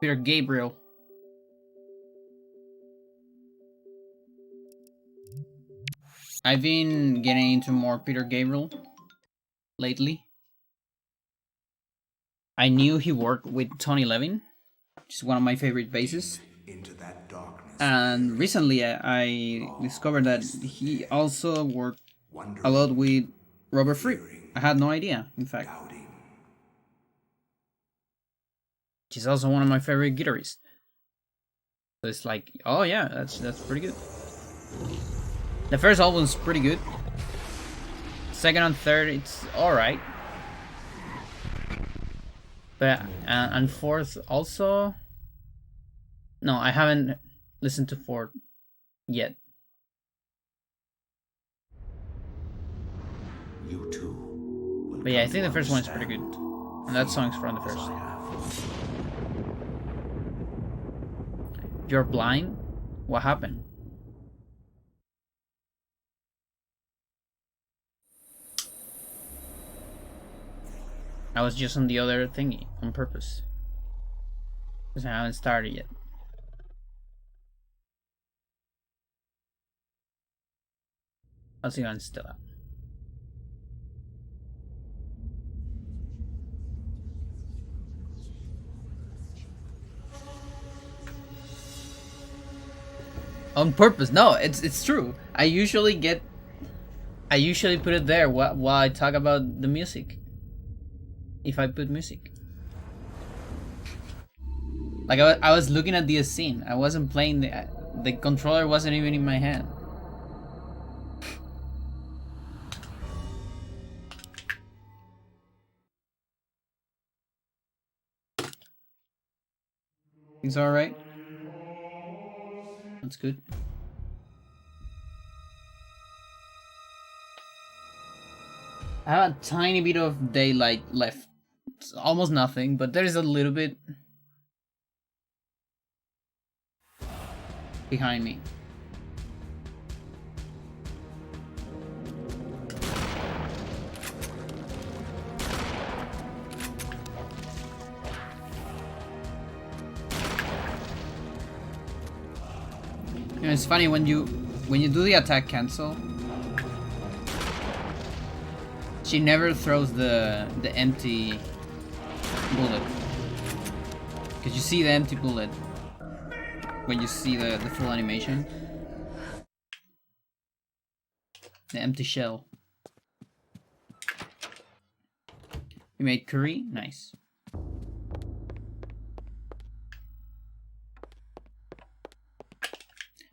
Peter Gabriel. I've been getting into more Peter Gabriel lately. I knew he worked with Tony Levin, which is one of my favorite bassists. Into that darkness, And recently I discovered that he also worked a lot wondering, with Robert Fripp. fearing, I had no idea, in fact. doubting. He's also one of my favorite guitarists. So it's like, oh yeah, that's pretty good. The first album's pretty good. Second and third, it's alright. But and fourth also. No, I haven't listened to fourth yet. You too. But yeah, I think the first one is pretty good. And that song's from the first. You're blind? What happened? I was just on the other thingy on purpose. Because I haven't started yet. I'll see when it's still up. On purpose. No, it's true. I usually put it there while I talk about the music. If I put music. Like I was looking at the scene. I wasn't playing the controller wasn't even in my hand. It's alright. That's good. I have a tiny bit of daylight left. It's almost nothing, but there is a little bit behind me. You know, it's funny when you do the attack cancel. She never throws the empty bullet. Because you see the empty bullet when you see the full animation. The empty shell. You made curry? Nice.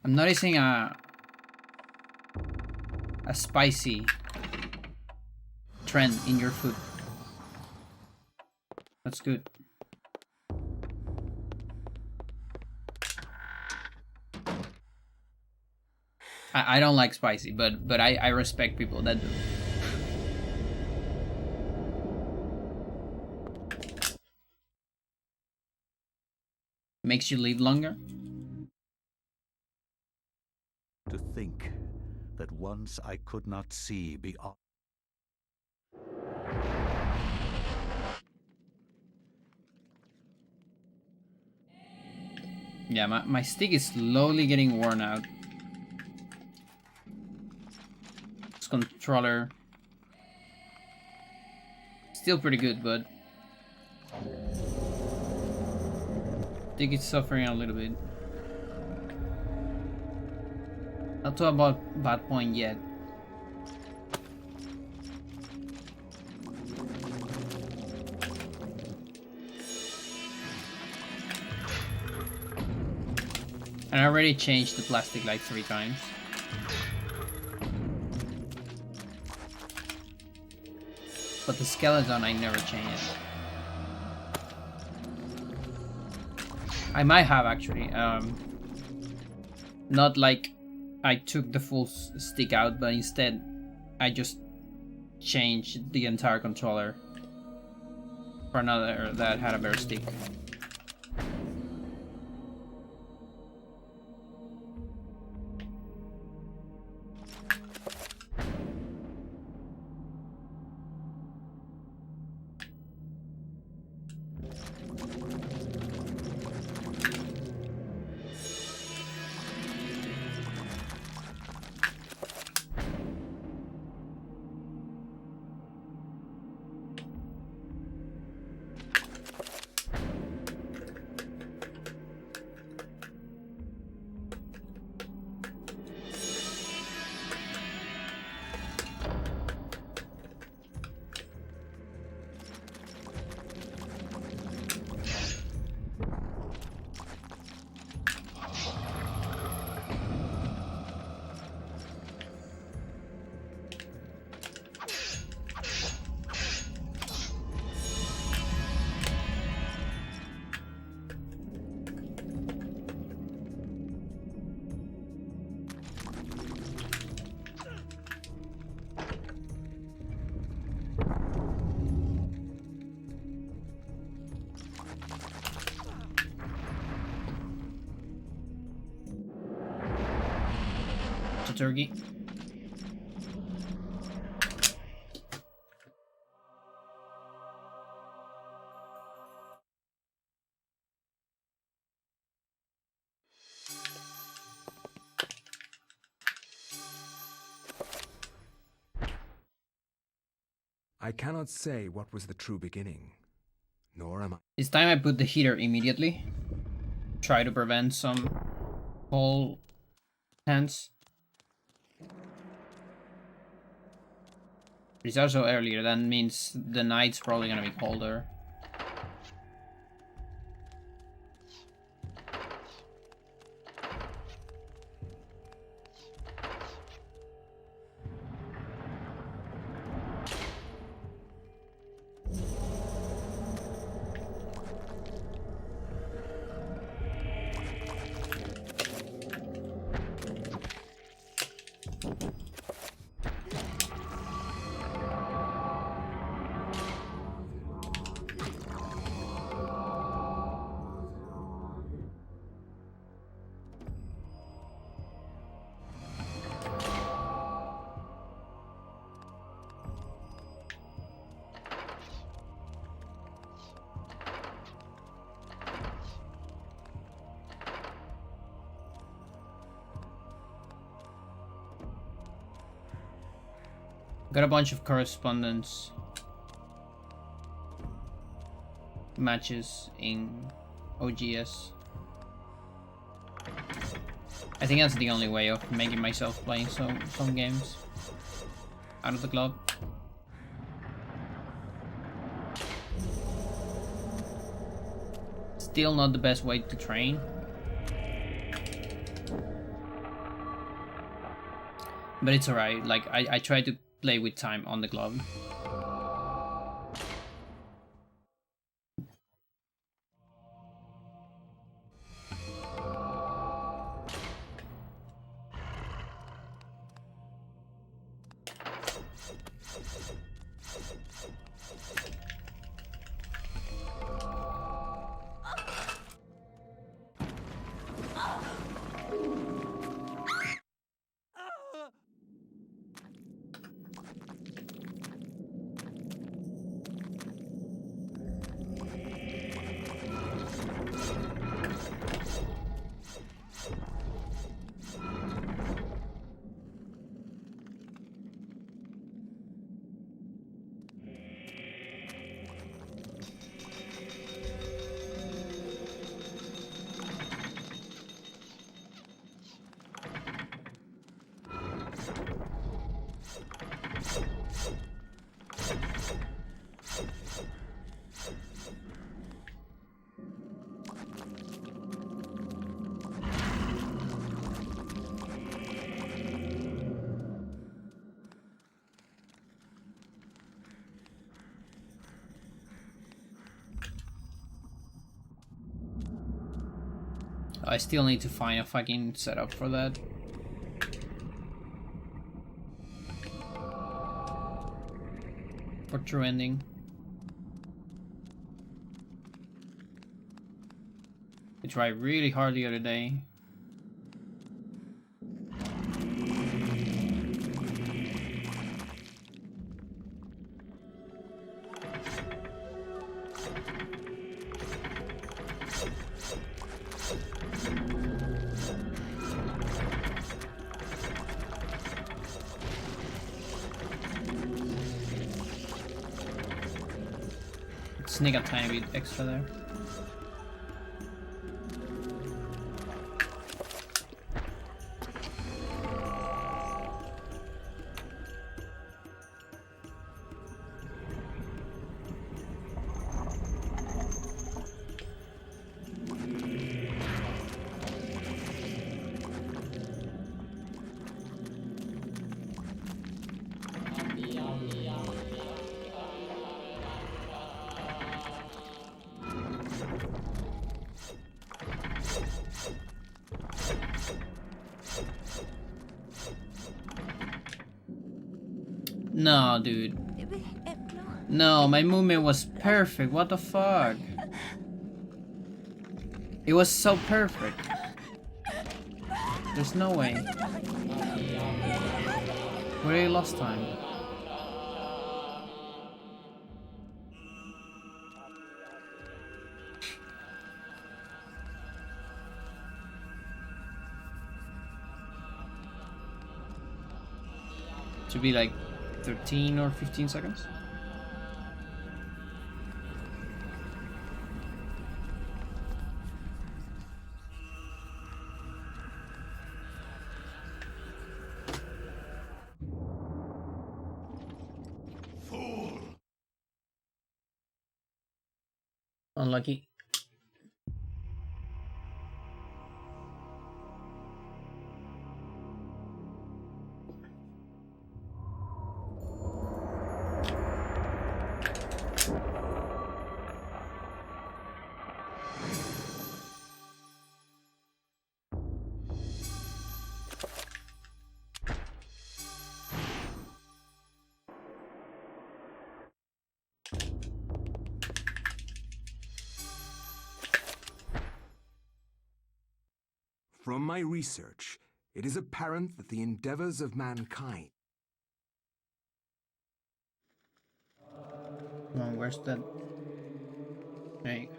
I'm noticing a spicy trend in your food. That's good. I don't like spicy, but I respect people that do. Makes you live longer? To think that once I could not see beyond. Yeah, my stick is slowly getting worn out. This controller still pretty good, but I think it's suffering a little bit. Not to a bad point yet. And I already changed the plastic like 3 times. But the skeleton I never changed. I might have actually. Not like I took the full stick out, but instead I just changed the entire controller for another that had a better stick. Chattur'gha. I cannot say what was the true beginning, nor am I. This time I put the heater immediately. Try to prevent some cold hands. It's also earlier, that means the night's probably gonna be colder. Got a bunch of correspondence matches in OGS. I think that's the only way of making myself playing some games out of the club. Still not the best way to train. But it's alright, like I try to play with time on the club. I still need to find a fucking setup for that. For true ending. I tried really hard the other day. Sneak a tiny bit extra there. No, dude. No, my movement was perfect. What the fuck? It was so perfect. There's no way. Where they lost time? To be like 13 or 15 seconds? Unlucky. From my research, it is apparent that the endeavors of mankind. Come on, where's that? There you go.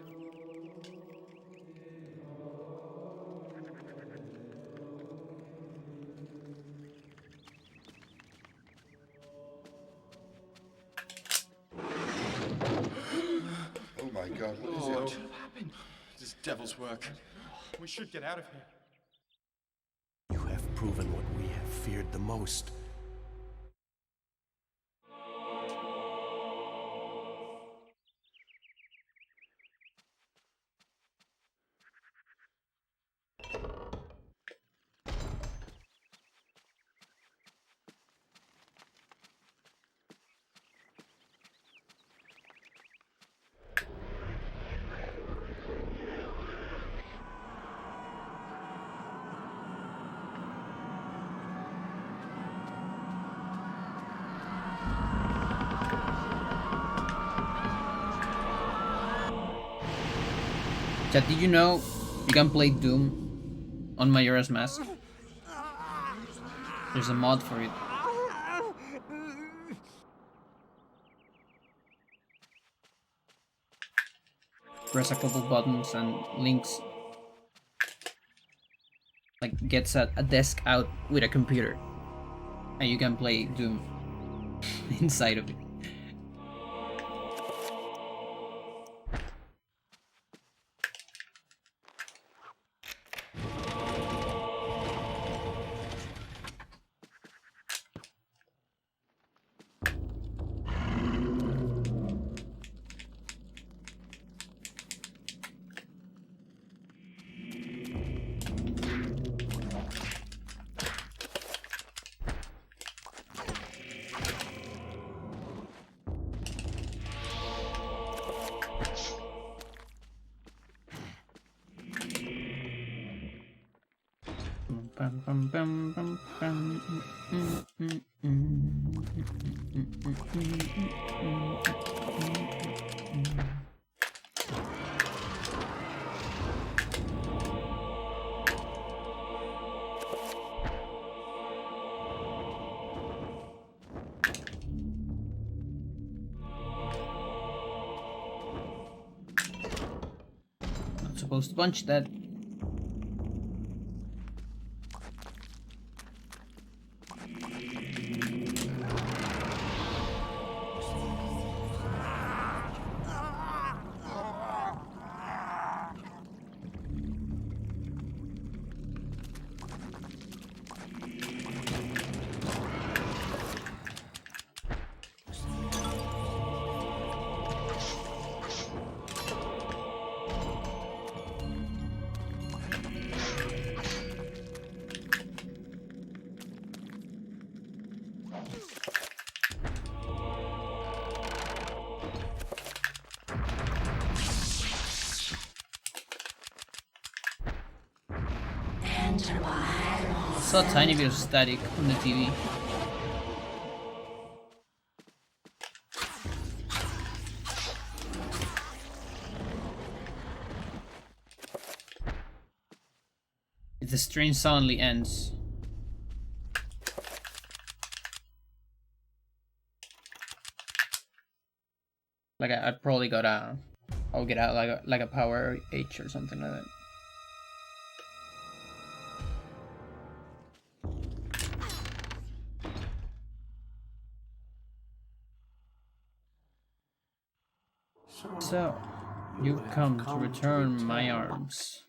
Oh my God, what is What it? happened? This devil's work. We should get out of here. You have proven what we have feared the most. Chat, did you know you can play Doom on Majora's Mask? There's a mod for it. Press a couple buttons and Link's like gets a desk out with a computer, and you can play Doom inside of it. Not supposed to punch that. Saw a tiny bit of static on the TV. The stream suddenly ends. Like I probably got a, I'll get out like a power H or something like that. So, you come to return my arms.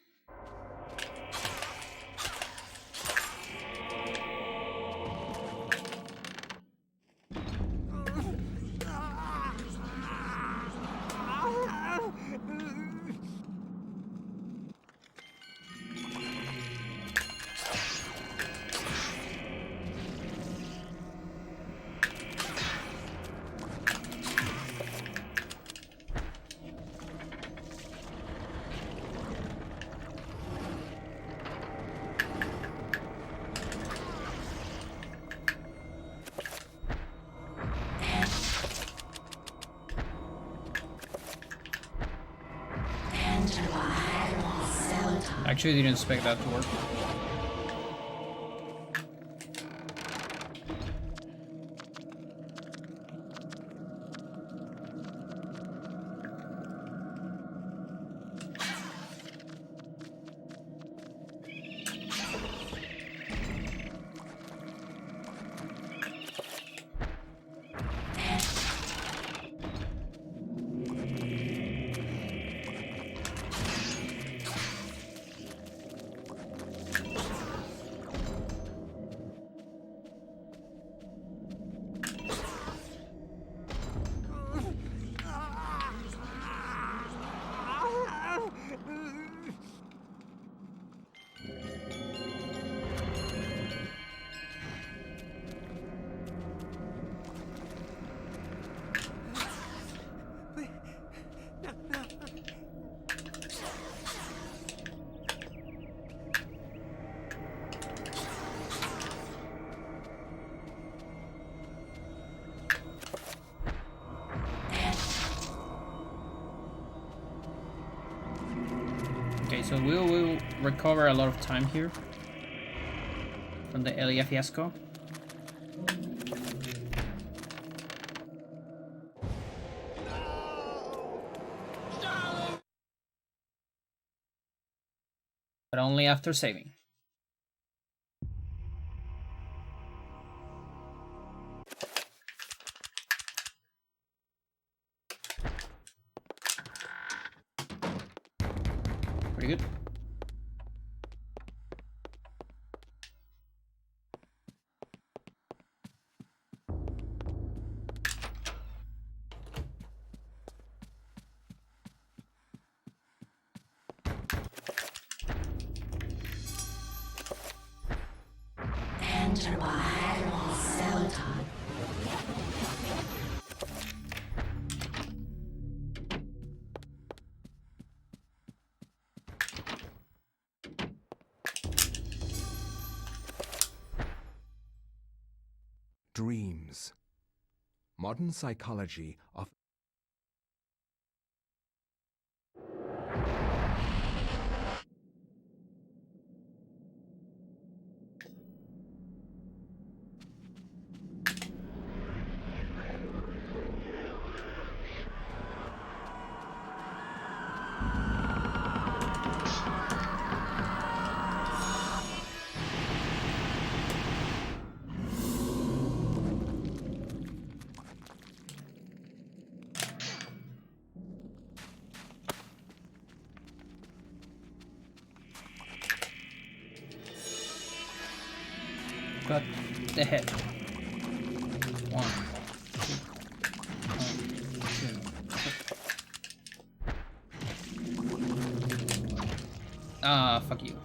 Actually, didn't expect that to work. Okay, so we will recover a lot of time here from the Elia fiasco. But only after saving. Pretty good. Dreams. Modern psychology of Got the head. 1, 2, 1, 2. Ah, fuck you.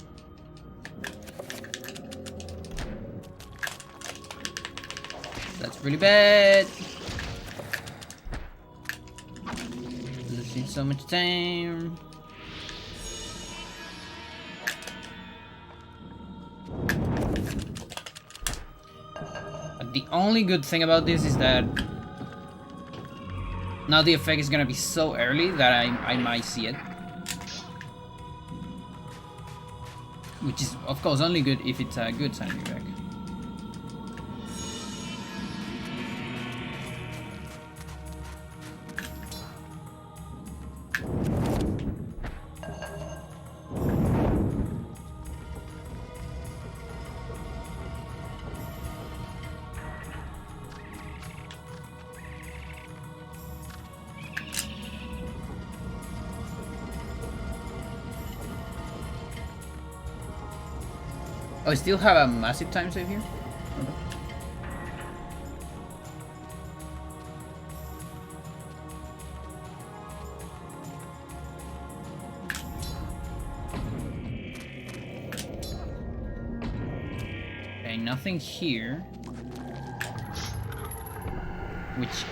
That's really bad. Losing so much time. The only good thing about this is that now the effect is gonna be so early that I might see it. Which is, of course, only good if it's a good sanity effect. Oh, I still have a massive time save here? Okay. Okay, nothing here. Which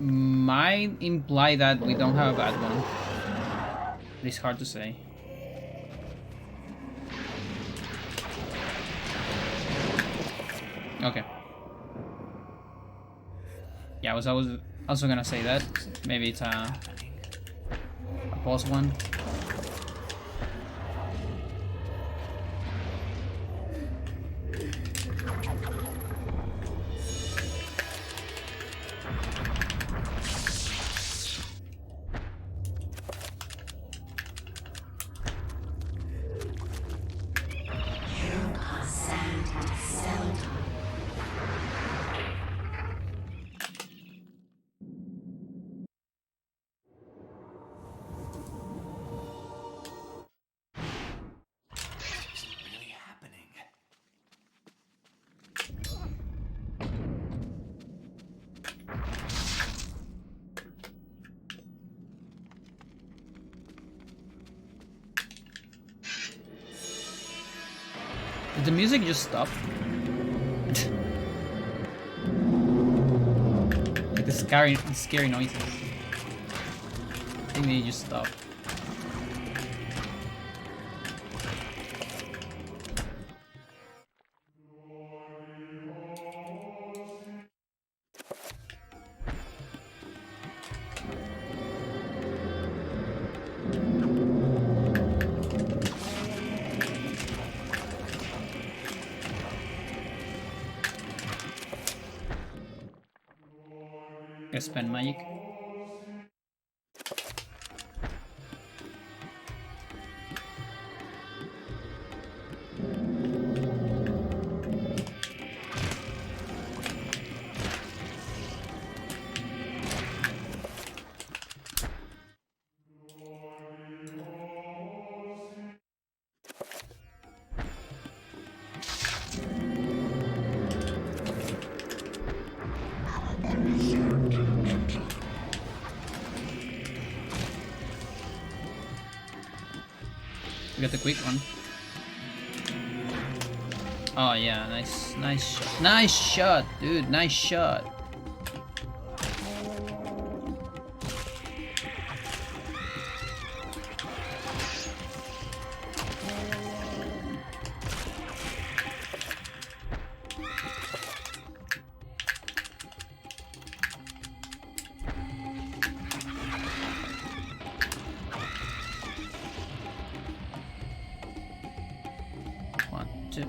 might imply that we don't have a bad one. It's hard to say. Okay. Yeah, I was also gonna say that. Maybe it's a boss one. Did the music just stop? Like the scary noises. I think they just stopped. Spend magic. We got the quick one. Oh yeah, nice shot, dude, nice shot. One, two.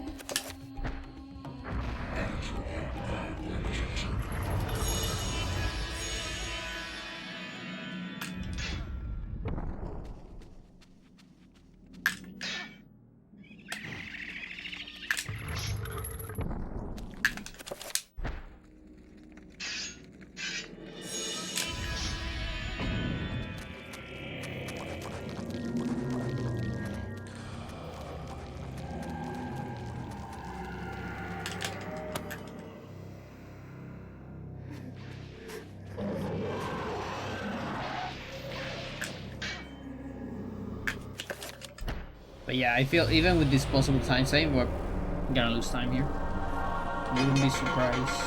But yeah, I feel even with this possible time save, we're gonna lose time here. Wouldn't be surprised.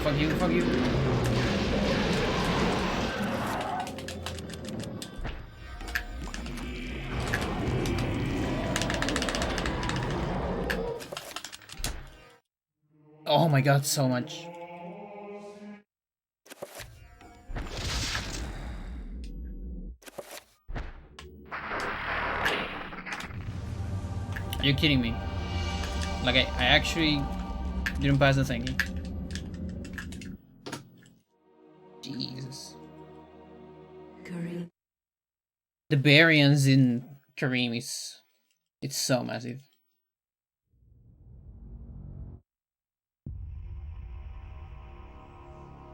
Fuck you, fuck you. Oh my god, so much. Are you kidding me? Like, I actually didn't pass the thingy. Jesus. The variance in Kareem is... it's so massive.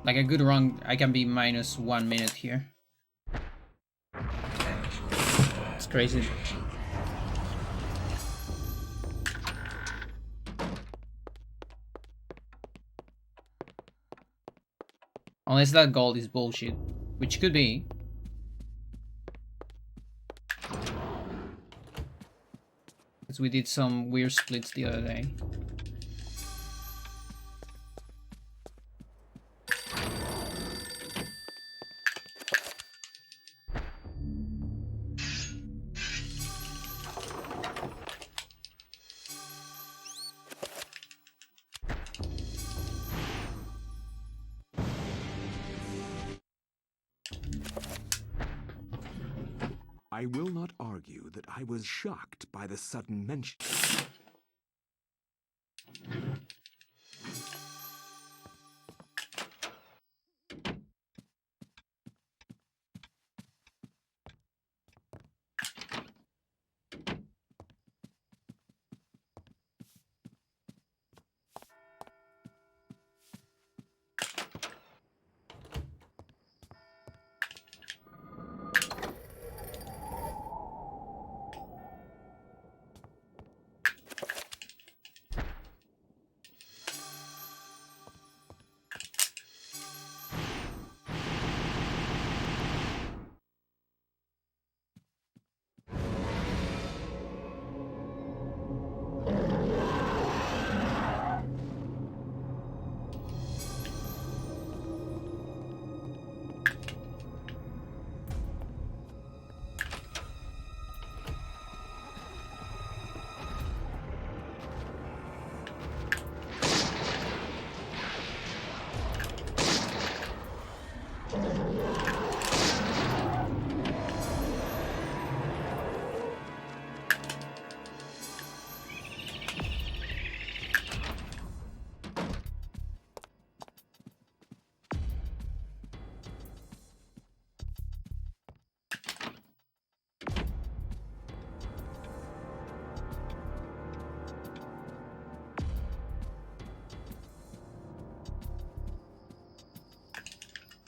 Like a good run, I can be minus 1 minute here. It's crazy. Unless that gold is bullshit, which could be. Because we did some weird splits the other day. I will not argue that I was shocked by the sudden mention.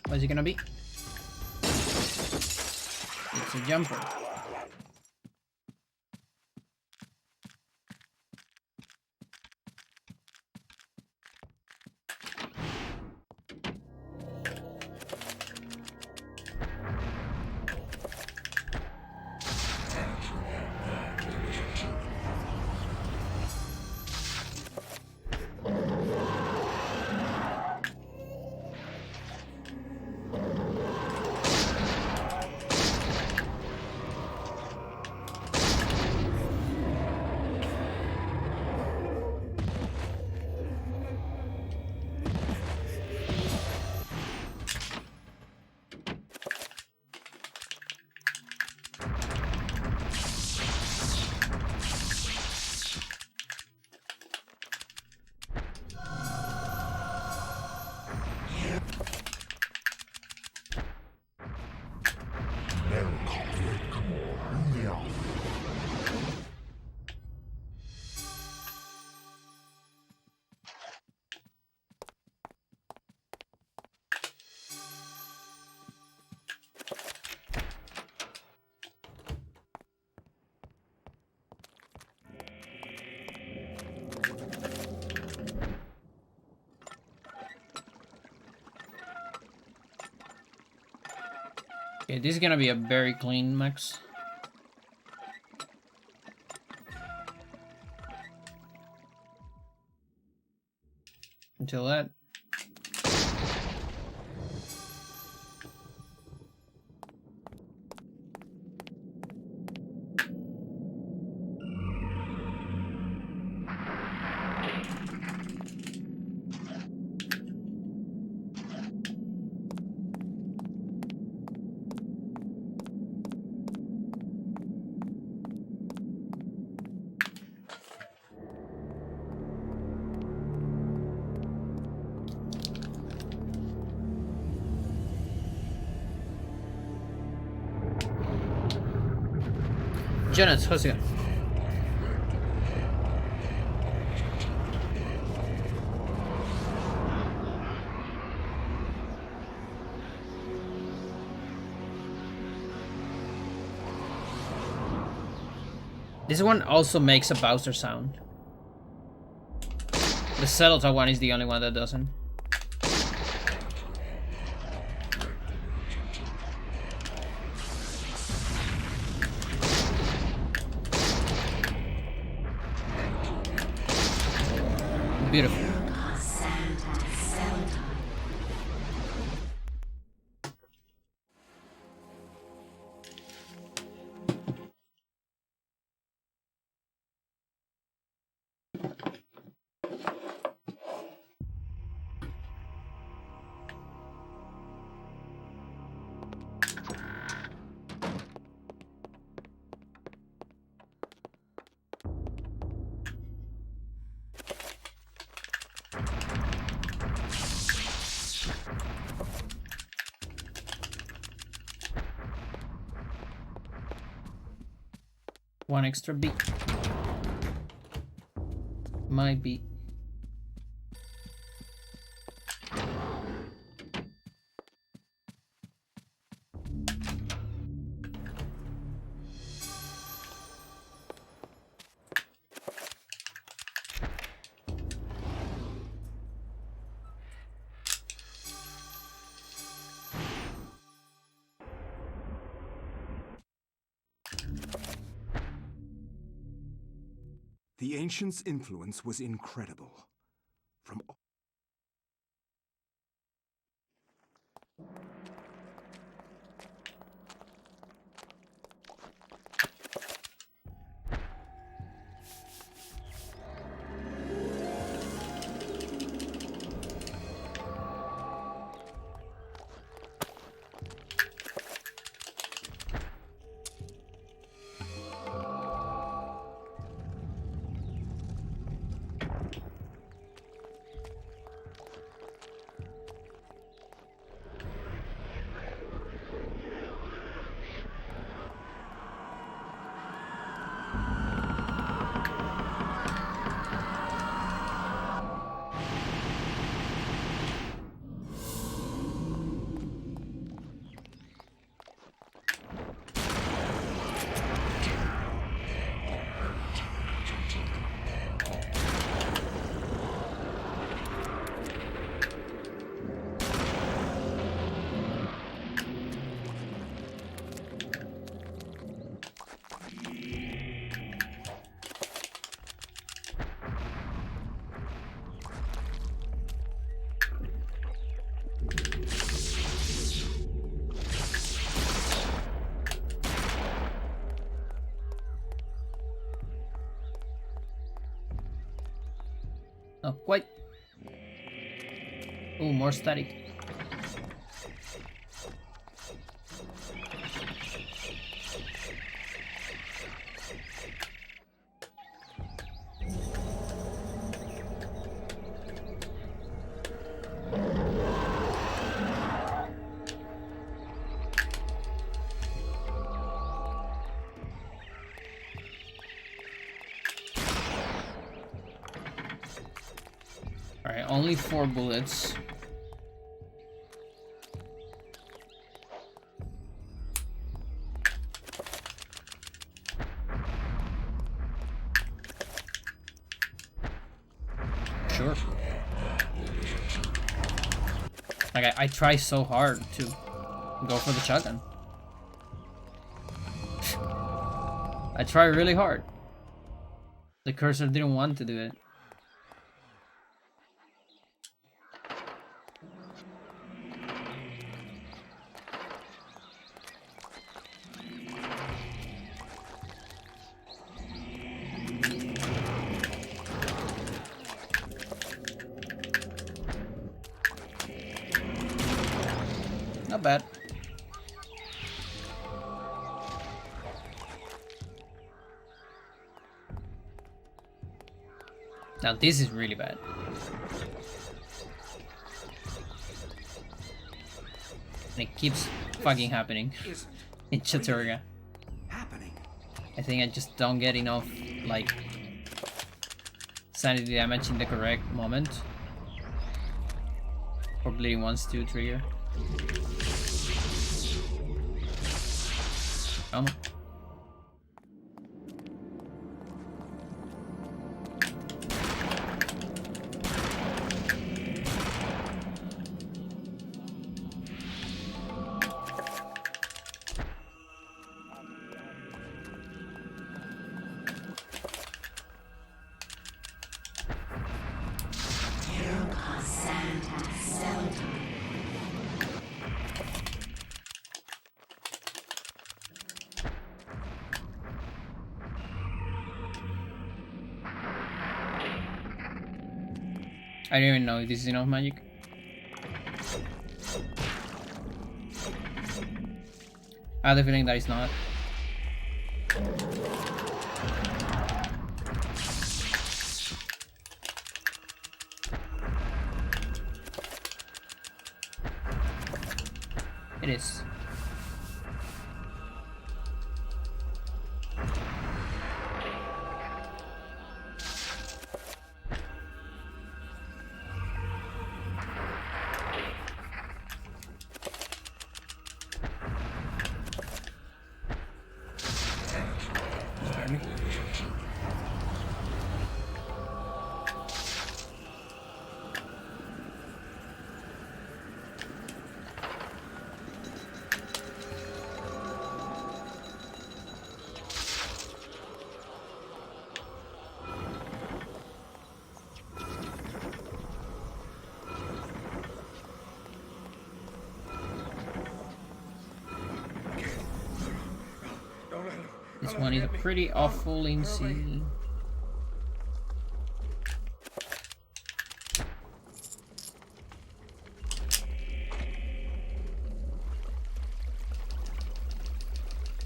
What's it gonna be? It's a jumper. Okay, this is gonna be a very clean max. Until that. Jonas, how's it going? This one also makes a Bowser sound. The Celta one is the only one that doesn't. Beautiful. One extra beat. My beat. The ancients' influence was incredible. From Not quite. Oh, more static. Alright, only 4 bullets. Sure. Like, I try so hard to go for the shotgun. I try really hard. The cursor didn't want to do it. Not bad. Now this is really bad. And it keeps fucking happening in Chattur'gha. happening. I think I just don't get enough, like, sanity damage in the correct moment for bleeding ones to trigger. Come on. I don't even know if this is enough magic. I have the feeling that it's not. It is. This one is pretty awful in C.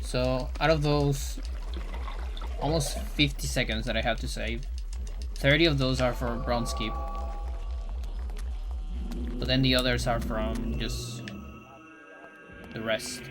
So out of those almost 50 seconds that I have to save, 30 of those are for bronze skip. But then the others are from just the rest.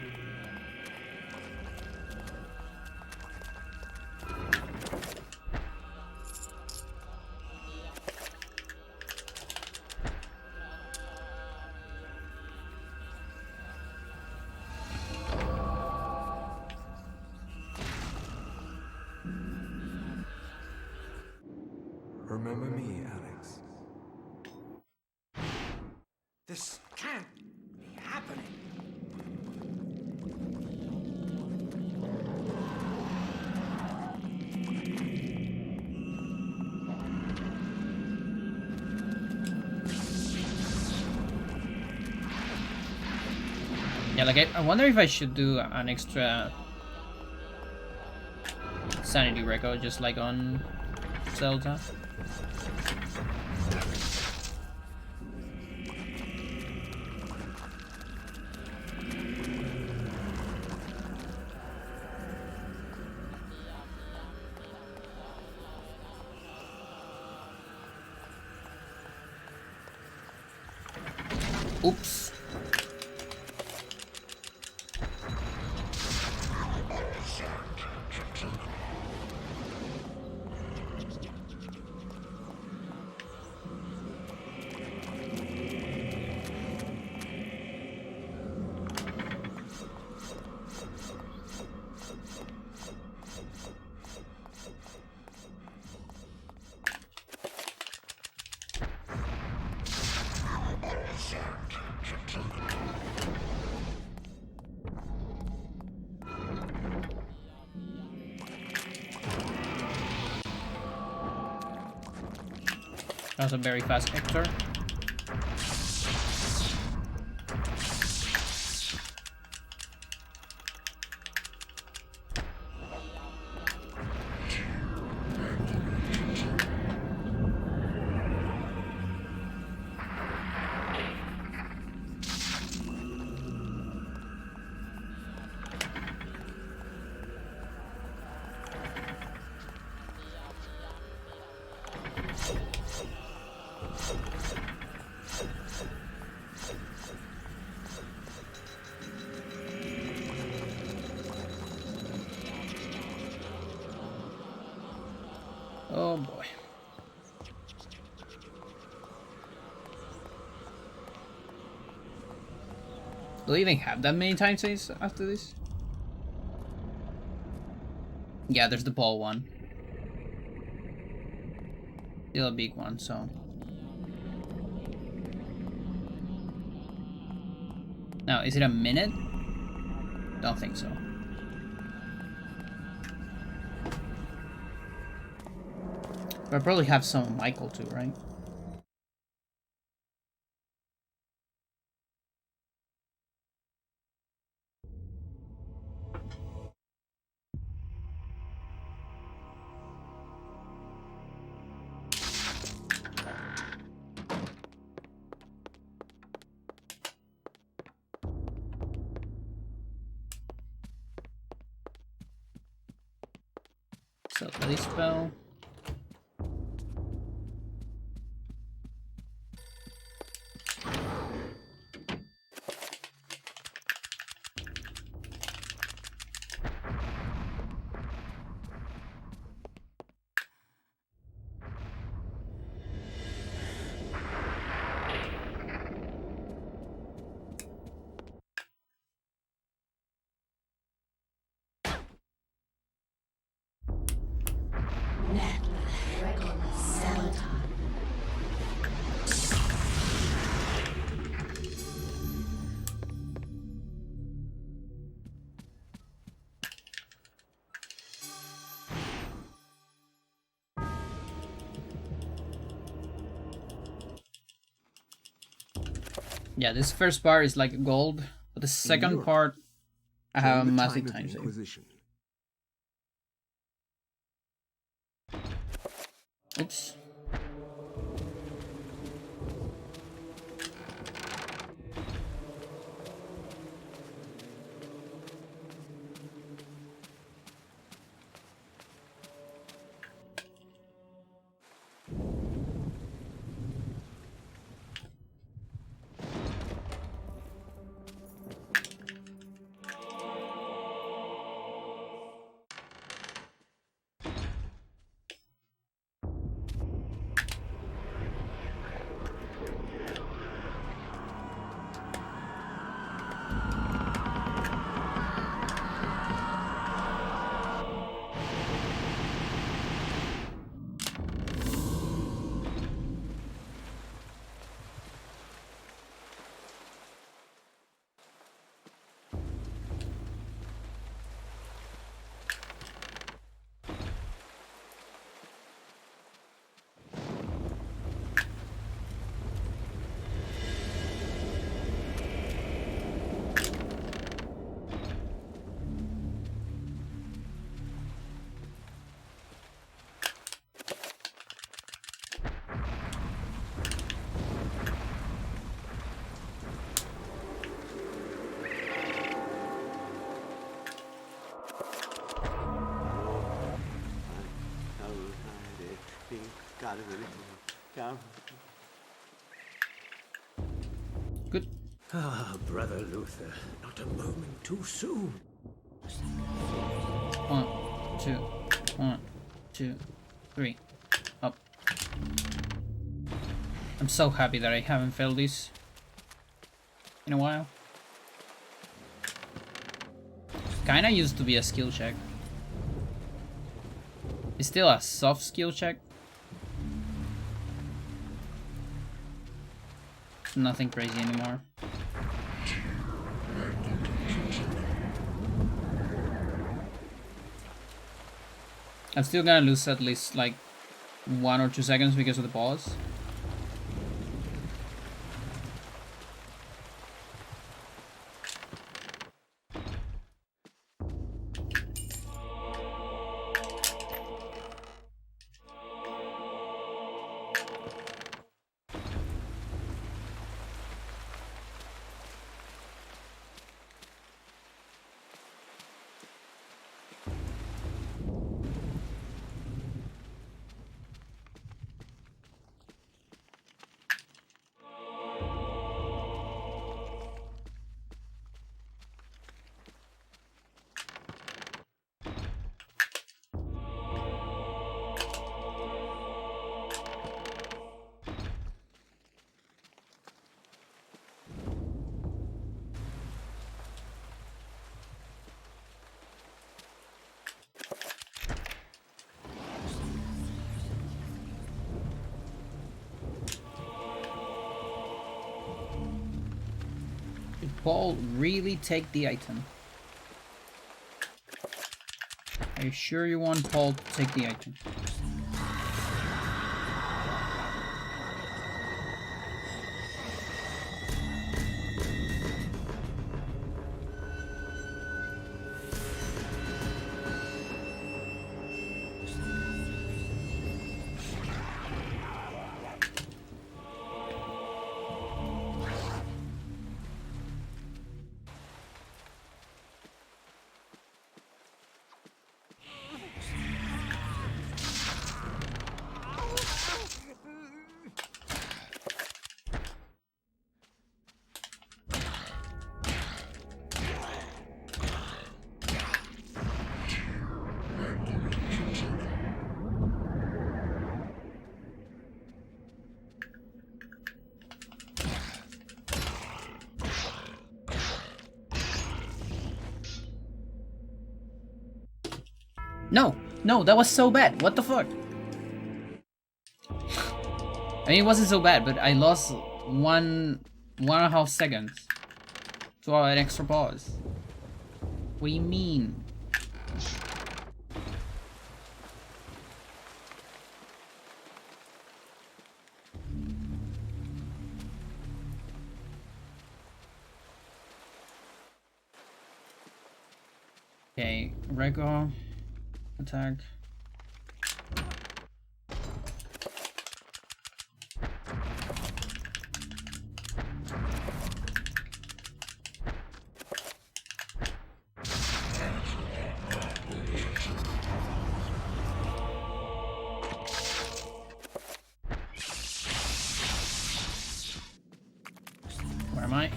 Remember me, Alex. This can't be happening. Yeah, like I wonder if I should do an extra sanity record just like on Zelda. Oops. That was a very fast Hector. Do they even have that many time saves after this? Yeah, there's the ball one. Still a big one, so. Now, is it a minute? Don't think so. But I probably have some Michael too, right? So, release spell. Yeah, this first part is like gold, but the second Europe, part I have a during the massive time time of the save. Inquisition, Oops. Good. Ah, Brother Luther, not a moment too soon. 1, 2, 1, 2, 3. Up. I'm so happy that I haven't failed this in a while. Kinda used to be a skill check. It's still a soft skill check. Nothing crazy anymore. I'm still gonna lose at least like 1 or 2 seconds because of the pause. Paul really take the item? Are you sure you want Paul to take the item? No, no, that was so bad. What the fuck? I mean, it wasn't so bad, but I lost 1.5 seconds to an extra pause. What do you mean? Okay, Rego attack. Where am I?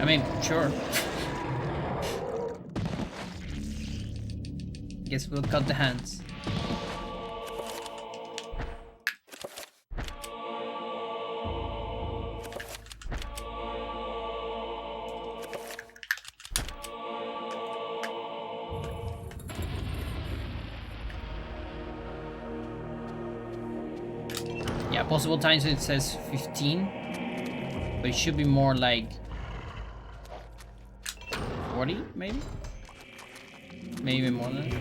I mean, sure. Guess we'll cut the hands. Yeah, possible times it says 15, but it should be more like 40, maybe? Maybe even more than that.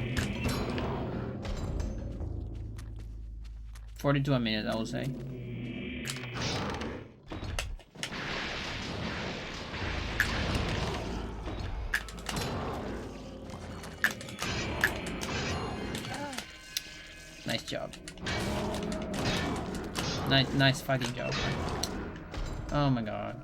40 to a minute, I would say. Nice job. Nice fighting job. Oh my god.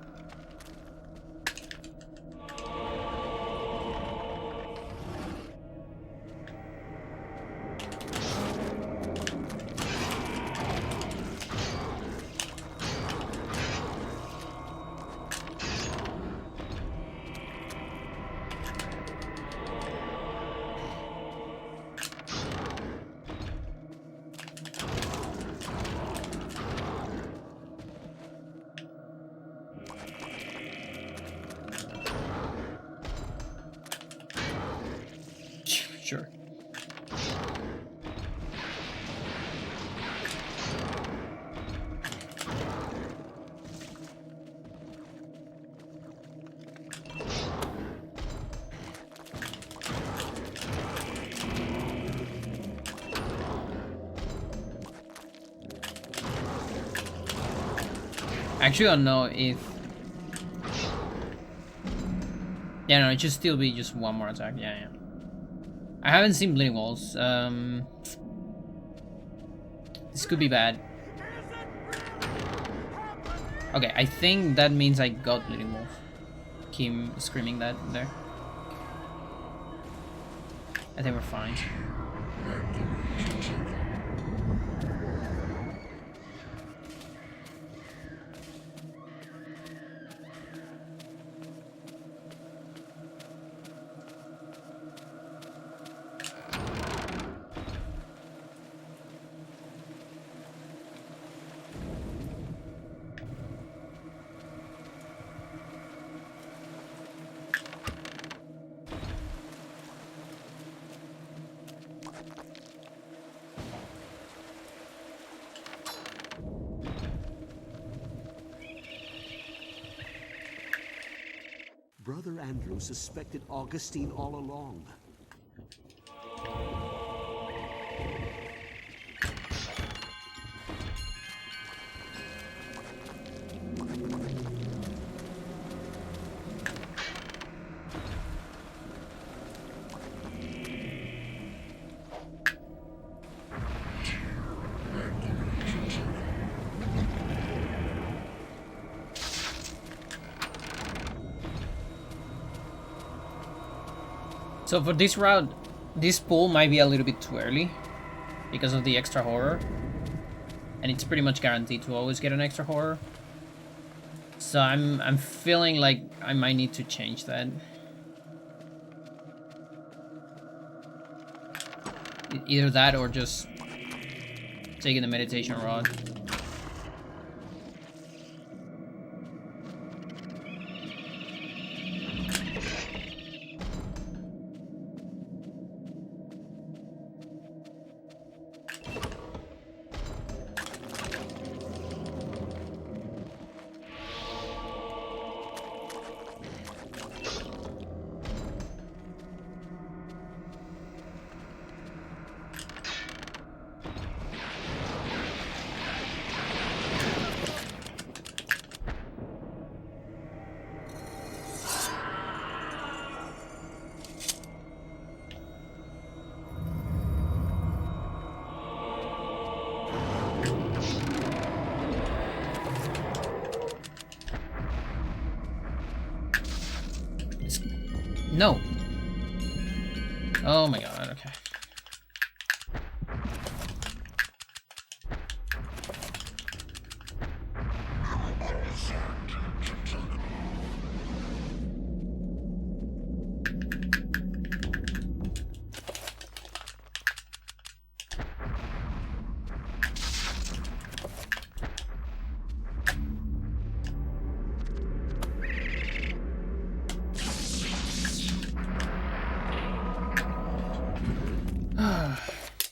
Sure. Actually, I don't know if... Yeah, no, it should still be just one more attack. Yeah, yeah. I haven't seen bleeding walls. This could be bad. Okay, I think that means I got bleeding walls. Him screaming that there. I think we're fine. Brother Andrew suspected Augustine all along. So for this route, this pool might be a little bit too early because of the extra horror. And it's pretty much guaranteed to always get an extra horror. So I'm feeling like I might need to change that. Either that or just taking the meditation rod. No. Oh my god, okay.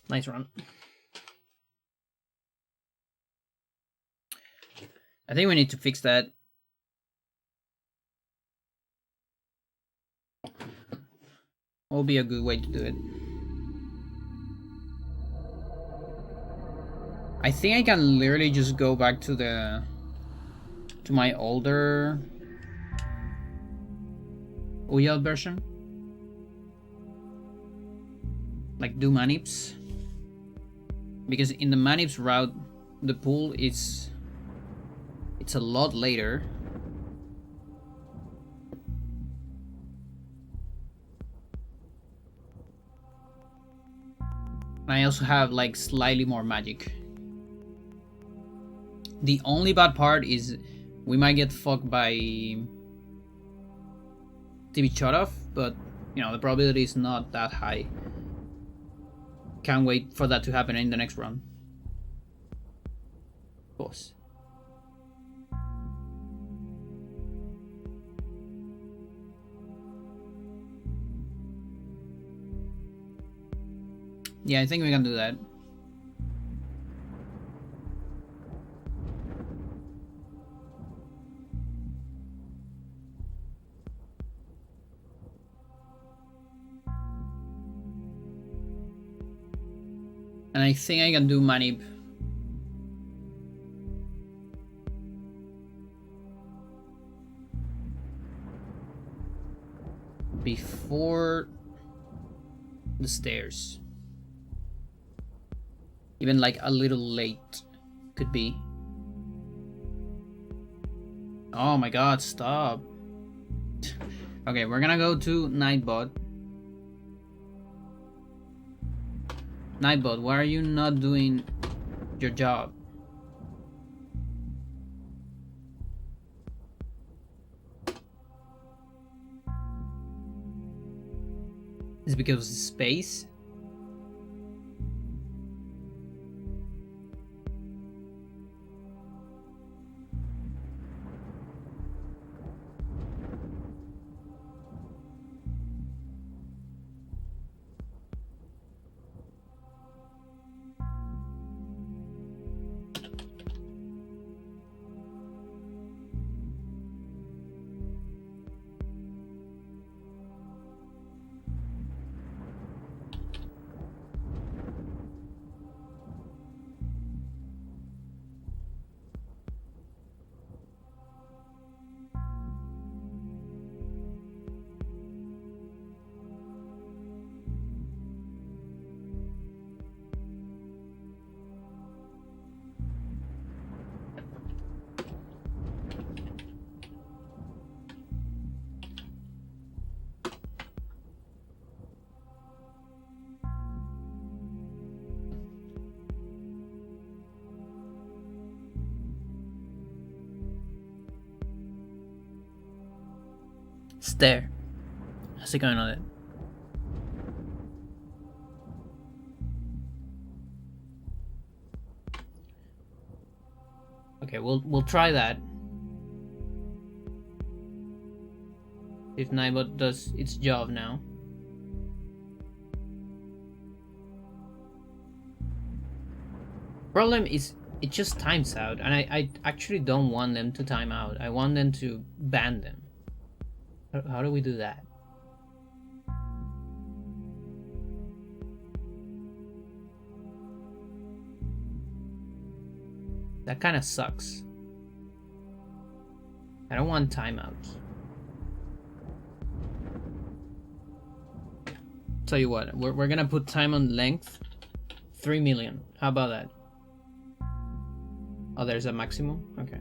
Nice run. I think we need to fix that. Will be a good way to do it. I think I can literally just go back to my older Uyal version. Like do manips. Because in the manips route, the pool it's a lot later. And I also have like slightly more magic. The only bad part is we might get fucked by TV shut off, but you know the probability is not that high. Can't wait for that to happen in the next run. Of course. Yeah, I think we can do that. And I think I can do Manip. Before the stairs. Even like a little late. Could be. Oh my god, stop. Okay, we're gonna go to Nightbot. Nightbot, why are you not doing your job? Is it because of space? It's there. How's it going on it? Okay, we'll try that. If Nightbot does its job now. Problem is, it just times out, and I actually don't want them to time out. I want them to ban them. How do we do that? That kind of sucks. I don't want timeouts. Tell you what, we're gonna put time on length 3 million. How about that? Oh, there's a maximum? Okay.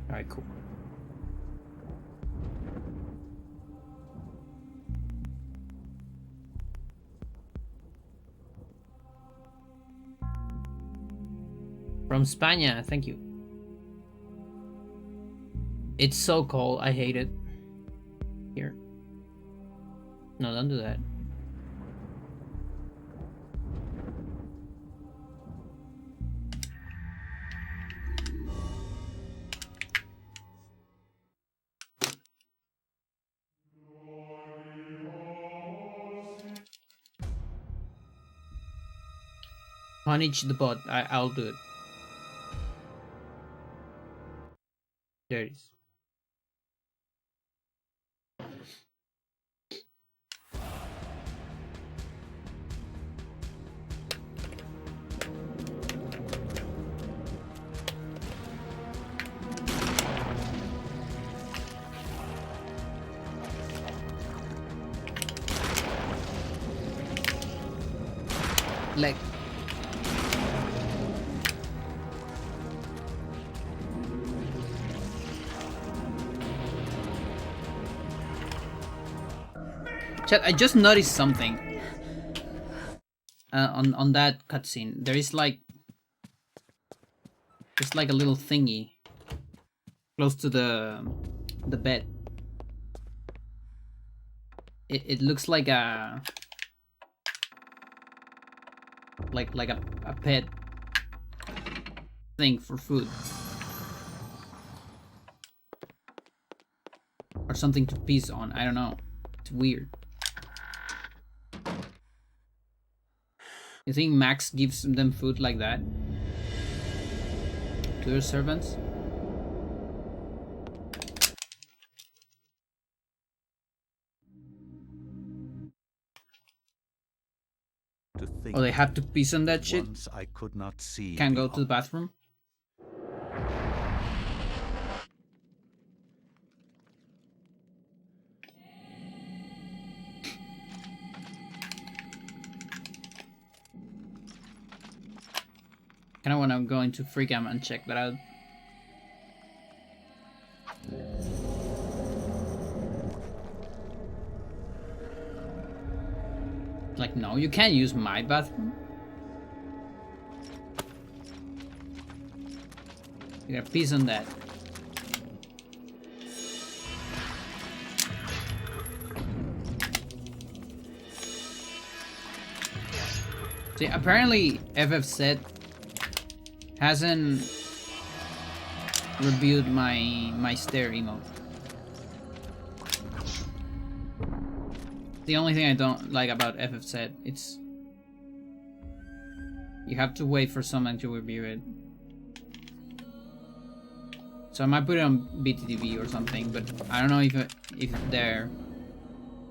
Alright, cool. From Spania, thank you. It's so cold, I hate it. Here. No, don't do that. Punish the bot. I'll do it. There it is. Leg. Chat, I just noticed something. On that cutscene, there is like a little thingy close to the bed. It looks like a a pet thing for food or something to piss on. I don't know. It's weird. You think Max gives them food like that to their servants? To think Oh, they have to piss on that shit? once I could not see Can't go to the beyond. bathroom? Kind of want to go into Freecam and check that out. Like, no, you can't use my bathroom. You gotta piss on that. See, apparently FFZ hasn't reviewed my stare emote. The only thing I don't like about FFZ, it's you have to wait for someone to review it. So I might put it on BTTV or something, but I don't know if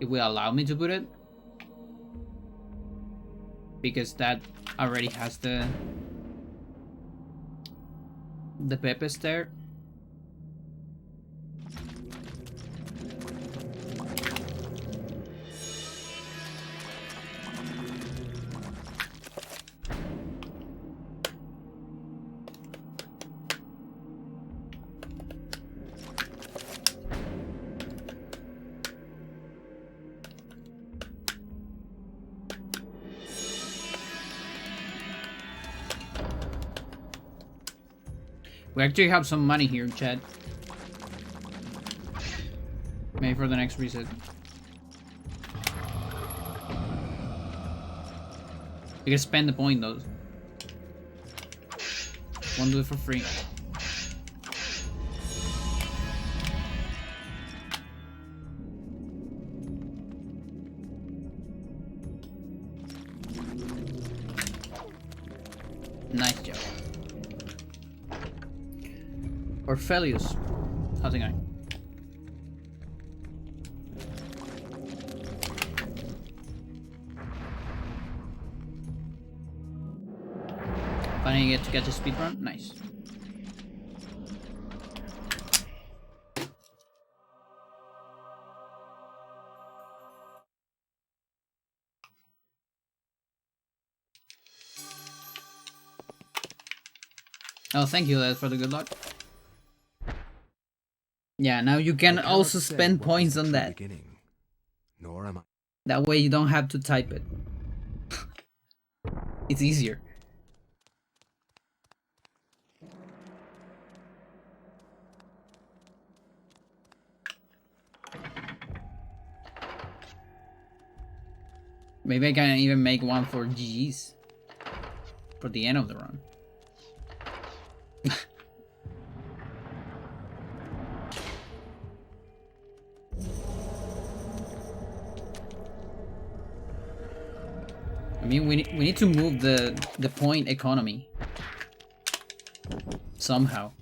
it will allow me to put it, because that already has the Pepe stare. We actually have some money here, Chad. Maybe for the next reset. You can spend the point though. Won't do it for free. Nice job. Orpheus, how's it going? Finally get to catch a speedrun? Nice. Oh, thank you, Led, for the good luck. Yeah, now you can also spend points on that. Nor am I. That way you don't have to type it. It's easier. Maybe I can even make one for GG's. For the end of the run. I mean, we need to move the point economy somehow.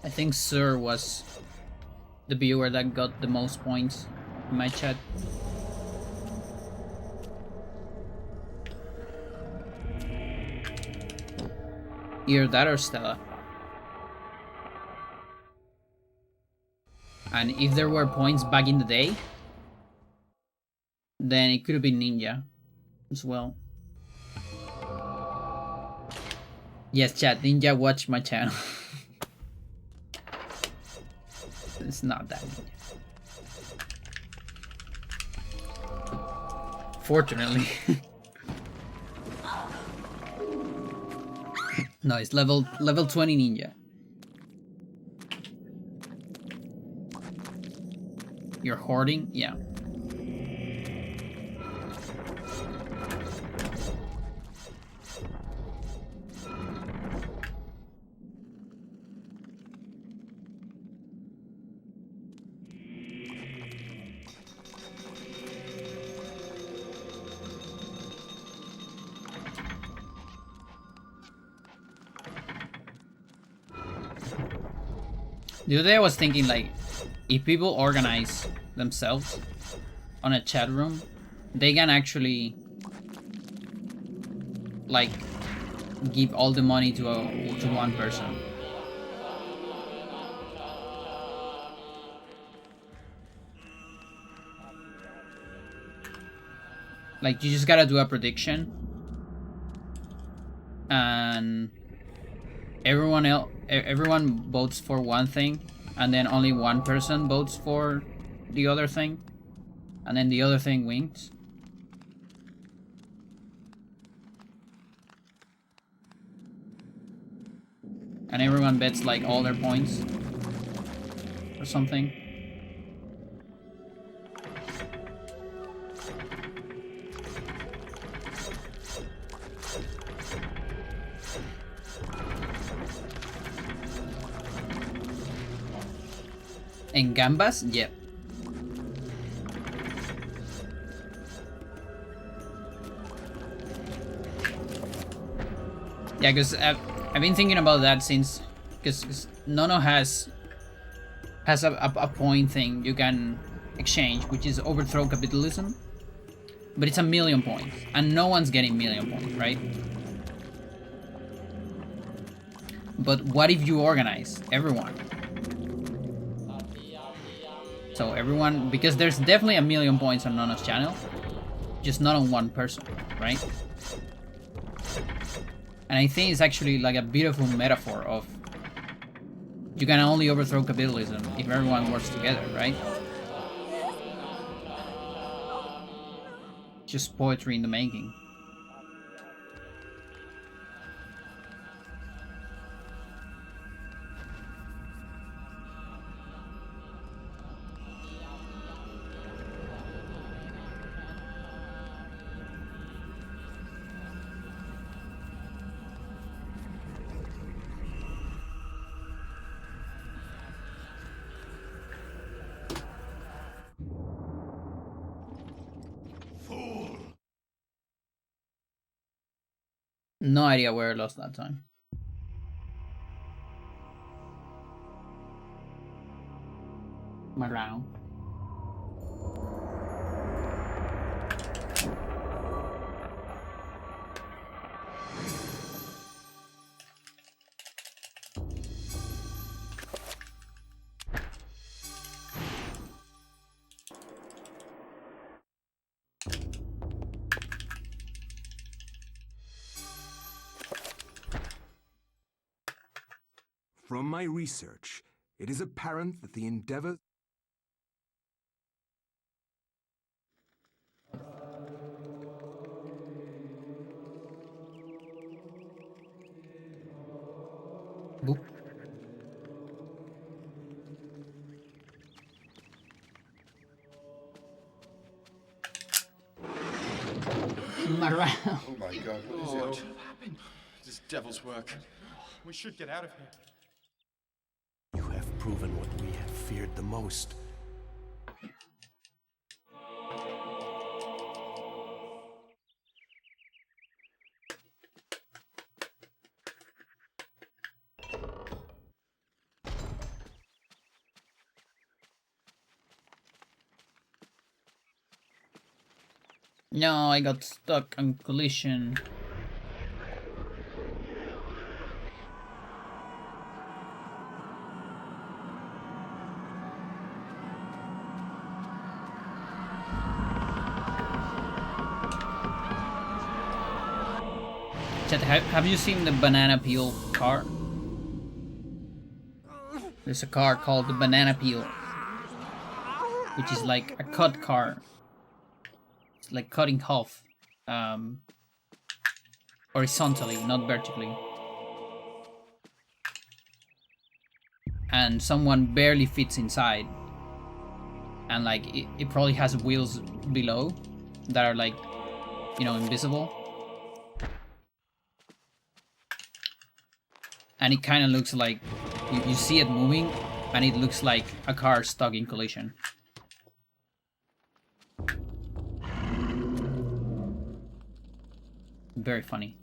I think Sir was the viewer that got the most points in my chat. Either that or Stella. And if there were points back in the day, then it could have been Ninja as well. Yes, chat, Ninja watched my channel. It's not that Ninja. Fortunately. No, it's level 20 Ninja. You're hoarding? Yeah. The other day I was thinking, like, if people organize themselves on a chat room, they can actually, like, give all the money to one person. Like, you just gotta do a prediction, and everyone votes for one thing, and then only one person votes for the other thing, and then the other thing wins. And everyone bets like all their points or something. En gambas, yeah. Yeah, because I've been thinking about that since, because Nono has a point thing you can exchange, which is overthrow capitalism, but it's 1,000,000 points, and no one's getting 1,000,000 points, right? But what if you organize everyone? So everyone, because there's definitely 1,000,000 points on Nono's channel, just not on one person, right? And I think it's actually like a beautiful metaphor of you can only overthrow capitalism if everyone works together, right? Just poetry in the making. No idea where I lost that time. Marrano. From my research, it is apparent that the endeavors... Boop. Marrano. Oh my god, what is it? What happened? This devil's work. We should get out of here. You have proven what we have feared the most. No, I got stuck on collision. Chat, have you seen the banana peel car? There's a car called the banana peel, which is like a cut car. It's like cutting half, horizontally, not vertically. And someone barely fits inside. And like, it probably has wheels below that are like, you know, invisible. And it kind of looks like, you see it moving, and it looks like a car stuck in collision. Very funny.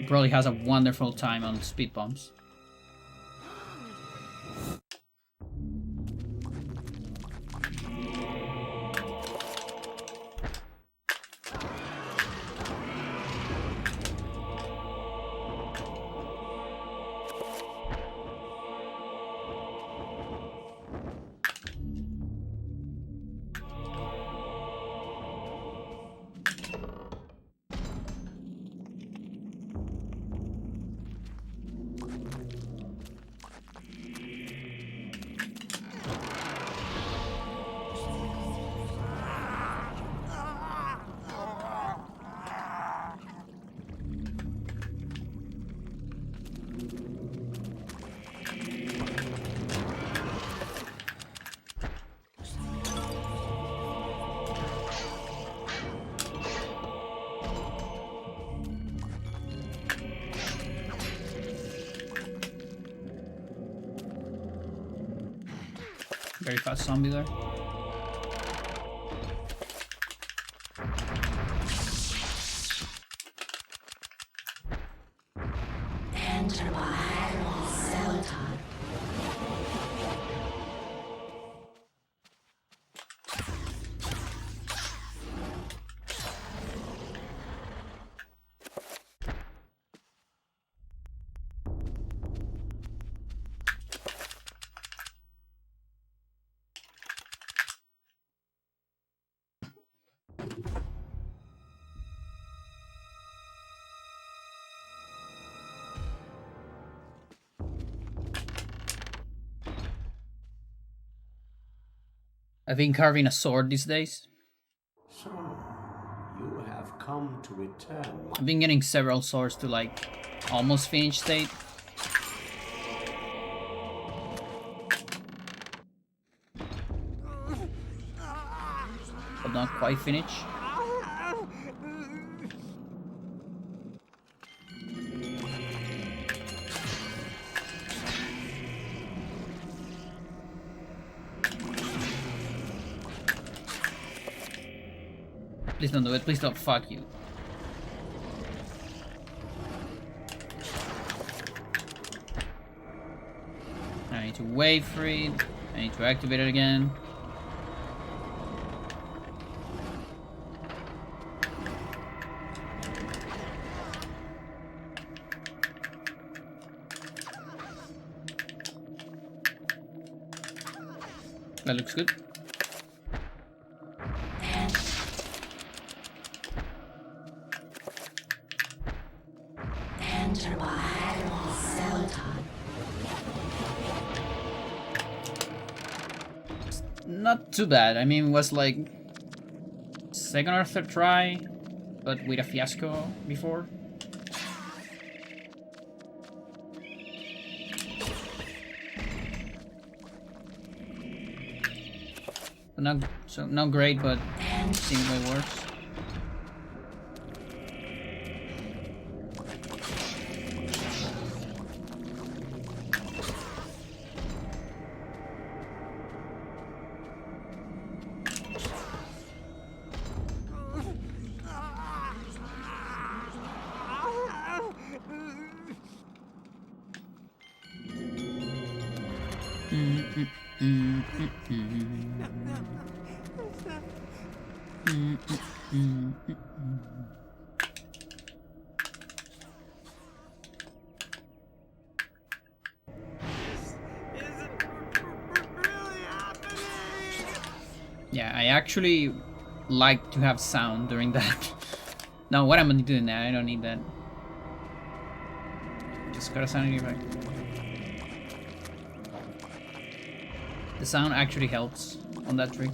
Probably has a wonderful time on speed bumps. very fast zombie there. I've been carving a sword these days. So, you have come to return. I've been getting several swords to like almost finished state. But not quite finished. Please don't do it, please don't, fuck you. I need to wait for it, I need to activate it again. That looks good. Not too bad. I mean, it was like second or third try, but with a fiasco before. Not great, but seems way worse. Yeah, I actually like to have sound during that. No, what am I doing now? I don't need that. Just got a sanity back. The sound actually helps on that trick.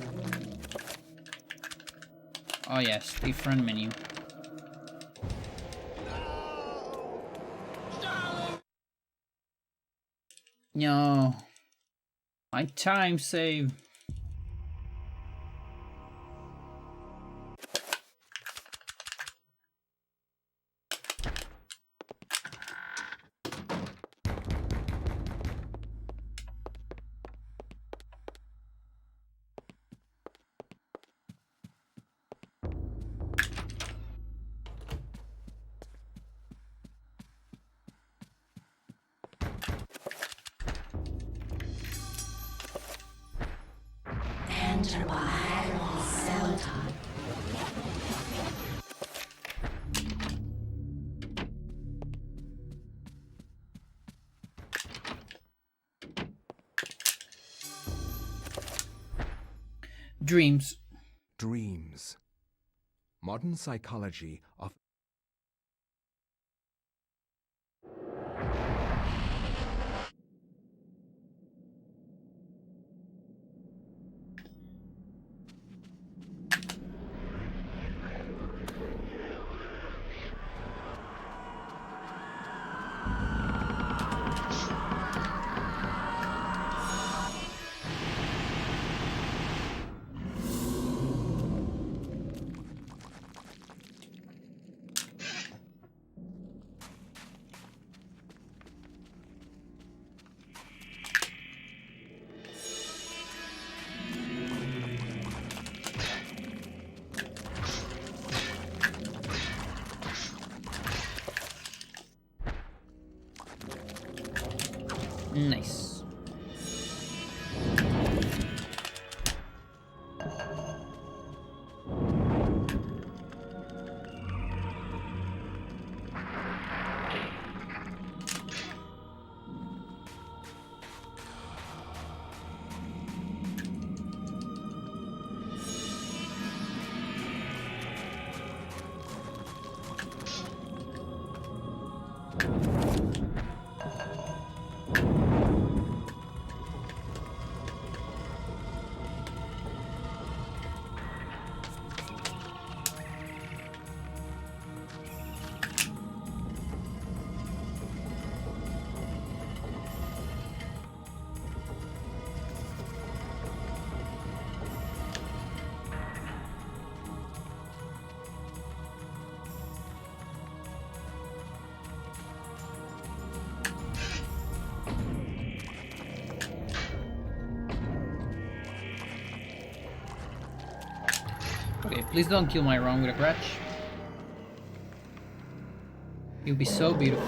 Oh yes, different menu. No. My time save. Dreams. Dreams. Modern psychology of Nice. Okay, please don't kill my wrong with a crutch. It would be so beautiful.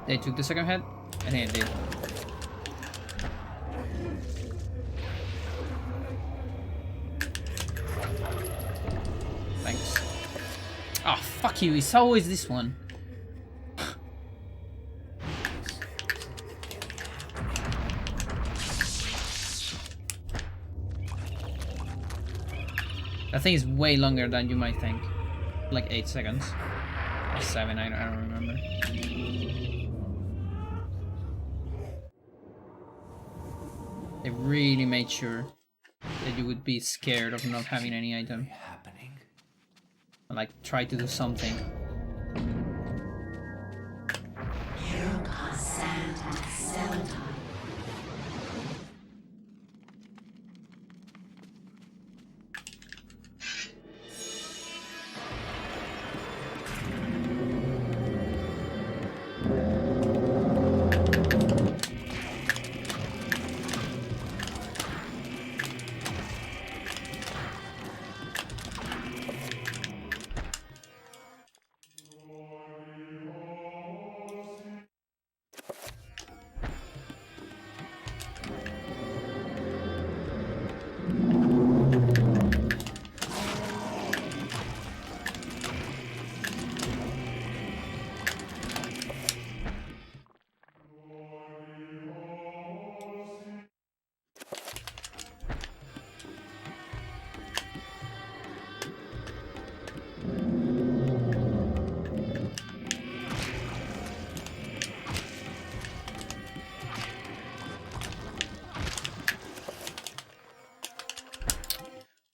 They took the second head? I think it did. Thanks. Oh, fuck you, it's always this one. That thing is way longer than you might think. Like 8 seconds. Or 7, I don't remember. They really made sure that you would be scared of not having any item. Happening. And like try to do something.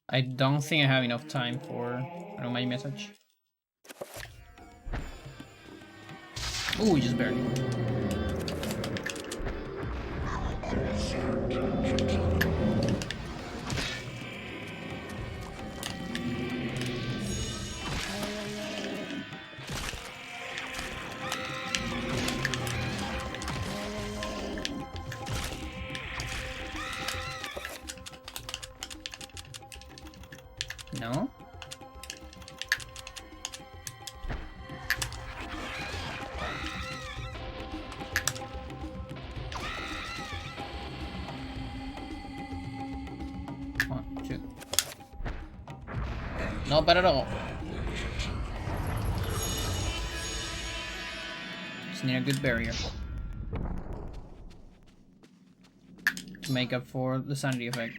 I don't think I have enough time for my message. Ooh, just barely. No? One, two. Not bad at all. Just need a good barrier to make up for the sanity effect.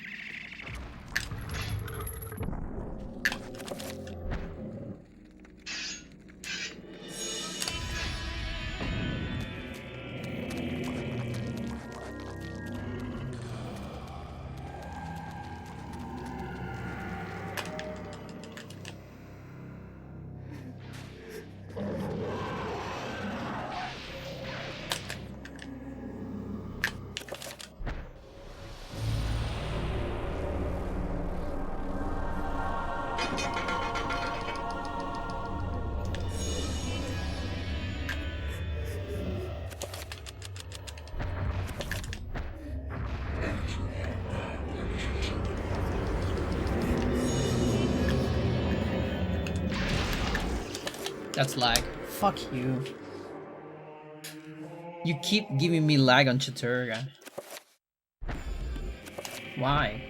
That's lag. Fuck you. You keep giving me lag on Chattur'gha. Why?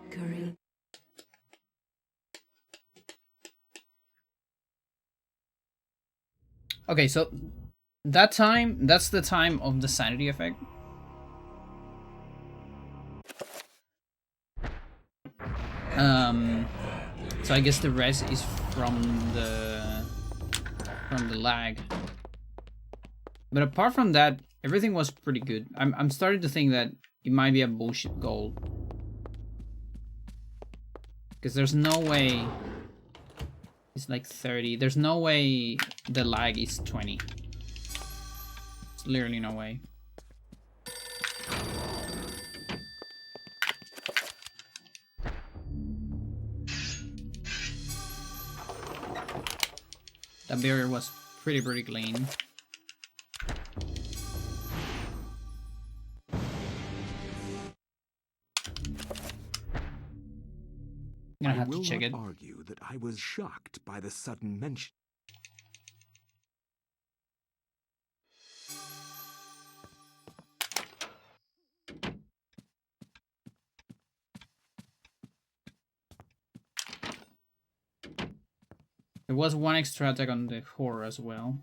Curry. Okay, so that's the time of the sanity effect. So I guess the rest is from the lag. But apart from that, everything was pretty good. I'm starting to think that it might be a bullshit goal. Because there's no way it's like 30. There's no way the lag is 20. There's literally no way. That barrier was pretty clean. I'm gonna have to check it. I will not argue that I was shocked by the sudden mention. There was one extra attack on the horror as well.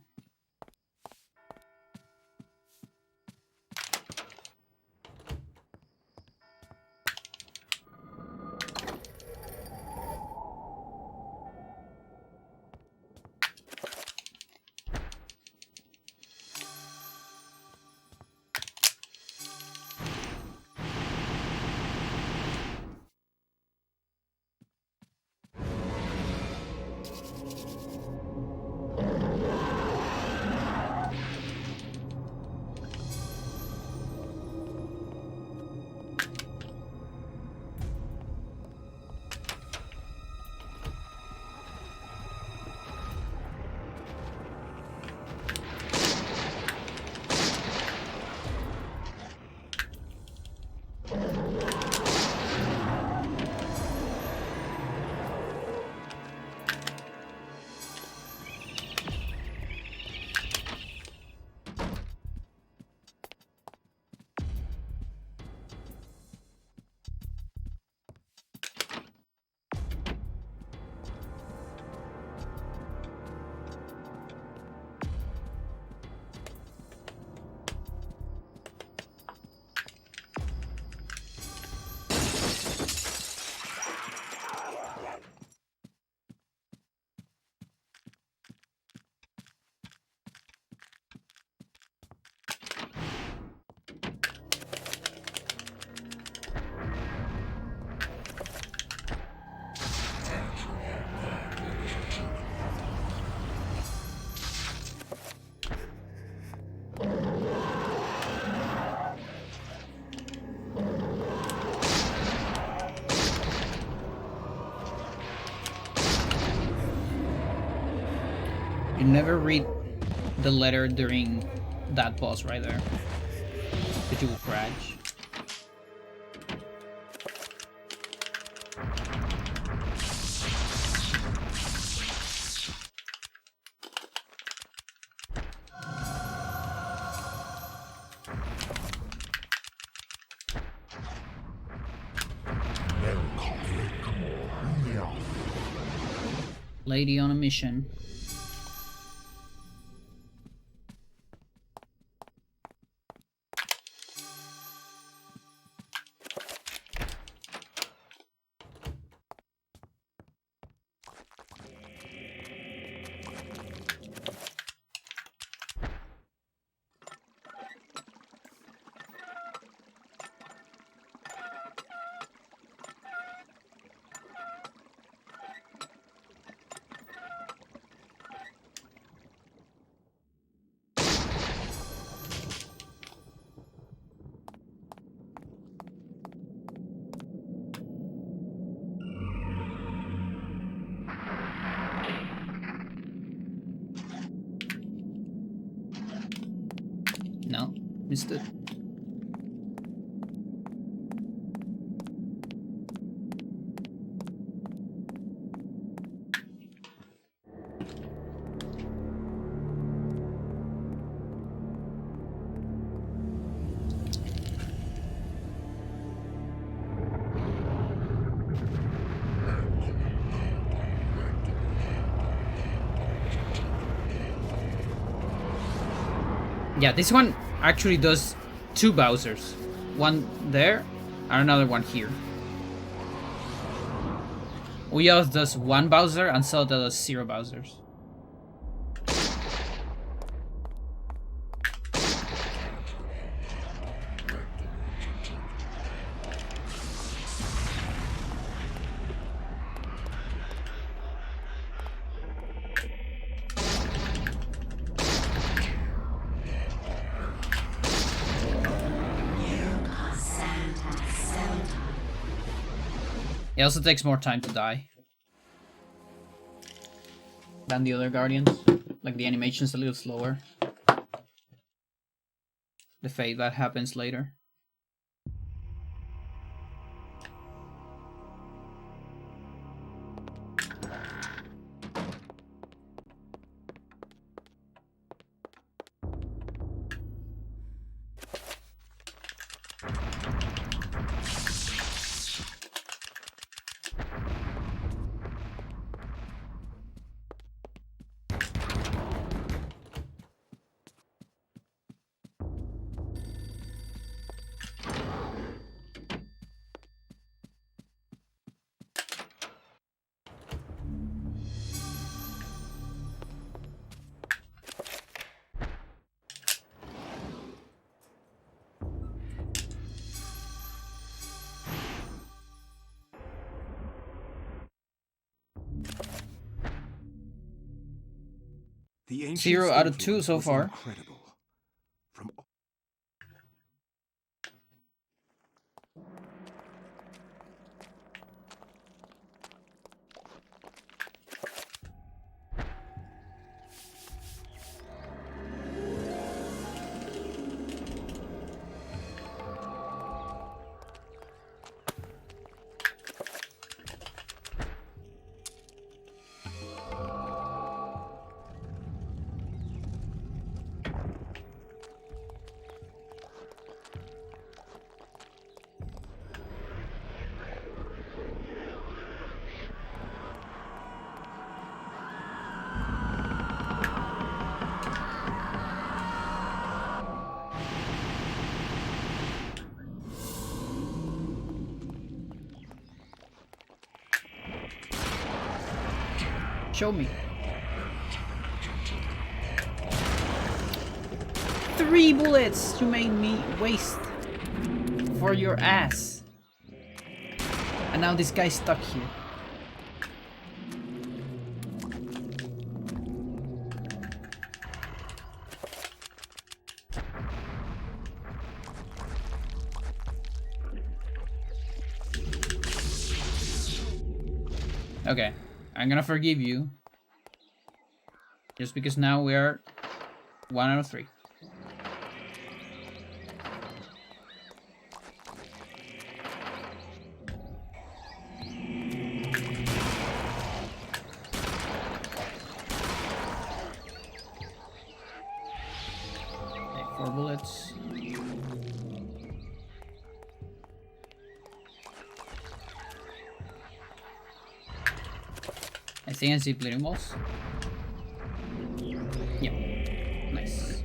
You never read the letter during that boss right there. That you will crash. Lady on a mission. No, missed it. Yeah, this one actually does 2 Bowsers. One there, and another one here. Uyos does 1 Bowser, and Zelda does 0 Bowsers. It also takes more time to die than the other Guardians. Like, the animation's a little slower. The fade that happens later. The ancient 0 out of 2 influence so was far. Incredible. From Show me. 3 bullets you made me waste for your ass. And now this guy's stuck here. Okay, I'm gonna forgive you. Just because now we are 1 out of 3. Okay, 4 bullets. I Stay and see bleeding walls. Yeah. Nice.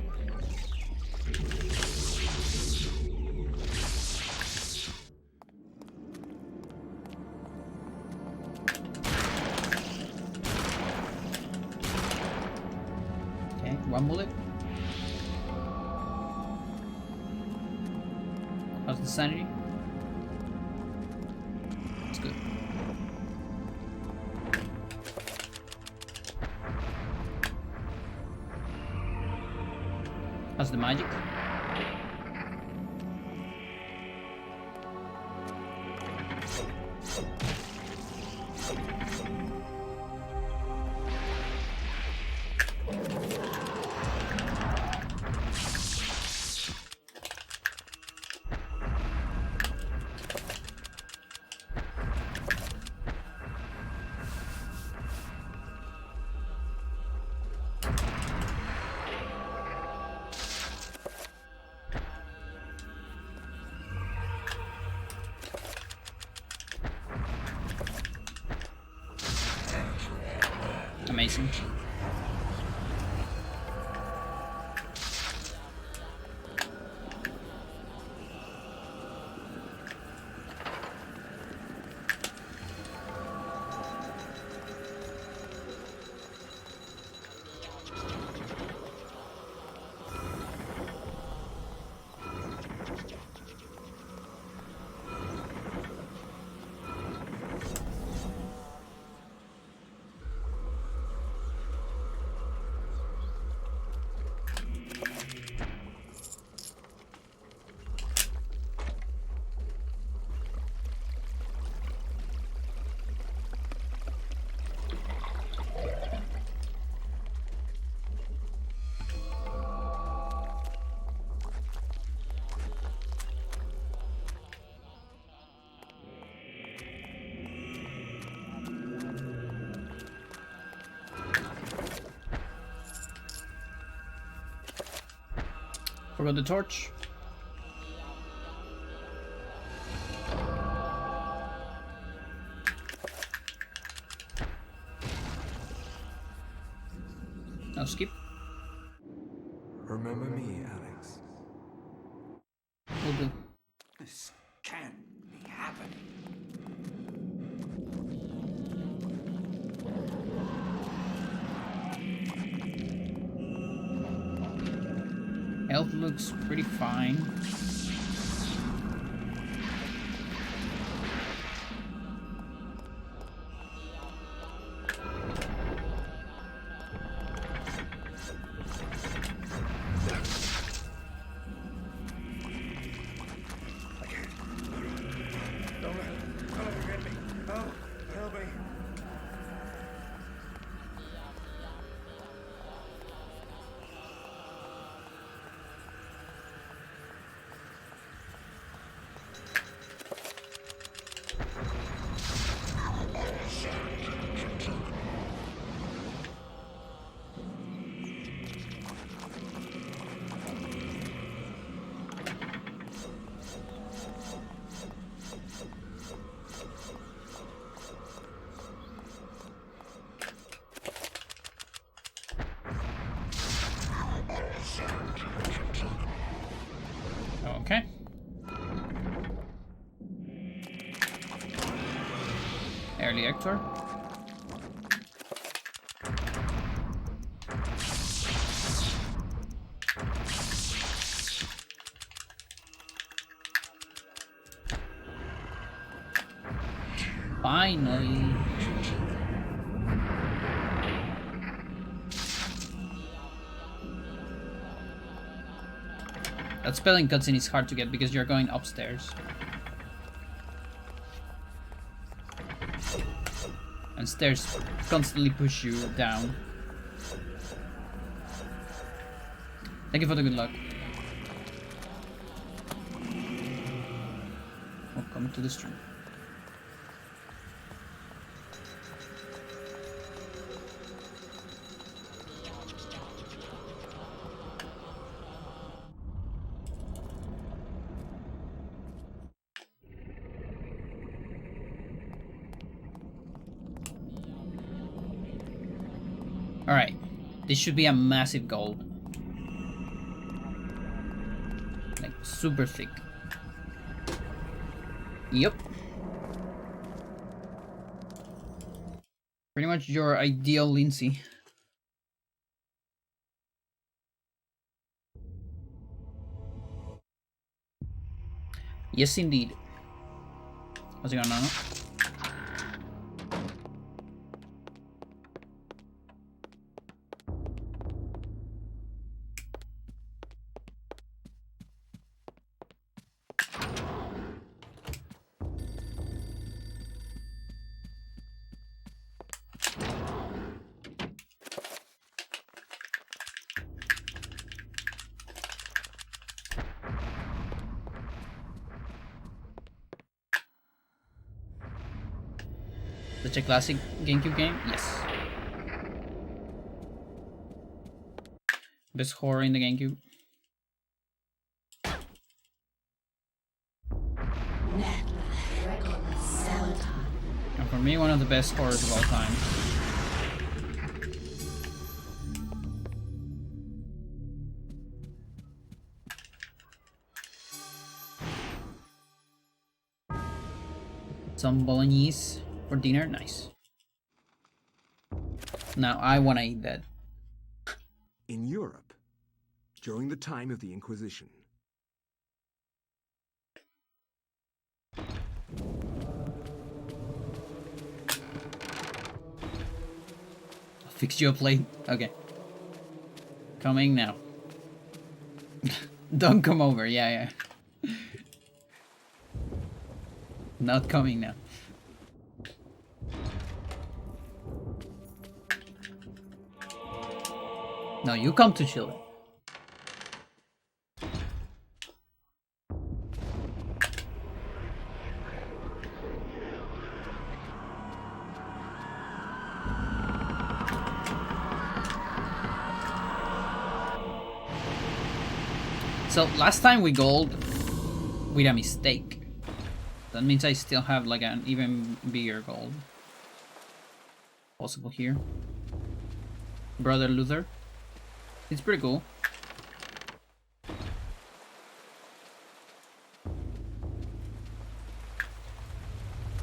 Okay, one bullet. How's the sanity? It's good. How's the magic? Amazing. Forgot the torch. Now skip. Remember me, Alex. Will do. This can't be happening. Health looks pretty fine. Don't get me. Oh, help me. Okay. Early Hector. Finally. That spelling cutscene is hard to get because you're going upstairs. And stairs constantly push you down. Thank you for the good luck. Welcome to the stream. This should be a massive gold. Like super thick. Yep. Pretty much your ideal Lindsay. Yes, indeed. What's going on? Such a classic GameCube game? Yes. Best horror in the GameCube. And for me, one of the best horrors of all time. Some bolognese for dinner, nice. Now I wanna eat that. In Europe, during the time of the Inquisition, I'll fix you a plate. Okay. Coming now. Don't come over, yeah. Not coming now. No, you come to Chile. So last time we gold with a mistake. That means I still have like an even bigger gold. Possible here. Brother Luther. It's pretty cool.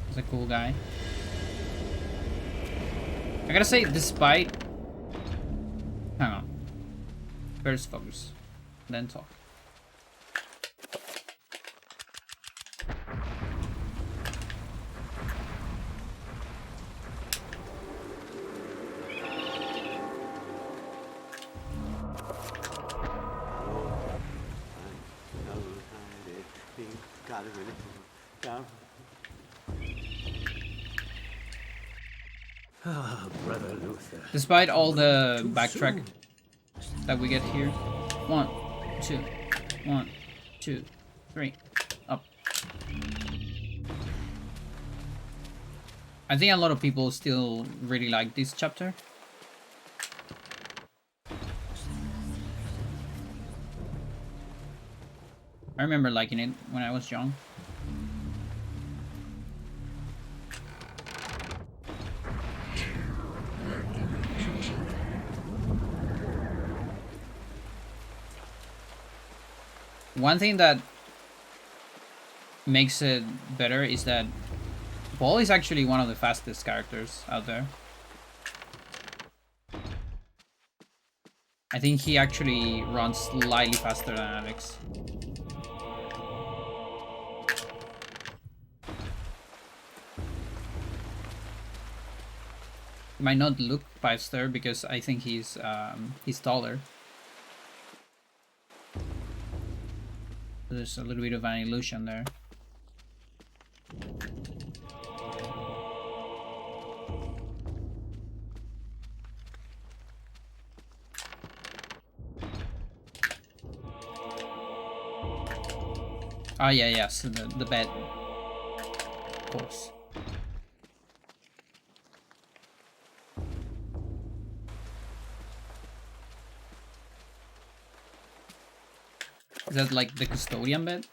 He's a cool guy. I gotta say, despite... Hang on. First focus. Then talk. Brother Luther. Despite all the backtrack that we get here. 1, 2, 1, 2, 3, up. I think a lot of people still really like this chapter. I remember liking it when I was young. One thing that makes it better is that Paul is actually one of the fastest characters out there. I think he actually runs slightly faster than Alex. He might not look faster because I think he's taller. There's a little bit of an illusion there. Oh yeah, yes, the bed. Of course. Is that like the custodian bed?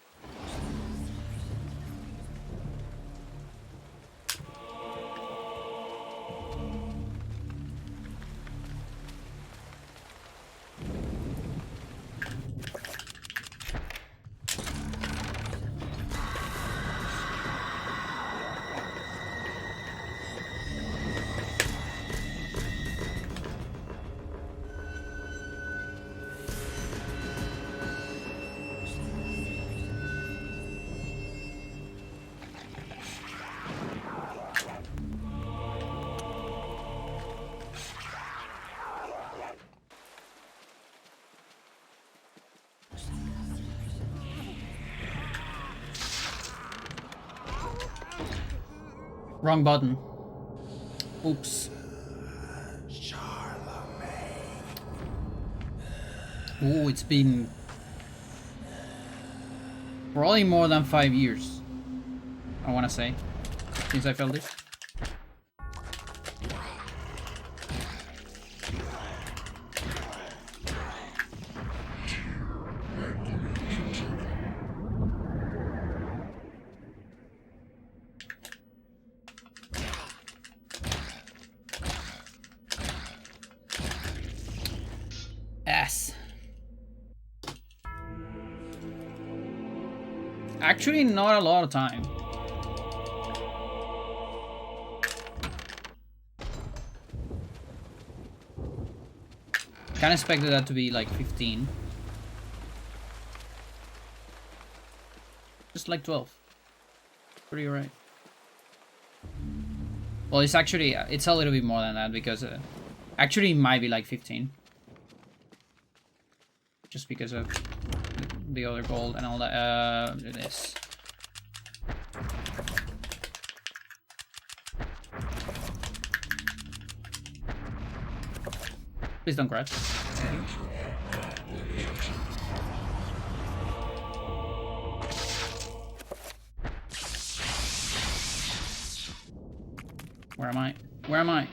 Wrong button. Oops. Oh, it's been probably more than 5 years, I want to say, since I felt it. S. Actually, not a lot of time. Kinda expected that to be like 15. Just like 12. Pretty alright. Well, it's actually, it's a little bit more than that because actually it might be like 15. Just because of the other gold and all that. This. Please don't crash. Where am I? Where am I?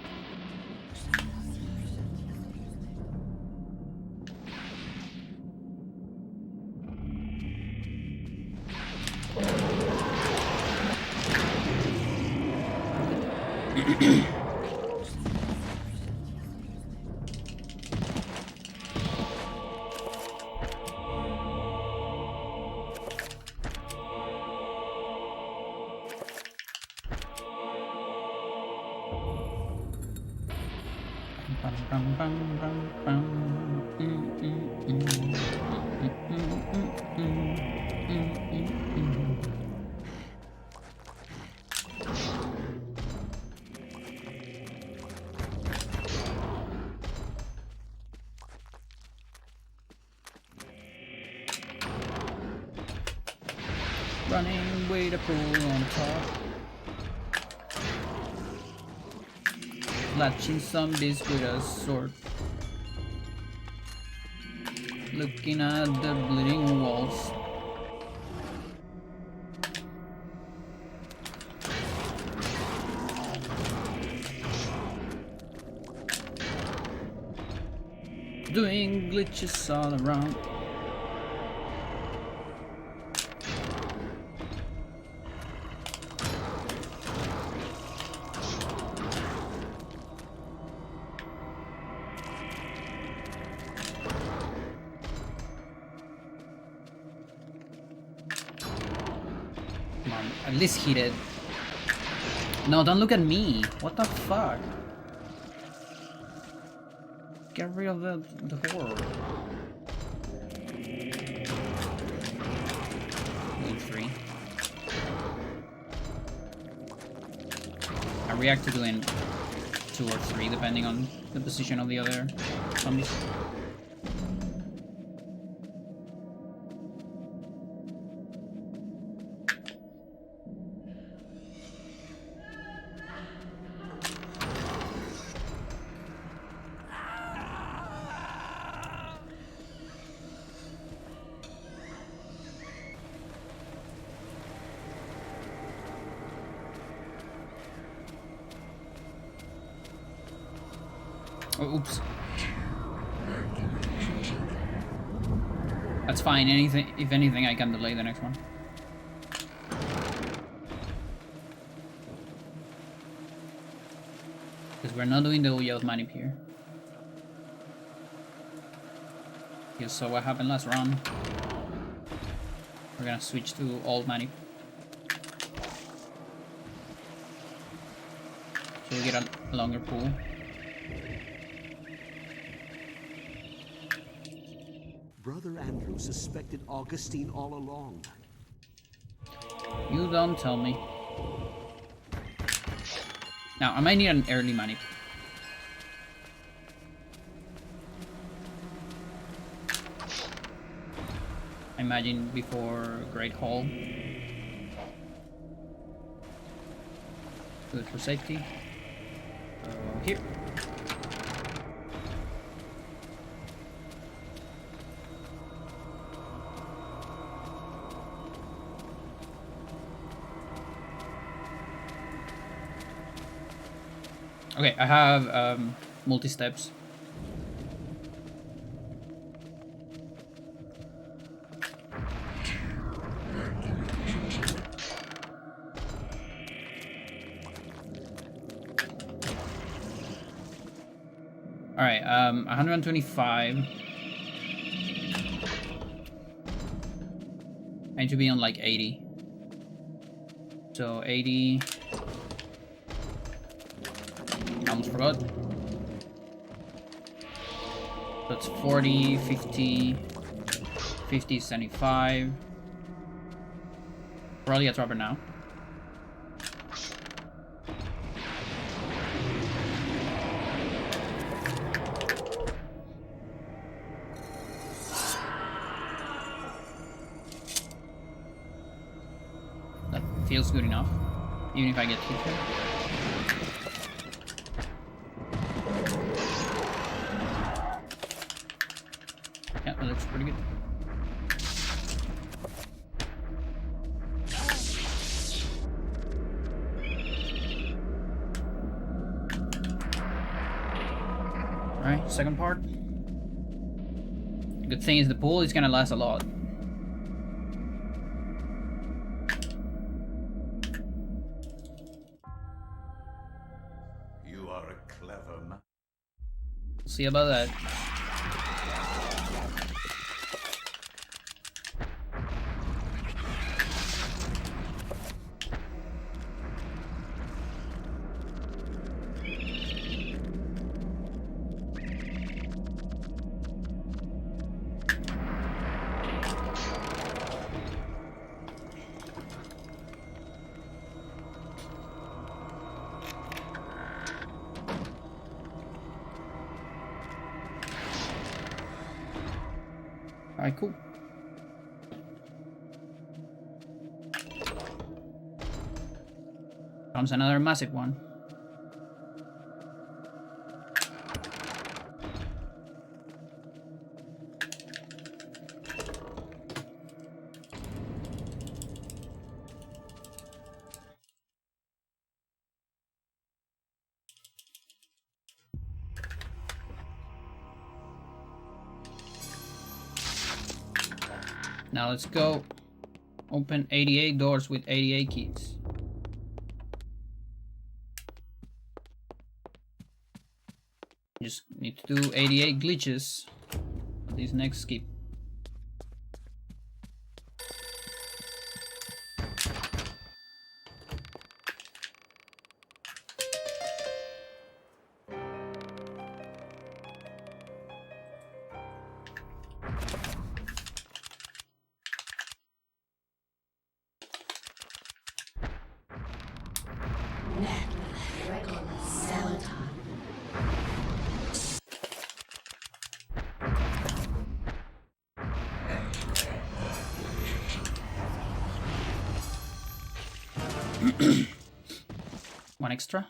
Running way to pool on top. Latching zombies with a sword. Looking at the bleeding walls. Doing glitches all around. At least hit it. No, don't look at me. What the fuck? Get rid of the horror. Need 3. I react to doing 2 or 3 depending on the position of the other zombies. Oh, oops. That's fine. If anything, I can delay the next one. Because we're not doing the Uyel's manip here. Okay, so what happened last round? We're gonna switch to old manip. So we get a longer pool. Brother Andrew suspected Augustine all along. You don't tell me. Now, I might need an early manip. I imagine before Great Hall. Good for safety. Here. Okay, I have multi-steps. Alright, 125. I need to be on like 80. So 80. Almost forgot. That's 40, 50, 50, 75. Probably gets rubber now. That feels good enough, even if I get hit here. Yeah, that looks pretty good. Alright, second part. Good thing is the pool is gonna last a lot. You are a clever man. We'll see about that. Alright, cool. Comes another massive one. Now let's go open 88 doors with 88 keys. Just need to do 88 glitches for this next skip. One extra.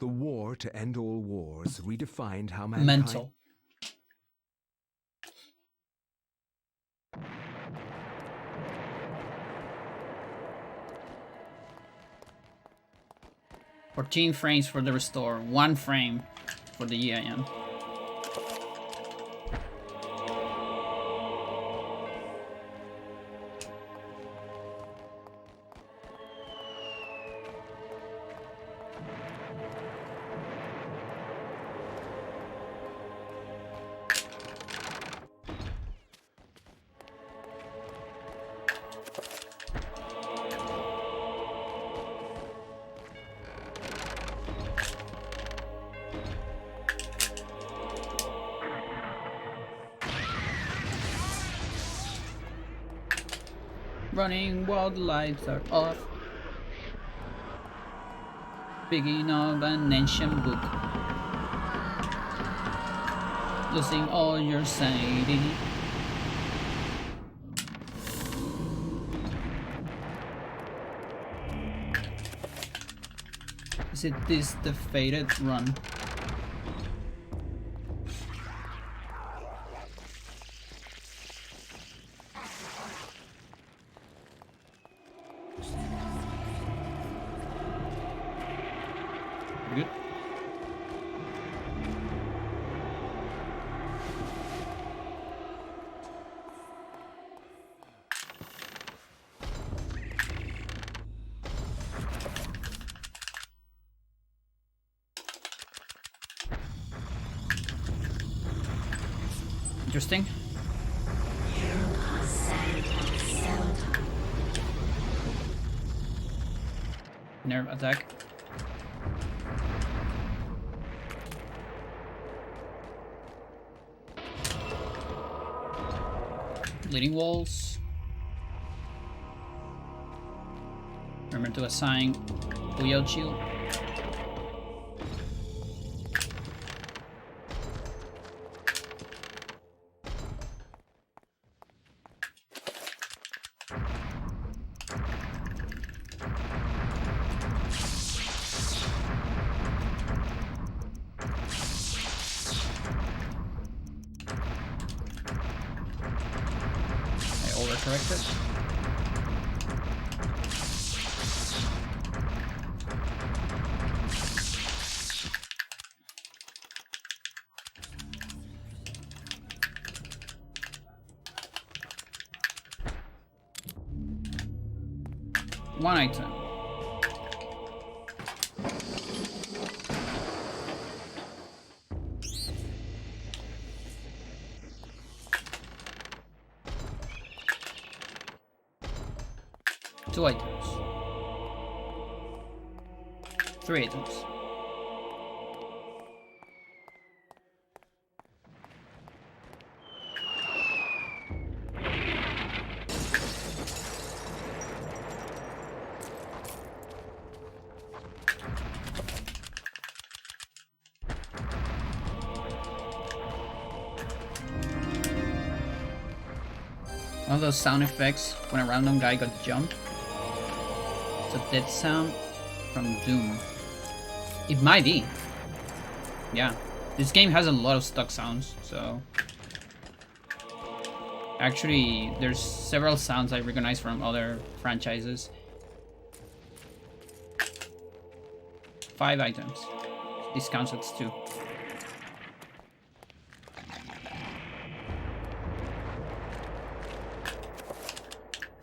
The war to end all wars redefined how mankind... Mental. "14 frames for the restore, 1 frame for the EIM. Running while the lights are off. Picking up an ancient book. Losing all your sanity. Is it this the fated run? Good. Interesting. Nerve attack. Bleeding walls. Remember to assign Booyah Shield. I overcorrected. One item. Two items. 3 items. One of those sound effects when a random guy got jumped. It's a dead sound from Doom. It might be. Yeah. This game has a lot of stock sounds, so... Actually, there's several sounds I recognize from other franchises. 5 items. This counts as 2.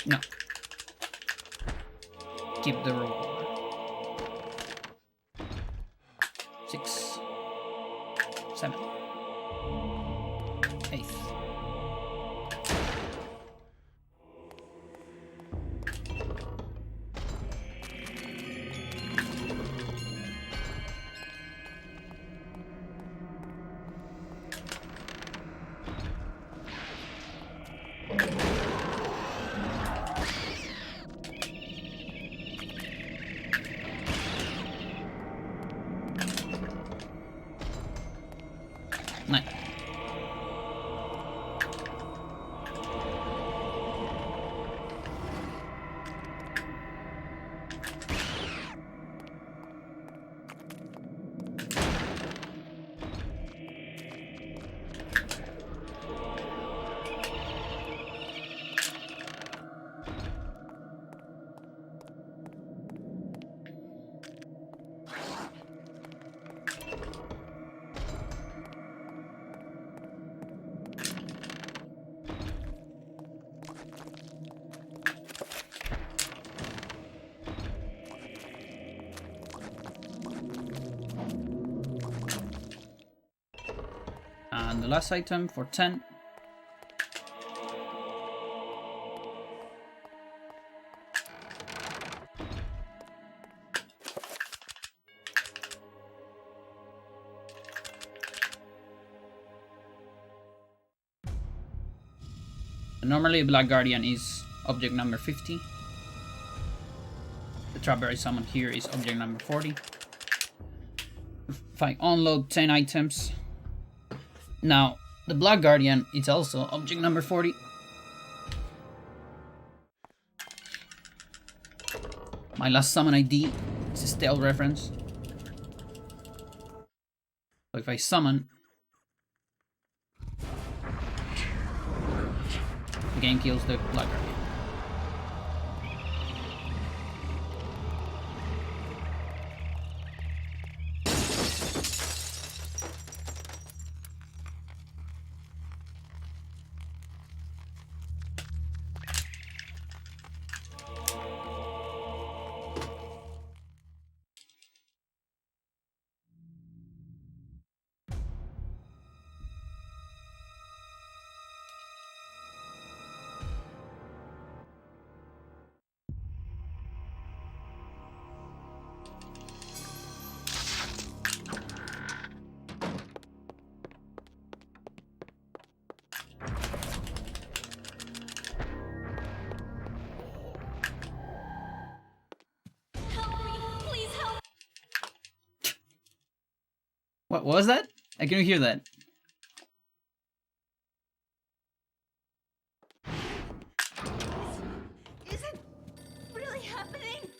No. Keep the reward. 6, 7, 8. Nice. And the last item for 10. Normally, Black Guardian is object number 50. The trapper I summoned here is object number 40. If I unload 10 items. Now, the Black Guardian is also object number 40. My last summon ID is a stealth reference. So if I summon, the game kills the Black Guardian. What was that? I couldn't hear that. Is it really happening?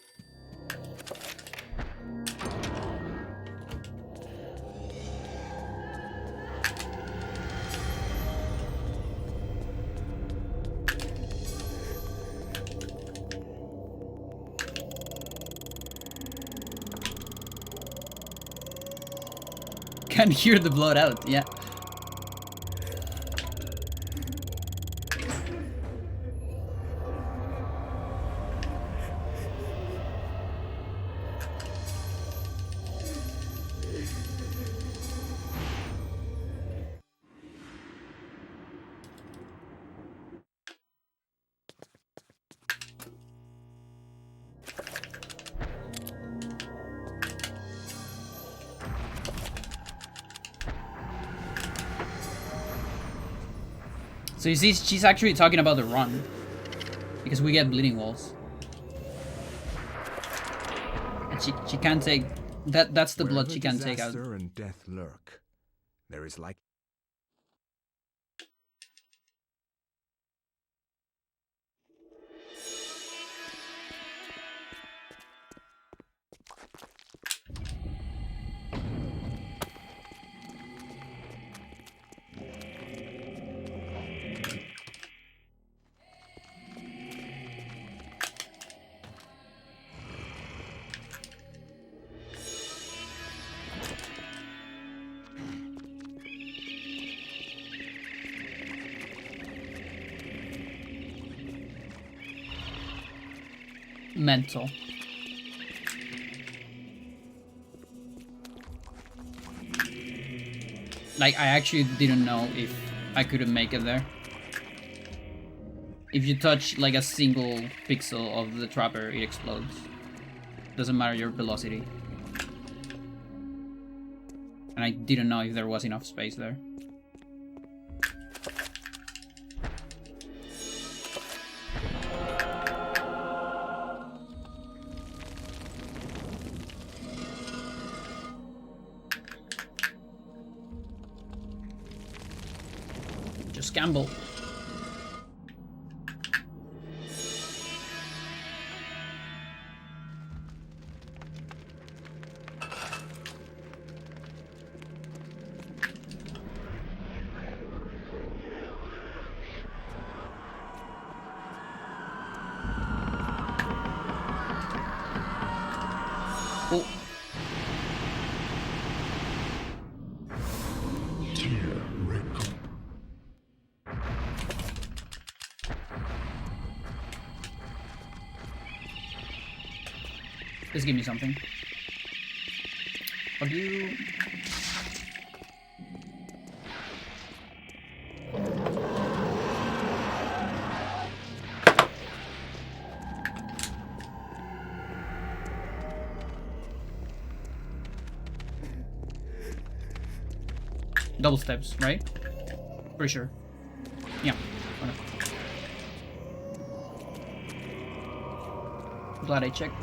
Can't hear the blood out, yeah. So you see, she's actually talking about the run. Because we get bleeding walls. And she can't take... That's the blood she can't take out. Disaster and death lurk, there is like... Mental. Like, I actually didn't know if I couldn't make it there. If you touch like a single pixel of the trapper, it explodes. Doesn't matter your velocity. And I didn't know if there was enough space there. Just gamble. Oh. Just give me something. Fuck you. Double steps, right? Pretty sure. Yeah. Okay. Glad I checked.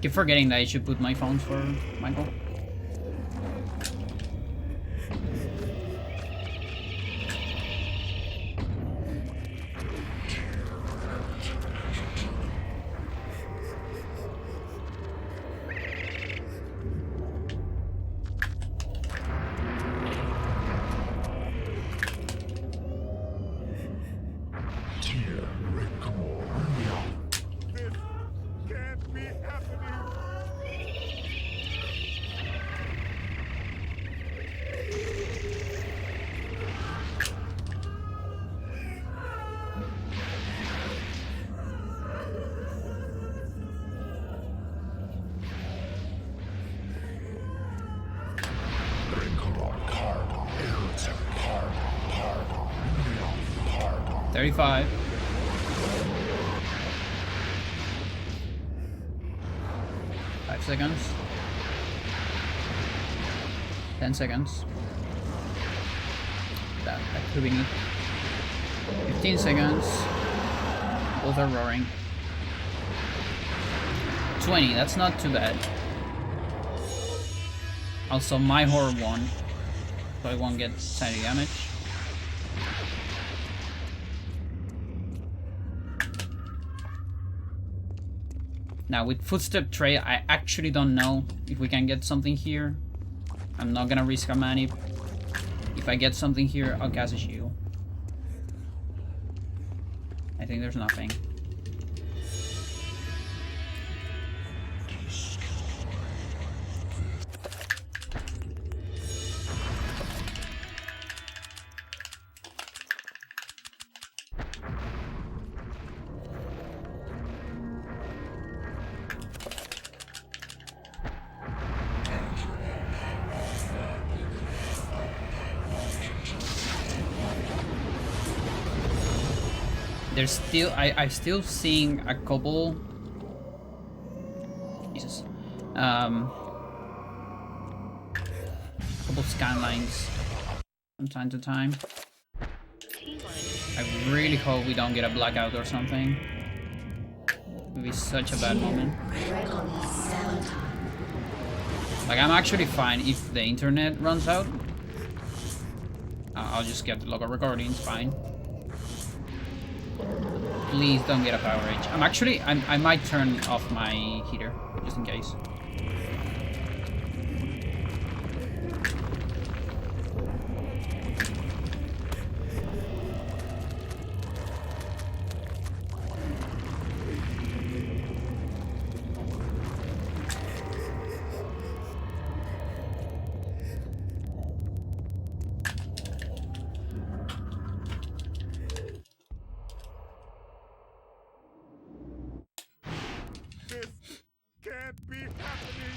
Keep forgetting that I should put my phones for Michael. Can't be happening. 35. Five seconds. 10 seconds. That could be neat. 15 seconds. Both are roaring. 20, that's not too bad. Also, my horror won, so I won't get tiny damage. Now with footstep tray, I actually don't know if we can get something here. I'm not gonna risk a manip. If I get something here, I'll cast a shield. I think there's nothing. There's still, I'm still seeing a couple, Jesus, couple scanlines from time to time. I really hope we don't get a blackout or something. It would be such a bad moment. Like, I'm actually fine if the internet runs out. I'll just get the local recordings, fine. Please don't get a power rage. I might turn off my heater, just in case. This can't be happening.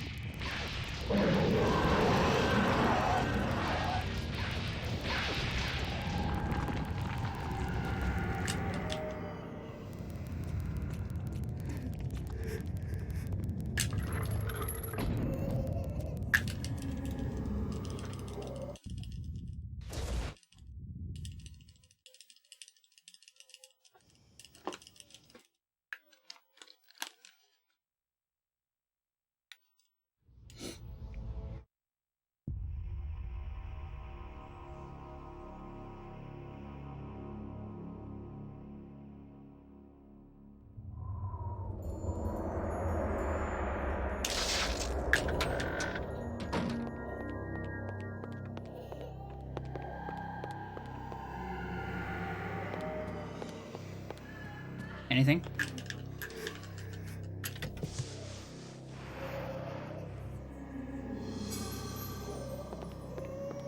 Anything?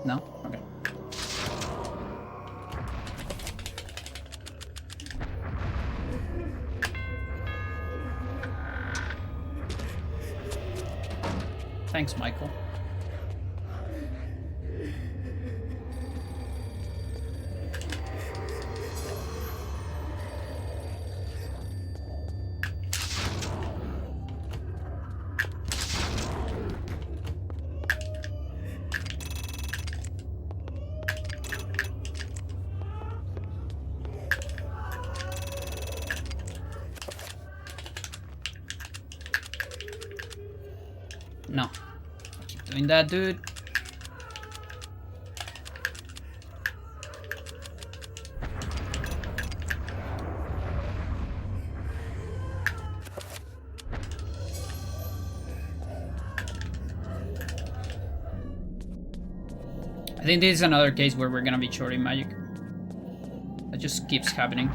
No? Okay. Thanks, Michael. No. Keep doing that, dude. I think this is another case where we're gonna be short in magic. That just keeps happening.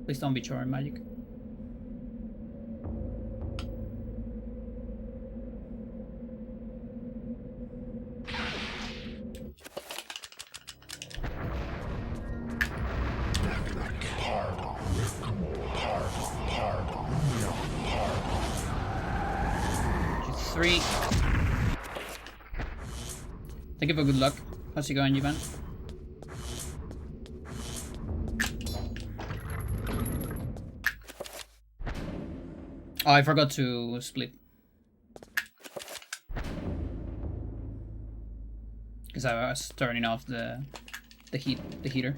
Please don't be short in magic. Three. Thank you for good luck. How's it going, Ivan? Oh, I forgot to split. Because I was turning off the heater.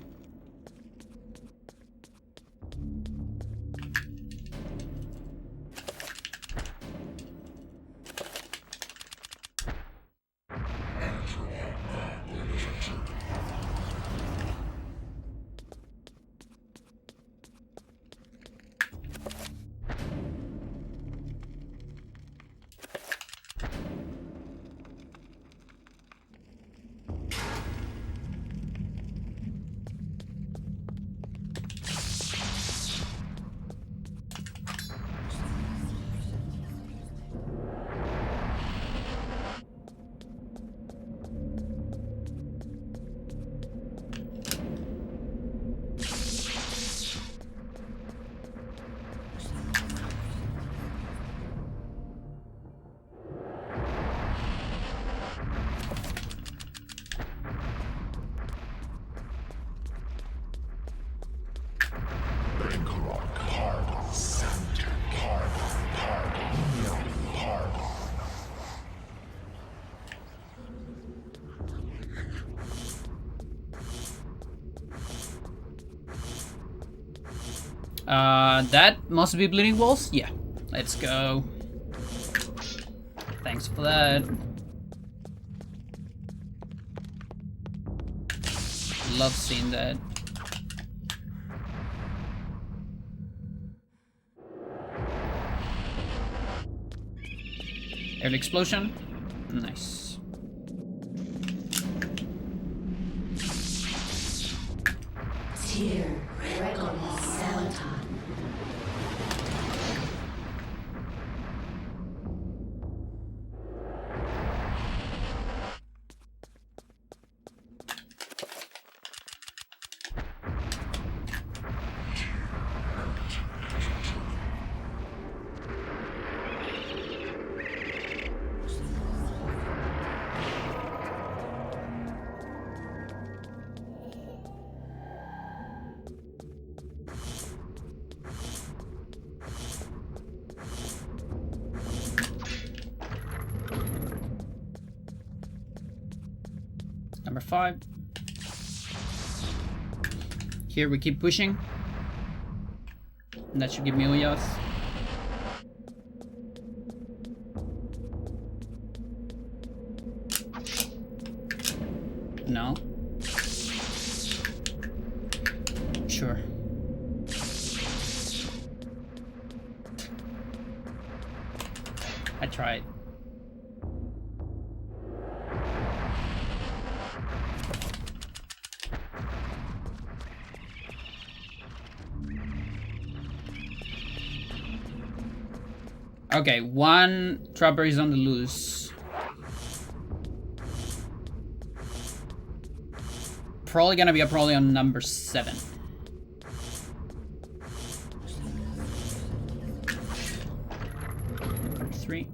That must be bleeding walls? Yeah. Let's go. Thanks for that. Love seeing that. Early explosion. Nice. Number 5. Here we keep pushing. And that should give me Uyas. No. Sure. I tried. Okay, one trapper is on the loose. Probably gonna be a probably on number 7. Number 3.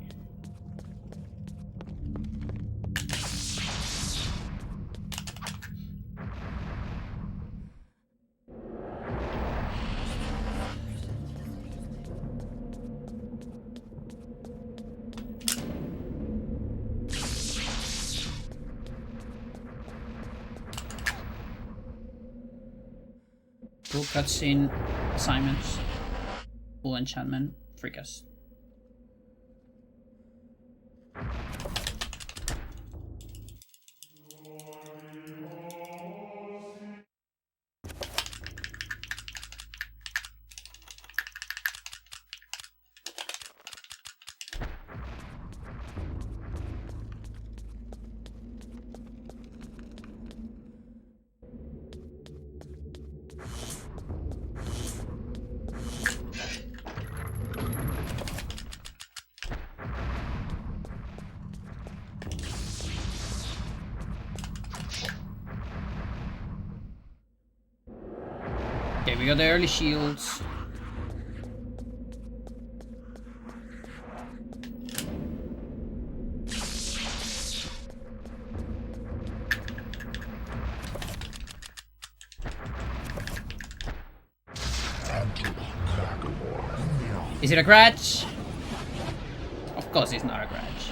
Full cutscene assignments. Full enchantment. Freakers. Okay, we got the early shields. Is it a grudge? Of course it's not a grudge.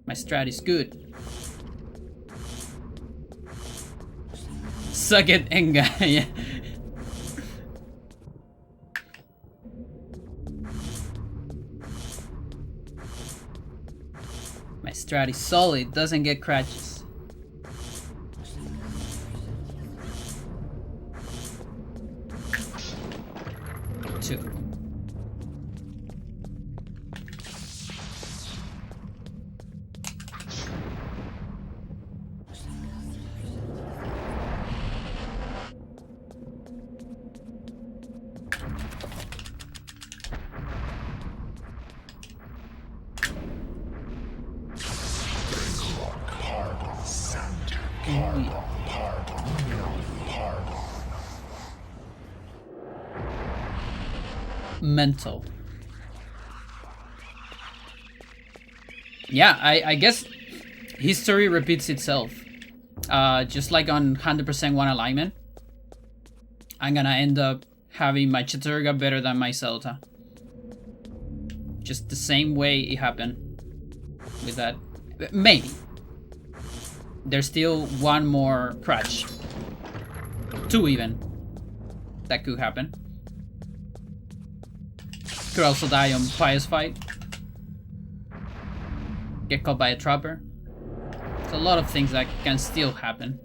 My strat is good. Suck it, Enga. Yeah. My strat is solid, doesn't get crutches. Two. Mental. Yeah, I guess history repeats itself. Just like on 100% one alignment, I'm gonna end up having my Chattur'gha better than my Zelda. Just the same way it happened with that. Maybe. There's still one more crutch. Two even. That could happen. Could also die on Pious Fight. Get caught by a trapper. There's a lot of things that can still happen.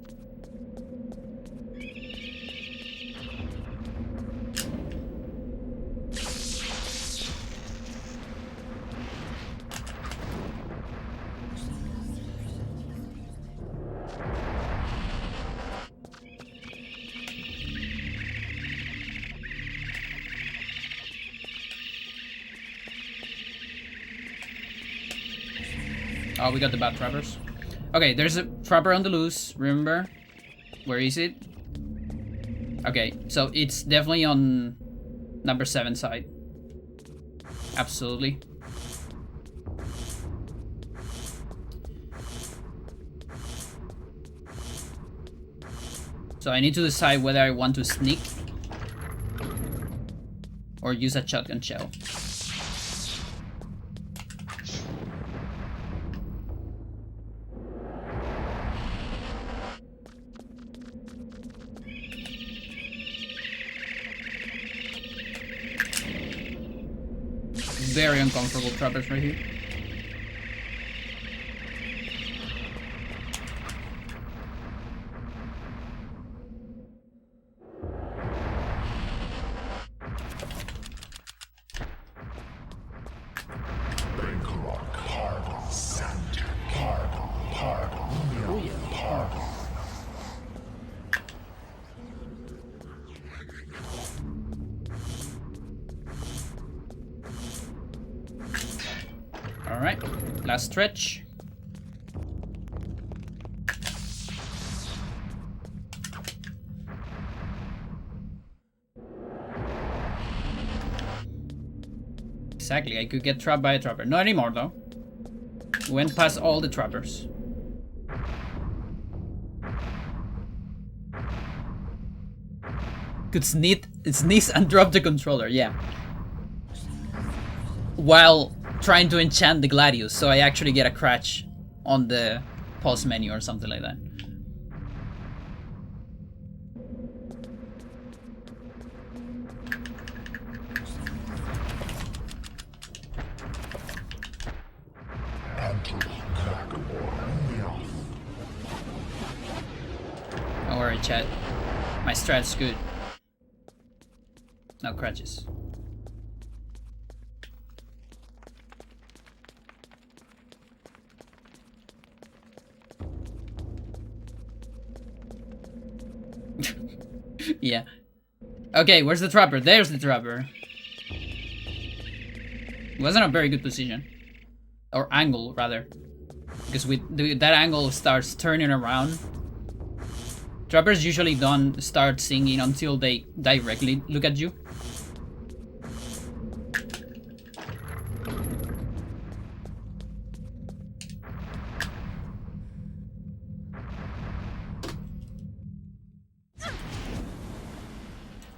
Oh, we got the bad trappers. Okay, there's a trapper on the loose, remember? Where is it? Okay, so it's definitely on number 7 side. Absolutely. So I need to decide whether I want to sneak or use a shotgun shell. Very uncomfortable trappers right here. Alright, last stretch. Exactly, I could get trapped by a trapper. Not anymore though. Went past all the trappers. Could sneeze and drop the controller, yeah. While trying to enchant the Gladius, so I actually get a crutch on the pause menu or something like that. Don't worry, chat. My strat's good. No crutches. Yeah. Okay, where's the trapper? There's the trapper. It wasn't a very good position. Or angle, rather. Because with that angle starts turning around. Trappers usually don't start singing until they directly look at you.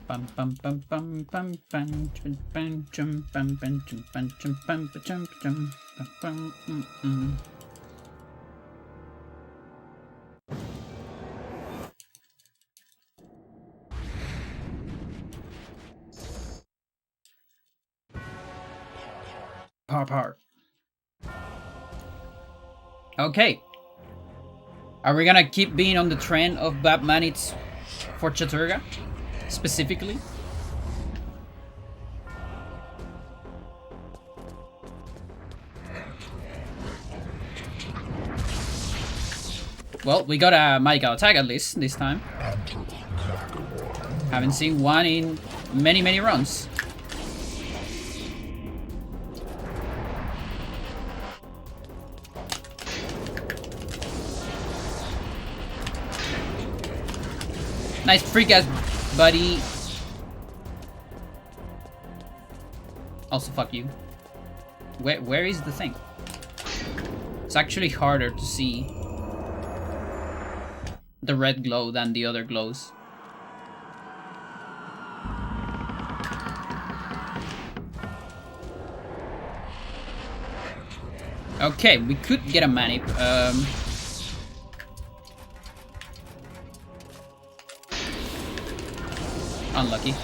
Bum bum bum bum bum bum chum bum chum bum bum chum bum chum bum chum chum bum bum. Par. Okay. Are we gonna keep being on the trend of bad manits for Chattur'gha? Specifically? Well, we got a magical attack at least this time. Haven't seen one in many runs. Nice freak ass buddy. Also, fuck you. Where is the thing? It's actually harder to see the red glow than the other glows. Okay, we could get a manip. Unlucky.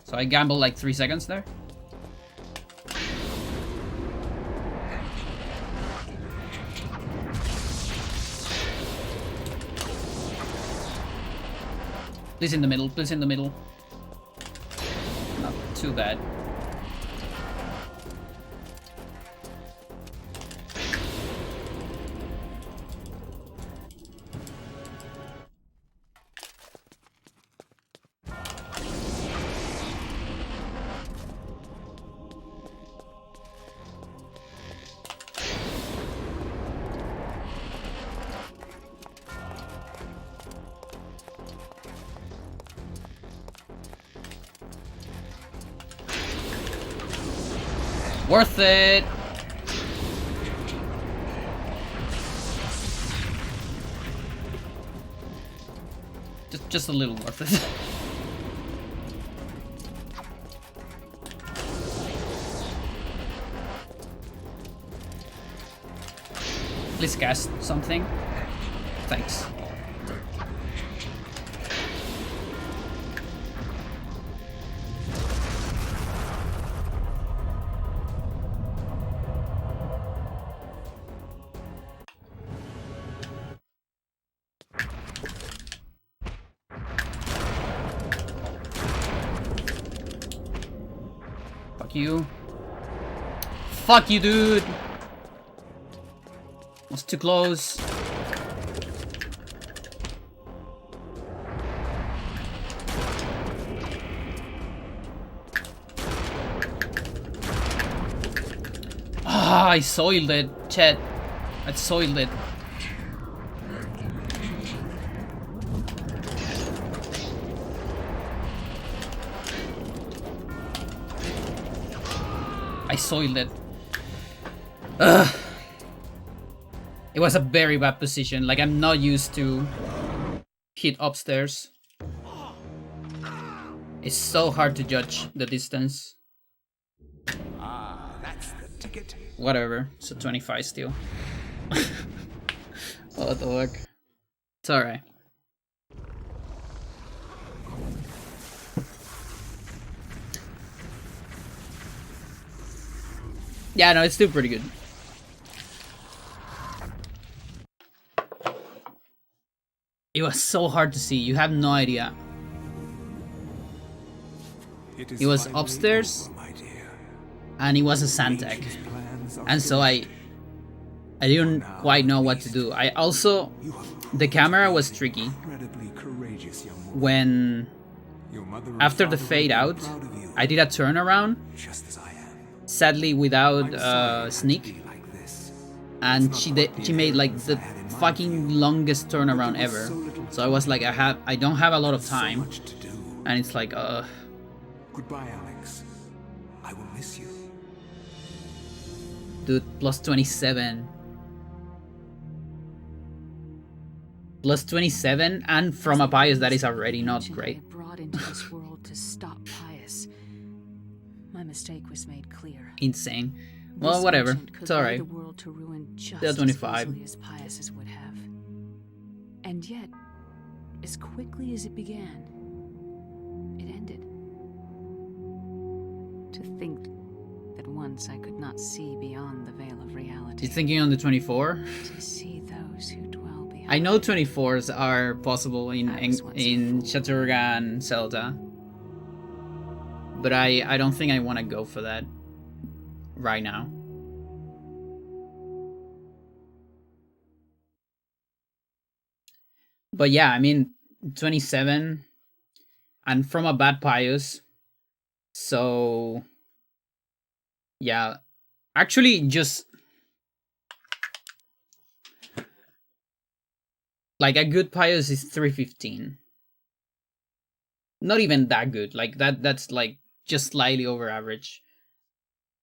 So I gambled like 3 seconds there. Please in the middle, please in the middle. Not too bad. Worth it! Just a little worth it. Please cast something. Thanks. Fuck you. Fuck you, dude! Was too close. Ah, I soiled it, chat. I soiled it. I soiled it. Ugh. It was a very bad position. Like, I'm not used to hit upstairs. It's so hard to judge the distance. Ah, that's the ticket. it. Whatever. So 25 still. What the fuck? It's alright. Yeah, no, it's still pretty good. It was so hard to see. You have no idea. It was upstairs, and it was a Santec, and so I didn't quite know what to do. I also, the camera was tricky. When after the fade out, I did a turnaround, sadly without sneak, and she made like the fucking longest turnaround ever. So I was like, I don't have a lot of time, and it's like Goodbye, Alex. I will miss you. Dude, plus 27. Plus 27, and from a Pius that is already not great. Brought into this world to stop Pius. My mistake was made clear. Insane. Well, whatever. It's alright. Still 25. As Pius's would have. And yet, as quickly as it began, it ended. To think that once I could not see beyond the veil of reality. He's thinking on the 24? To see those who dwell behind. I know 24s are possible in Chattur'gha and Zelda. But I don't think I want to go for that right now. But yeah, I mean, 27 and from a bad Pius. So yeah, actually just like a good Pius is 315. Not even that good. Like that's like just slightly over average.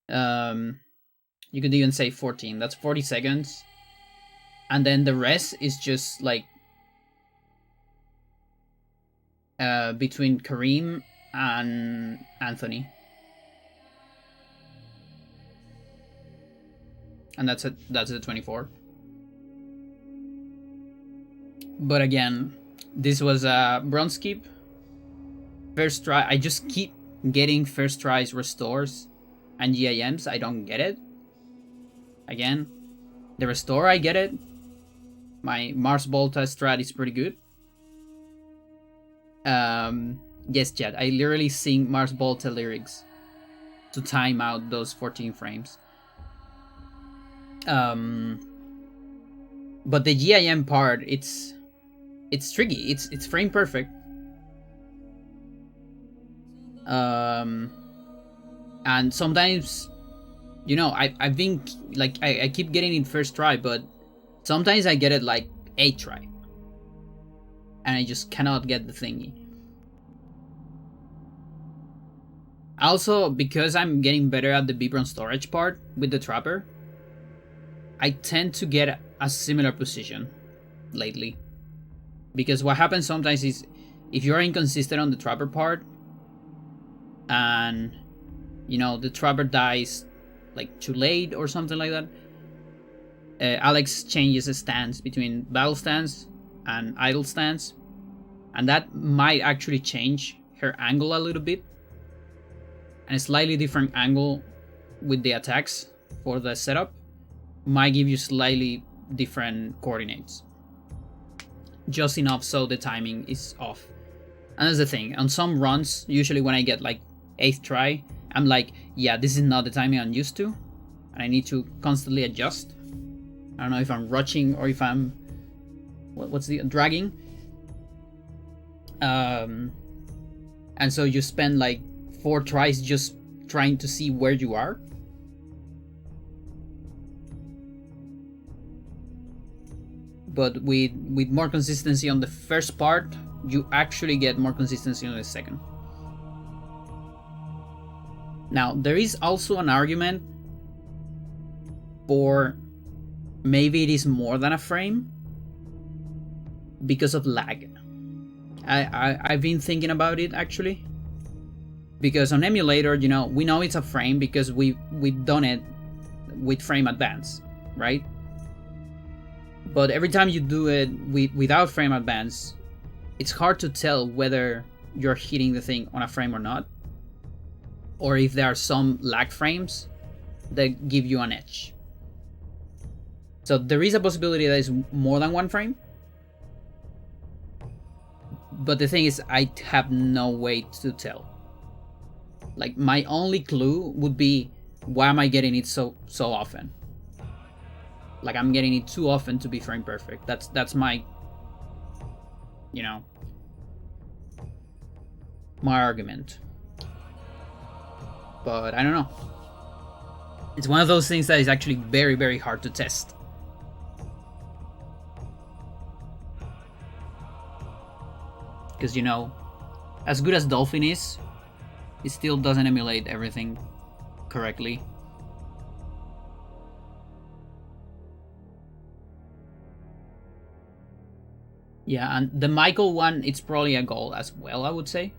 You could even say 14. That's 40 seconds. And then the rest is just like between Kareem and Anthony. And that's a 24. But again, this was a bronze keep. First try, I just keep getting first tries restores and GIMs. I don't get it. Again, the restore, I get it. My Mars Volta strat is pretty good. Yes, chat, I literally sing Mars Volta lyrics to time out those 14 frames. But the GIM part, it's tricky. It's frame perfect. And sometimes, you know, I've been like I keep getting it first try, but sometimes I get it like 8th try, and I just cannot get the thingy. Also, because I'm getting better at the Vibron storage part with the Trapper, I tend to get a similar position lately. Because what happens sometimes is, if you're inconsistent on the Trapper part, and, you know, the Trapper dies like too late or something like that, Alex changes his stance between battle stance and idle stance, and that might actually change her angle a little bit, and a slightly different angle with the attacks for the setup might give you slightly different coordinates, just enough so the timing is off. And that's the thing, on some runs, usually when I get like 8th try, I'm like, yeah, this is not the timing I'm used to, and I need to constantly adjust. I don't know if I'm rushing or if I'm what's the dragging. And so you spend like 4 tries just trying to see where you are. But with more consistency on the first part, you actually get more consistency on the second. Now, there is also an argument for maybe it is more than a frame because of lag. I've been thinking about it actually, because on emulator, you know, we know it's a frame because we've done it with frame advance, right? But every time you do it without frame advance, it's hard to tell whether you're hitting the thing on a frame or not, or if there are some lag frames that give you an edge. So there is a possibility that it's more than one frame, but the thing is, I have no way to tell. Like, my only clue would be, why am I getting it so often? Like, I'm getting it too often to be frame perfect. That's my, you know, my argument. But I don't know. It's one of those things that is actually very, very hard to test. Because, you know, as good as Dolphin is, it still doesn't emulate everything correctly. Yeah, and the Michael one, it's probably a goal as well, I would say.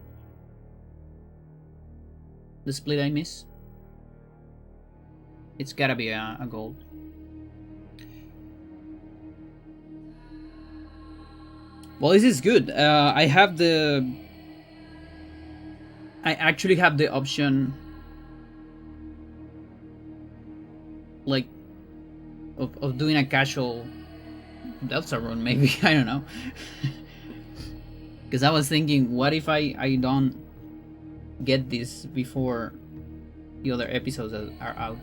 The split I miss. It's gotta be a goal. Well, this is good. I actually have the option, like, of doing a casual Delta run, maybe. I don't know. Because I was thinking, what if I don't get this before the other episodes are out?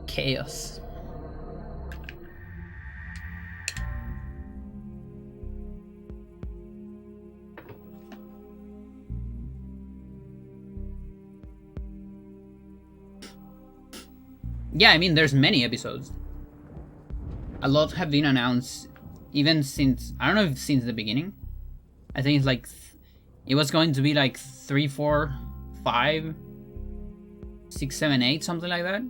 Chaos. Yeah, I mean, there's many episodes. A lot have been announced, even since, I don't know if since the beginning. I think it's like, it was going to be like 3, 4, 5, 6, 7, 8, something like that.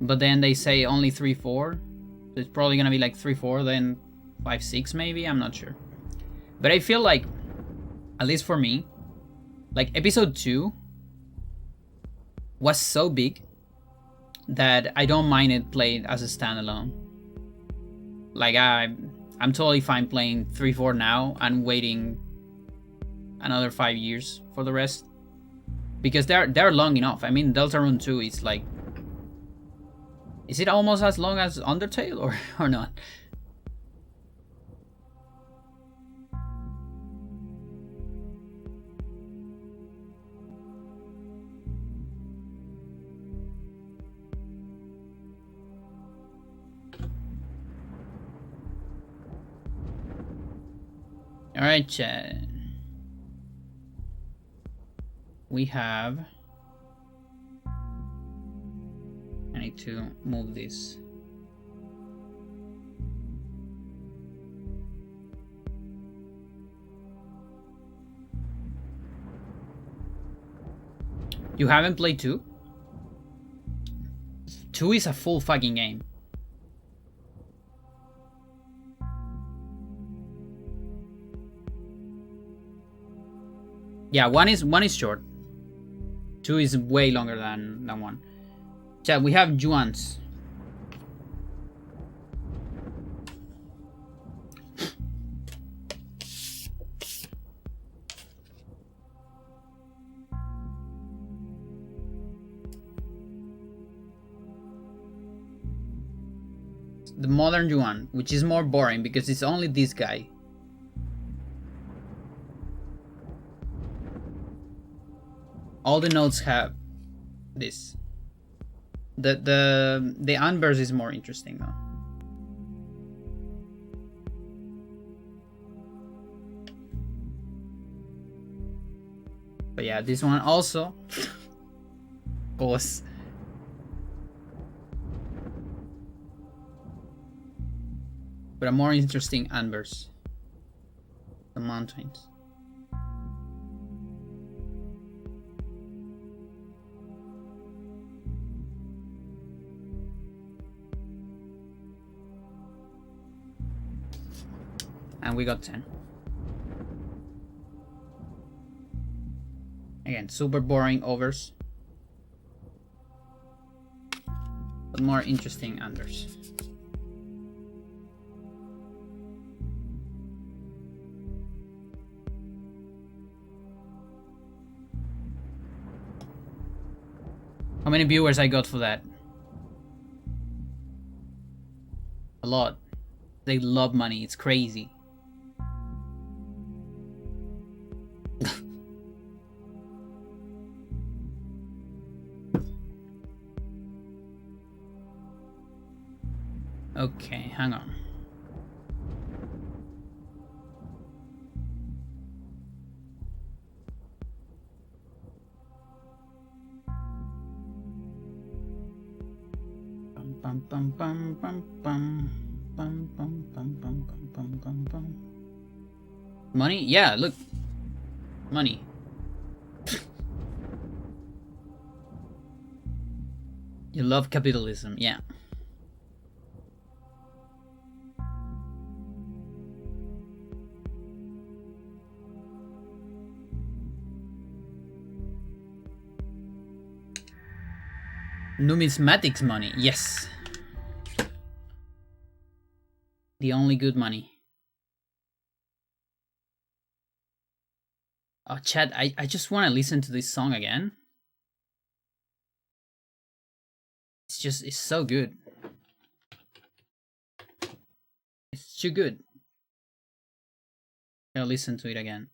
But then they say only 3, 4. So it's probably gonna be like 3, 4, then 5, 6 maybe, I'm not sure. But I feel like, at least for me, like episode 2 was so big that I don't mind it played as a standalone. Like, I'm totally fine playing 3, 4 now and waiting another 5 years for the rest, because they're long enough. I mean, Deltarune 2 is like, is it almost as long as Undertale or not? Alright, chat. We have... I need to move this. You haven't played 2? 2 is a full fucking game. Yeah, one is short. 2 is way longer than 1. Chat, we have Juans. The modern Yuan, which is more boring because it's only this guy. All the notes have this. The Anvers is more interesting though. But yeah, this one also goes. But a more interesting Anvers. The mountains. And we got 10. Again, super boring overs. But more interesting unders. How many viewers I got for that? A lot. They love money, it's crazy. Okay, hang on. Bum, bum, bum, bum, bum, bum, bum, bum, bum, bum, bum, bum. Money? Yeah, look. Money. You love capitalism, yeah. Numismatics money, yes. The only good money. Oh, chat, I just want to listen to this song again. It's so good. It's too good. I'll listen to it again.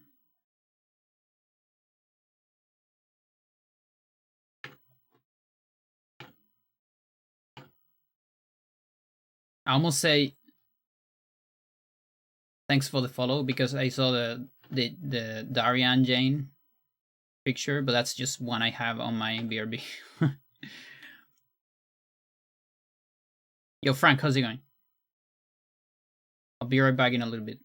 I almost say thanks for the follow because I saw the Darian Jane picture, but that's just one I have on my BRB. Yo, Frank, how's it going? I'll be right back in a little bit.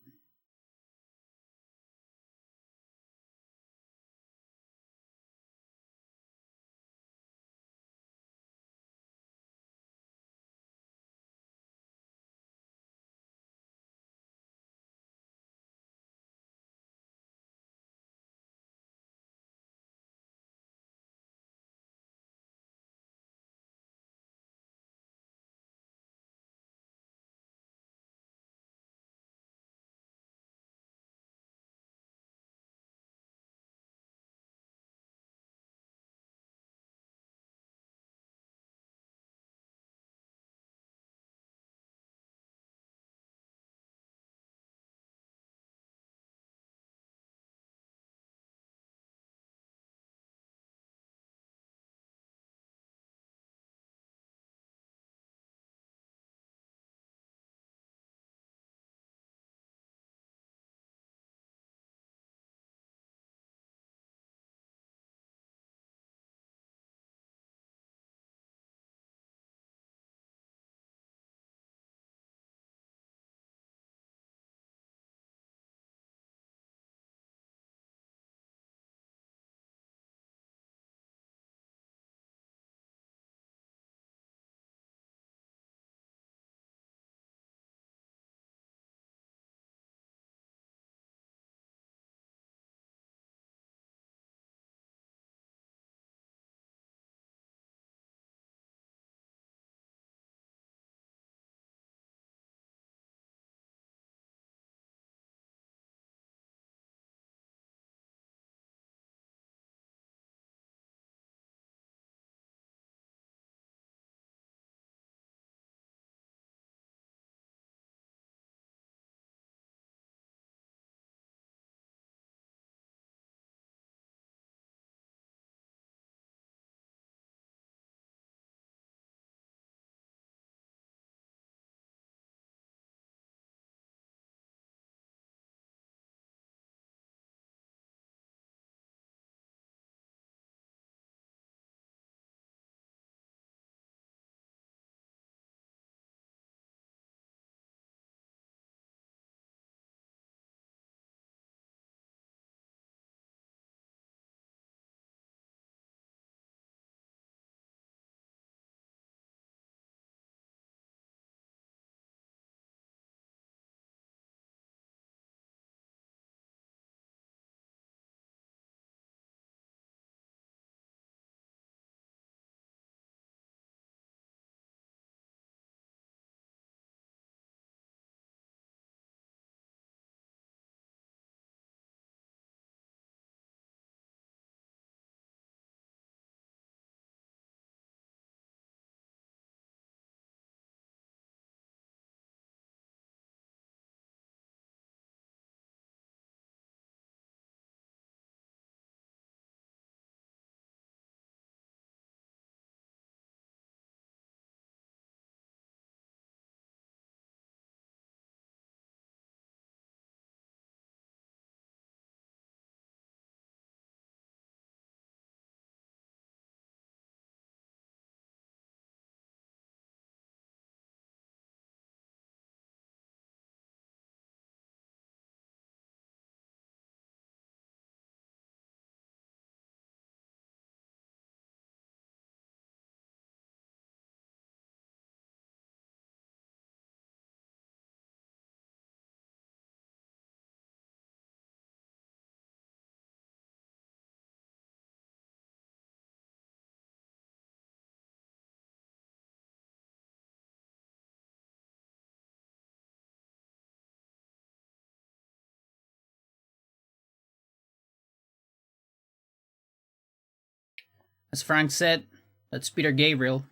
As Frank said, that's Peter Gabriel.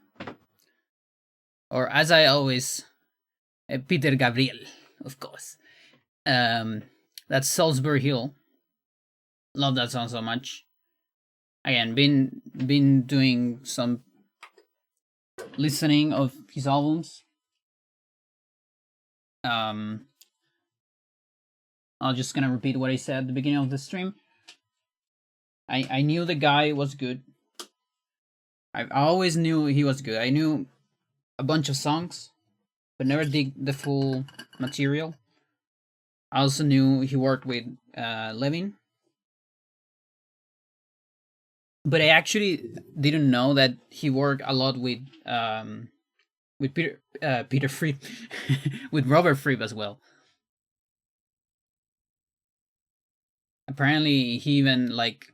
Or as I always, Peter Gabriel, of course. That's Salisbury Hill. Love that song so much. Again, been doing some listening of his albums. I'm just gonna repeat what I said at the beginning of the stream. I knew the guy was good. I always knew he was good. I knew a bunch of songs, but never dig the full material. I also knew he worked with Levin, but I actually didn't know that he worked a lot with Peter Fripp, with Robert Fripp as well. Apparently, he even like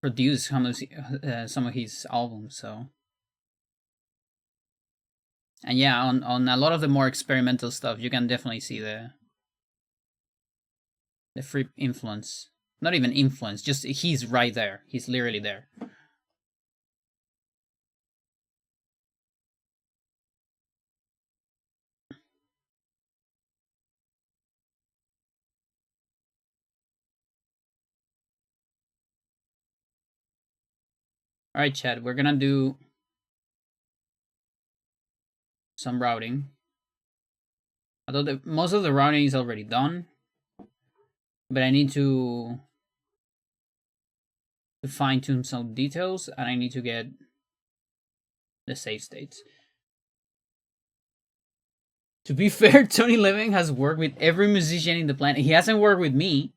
produced some of his albums. So, and yeah, on a lot of the more experimental stuff, you can definitely see the Fripp influence. Not even influence, just he's right there. He's literally there. Alright, Chad, we're gonna do some routing. Although most of the routing is already done, but I need to fine tune some details, and I need to get the save states. To be fair, Tony Levin has worked with every musician in the planet. He hasn't worked with me,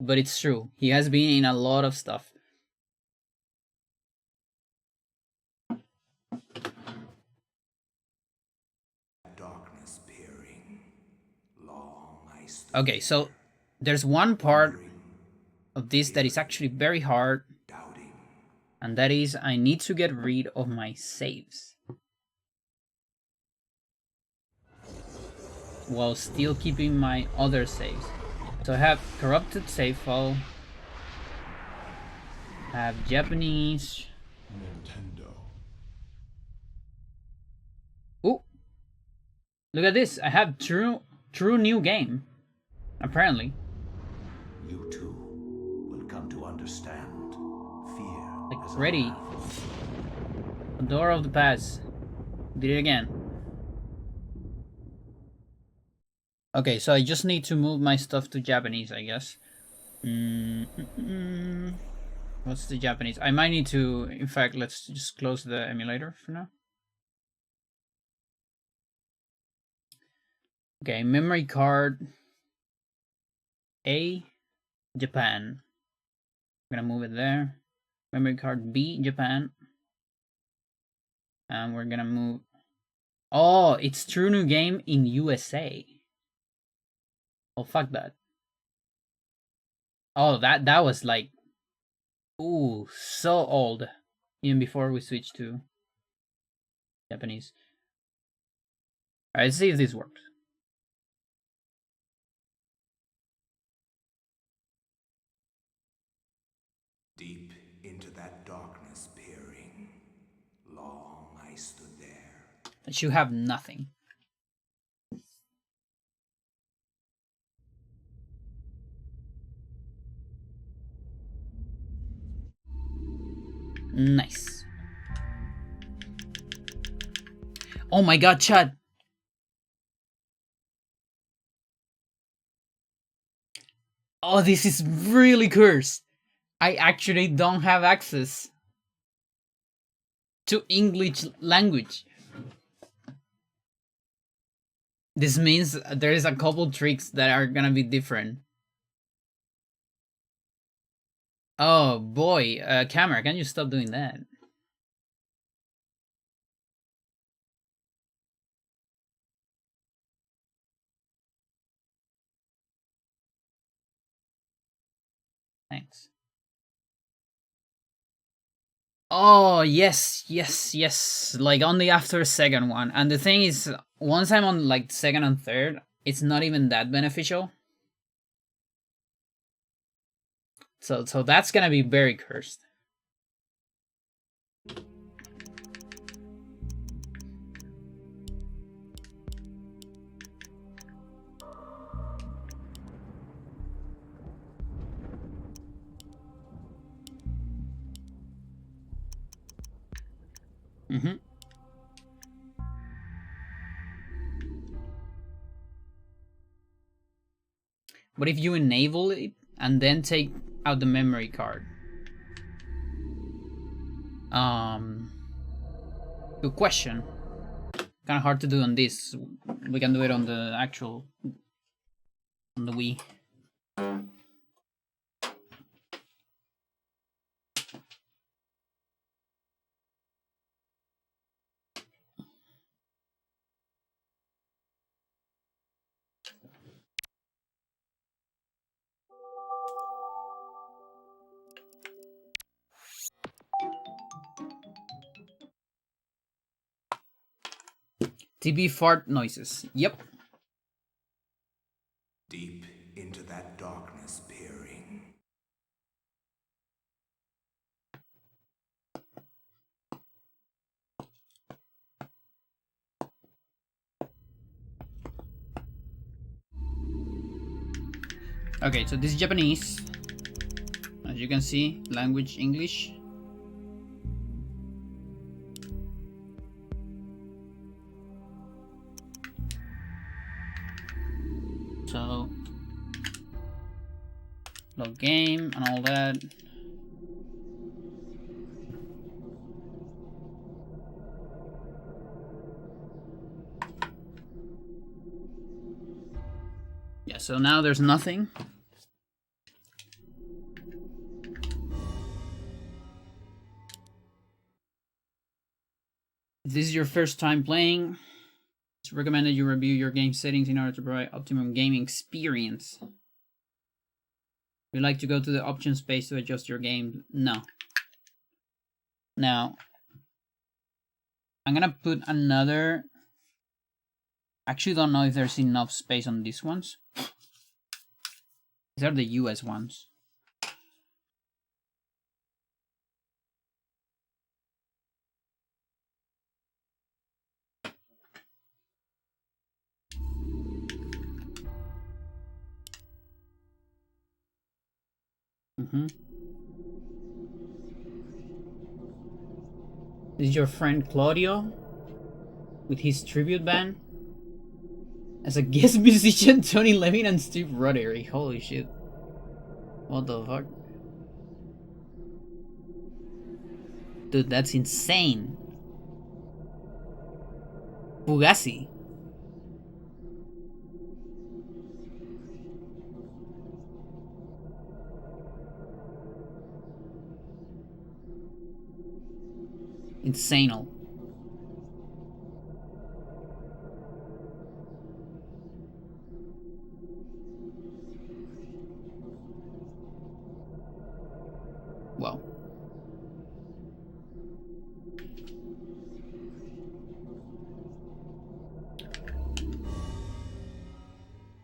but it's true. He has been in a lot of stuff. Okay, so there's one part of this that is actually very hard, and that is I need to get rid of my saves while still keeping my other saves. So I have corrupted save file, I have Japanese, Nintendo. ooh, look at this, I have true new game, apparently. You too will come to understand fear. Like, ready. Pandora of the past. Did it again. Okay, so I just need to move my stuff to Japanese, I guess. What's the Japanese? I might need to, in fact, let's just close the emulator for now. Okay, memory card A, Japan. I'm gonna move it there. Memory card B, Japan. And we're gonna move... Oh, it's True New Game in USA. Oh, fuck that. Oh, that was like... Ooh, so old. Even before we switched to Japanese. Alright, let's see if this works. Deep into that darkness peering, long I stood there. That you have nothing. Nice. Oh my god, Chad. Oh, this is really cursed. I actually don't have access to English language. This means there is a couple tricks that are gonna be different. Oh boy, camera, can you stop doing that? Thanks. Oh, yes, yes, yes. Like only after second one. And the thing is, once I'm on like second and third, it's not even that beneficial. So that's gonna be very cursed. Mm-hmm. What if you enable it and then take out the memory card? Good question. Kind of hard to do on this. We can do it on the actual, on the Wii. TB fart noises. Yep. Deep into that darkness peering. Okay, so this is Japanese. As you can see, language English. So, load game and all that. Yeah, so now there's nothing. If this is your first time playing, it's recommended you review your game settings in order to provide optimum gaming experience. Would you like to go to the options page to adjust your game? No. Now, I'm gonna put another... Actually don't know if there's enough space on these ones. These are the US ones. This is your friend Claudio with his tribute band. As a guest musician, Tony Levin and Steve Roderick. Holy shit. What the fuck? Dude, that's insane. Fugazi. Insanal. Well.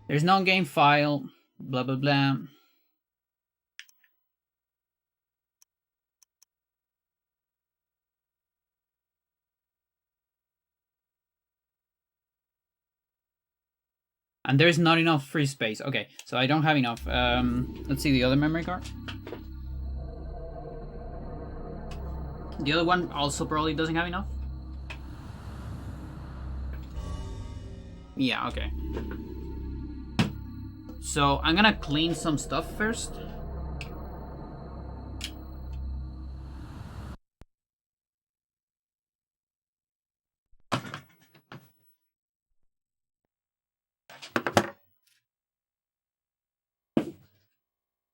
There's no game file. Blah blah blah. And there's not enough free space. Okay, so I don't have enough. Let's see the other memory card. The other one also probably doesn't have enough. Yeah, okay. So I'm gonna clean some stuff first.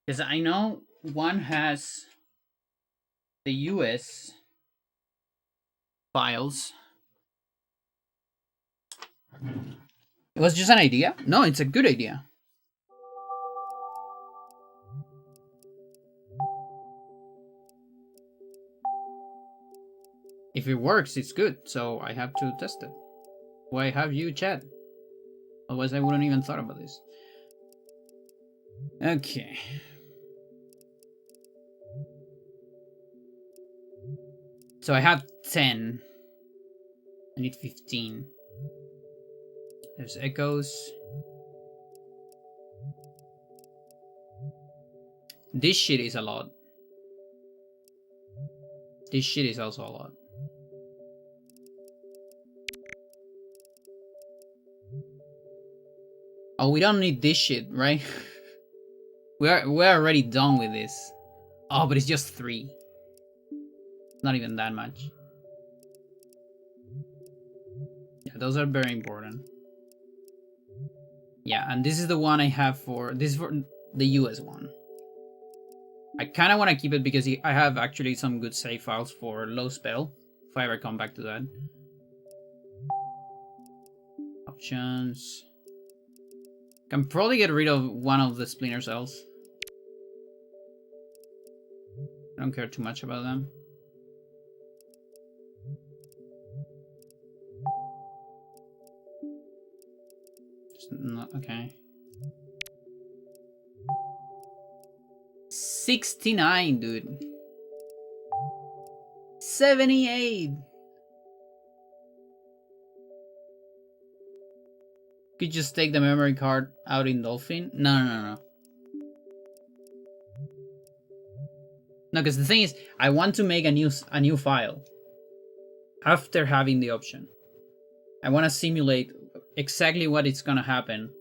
Because I know one has the US files. It was just an idea? No, it's a good idea. If it works, it's good, so I have to test it. Why have you chat? Otherwise I wouldn't even thought about this. Okay. So I have 10. I need 15. There's echoes. This shit is a lot. This shit is also a lot. Oh, we don't need this shit, right? we're already done with this. Oh, but it's just 3. Not even that much. Yeah, those are very important. Yeah, and this is the one I have for this is for the US one. I kind of want to keep it because I have actually some good save files for low spell if I ever come back to that. Options. Can probably get rid of one of the splinter cells. I don't care too much about them. Not, okay. 69, dude. 78. Could just take the memory card out in Dolphin? No. No, because the thing is, I want to make a new file after having the option. I want to simulate exactly what it's gonna happen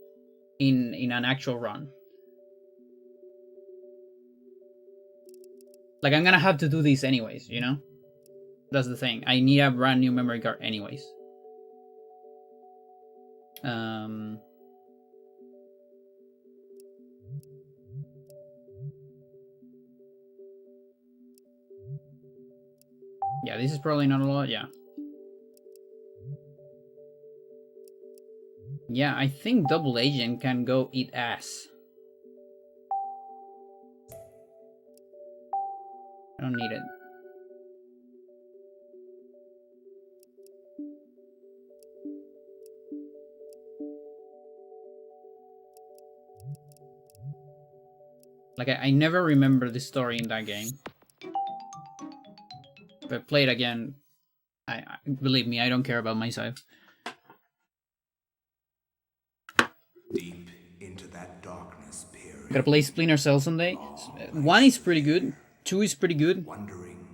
in an actual run. Like, I'm gonna have to do this anyways, you know? That's the thing. I need a brand new memory card anyways. Yeah, this is probably not a lot, yeah. Yeah, I think Double Agent can go eat ass. I don't need it. Like, I never remember the story in that game. If I play it again, I believe me, I don't care about myself. Deep into that darkness period. Gotta play Splinter Cell someday. 1 is pretty good. 2 is pretty good. Wondering,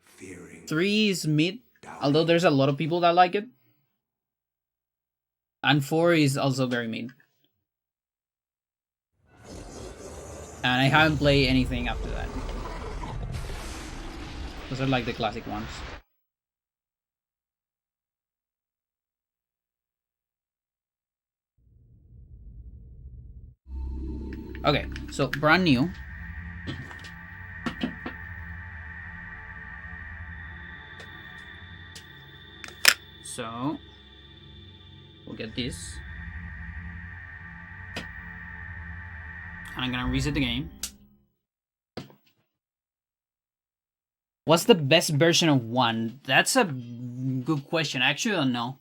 fearing. 3 is mid, although there's a lot of people that like it. And 4 is also very mid. And I haven't played anything after that. Those are like the classic ones. Okay, so brand new. So we'll get this. And I'm gonna reset the game. What's the best version of 1? That's a good question. I actually don't know.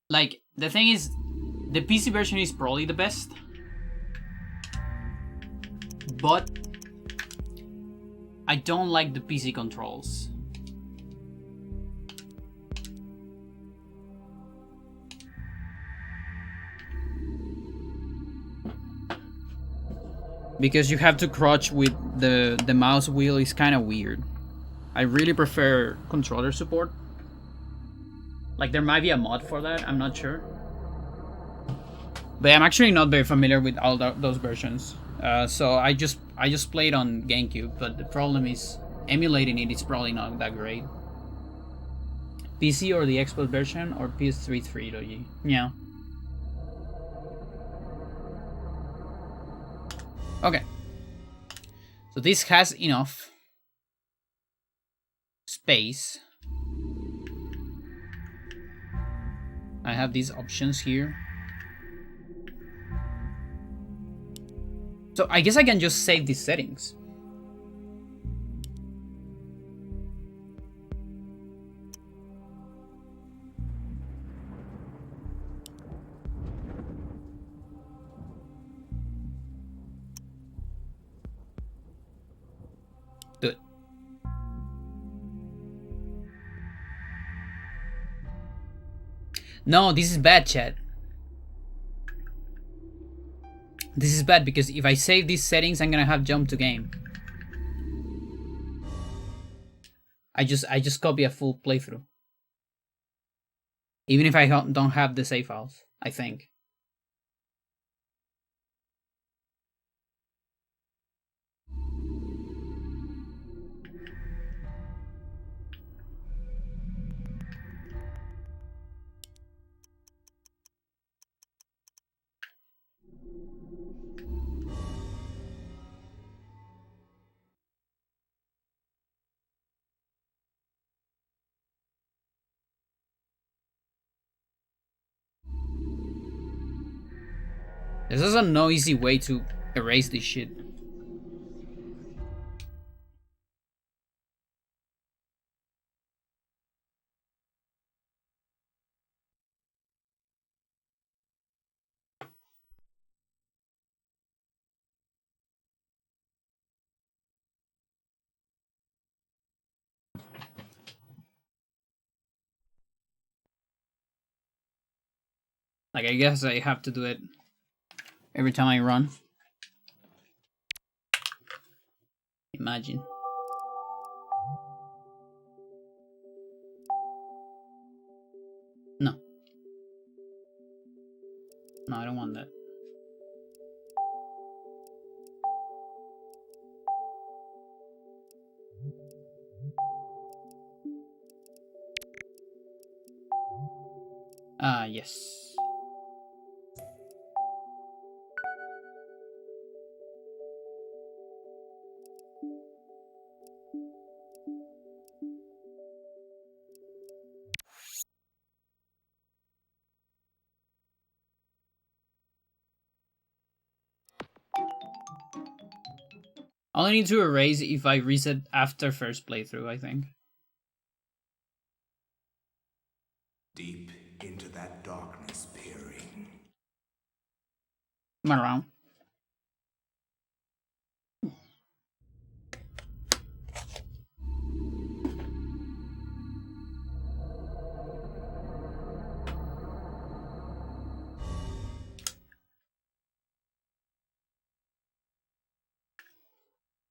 Like, the thing is, the PC version is probably the best. But I don't like the PC controls. Because you have to crouch with the mouse wheel is kind of weird. I really prefer controller support. Like, there might be a mod for that, I'm not sure. But I'm actually not very familiar with all those versions. So I just played on GameCube, but the problem is emulating it is probably not that great. PC or the Xbox version or PS3 3.0? Yeah. Okay. So this has enough space. I have these options here. So I guess I can just save these settings. Good. No, this is bad, chat. This is bad because if I save these settings, I'm gonna have jump to game. I just copy a full playthrough. Even if I don't have the save files, I think. There's also no easy way to erase this shit. Like, I guess I have to do it every time I run. Imagine. No. No, I don't want that. Ah, yes. I only need to erase if I reset after first playthrough, I think. Deep into that darkness peering. Come on around.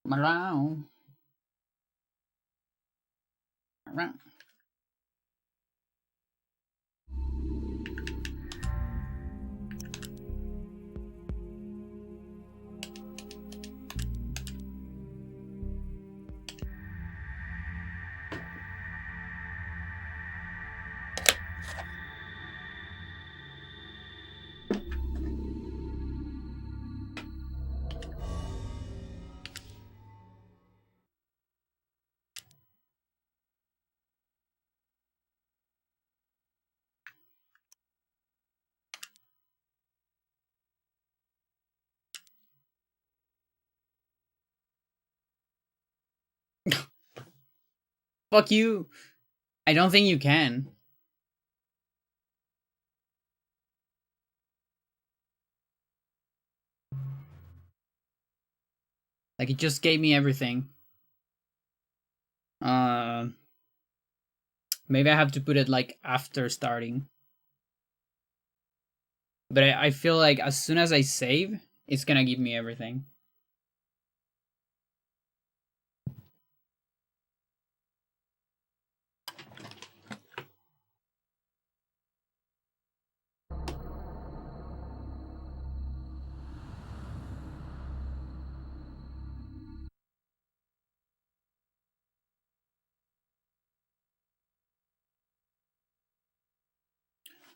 Come around. Around. Fuck you. I don't think you can. Like, it just gave me everything. Maybe I have to put it like after starting. But I feel like as soon as I save, it's gonna give me everything.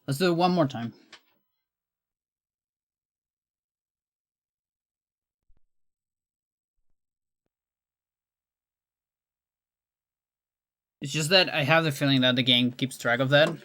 Let's do it one more time. It's just that I have the feeling that the game keeps track of that.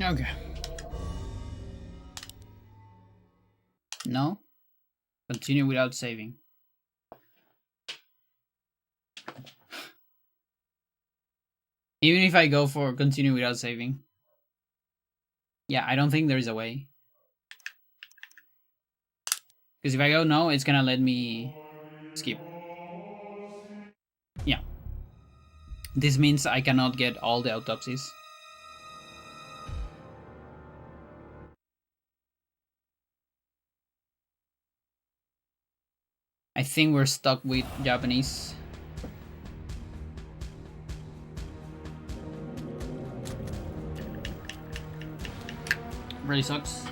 Okay. No? Continue without saving. Even if I go for continue without saving. Yeah, I don't think there's a way. Because if I go no, it's gonna let me skip. Yeah. This means I cannot get all the autopsies. I think we're stuck with Japanese. Really sucks.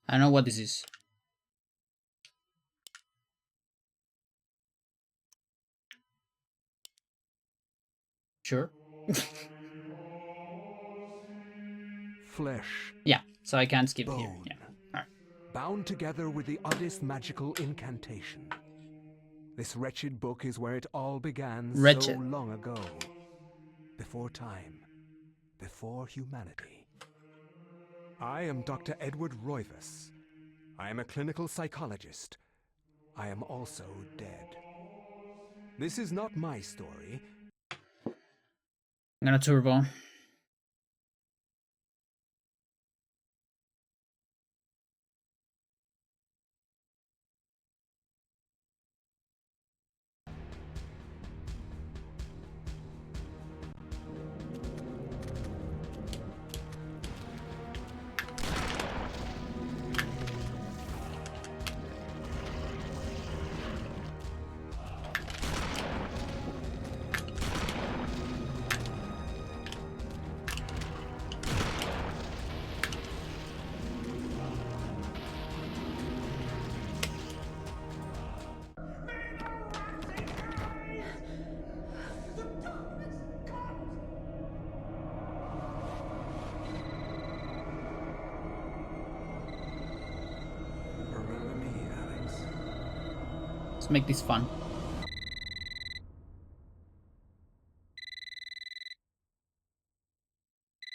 I don't know what this is. Sure. Flesh, Yeah, so I can't skip here. bone, Yeah. Alright. bound together with the oddest magical incantation. This wretched book is where it all began so Wretched. long ago. Before time. Before humanity. I am Dr. Edward Roivas. I am a clinical psychologist. I am also dead. This is not my story. I'm gonna turbo. Remember me, Alex. Let's make this fun.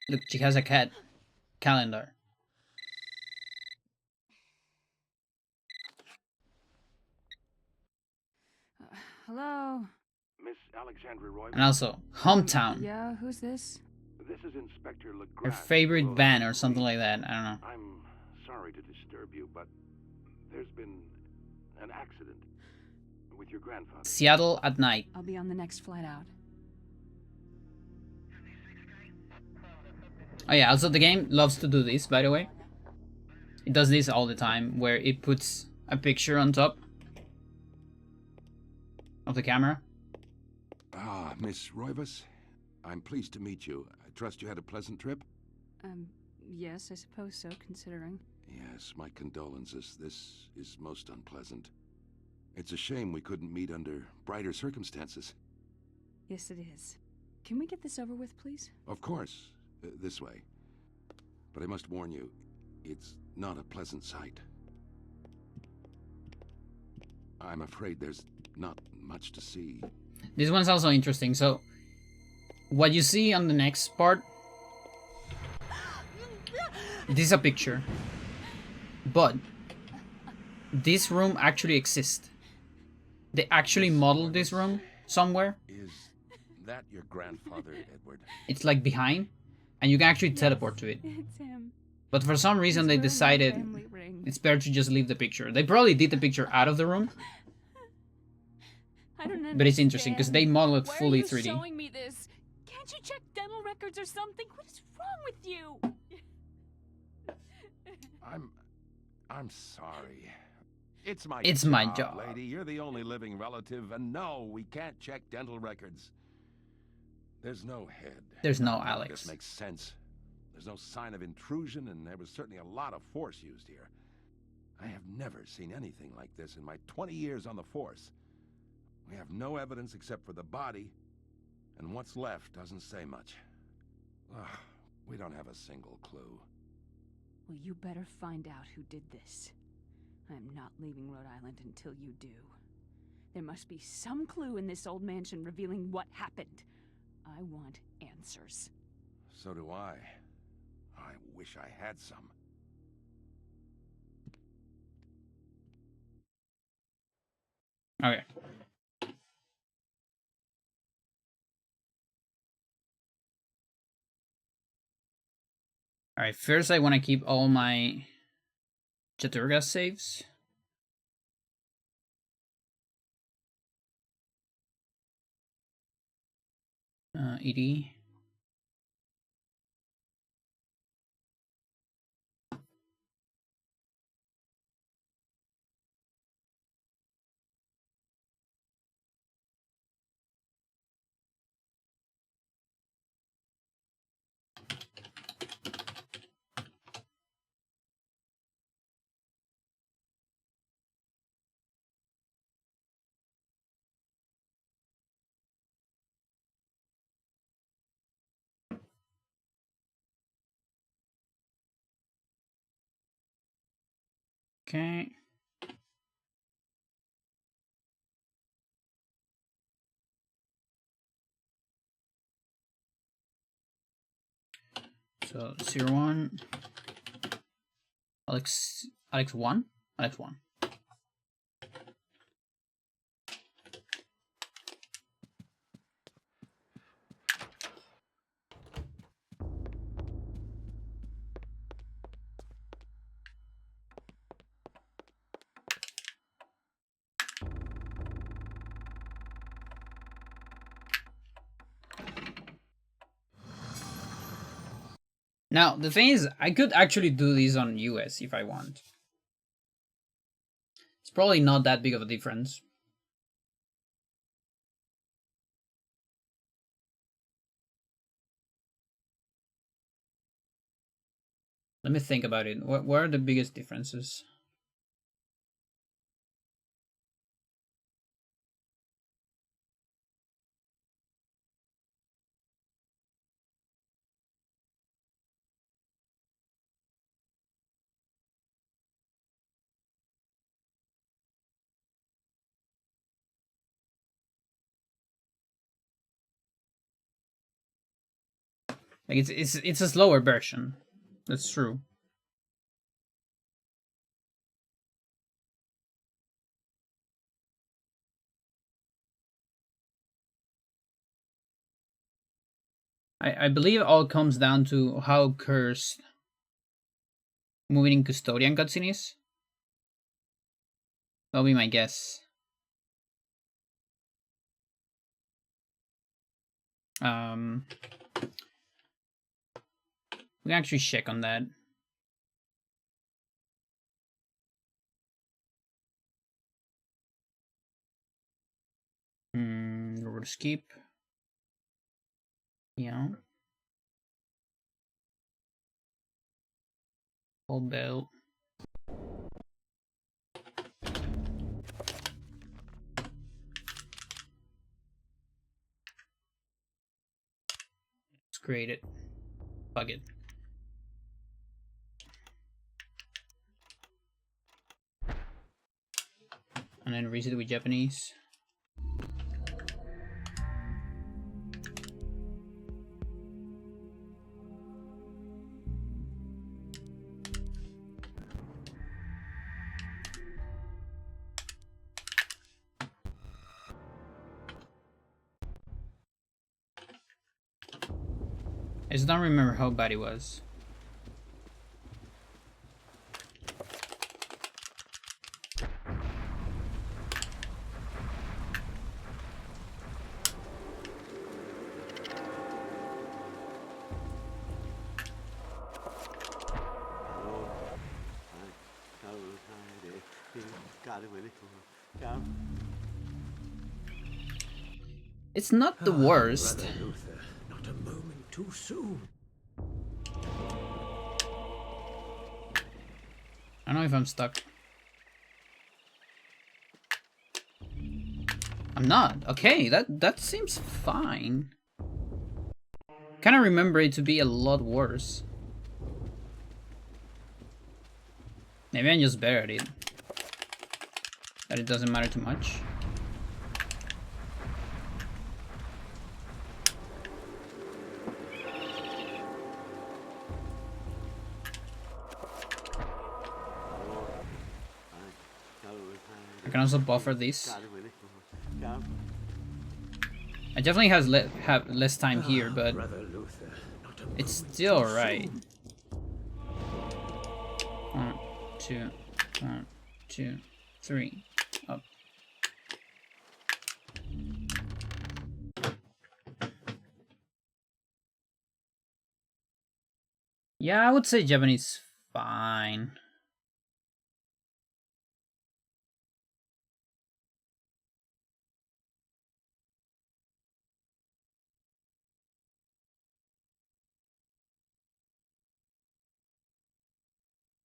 Look, she has a cat calendar. Hello? Miss Alexandra Roy. And also, hometown. Yeah, who's this? This is Inspector Her Legrand. favorite band or something like that. I don't know. I'm sorry to disturb you, but there's been an accident with your grandfather. Seattle at night. I'll be on the next flight out. Oh yeah, also the game loves to do this, by the way. It does this all the time, where it puts a picture on top of the camera. Ah, Miss Roivas, I'm pleased to meet you. I trust you had a pleasant trip? Yes, I suppose so, considering. Yes, my condolences. This is most unpleasant. It's a shame we couldn't meet under brighter circumstances. Yes, it is. Can we get this over with, please? Of course, this way. But I must warn you, it's not a pleasant sight. I'm afraid there's not much to see. This one's also interesting. So, what you see on the next part, this is a picture. But, this room actually exists. They actually modeled this room somewhere. Is that your grandfather, Edward? It's like behind, and you can actually teleport to it. It's him. But for some reason they decided it's better to just leave the picture. They probably did the picture out of the room. I don't understand. But it's interesting because they model it fully Why are you 3D. showing me this? Can't you check dental records or something? What is wrong with you? I'm sorry. It's my job. lady. You're the only living relative, and no, we can't check dental records. There's no head. There's no This Alex. makes sense. There's no sign of intrusion, and there was certainly a lot of force used here. I have never seen anything like this in my 20 years on the force. We have no evidence except for the body, and what's left doesn't say much. Ugh, we don't have a single clue. Well, you better find out who did this. I'm not leaving Rhode Island until you do. There must be some clue in this old mansion revealing what happened. I want answers. So do I. I wish I had some. Okay. Alright, first I want to keep all my Chattur'gha saves. ED. Okay. So 01. Alex 1? Alex 1. Now, the thing is, I could actually do these on US if I want. It's probably not that big of a difference. Let me think about it. What are the biggest differences? Like it's a slower version. That's true. I believe all comes down to how cursed moving in custodian cutscene is. That'll be my guess. We can actually check on that. Over to skip. Yeah. All bell. Let's create it. Plug it. And then reset it with Japanese. I just don't remember how bad it was. It's not the worst. Brother Luther, not a moment too soon. I don't know if I'm stuck. I'm not. Okay, that seems fine. Kind of remember it to be a lot worse. Maybe I'm just better at it. That it doesn't matter too much. I can also buffer this. I definitely have less time here, but it's still alright. 1, 2, 1, 2, 3, up. Yeah, I would say Japanese fine.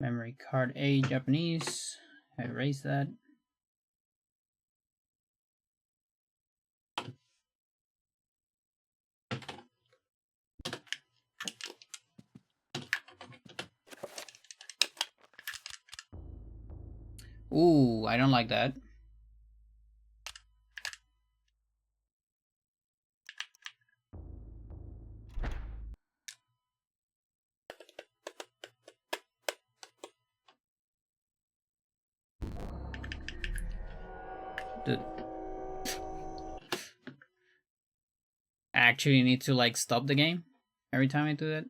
Memory card A, Japanese. I erased that. Ooh, I don't like that. Dude. I actually need to like stop the game every time I do that.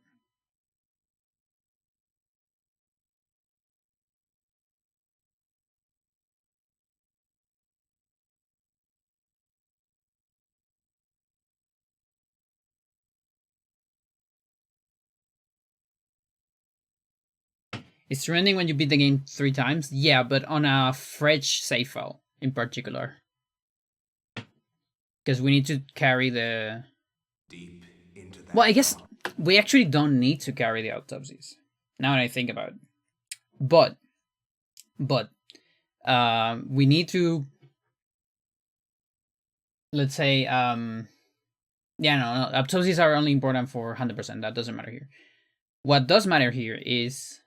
It's trending when you beat the game 3 times? Yeah, but on a fresh save file in particular. Because we need to carry the... Deep into that well, I guess we actually don't need to carry the autopsies. Now that I think about it. But we need to... let's say, yeah, no, autopsies are only important for 100%. That doesn't matter here. What does matter here is...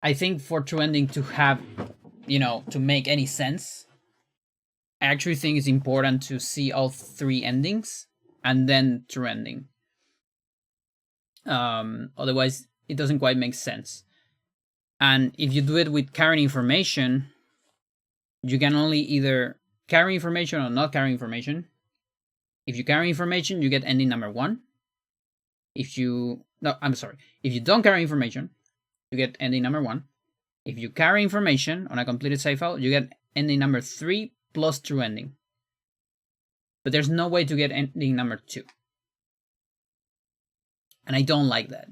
I think for true ending to have, you know, to make any sense, I actually think it's important to see all 3 endings and then true ending. Otherwise, it doesn't quite make sense. And if you do it with carrying information, you can only either carry information or not carry information. If you carry information, you get ending number 1. If you... no, I'm sorry. If you don't carry information, you get ending number 1. If you carry information on a completed save file, you get ending number 3 plus true ending. But there's no way to get ending number 2. And I don't like that.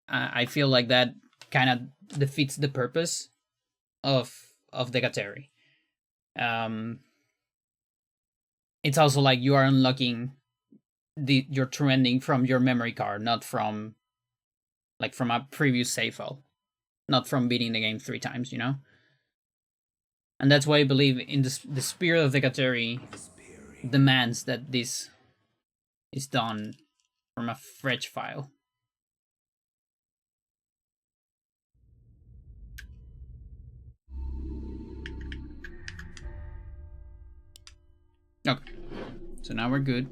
I feel like that kind of defeats the purpose of the Gateri. It's also like you are unlocking your true ending from your memory card, not from from a previous save file. Not from beating the game 3 times, you know? And that's why I believe in the spirit of the Gateri demands that this is done from a fresh file. Okay, so now we're good.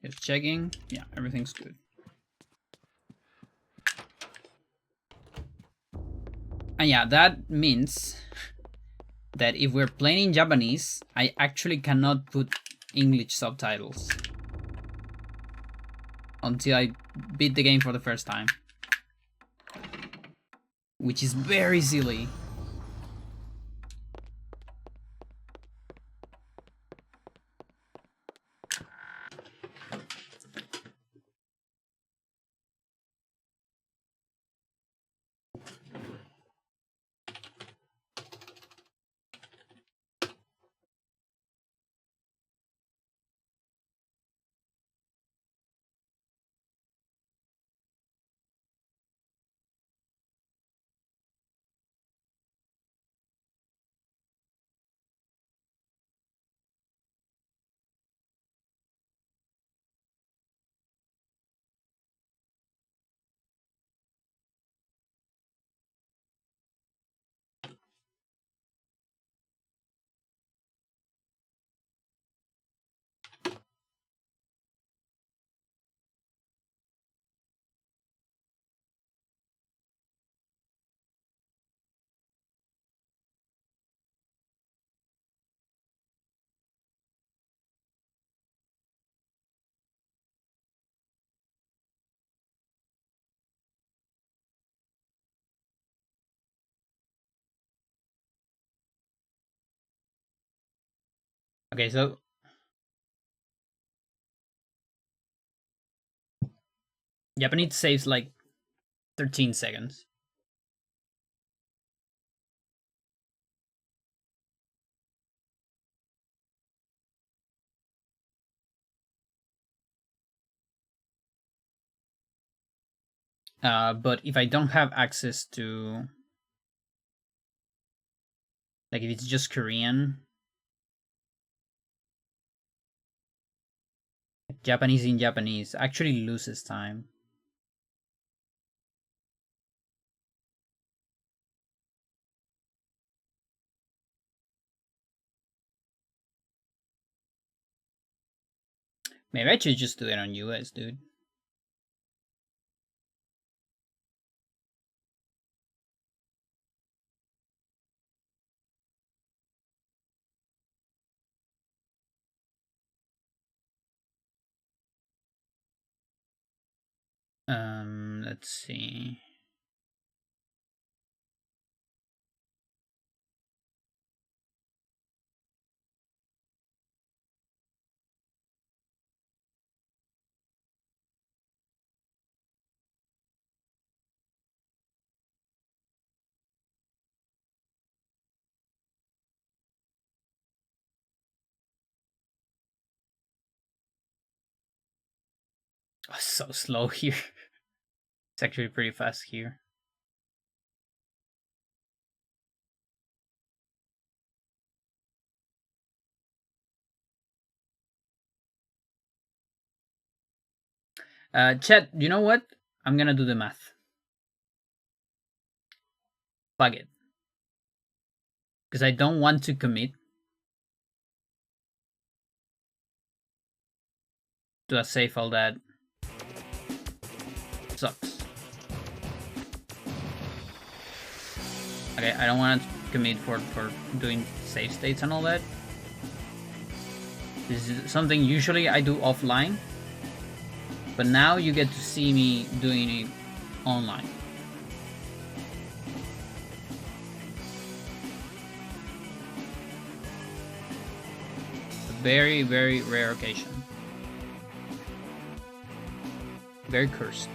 Just checking. Yeah, everything's good. And yeah, that means that if we're playing in Japanese, I actually cannot put English subtitles until I beat the game for the first time. Which is very silly. Okay, so Japanese saves like 13 seconds. But if I don't have access to, like, if it's just Korean, Japanese in Japanese actually loses time. Maybe I should just do it on US, dude. Let's see. Oh, so slow here. It's actually pretty fast here. Chat, you know what? I'm gonna do the math. Fuck it. Because I don't want to commit to a save file that sucks. Okay, I don't want to commit for doing save states and all that. This is something usually I do offline, but now you get to see me doing it online. A very, very rare occasion. Very cursed.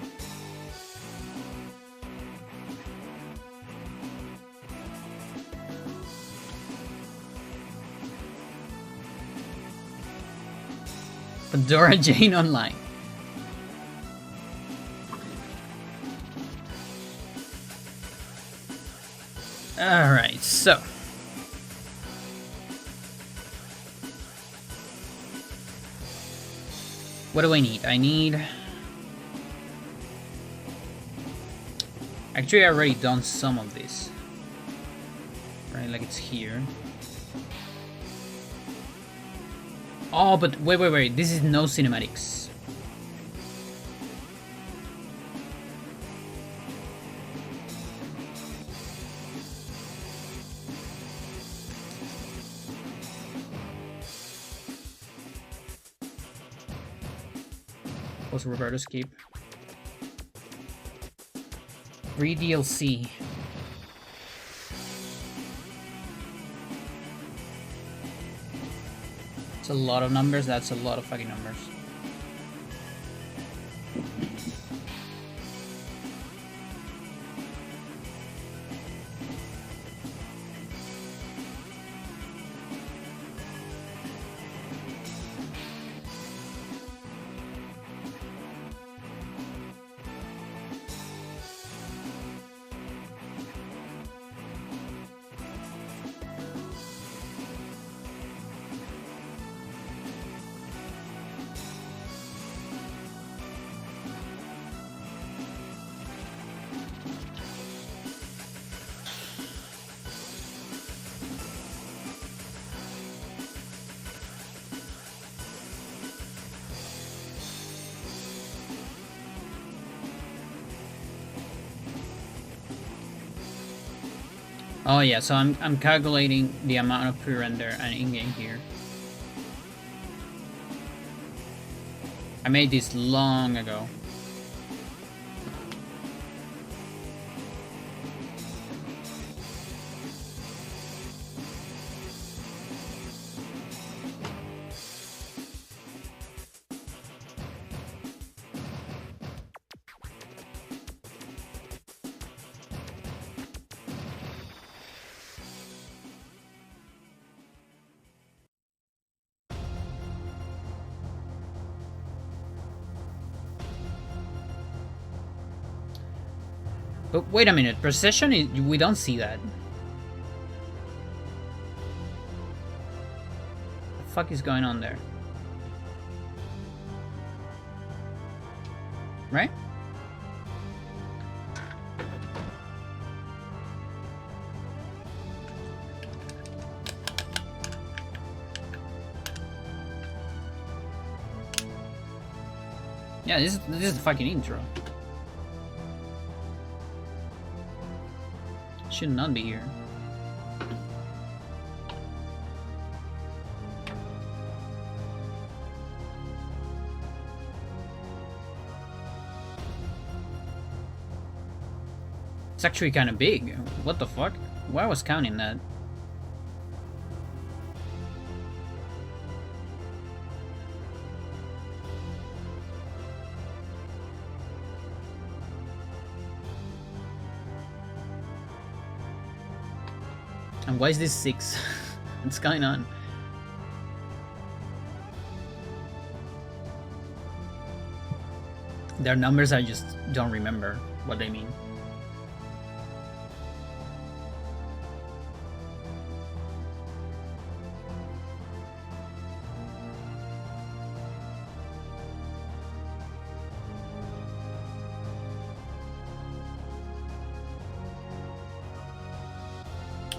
Pandora Jane Online. Alright, so. What do I need? I need... Actually, I already done some of this. Right, like it's here. Oh, but wait. This is no cinematics. What's Roberto's keep? Free DLC. It's a lot of numbers. That's a lot of fucking numbers. Oh yeah, so I'm calculating the amount of pre-render and in-game here. I made this long ago. But wait a minute, precision is, we don't see that. The fuck is going on there? Right? Yeah, this is the fucking intro. Should not be here. It's actually kind of big. What the fuck? Why was counting that? And why is this 6? What's going on? They're numbers I just don't remember what they mean.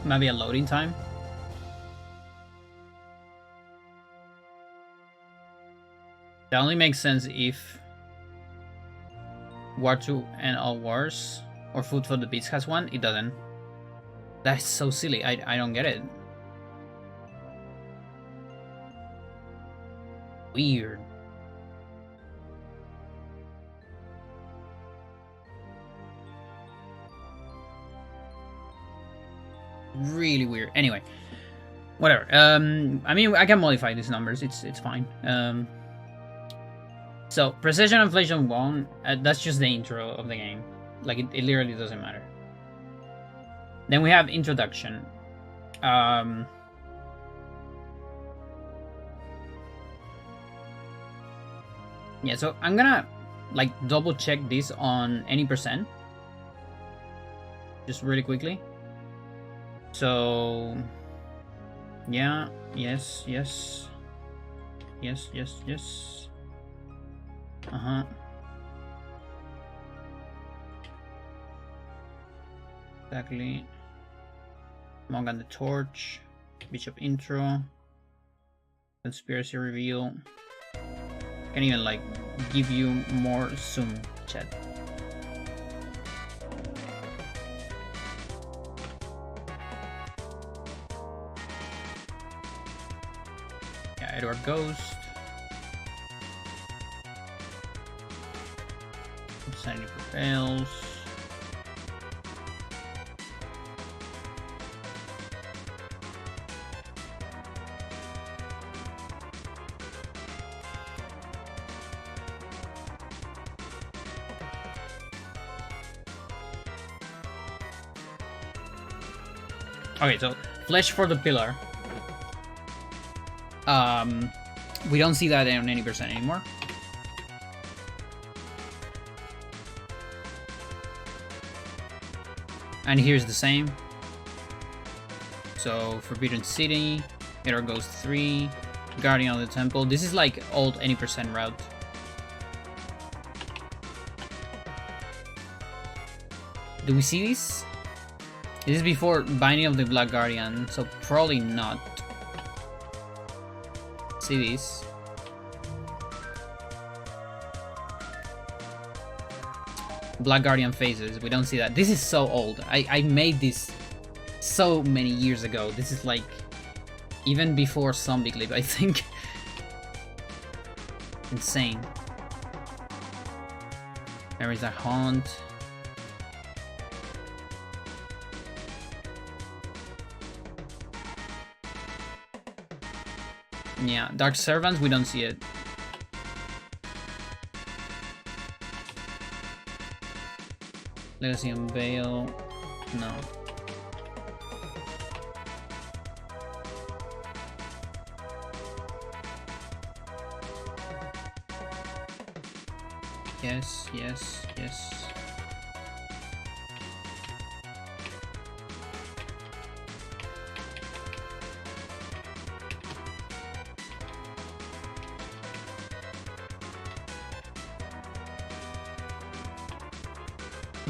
Maybe a loading time. That only makes sense if War 2 and All Wars or Food for the Beast has one. It doesn't. That's so silly. I don't get it. Weird. Really weird. Anyway, whatever. I mean, I can modify these numbers. It's fine. So precision inflation 1. That's just the intro of the game. Like it literally doesn't matter. Then we have introduction. Yeah. So I'm gonna like double check this on any percent. Just really quickly. So, yeah, yes. Exactly. Monk and the Torch, Bishop intro, conspiracy reveal. Can even like give you more zoom, chat. Edward Ghost. Insanity Prevails. Okay, so Flesh for the Pillar. We don't see that on any percent anymore. And here's the same. So Forbidden City, Hero Ghost 3, Guardian of the Temple. This is like old any percent route. Do we see this? This is before Binding of the Black Guardian, so probably not. See this? Black Guardian phases. We don't see that. This is so old. I made this so many years ago. This is like even before Zombie Clip, I think. Insane. There is a Haunt. Yeah, Dark Servants, we don't see it. Legacy Unveil, no. Yes.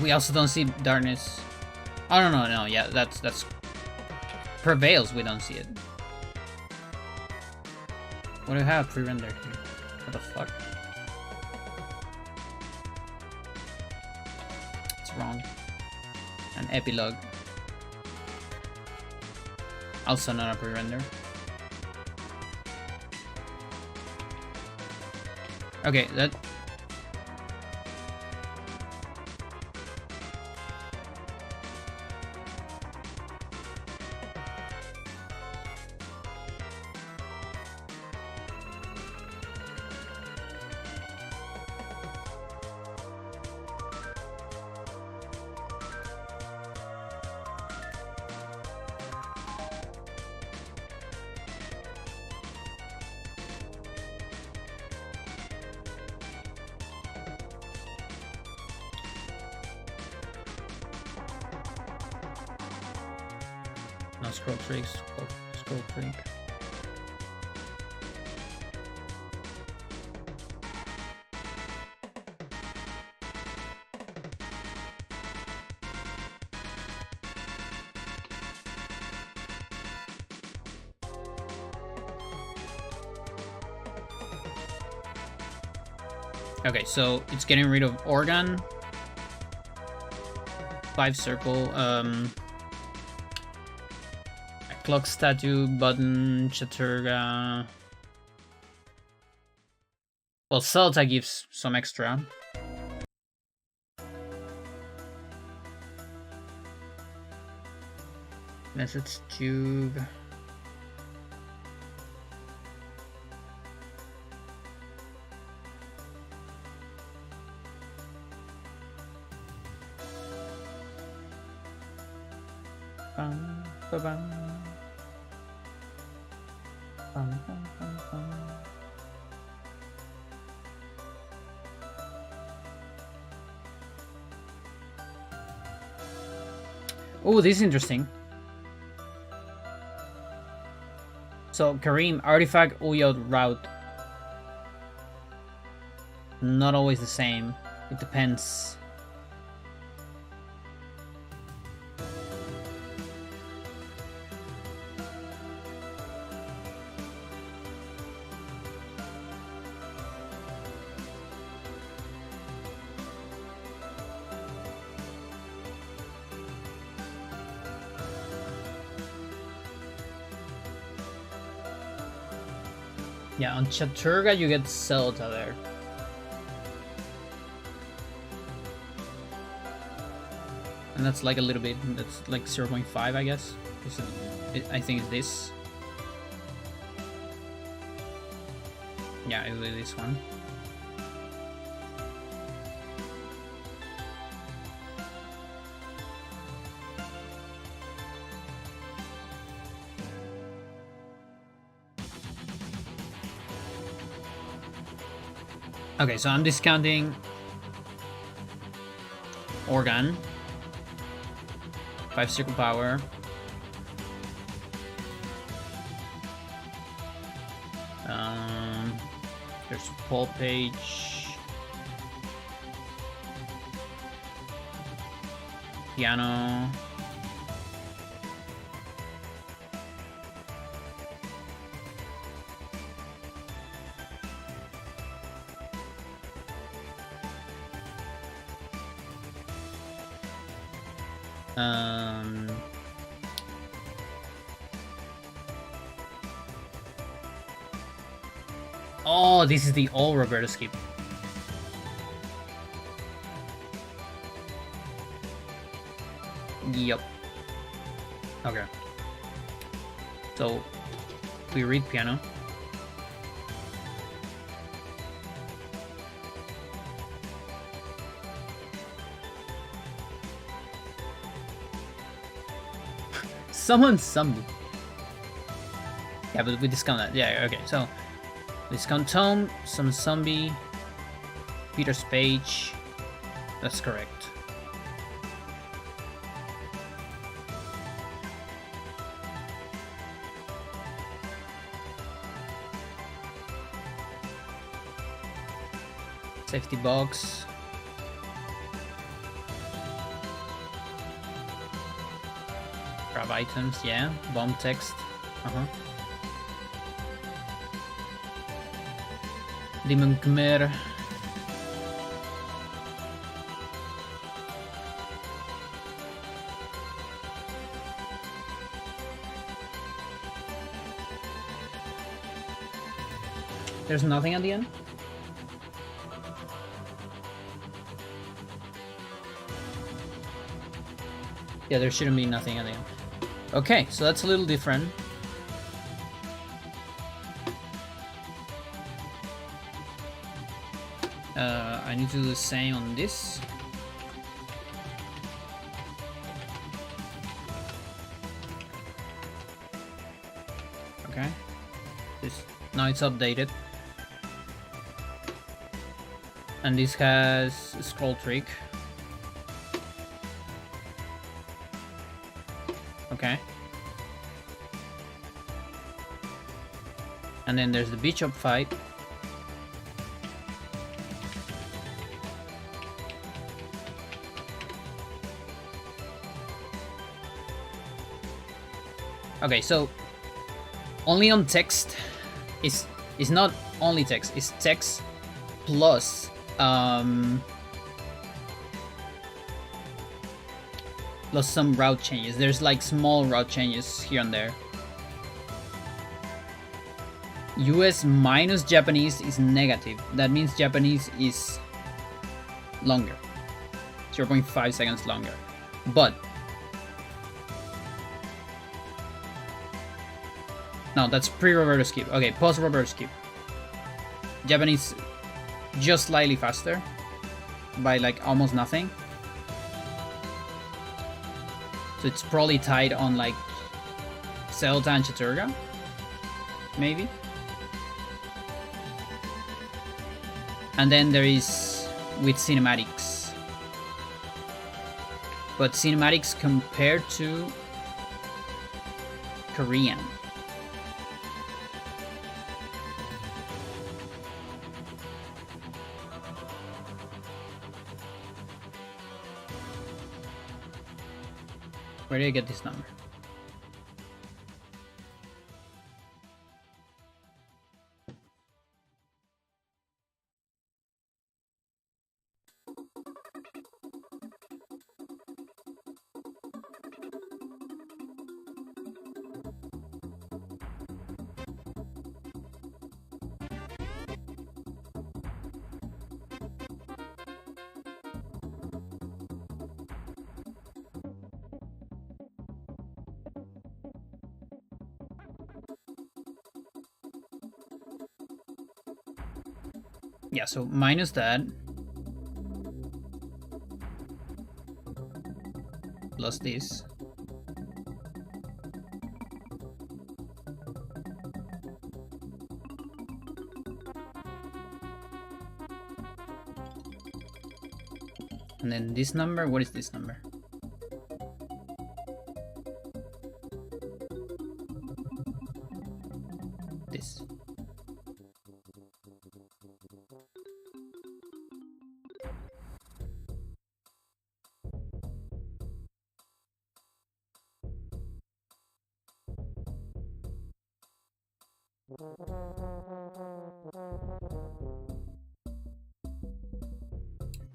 We also don't see darkness. Oh no, yeah, that's prevails. We don't see it. What do you have pre-rendered here? What the fuck? It's wrong. An epilogue. Also not a pre-render. Okay, that. No scroll tricks. Scroll trick. Okay, so it's getting rid of organ. 5 circle. Clock statue, button, Chattur'gha. Well, Celta gives some extra. Message tube. Bum, ba-bum. Bum, bum, bum, bum. Oh, this is interesting. So, Kareem, artifact layout route. Not always the same. It depends. Yeah, on Chattur'gha you get Celta there. And that's like a little bit, that's like 0.5 I guess. I think it's this. Yeah, it will be this one. Okay, so I'm discounting organ, 5 circle power, there's Paul Page, piano, oh, this is the all Roberto skip. Yep. Okay. So we read piano. Summon Zombie. Yeah, but we discount that. Yeah, okay, so discount Tome, some Zombie, Peter's Page. That's correct. Safety box. Grab items, yeah. Bomb text. Demon Khmer. There's nothing at the end? Yeah, there shouldn't be nothing at the end. Okay, so that's a little different. I need to do the same on this. Okay. Now it's updated. And this has a scroll trick. Okay. And then there's the bishop fight. Okay, so only on text is not only text, it's text plus plus some route changes. There's like small route changes here and there. US minus Japanese is negative. That means Japanese is longer. 0.5 seconds longer. But no, that's pre-Roberto skip. Okay, post-Roberto skip. Japanese just slightly faster by like almost nothing. So it's probably tied on like Celta and Chattur'gha, maybe. And then there is with cinematics. But cinematics compared to Korean. Where did I get this number? Yeah, so minus that. Plus this. And then this number, what is this number? This.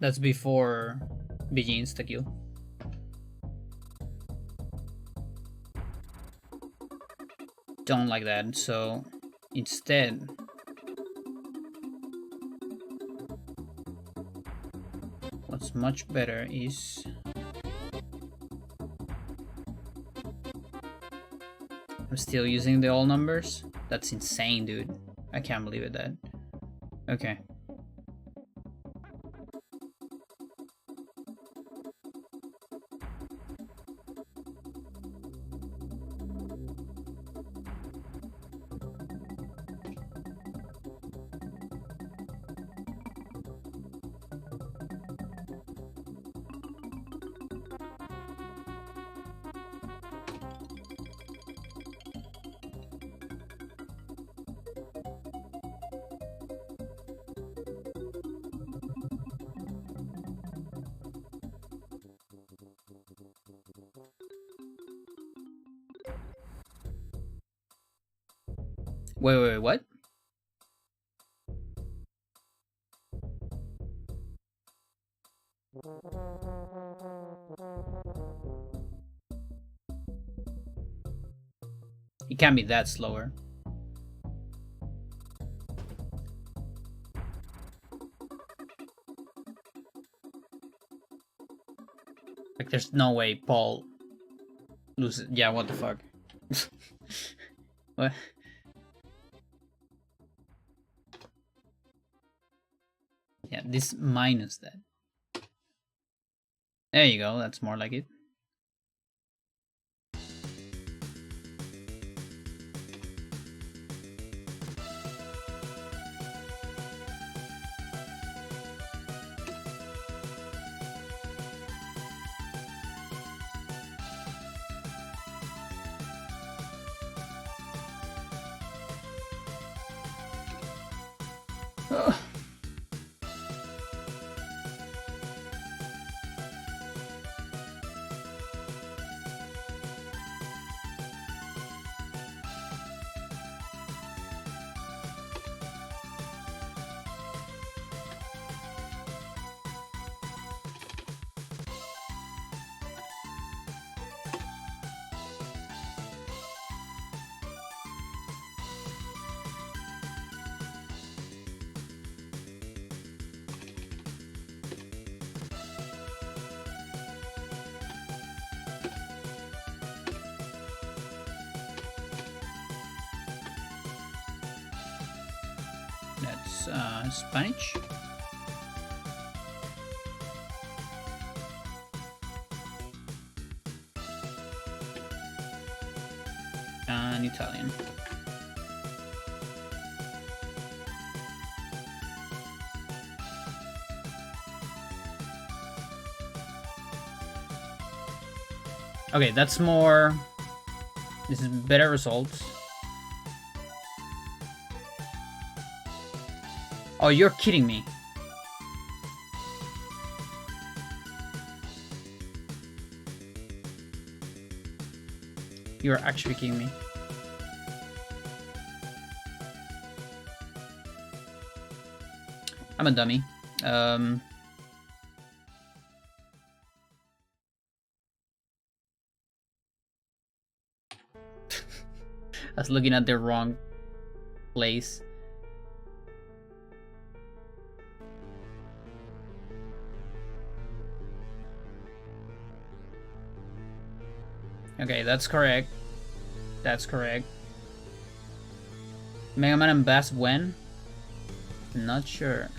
That's before BG insta-kill. Don't like that, so instead what's much better is I'm still using the all numbers. That's insane, dude. I can't believe it. That. Okay. Wait, what? It can't be that slower. Like, there's no way Paul loses. Yeah, what the fuck? What? Yeah, this minus that. There you go, that's more like it. Ugh. That's Spanish. And Italian. Okay, that's more. This is better results. Oh, you're kidding me. You're actually kidding me. I'm a dummy. I was looking at the wrong place. Okay, that's correct. That's correct. Mega Man and Bass when? Not sure.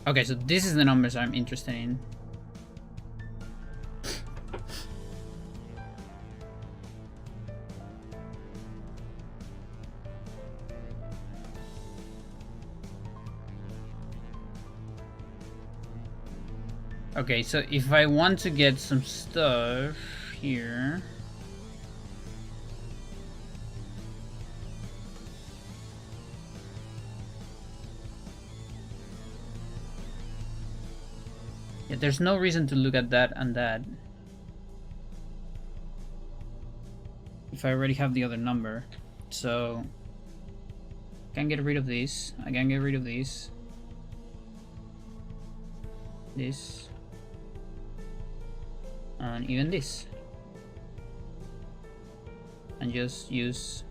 Okay, so this is the numbers I'm interested in. Okay, so if I want to get some stuff here... Yeah, there's no reason to look at that and that. If I already have the other number. So... I can get rid of this. I can get rid of this. This. And even this. And just use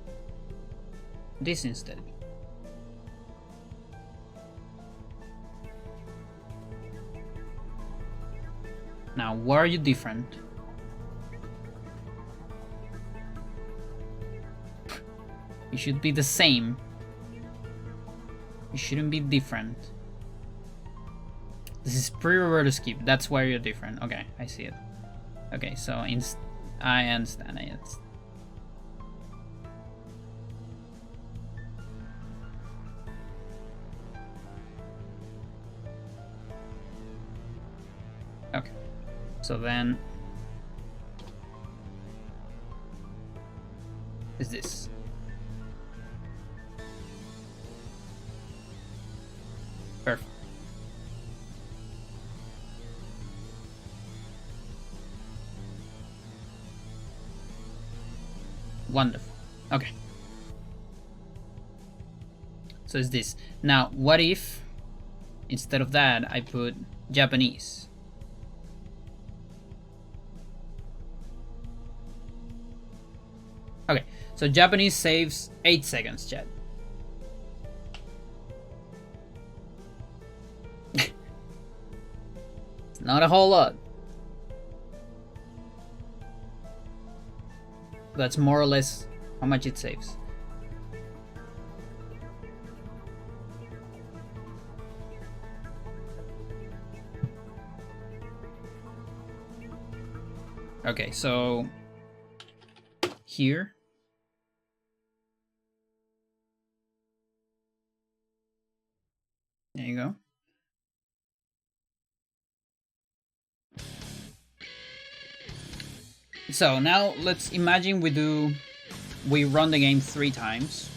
this instead. Now, why are you different? You should be the same. You shouldn't be different. This is pre-reverter skip. That's why you're different. Okay, I see it. Okay, so I understand. I understand. Okay, so then is this. Perfect. Wonderful. Okay. So it's this. Now, what if instead of that I put Japanese? Okay, so Japanese saves 8 seconds, chat. It's not a whole lot. That's more or less how much it saves. Okay, so here. There you go. So now let's imagine we run the game 3 times.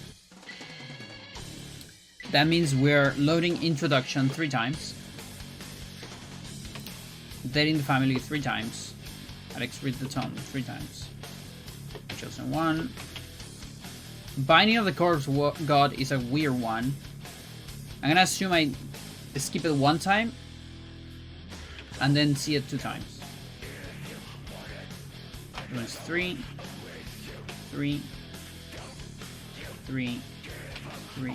That means we're loading introduction 3 times. Dating the family 3 times. Alex read the tone 3 times. Chosen 1. Binding of the Corpse God is a weird one. I'm gonna assume I skip it 1 time and then see it 2 times. It's 3, 3, 3, 3.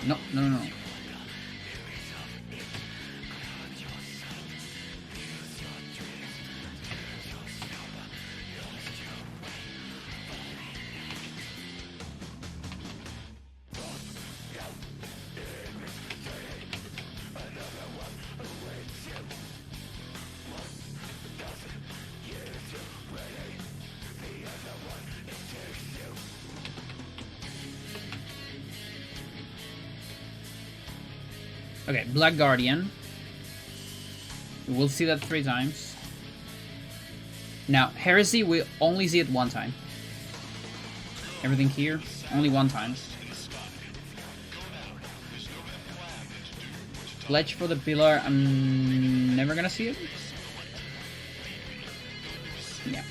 No, no, no. Okay, Black Guardian. We'll see that 3 times. Now, Heresy, we only see it 1 time. Everything here, only 1 time. Pledge for the Pillar, I'm never gonna see it. Yeah.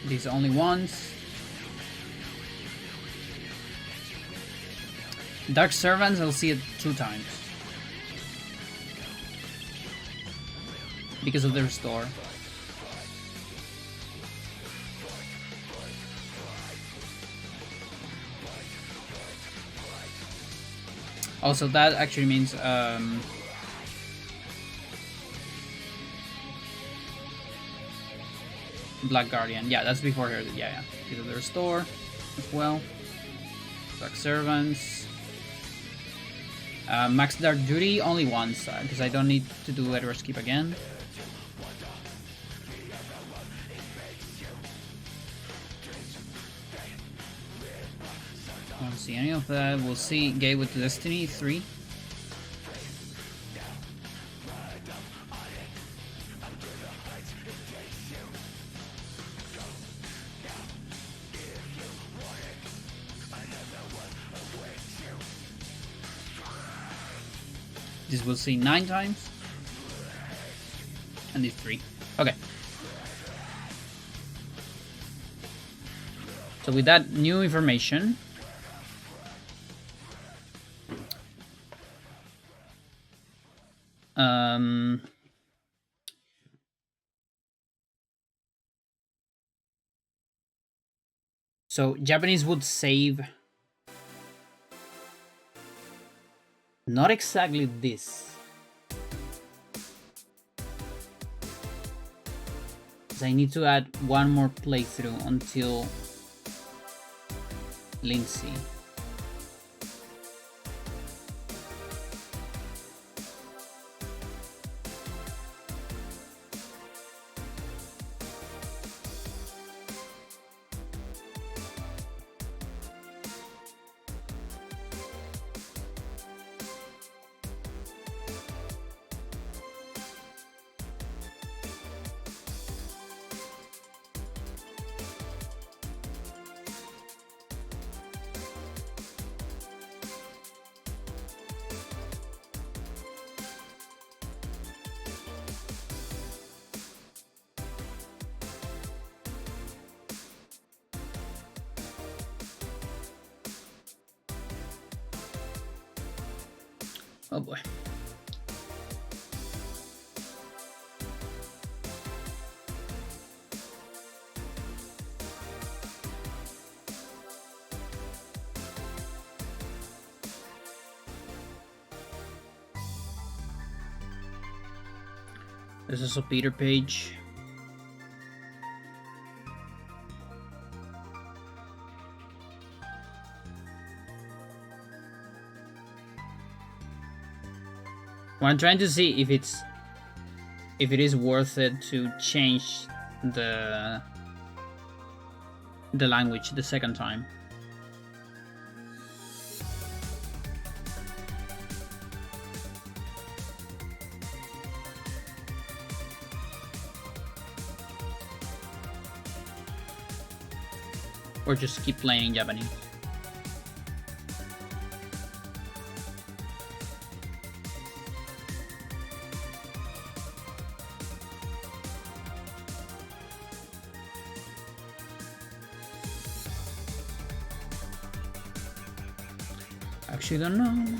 These only ones. Dark Servants, I'll see it 2 times. Because of the restore. Also, that actually means Black Guardian. Yeah, that's before here. Yeah. Because of the restore as well. Dark Servants. Max Dark Duty only once, because I don't need to do Edward's Keep again. I don't see any of that. We'll see Gateway to Destiny 3. This we'll see 9 times. And these 3. Okay. So with that new information, so Japanese would save not exactly this. I need to add 1 more playthrough until Lindsay. Oh boy. There's also Peter Page. Well, I'm trying to see if it is worth it to change the language the second time. Or just keep playing in Japanese. Actually don't know.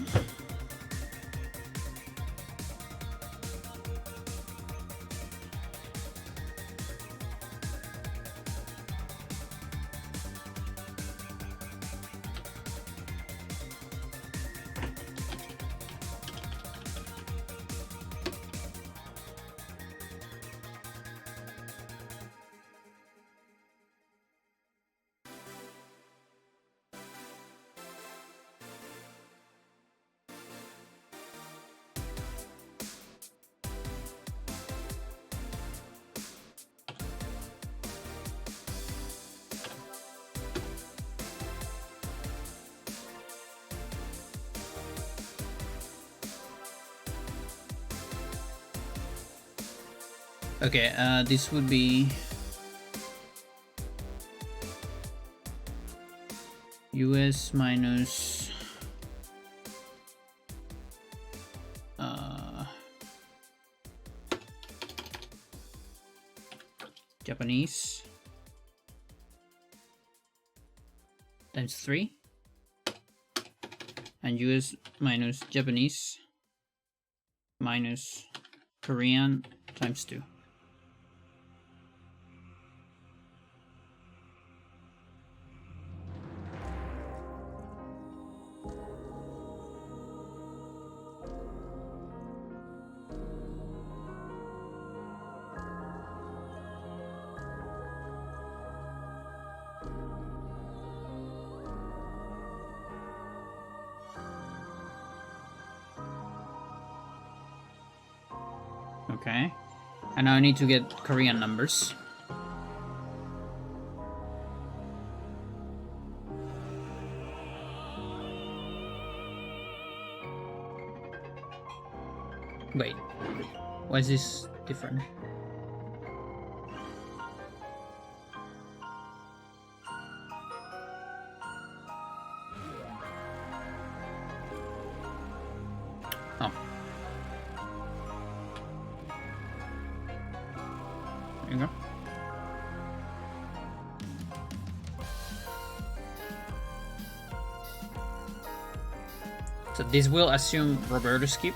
Okay, this would be US minus Japanese times 3 and US minus Japanese minus Korean times 2. Okay, and now I need to get Korean numbers. Wait, why is this different? Oh. There you go. So this will assume Roberto skip.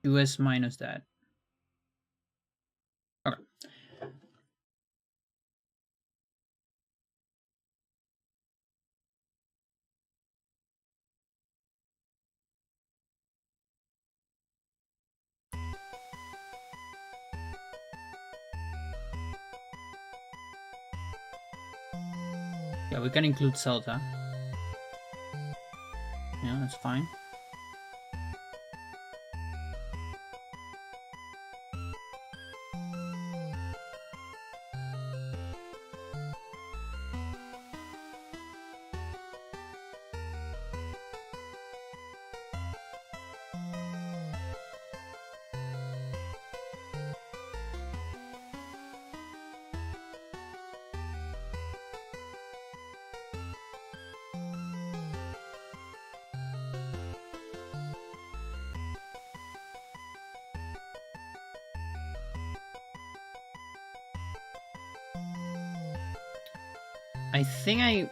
US minus that. Okay. Yeah, we can include Zelda. Yeah, that's fine. I think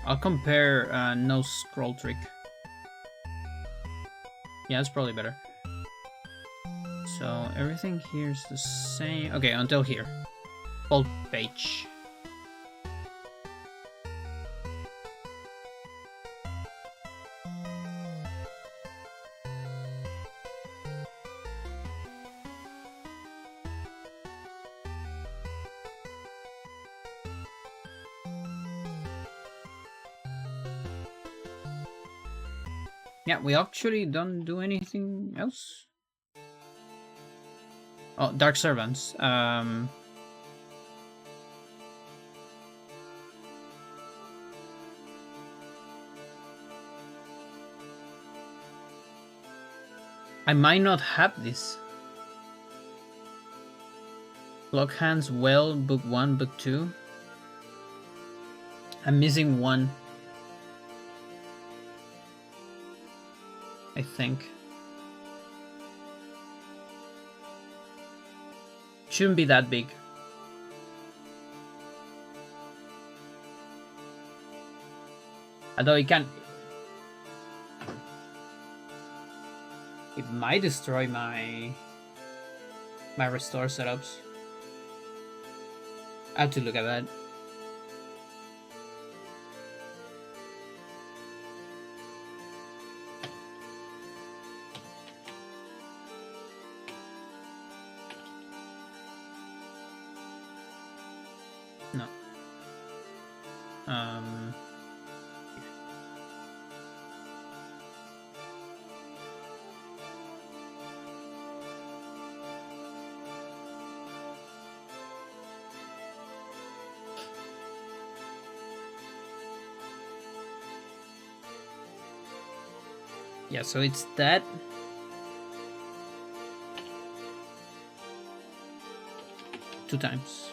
I'll compare no scroll trick. Yeah, it's probably better. So everything here's the same. Okay, until here. Full page. Yeah, we actually don't do anything else. Oh, Dark Servants. I might not have this. Block Hands, Well, Book 1, Book 2. I'm missing one. I think. Shouldn't be that big. Although it can... It might destroy my restore setups. I have to look at that. No. Yeah, so it's that. Two times.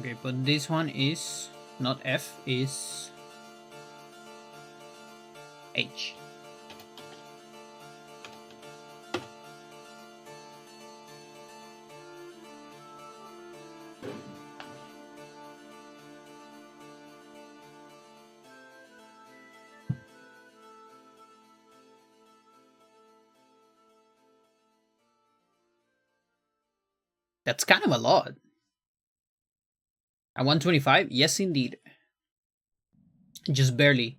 Okay, but this one is not F, is H. That's kind of a lot. At 125? Yes, indeed. Just barely.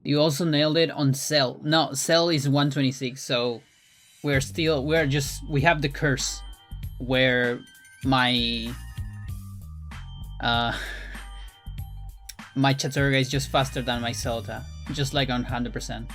You also nailed it on Cell. No, Cell is 126, so we have the curse where my my Chattur'gha is just faster than my Celta, just like on 100%.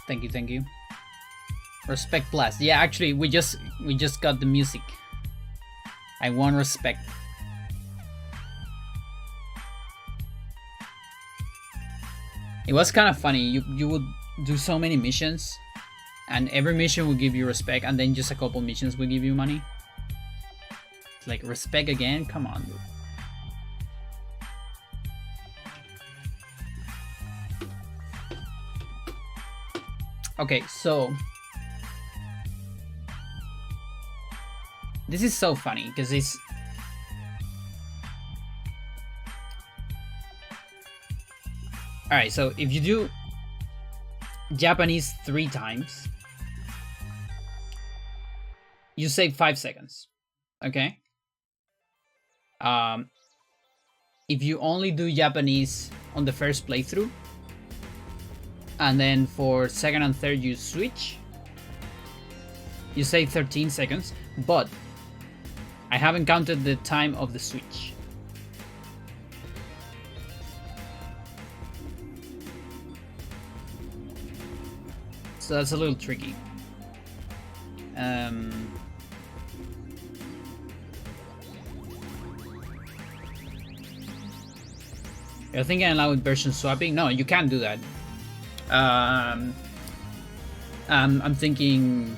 Thank you. Respect Blast. Yeah, actually, we just got the music. I want respect. It was kind of funny. You would do so many missions, and every mission will give you respect, and then just a couple missions will give you money. It's like, respect again? Come on, dude. Okay, so this is so funny because Alright, so if you do Japanese 3 times, you save 5 seconds. Okay? If you only do Japanese on the first playthrough, and then for second and third you switch, you save 13 seconds, but I haven't counted the time of the switch. So that's a little tricky. You're thinking allow version swapping? No, you can't do that. I'm thinking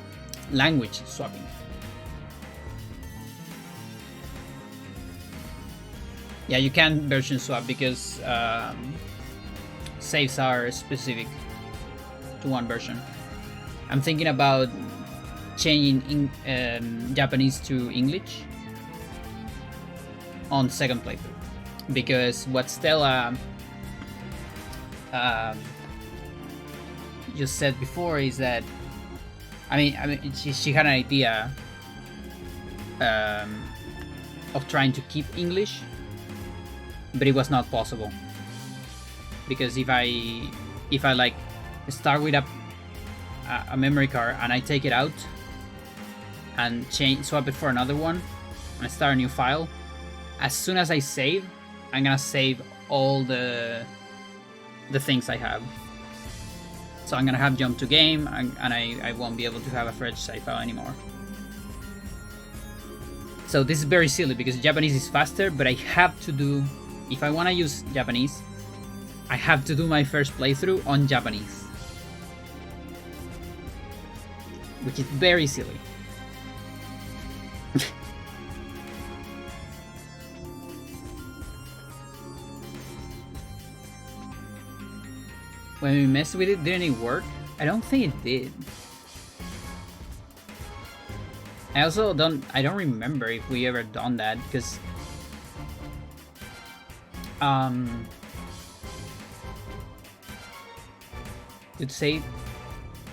language swapping. Yeah, you can't version swap because saves are specific to one version. I'm thinking about changing Japanese to English on second playthrough, because what Stella just said before is that I mean she had an idea of trying to keep English, but it was not possible, because if I like start with a memory card and I take it out and swap it for another one and start a new file, as soon as I save, I'm gonna save all the things I have. So I'm gonna have jump to game, and I won't be able to have a fresh save file anymore. So this is very silly because Japanese is faster, but I have to do, if I wanna use Japanese, I have to do my first playthrough on Japanese, which is very silly. When we messed with it, didn't it work? I don't think it did. I also don't remember if we ever done that, because you'd say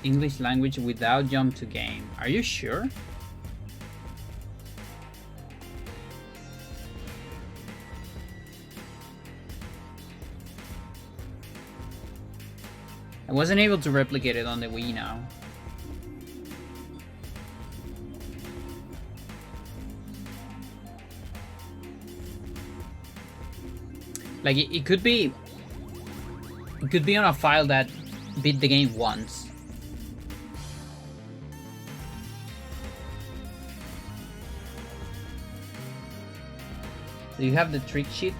English language without jump to game. Are you sure? I wasn't able to replicate it on the Wii now. Like it could be on a file that beat the game once. Do you have the trick sheet?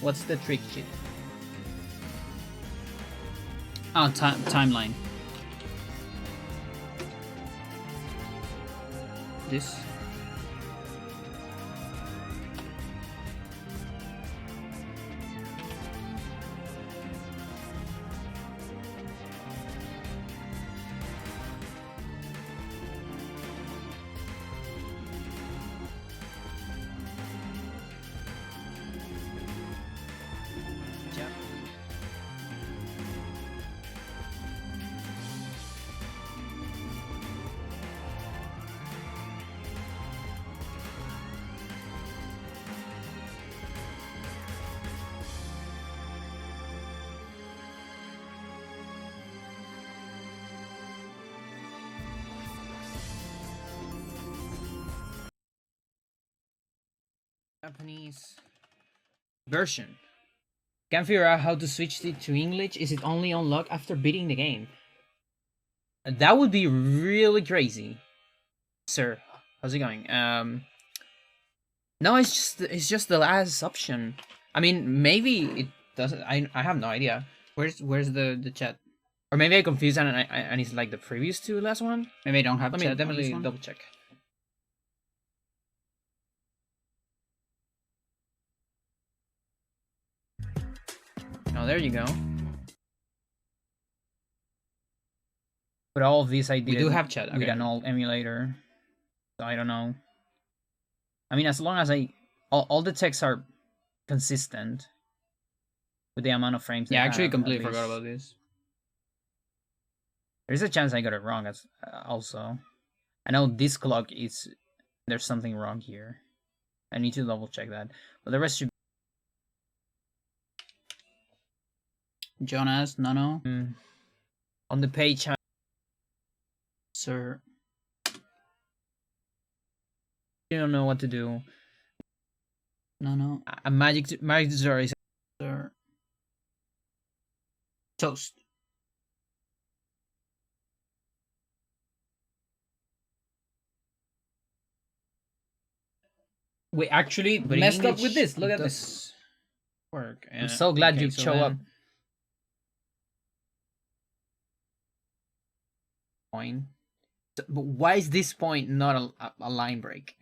What's the trick sheet? Oh, timeline. This. Japanese version. Can't figure out how to switch it to English. Is it only unlocked after beating the game? That would be really crazy. Sir, how's it going? No, it's just the last option. I mean, maybe it doesn't. I have no idea. Where's the chat? Or maybe I confused and it's like the previous to last one. Maybe I don't have. Let me definitely double check. Oh, there you go. But all of these I did. We do have chat with an old emulator, so I don't know. I mean, as long as all the texts are consistent, with the amount of frames. Yeah, they I actually have, at completely forgot least. about this. There's a chance I got it wrong as also. I know this clock is there's something wrong here. I need to double check that. But the rest should Jonas, no. On the page sir. You don't know what to do. No. A magic jar is sir. Toast. We actually But in messed up English, with this. Look it at does this. Work. I'm so glad okay, you so show up. then- Point. But why is this point not a line break?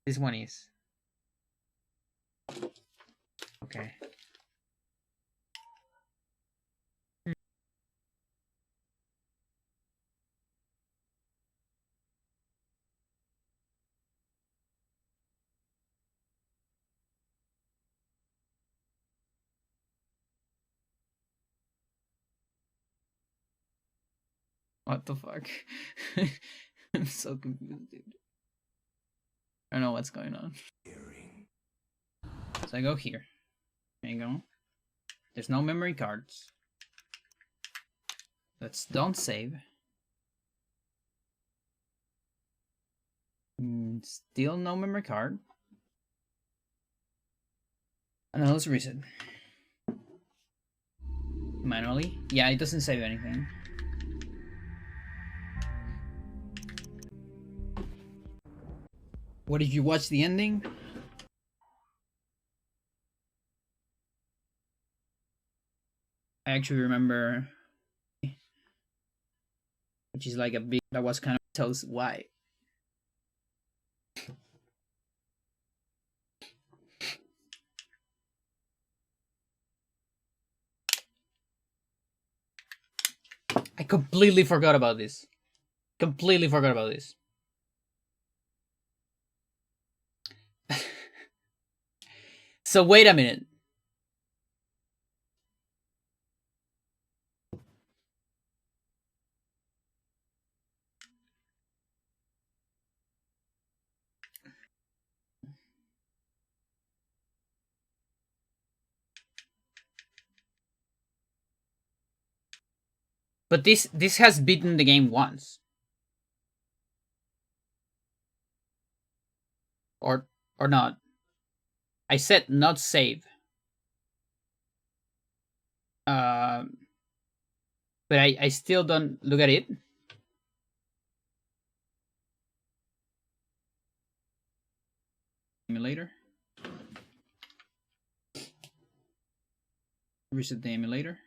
This one is. Okay. What the fuck? I'm so confused, dude. I don't know what's going on. So I go here. There you go. There's no memory cards. Let's don't save. Still no memory card. And now let's reset. Manually? Yeah, it doesn't save anything. What, did you watch the ending? I actually remember, which is like a big, that was kind of toast white. I completely forgot about this. Completely forgot about this. So wait a minute. But this has beaten the game once. Or not. I said not save. But I still don't look at it. Emulator. Reset the emulator.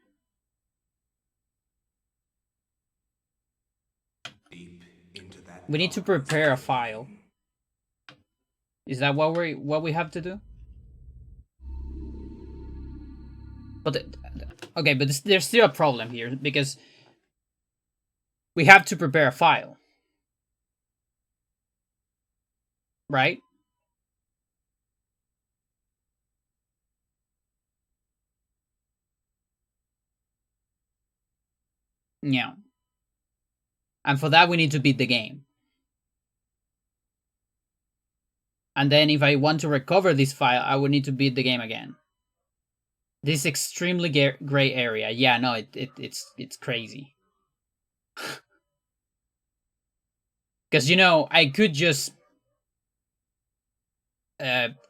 We need to prepare a file. Is that what we have to do? But okay, but there's still a problem here because we have to prepare a file, right? Yeah. And for that we need to beat the game. And then if I want to recover this file, I would need to beat the game again. This extremely gray area. Yeah, no, it's crazy. Because, you know, I could just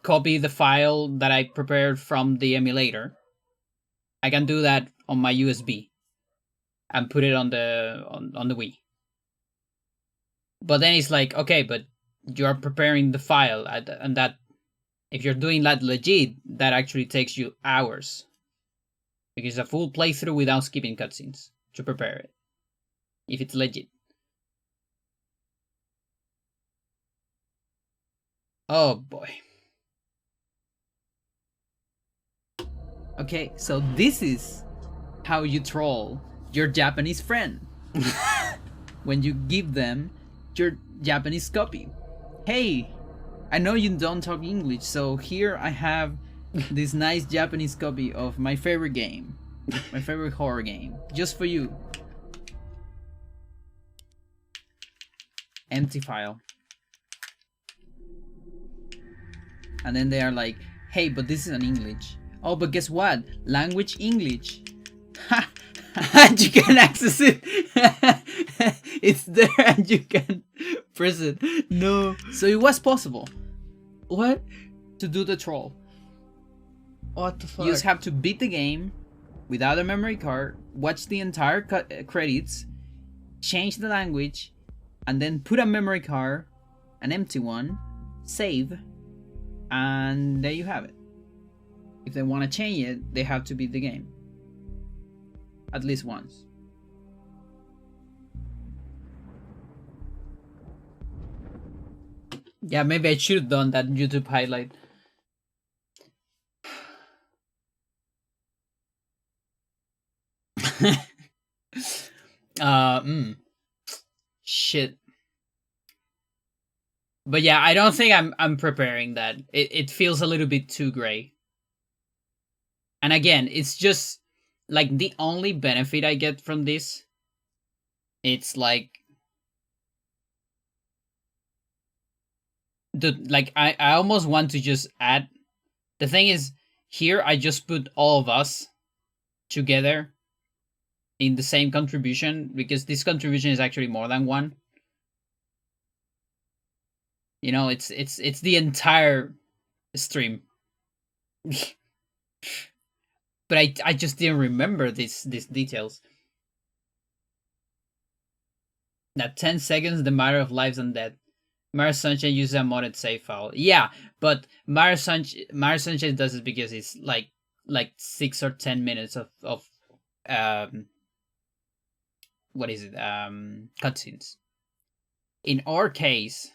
copy the file that I prepared from the emulator. I can do that on my USB and put it on the Wii. But then it's like, okay, but you're preparing the file, and that, if you're doing that legit, that actually takes you hours. Because it's a full playthrough without skipping cutscenes to prepare it. If it's legit. Oh boy. Okay, so this is how you troll your Japanese friend. When you give them your Japanese copy. Hey, I know you don't talk English, so here I have this nice Japanese copy of my favorite game, my favorite horror game, just for you. Empty file. And then they are like, hey, but this is an English. Oh, but guess what? Language English. And you can access it. It's there and you can press it. No. So it was possible. What? To do the troll. What the fuck? You just have to beat the game without a memory card, watch the entire credits, change the language, and then put a memory card, an empty one, save, and there you have it. If they want to change it, they have to beat the game. At least once. Yeah, maybe I should have done that YouTube highlight. Shit. But yeah, I don't think I'm preparing that. It feels a little bit too gray. And again, it's just like the only benefit I get from this. It's like I almost want to just add. The thing is, here I just put all of us together in the same contribution, because this contribution is actually more than one. You know, it's the entire stream. But I just didn't remember these details. That 10 seconds, the matter of lives and death. Mario Sunshine uses a modded save file. Yeah, but Mario Sunshine does it because it's like 6 or 10 minutes of what is it? Cutscenes. In our case,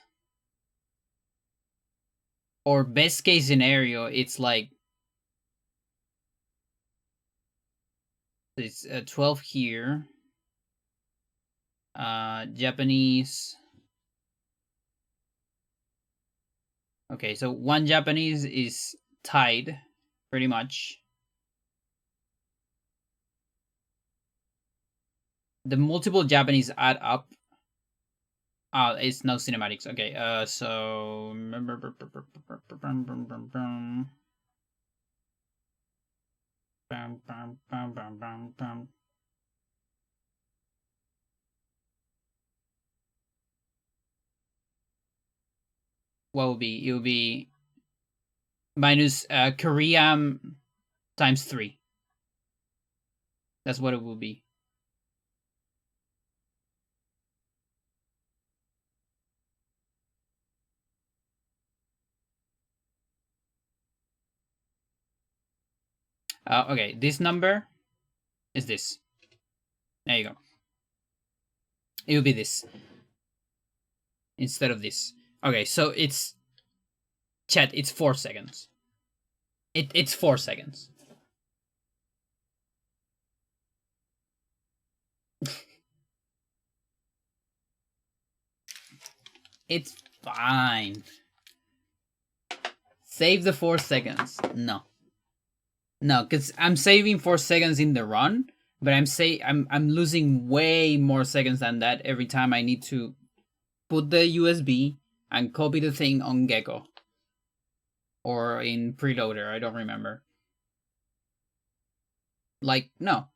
or best case scenario, it's like it's 12 here. Japanese. Okay, so one Japanese is tied, pretty much. The multiple Japanese add up. It's no cinematics. Okay, so what will be? It will be minus Korea times 3. That's what it will be. Okay, this number is this. There you go. It will be this instead of this. Okay, so it's chat. It's 4 seconds. It's 4 seconds. It's fine. Save the 4 seconds. No, because I'm saving 4 seconds in the run, but I'm losing way more seconds than that every time I need to put the USB and copy the thing on Gecko or in Preloader. I don't remember. Like, no.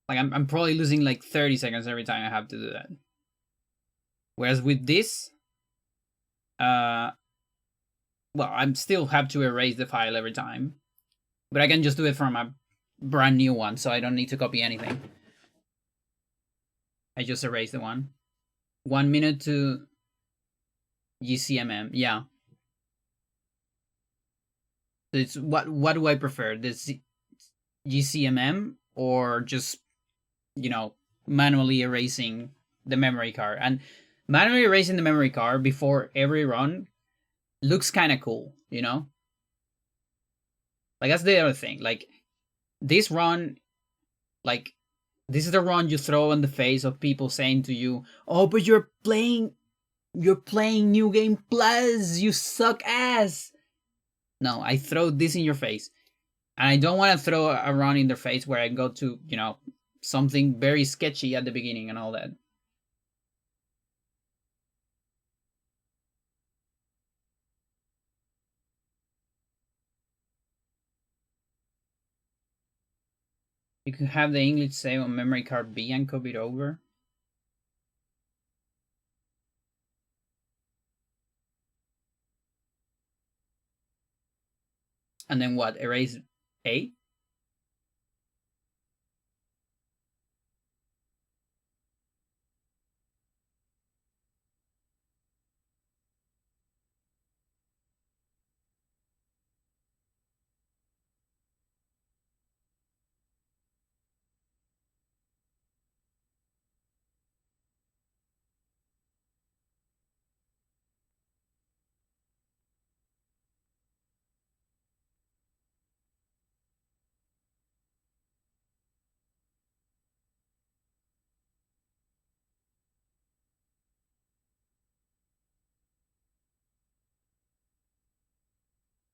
Like, I'm probably losing like 30 seconds every time I have to do that. Whereas with this, well, I still have to erase the file every time, but I can just do it from a brand new one, so I don't need to copy anything. I just erase the one. 1 minute to GCMM, yeah. So it's what do I prefer? This GCMM or just, you know, manually erasing the memory card? And manually erasing the memory card before every run looks kind of cool, you know? Like, that's the other thing. Like, this run, like, this is the run you throw in the face of people saying to you, oh, but you're playing You're playing New Game Plus. You suck ass. No, I throw this in your face. And I don't want to throw around in their face where I go to, you know, something very sketchy at the beginning and all that. You can have the English save on memory card B and copy it over. And then what? Erase A?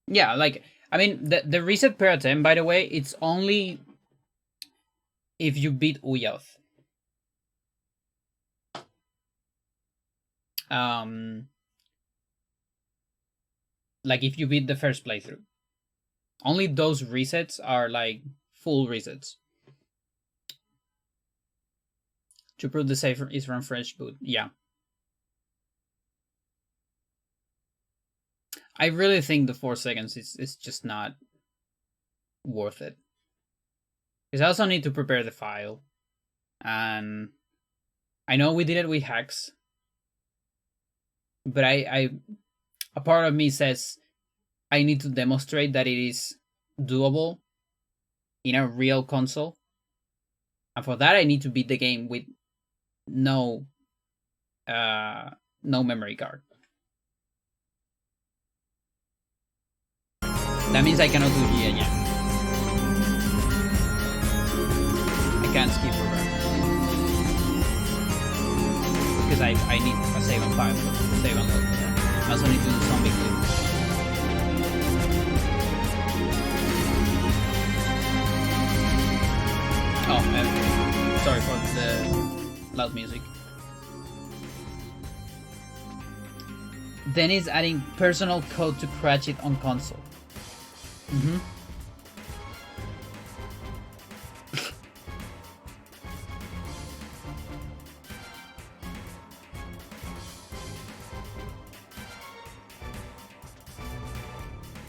Yeah, like, I mean, the reset per attempt, by the way, it's only if you beat Uyoth. Like, if you beat the first playthrough. Only those resets are, like, full resets. To prove the save is from fresh boot. Yeah. I really think the 4 seconds is just not worth it. Because I also need to prepare the file. And I know we did it with hacks. But a part of me says I need to demonstrate that it is doable in a real console. And for that I need to beat the game with no memory card. That means I cannot do GN yet. I can't skip over. Because I need a save on file, save on load. I also need to do zombie clip. Oh, sorry for the loud music. Then is adding personal code to Cratchit on console.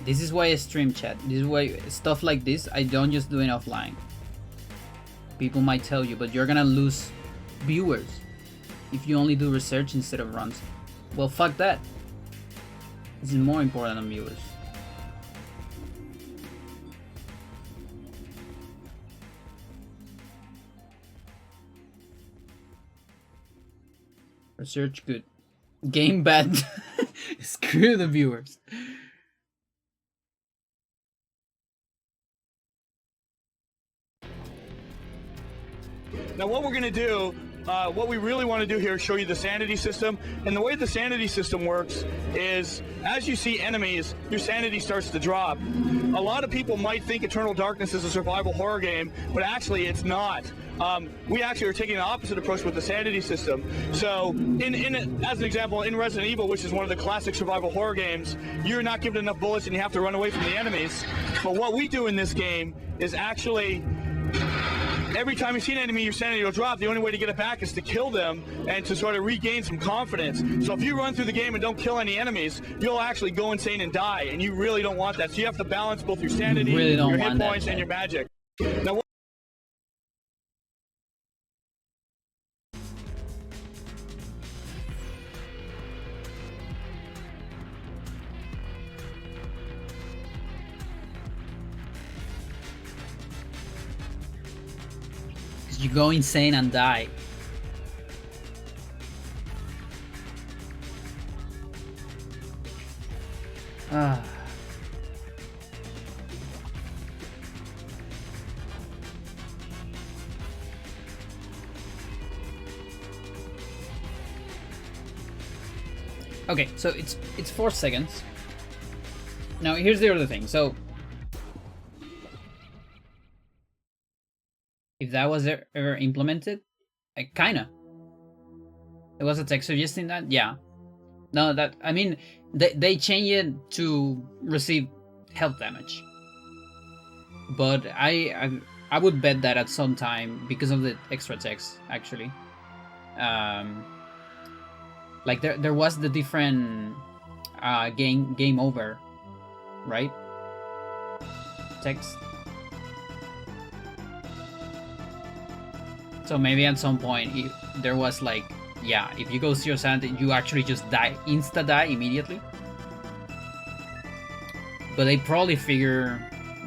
This is why I stream, chat. This is why stuff like this I don't just do it offline. People might tell you, but you're gonna lose viewers if you only do research instead of runs. Well, fuck that. This is more important than viewers. Research good. Game bad. Screw the viewers. Now what we're going to do, what we really want to do here is show you the sanity system. And the way the sanity system works is, as you see enemies, your sanity starts to drop. A lot of people might think Eternal Darkness is a survival horror game, but actually it's not. We actually are taking the opposite approach with the sanity system. So, as an example, in Resident Evil, which is one of the classic survival horror games, you're not given enough bullets and you have to run away from the enemies. But what we do in this game is actually, every time you see an enemy, your sanity will drop. The only way to get it back is to kill them and to sort of regain some confidence. So if you run through the game and don't kill any enemies, you'll actually go insane and die, and you really don't want that. So you have to balance both your sanity, your hit points, and your magic. Now, You go insane and die. Ah. Okay, so it's 4 seconds. Now here's the other thing. So if that was ever implemented, kinda. There was a text suggesting that, yeah. No, that I mean they changed it to receive health damage, but I would bet that at some time because of the extra text actually. Like there was the different game over, right? Text. So maybe at some point if there was like, yeah, if you go 0 sanity, you actually just die, insta-die immediately. But they probably figure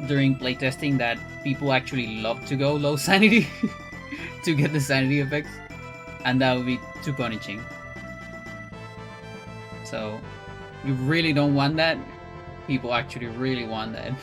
during playtesting that people actually love to go low sanity to get the sanity effects, and that would be too punishing. So you really don't want that. People actually really want that.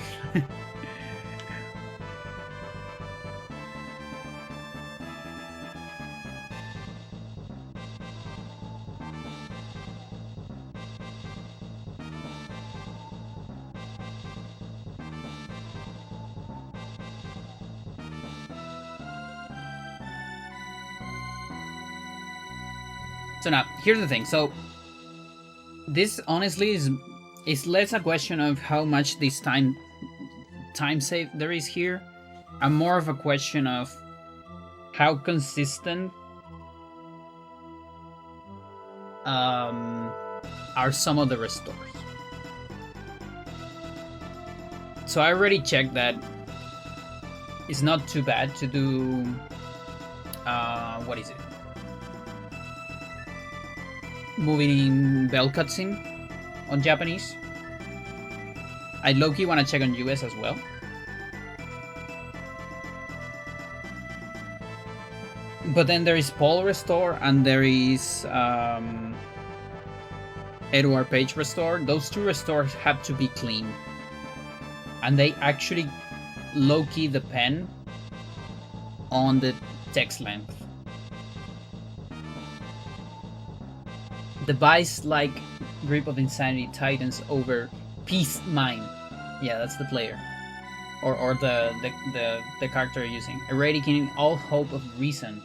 So now, here's the thing. So this honestly is less a question of how much this time save there is here, and more of a question of how consistent are some of the restores. So I already checked that it's not too bad to do what is it? Moving in bell cutscene on Japanese. I low-key want to check on US as well. But then there is Paul Restore and there is Edward Page Restore. Those two restores have to be clean. And they actually low-key depend on the text length. The vice-like grip of insanity tightens over Peace Mind. Yeah, that's the player. Or the character you're using. Eradicating all hope of reason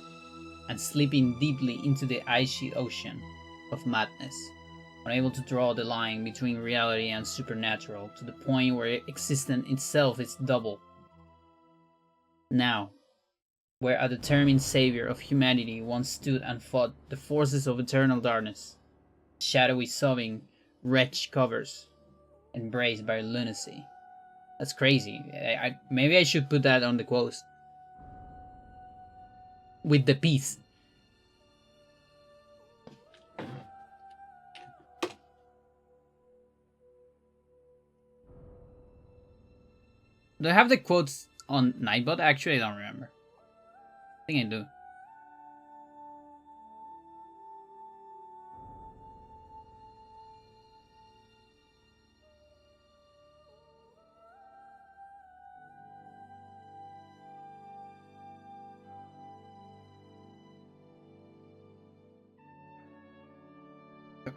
and slipping deeply into the icy ocean of madness. Unable to draw the line between reality and supernatural to the point where existence itself is double. Now, where a determined savior of humanity once stood and fought the forces of eternal darkness. Shadowy sobbing wretch covers, embraced by lunacy. That's crazy. Maybe I should put that on the quotes. With the peace. Do I have the quotes on Nightbot? Actually, I don't remember. I think I do.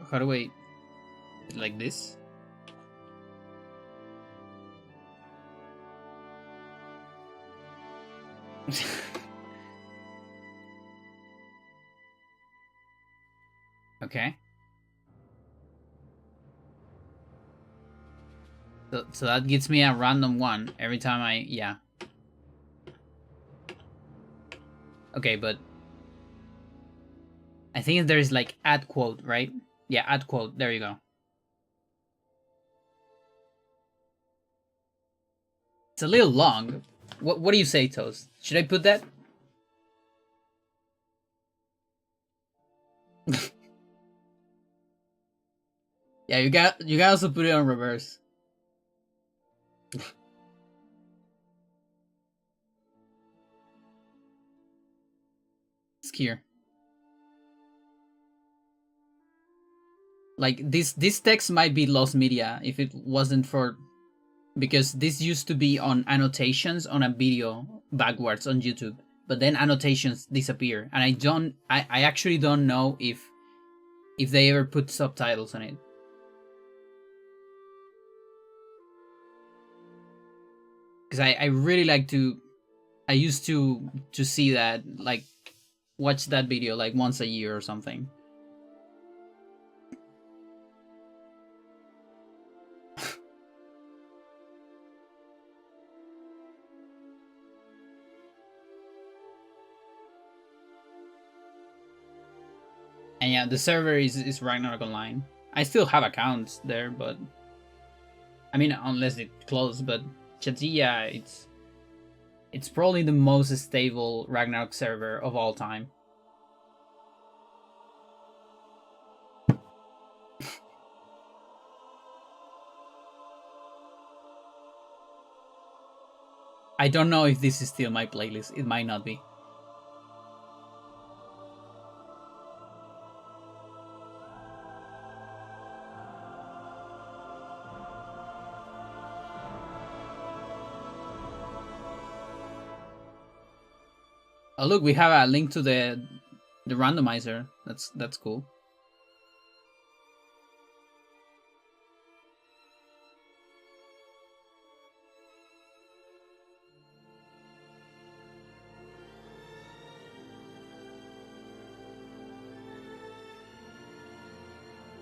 How do I... like this? Okay. So that gives me a random one every time I... yeah. Okay, but... I think there is like add quote, right? Yeah, add quote. There you go. It's a little long. What do you say, Toast? Should I put that? Yeah, you got also put it on reverse. Skier. Like this text might be lost media if it wasn't for, because this used to be on annotations on a video backwards on YouTube, but then annotations disappear, and I actually don't know if if they ever put subtitles on it. Because I really like to. I used to see that, like, watch that video like once a year or something. And yeah, the server is Ragnarok Online. I still have accounts there, but I mean, unless it closed. But Chattur'gha, it's probably the most stable Ragnarok server of all time. I don't know if this is still my playlist. It might not be. Oh look, we have a link to the randomizer. That's cool.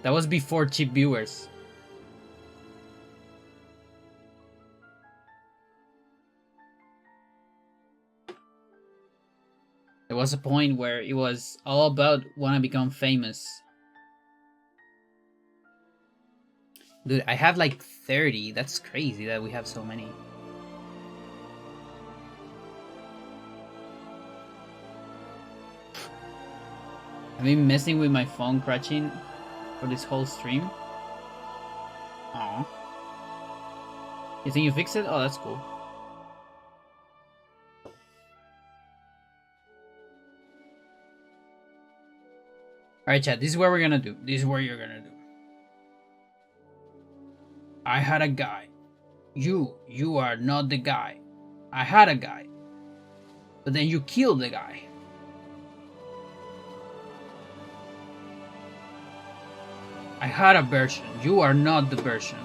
That was before cheap viewers. There was a point where it was all about wanna become famous. Dude, I have like 30. That's crazy that we have so many. I've been messing with my phone crashing for this whole stream. Aww. You think you fixed it? Oh, that's cool. Alright, chat, this is what we're gonna do. This is what you're gonna do. I had a guy. You are not the guy. I had a guy. But then you killed the guy. I had a version. You are not the version.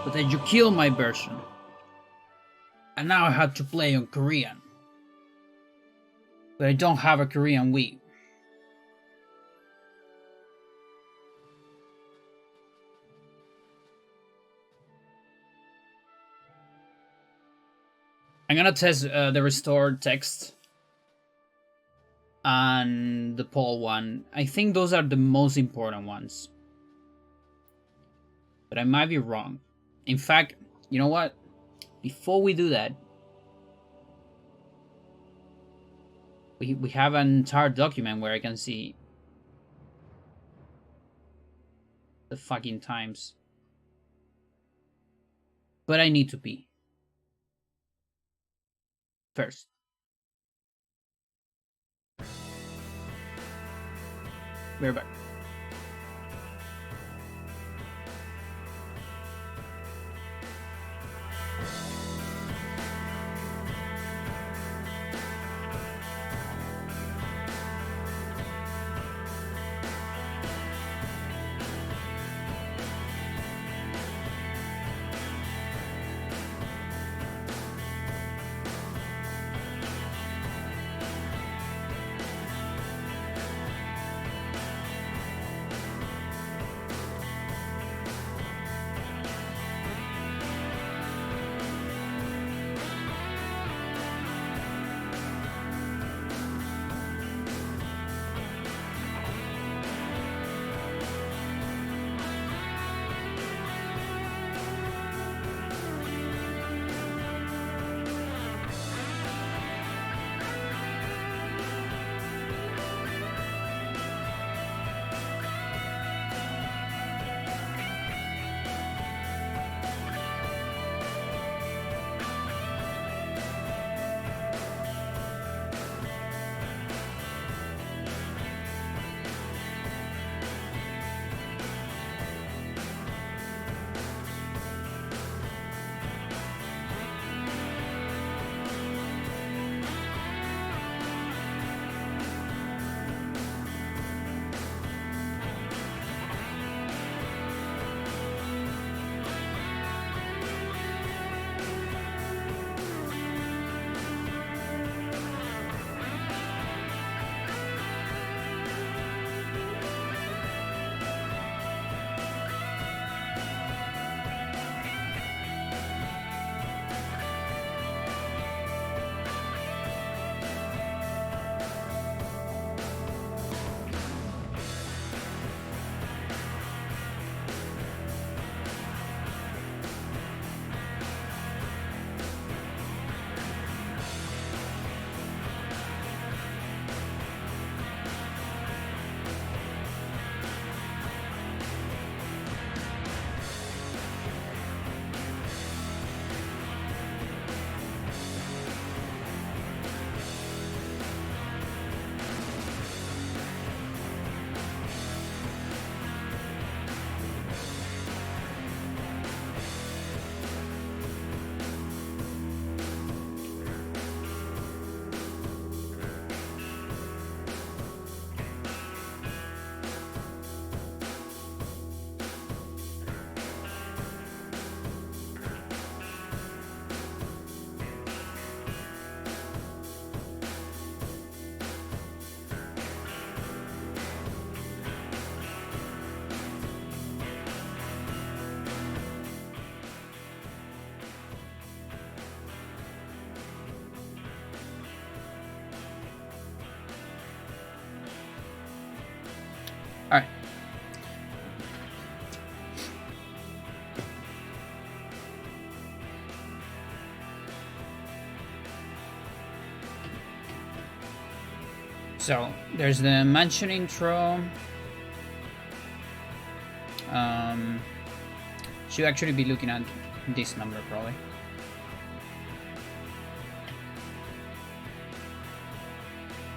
But then you killed my version. And now I have to play on Korean. But I don't have a Korean Wii. I'm gonna test the restored text and the poll one. I think those are the most important ones. But I might be wrong. In fact, you know what? Before we do that, we have an entire document where I can see the fucking times. But I need to pee first. We're back. All right. So there's the mansion intro. Should actually be looking at this number probably.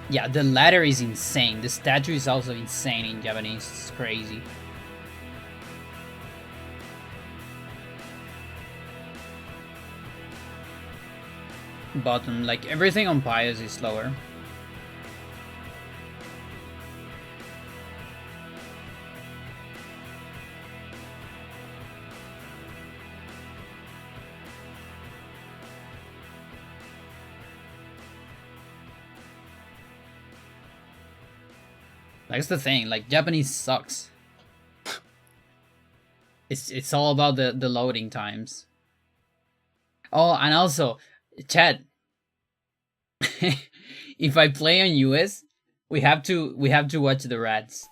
Yeah, the ladder is insane. The statue is also insane in Japanese. It's crazy. Bottom, like everything on Pious is slower. That's the thing, like Japanese sucks. It's all about the loading times. Oh, and also, chat. If I play on US, we have to watch the rats.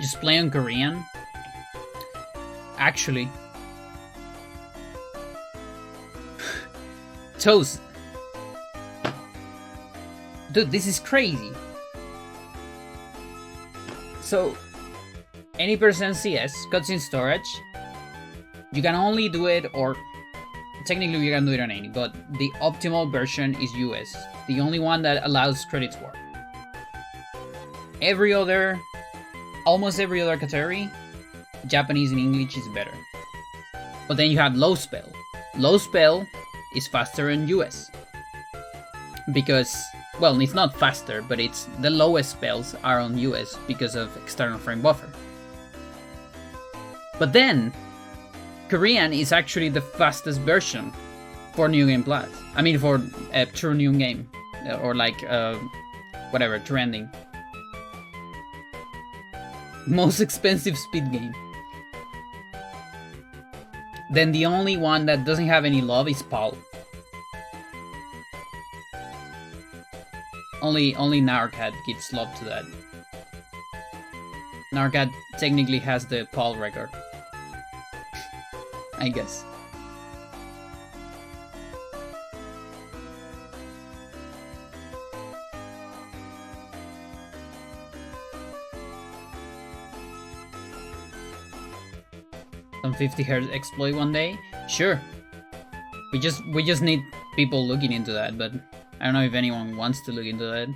Just play on Korean. Actually, Toast. Dude, this is crazy. So, any percent CS cutscene storage, you can only do it, or technically you can do it on any, but the optimal version is US. The only one that allows credits warp. Every other, almost every other category, Japanese and English is better. But then you have low spell. Low spell is faster in US. Because, well, it's not faster, but it's the lowest spells are on US because of external frame buffer. But then, Korean is actually the fastest version for New Game Plus. I mean, for a true new game. Or like, whatever, trending. Most expensive speed game. Then the only one that doesn't have any love is PAL. Only Narcat gives love to that. Narcat technically has the PAL record. I guess. Some 50 Hz exploit one day? Sure. We just need people looking into that, but I don't know if anyone wants to look into that.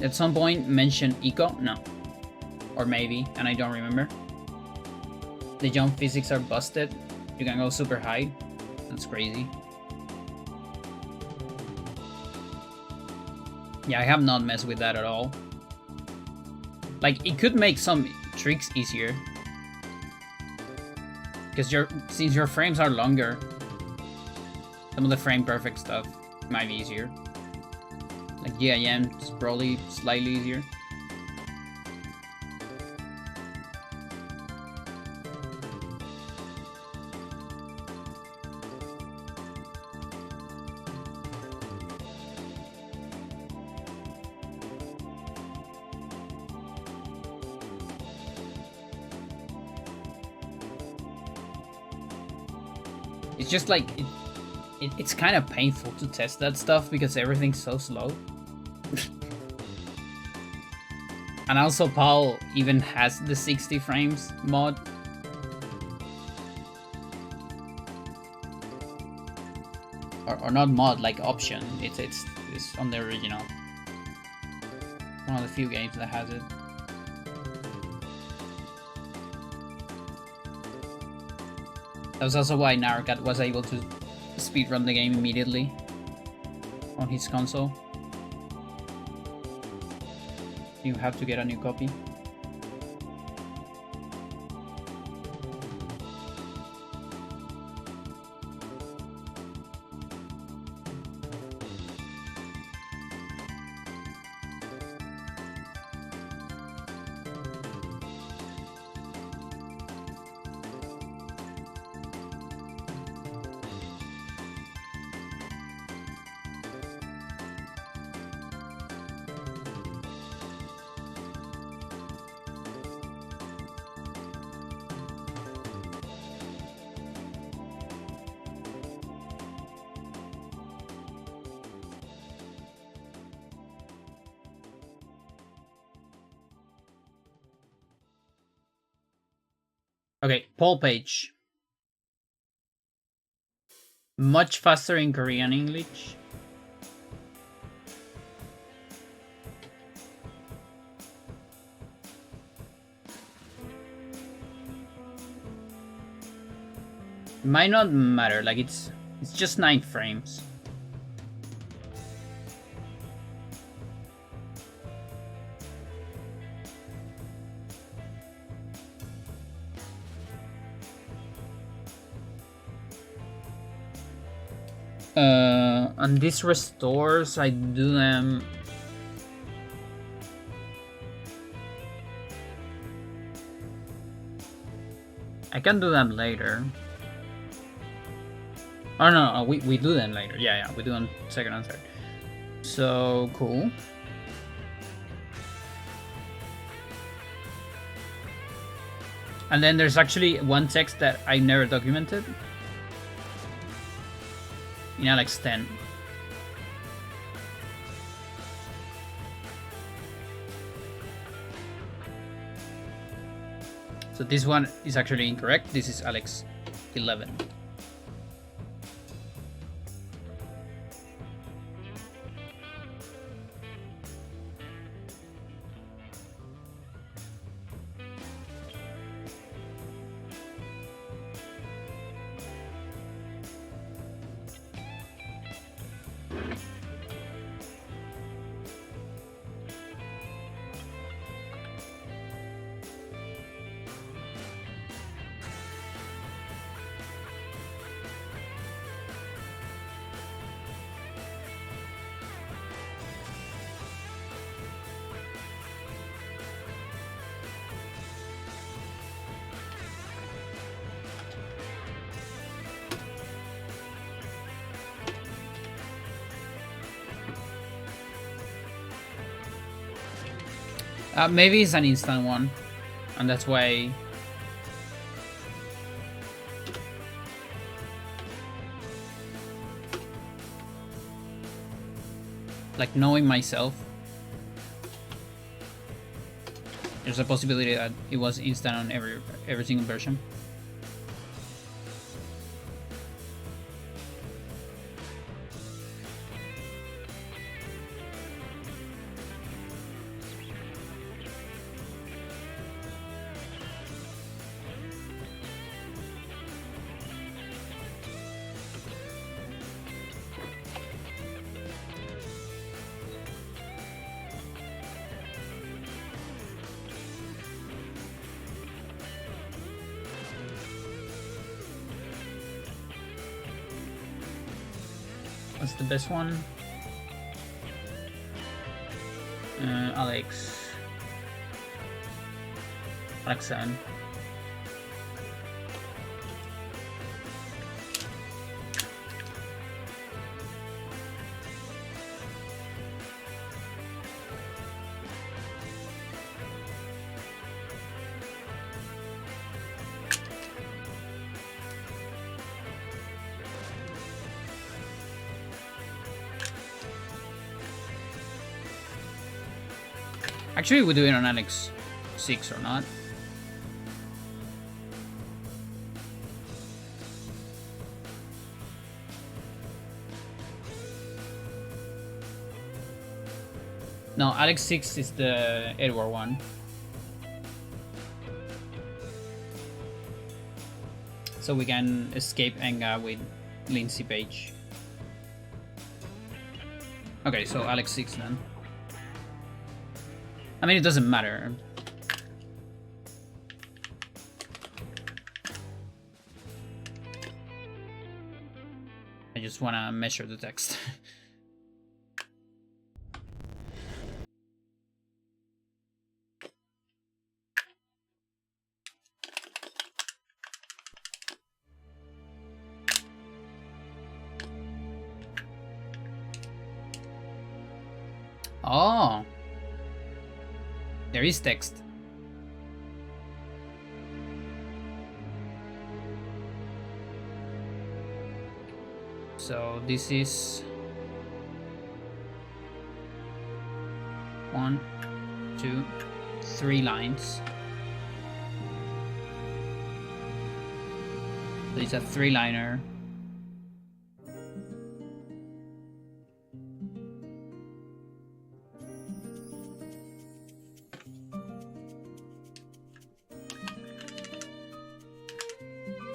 At some point mention eco? No. Or maybe, and I don't remember. The jump physics are busted. You can go super high. That's crazy. Yeah, I have not messed with that at all. Like, it could make some tricks easier. Because since your frames are longer, some of the frame perfect stuff might be easier. Like GIM is probably slightly easier. It's just like, it's kind of painful to test that stuff because everything's so slow. And also PAL even has the 60 frames mod. Or not mod, like option. It's on the original. One of the few games that has it. That was also why Nargat was able to speedrun the game immediately on his console. You have to get a new copy. Okay, poll page. Much faster in Korean English. Might not matter, like it's just 9 frames. On these restores, I do them. I can do them later. Oh no, we do them later. Yeah, we do them second and third. So cool. And then there's actually one text that I never documented in Alex 10. So this one is actually incorrect. This is Alex 11. Maybe it's an instant one, and that's why. Like, knowing myself, there's a possibility that it was instant on every single version. What's the best one? Alex 7. Actually, we do it on Alex 6 or not. No, Alex 6 is the Edward one. so we can escape Enga with Lindsay Page. Okay, so Alex 6 then. I mean, it doesn't matter. I just want to measure the text. Oh, there is text. So this is 1, 2, 3 lines. So it's a 3-liner.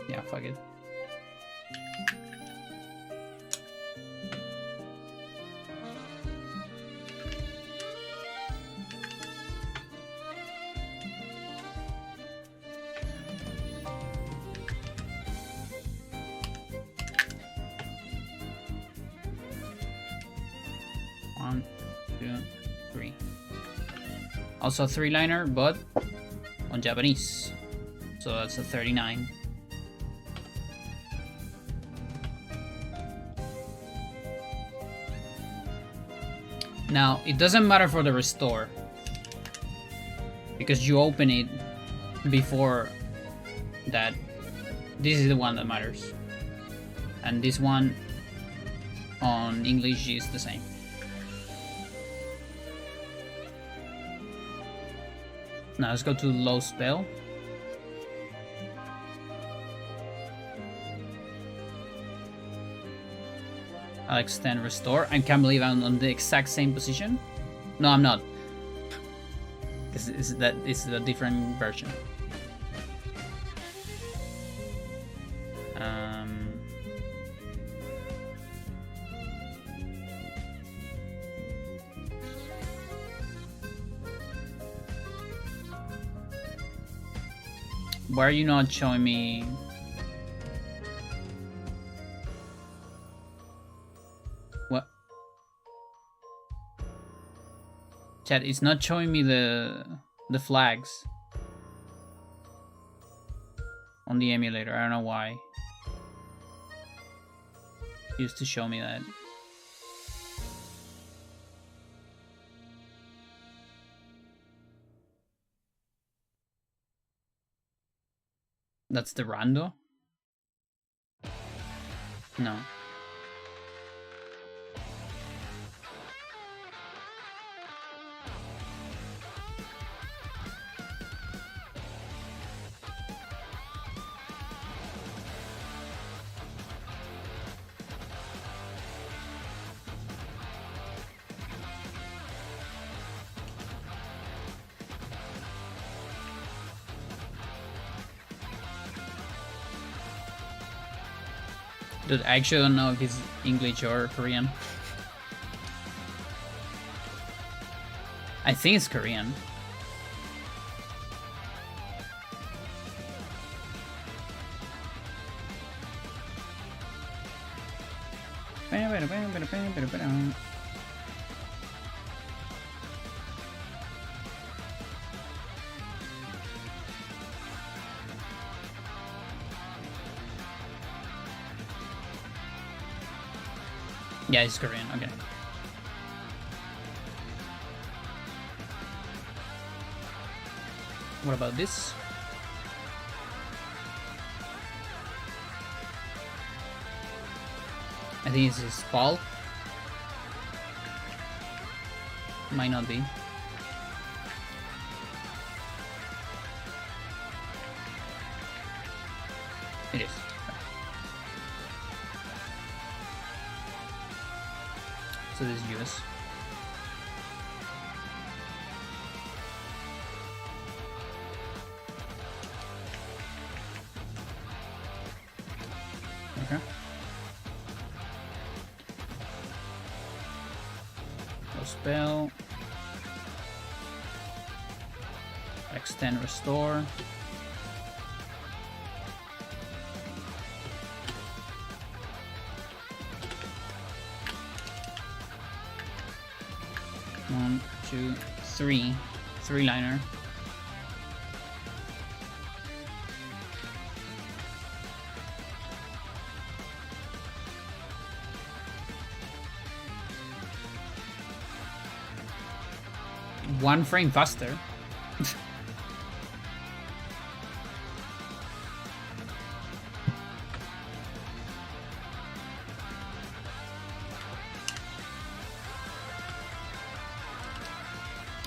Yeah, fuck it. One, 2, 3. Also a 3-liner, but on Japanese. So that's a 39. Now, it doesn't matter for the restore, because you open it before that. This is the one that matters. And this one on English is the same. Now let's go to low spell. I'll extend restore. I can't believe I'm on the exact same position. No, I'm not. This is a different version. Why are you not showing me? What? Chat, it's not showing me the flags on the emulator. I don't know why. It used to show me that. That's the rando? No. Dude, I actually don't know if it's English or Korean. I think it's Korean. Yeah, it's Korean, okay. What about this? I think this is Paul. Might not be. It is. So this is US. Okay. No spell. Extend restore. One, two, three. Three-liner. One frame faster.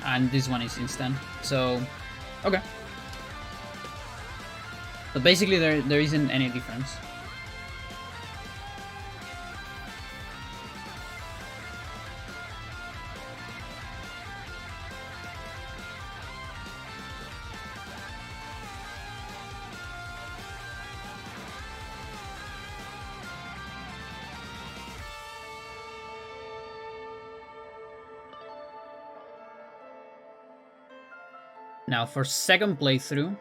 And this one is instant. So, okay. So basically there isn't any difference. Now for second playthrough.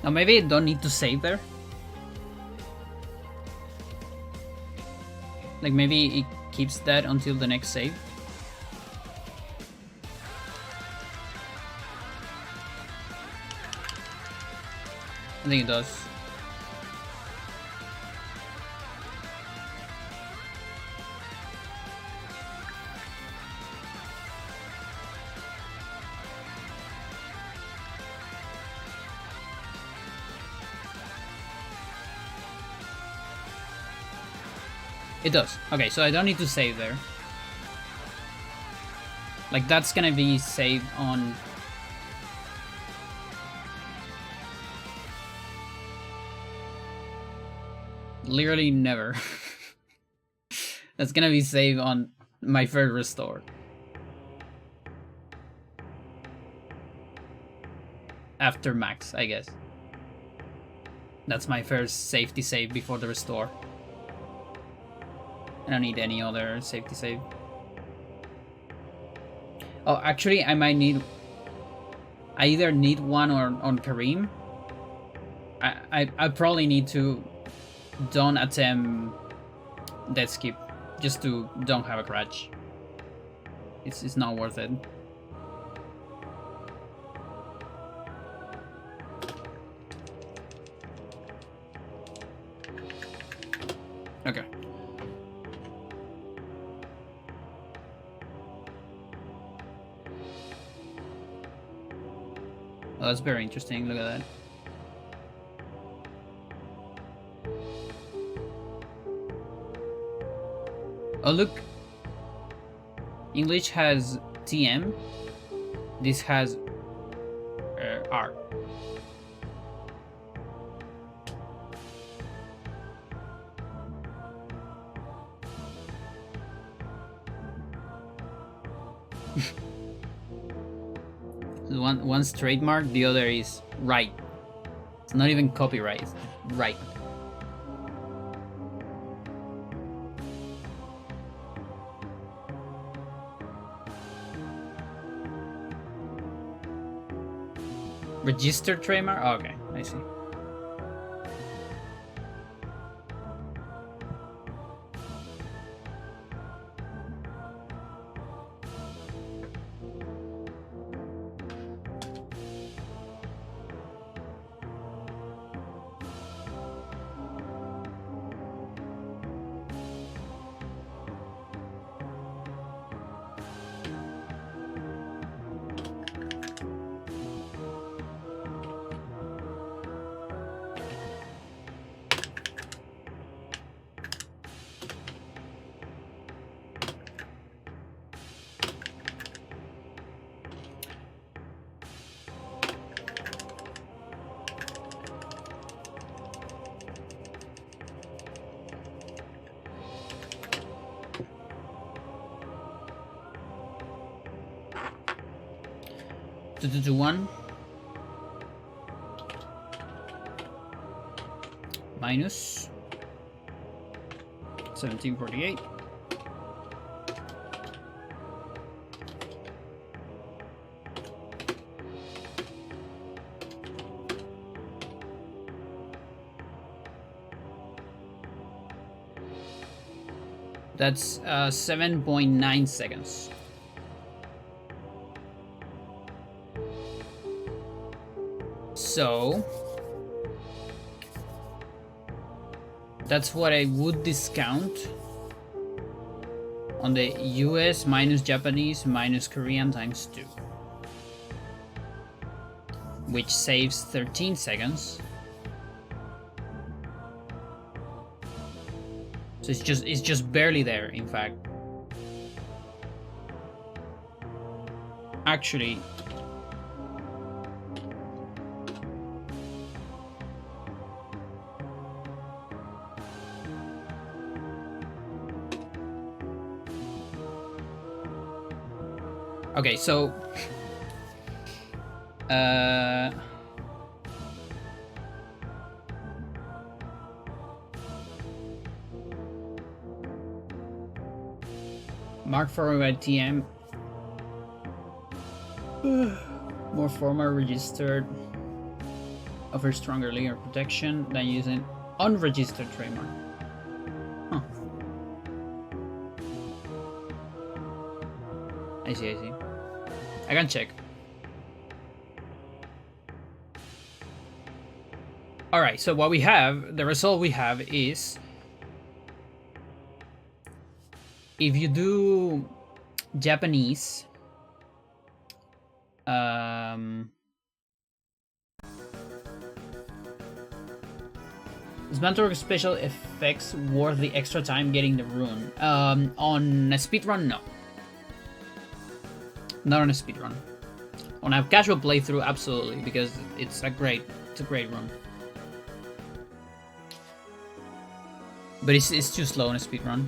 Now maybe I don't need to save there. Like maybe it keeps that until the next save. I think it does. It does. Okay, so I don't need to save there. Like, that's gonna be saved on... literally never. That's gonna be saved on my third restore. After max, I guess. That's my first safety save before the restore. I don't need any other safety save. Oh, actually, I might need... I either need one on Kareem. I probably need to don't attempt death skip just to don't have a crash. It's not worth it. Okay. Oh, that's very interesting. Look at that. Oh, look. English has TM. This has R. One's trademark, the other is right. It's not even copyright, it's right. Registered trademark? Oh, okay, I see. 2221 minus 1748. That's 7.9 seconds. So that's what I would discount on the US minus Japanese minus Korean times 2, which saves 13 seconds. So it's just barely there, in fact. Actually, okay, so Mark for by TM. More formal registered offers stronger legal protection than using unregistered trademark. Huh. I see. I can check. Alright, so what we have, the result we have is if you do Japanese, is Pandora special effects worth the extra time getting the rune? On a speedrun, no. Not on a speedrun. On a casual playthrough, absolutely, because it's a great run. But it's too slow on a speedrun.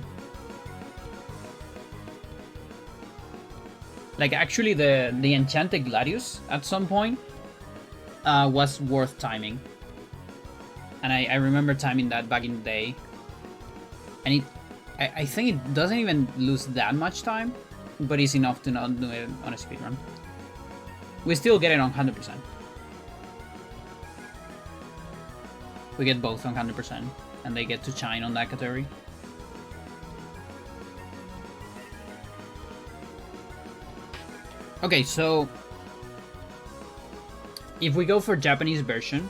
Like, actually, the Enchanted Gladius at some point was worth timing. And I remember timing that back in the day. And I think it doesn't even lose that much time, but it's enough to not do it on a speedrun. We still get it on 100%. We get both on 100%, and they get to shine on that category. Okay, so if we go for Japanese version,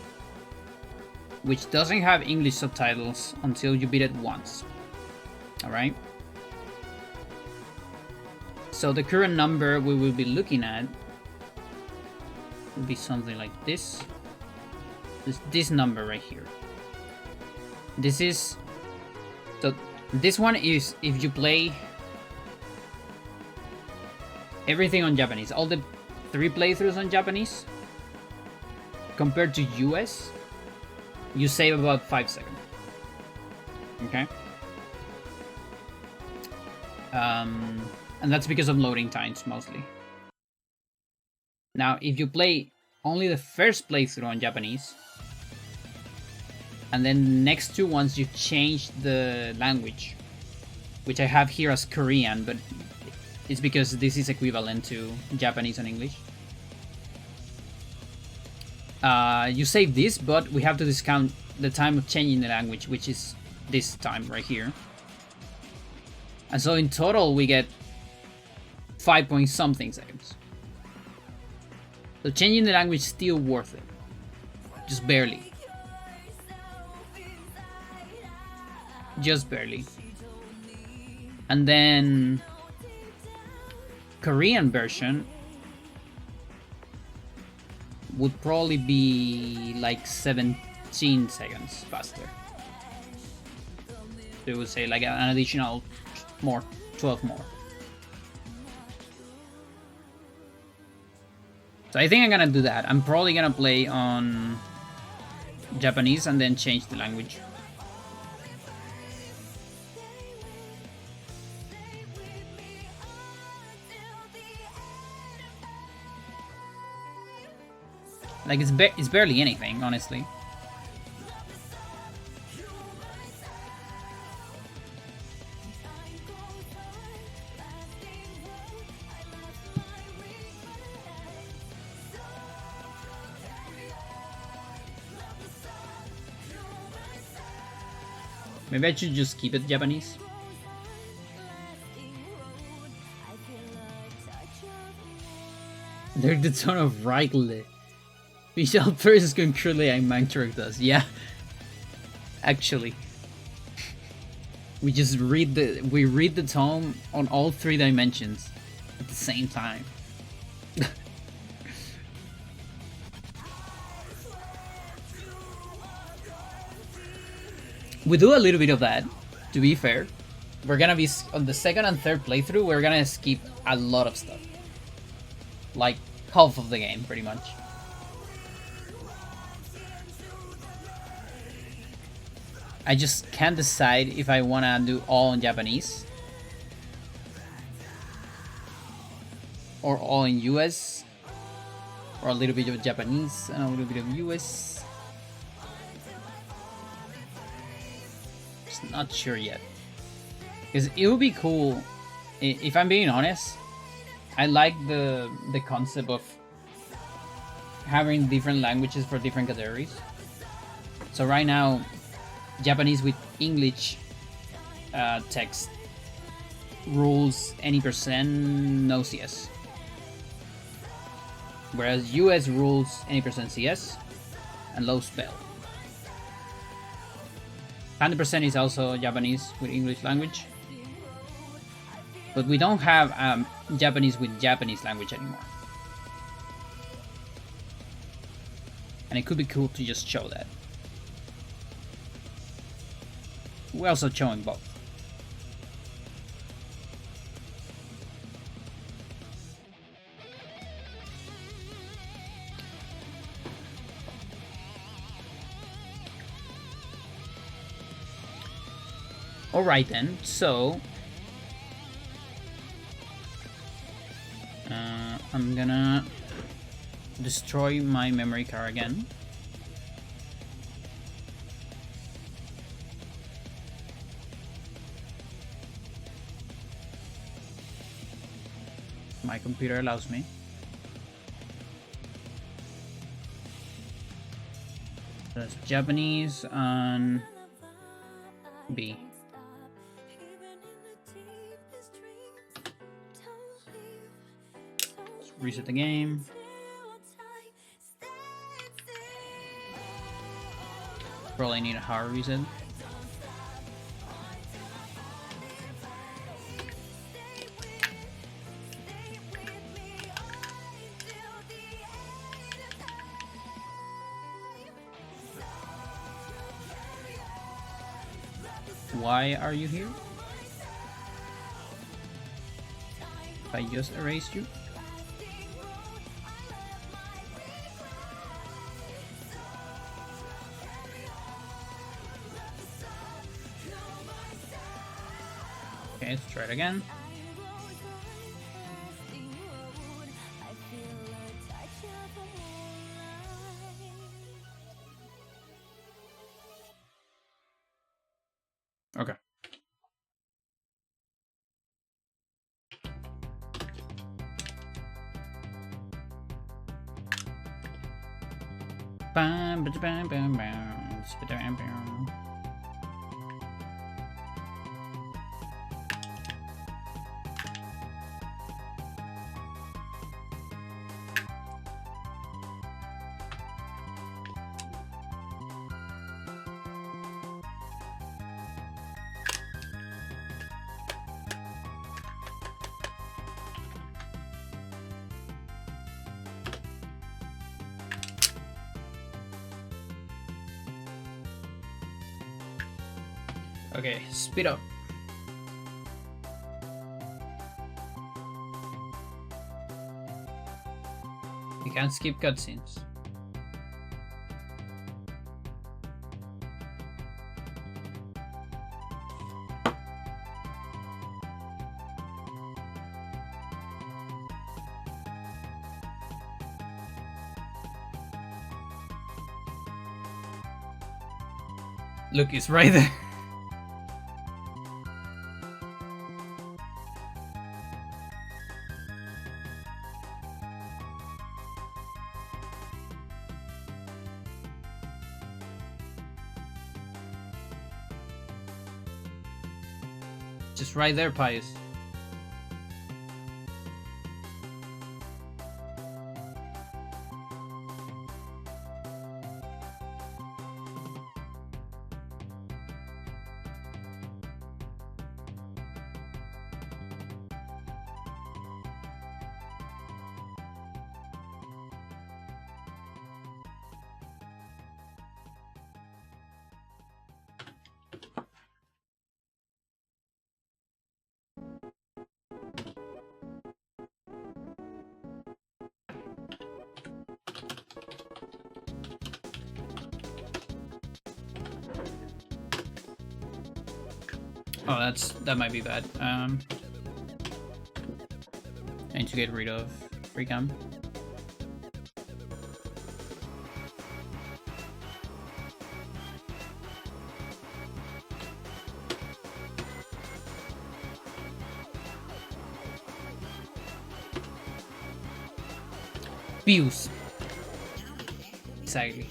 which doesn't have English subtitles until you beat it once, alright? So the current number we will be looking at will be something like this. This number right here. This is... So this one is if you play everything on Japanese, all the 3 playthroughs on Japanese, compared to US, you save about 5 seconds. Okay? And that's because of loading times, mostly. Now, if you play only the first playthrough on Japanese, and then the next 2 ones you change the language, which I have here as Korean, but it's because this is equivalent to Japanese and English. You save this, but we have to discount the time of changing the language, which is this time right here. And so in total, we get 5 point something seconds. So changing the language is still worth it. Just barely. Just barely. And then Korean version would probably be like 17 seconds faster. So it would say like an additional 12 more. So I think I'm gonna do that. I'm probably gonna play on Japanese and then change the language. Like, it's barely anything, honestly. Maybe I should just keep it Japanese. They're the tone of Reigle. Michelle Perez concretely and Mantrek does. Yeah. Actually. We just read the tome on all 3 dimensions at the same time. We do a little bit of that, to be fair. We're gonna be on the second and third playthrough, we're gonna skip a lot of stuff. Like half of the game, pretty much. I just can't decide if I wanna do all in Japanese or all in US, or a little bit of Japanese and a little bit of US. Just not sure yet. Because it would be cool, if I'm being honest, I like the concept of having different languages for different categories. So right now, Japanese with English text rules any %, no CS. Whereas US rules any % CS and low spell. 100% is also Japanese with English language. But we don't have Japanese with Japanese language anymore. And it could be cool to just show that. We're also showing both. Alright then, so I'm gonna destroy my memory card again. My computer allows me. That's Japanese on B. Let's reset the game. Probably need a hard reset. Why are you here? If I just erased you? Okay, let's try it again. Okay. Bam, bam, bam, bam, bam, bam. Okay, speed up. You can't skip cutscenes. Look, it's right there. Just right there, Pius. Oh, that might be bad. I need to get rid of free cam. Views. Exactly.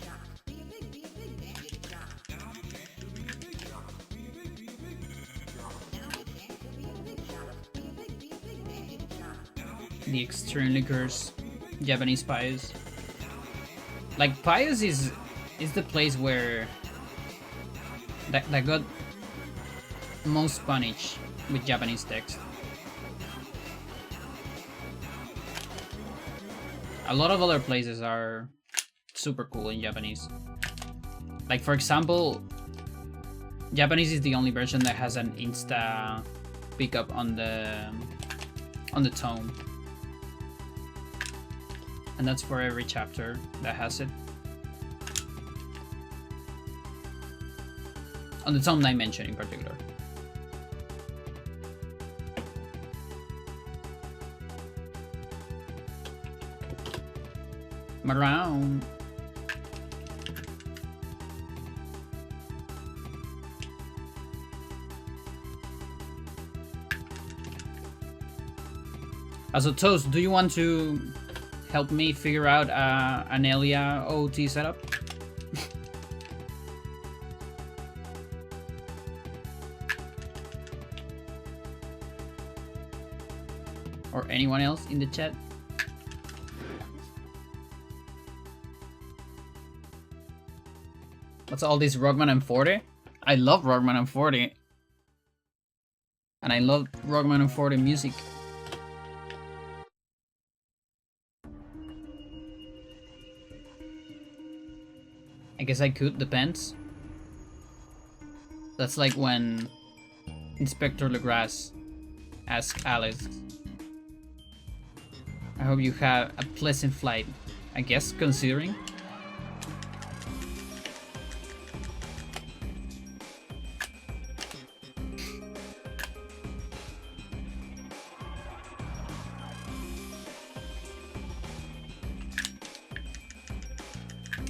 The extremely cursed Japanese Pius. Like Pius is the place where that got most punished with Japanese text. A lot of other places are super cool in Japanese. Like for example, Japanese is the only version that has an insta pickup on the tone. And that's for every chapter that has it. On the tome I mentioned in particular. Around. Also, Toast, do you want to help me figure out an Elia OT setup? Or anyone else in the chat? What's all this Rockman and 40? I love Rockman and 40. And I love Rockman and 40 music. I guess I could, depends. That's like when Inspector Legras asks Alice, I hope you have a pleasant flight. I guess, considering.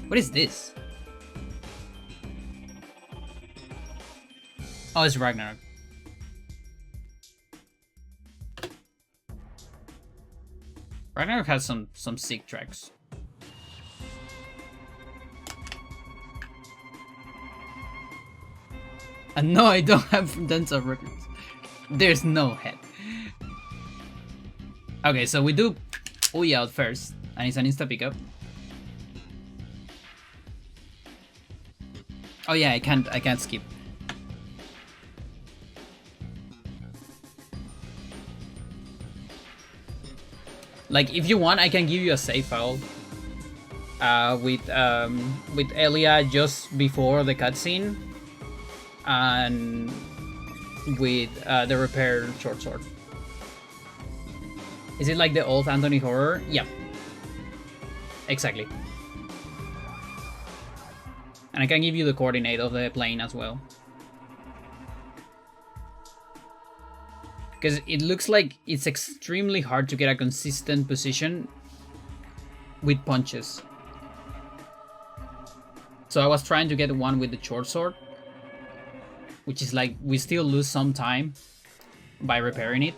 What is this? Oh, it's Ragnarok. Ragnarok has some sick tracks. And no, I don't have Denzel records. There's no head. Okay, so we do Uy out first, and it's an insta pickup. Oh yeah, I can't skip. Like, if you want, I can give you a save file with Elia just before the cutscene, and with the repair short sword. Is it like the old Anthony Horror? Yeah, exactly. And I can give you the coordinate of the plane as well. Because it looks like it's extremely hard to get a consistent position with punches. So I was trying to get one with the short sword, which is like we still lose some time by repairing it.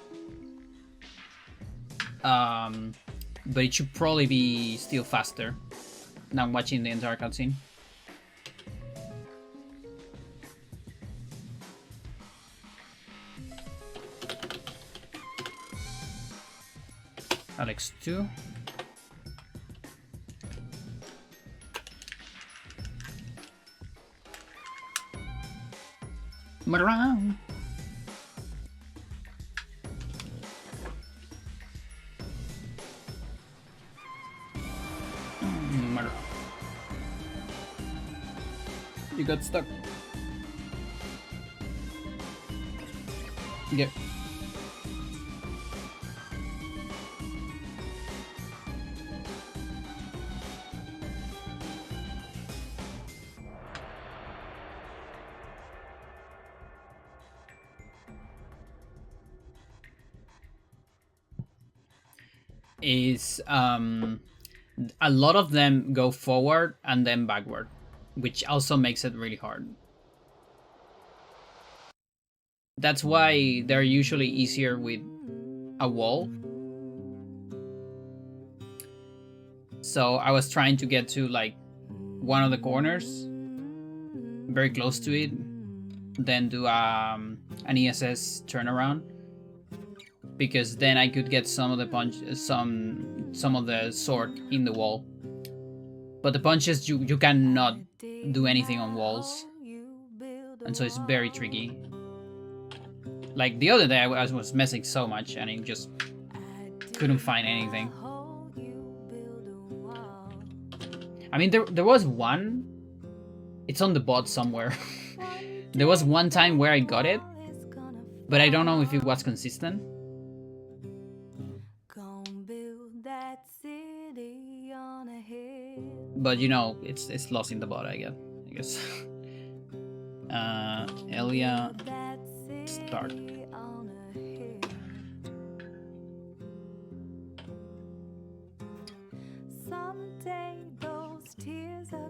But it should probably be still faster than watching the entire cutscene. Alex 2. Around. You got stuck. Yep. Is a lot of them go forward and then backward, which also makes it really hard. That's why they're usually easier with a wall. So I was trying to get to like one of the corners, very close to it, then do an ESS turnaround, because then I could get some of the some of the sword in the wall. But the punches, you cannot do anything on walls, and so it's very tricky. Like the other day, I was messing so much, and I just couldn't find anything. I mean, there was one. It's on the bot somewhere. There was one time where I got it, but I don't know if it was consistent. But you know, it's lost in the bot, I guess. Elia, start.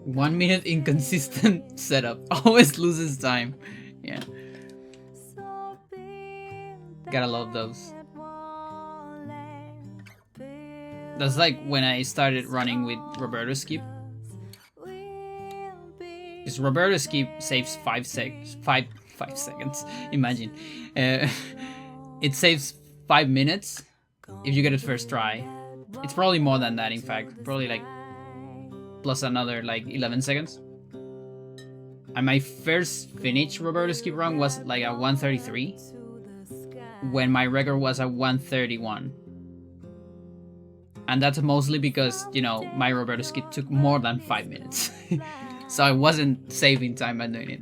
1 minute inconsistent setup. Always loses time. Yeah. Gotta love those. That's like when I started running with Roberto Skip. Because Roberto Skip saves 5 seconds. Imagine. It saves 5 minutes if you get it first try. It's probably more than that, in fact. Probably like plus another like 11 seconds. And my first finished Roberto Skip run was like a 133, when my record was a 131. And that's mostly because, you know, my Roberto Skip took more than 5 minutes. So I wasn't saving time by doing it.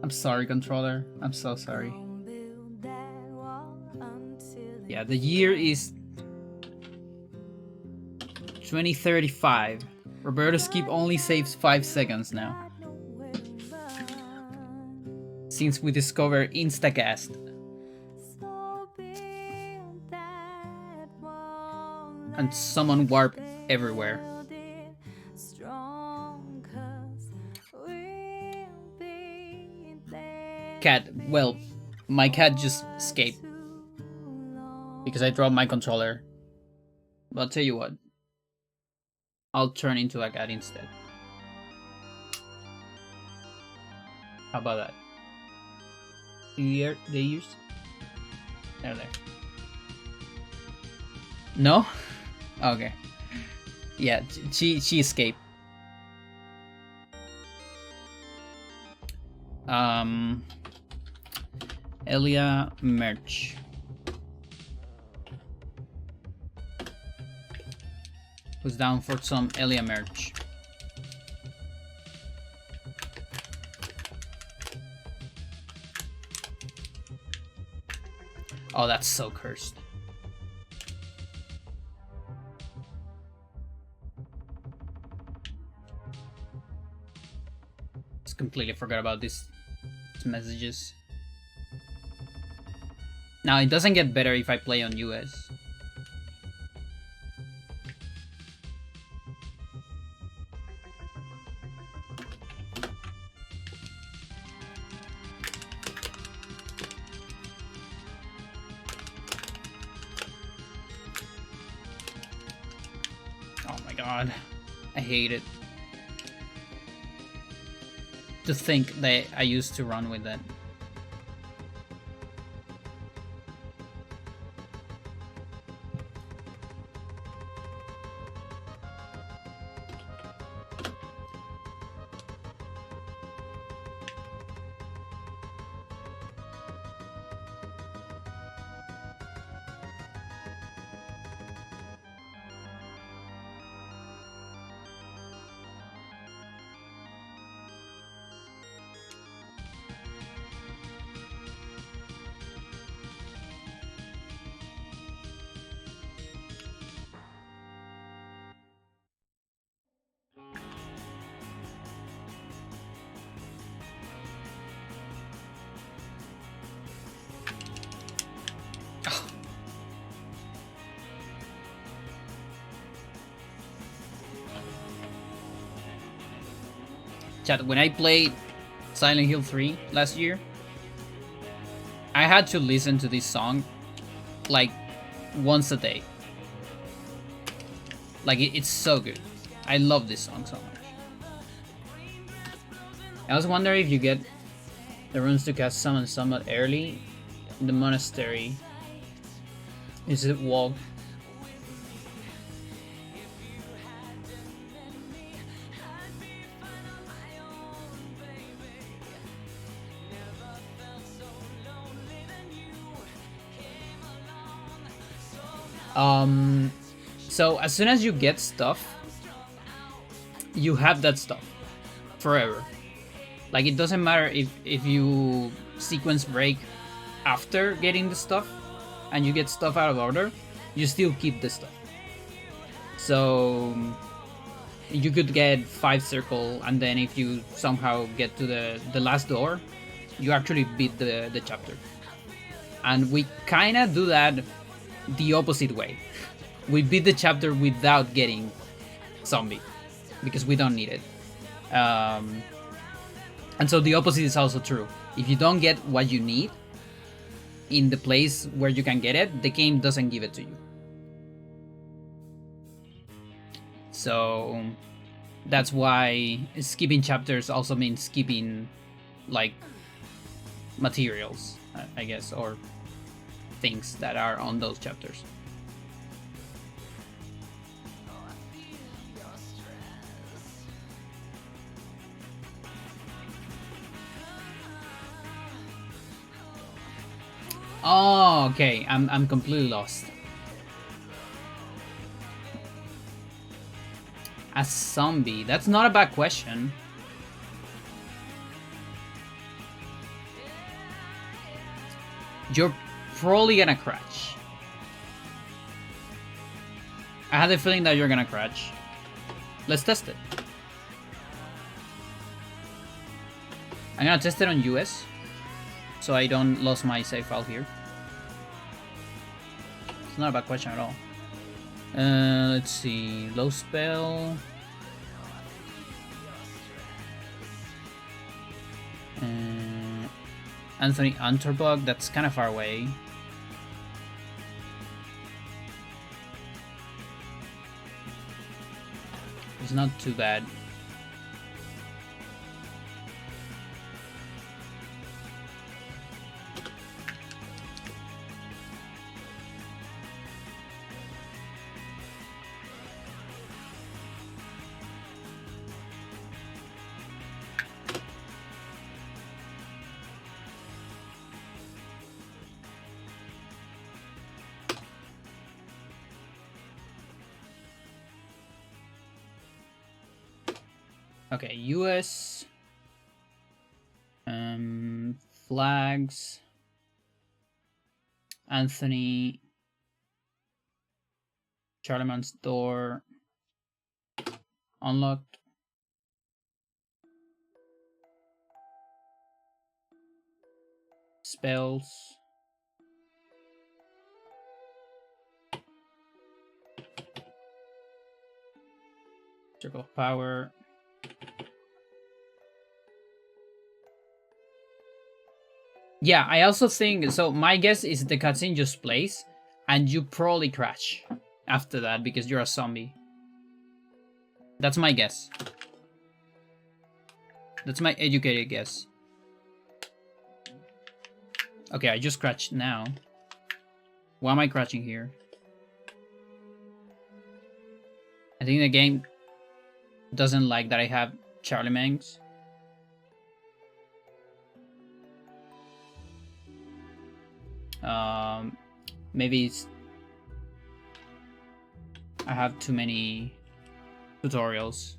I'm sorry, controller. I'm so sorry. Yeah, the year is 2035. Roberto Skip only saves 5 seconds now, since we discovered Instacast. And summon warp everywhere. Cat, well, my cat just escaped because I dropped my controller. But I'll tell you what, I'll turn into a cat instead. How about that? The ears? They're there. No? Okay. Yeah, she escaped. Elia merch. Who's down for some Elia merch? Oh, that's so cursed. Just completely forgot about these messages. Now, it doesn't get better if I play on US. god. I hate it. To think that I used to run with that. Chat, when I played Silent Hill 3 last year, I had to listen to this song like once a day. Like it's so good. I love this song so much. I also wonder if you get the runes to cast Summon somewhat early in the monastery. Is it walk? So as soon as you get stuff, you have that stuff forever. Like it doesn't matter if you sequence break after getting the stuff and you get stuff out of order, you still keep the stuff. So you could get 5 circle, and then if you somehow get to the last door, you actually beat the chapter. And we kinda do that the opposite way. We beat the chapter without getting zombie because we don't need it. And so the opposite is also true. If you don't get what you need in the place where you can get it, the game doesn't give it to you. So that's why skipping chapters also means skipping like materials, I guess, or things that are on those chapters. Oh, okay. I'm completely lost. A zombie. That's not a bad question. You're probably gonna crash. I had the feeling that you're gonna crash. Let's test it. I'm gonna test it on US, so I don't lose my save file here. It's not a bad question at all. Let's see. Low spell. Anthony Unterbug, that's kind of far away. It's not too bad. Okay, US flags. Anthony, Charlemagne's door unlocked. Spells. Circle of power. Yeah, I also think so. My guess is the cutscene just plays, and you probably crash after that because you're a zombie. That's my guess. That's my educated guess. Okay, I just scratched now. Why am I crouching here? I think the game doesn't like that I have Charlie Mangs. Maybe it's... I have too many tutorials.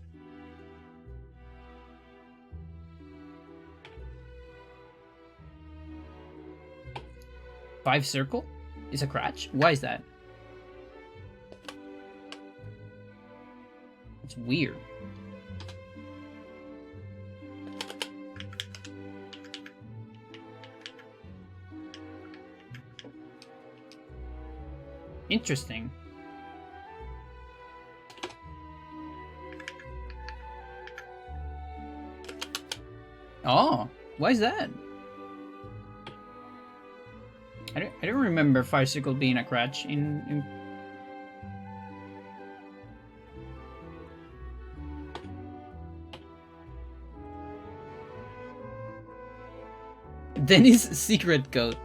Five circle is a crouch? Why is that? It's weird. Interesting. Oh, why is that? I don't remember Firecycle being a crouch in... Dennis' secret code.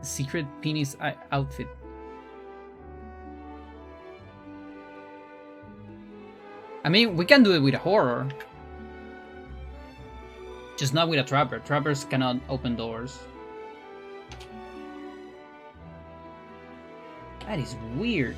Secret penis outfit. I mean, we can do it with a horror. Just not with a trapper. Trappers cannot open doors. That is weird.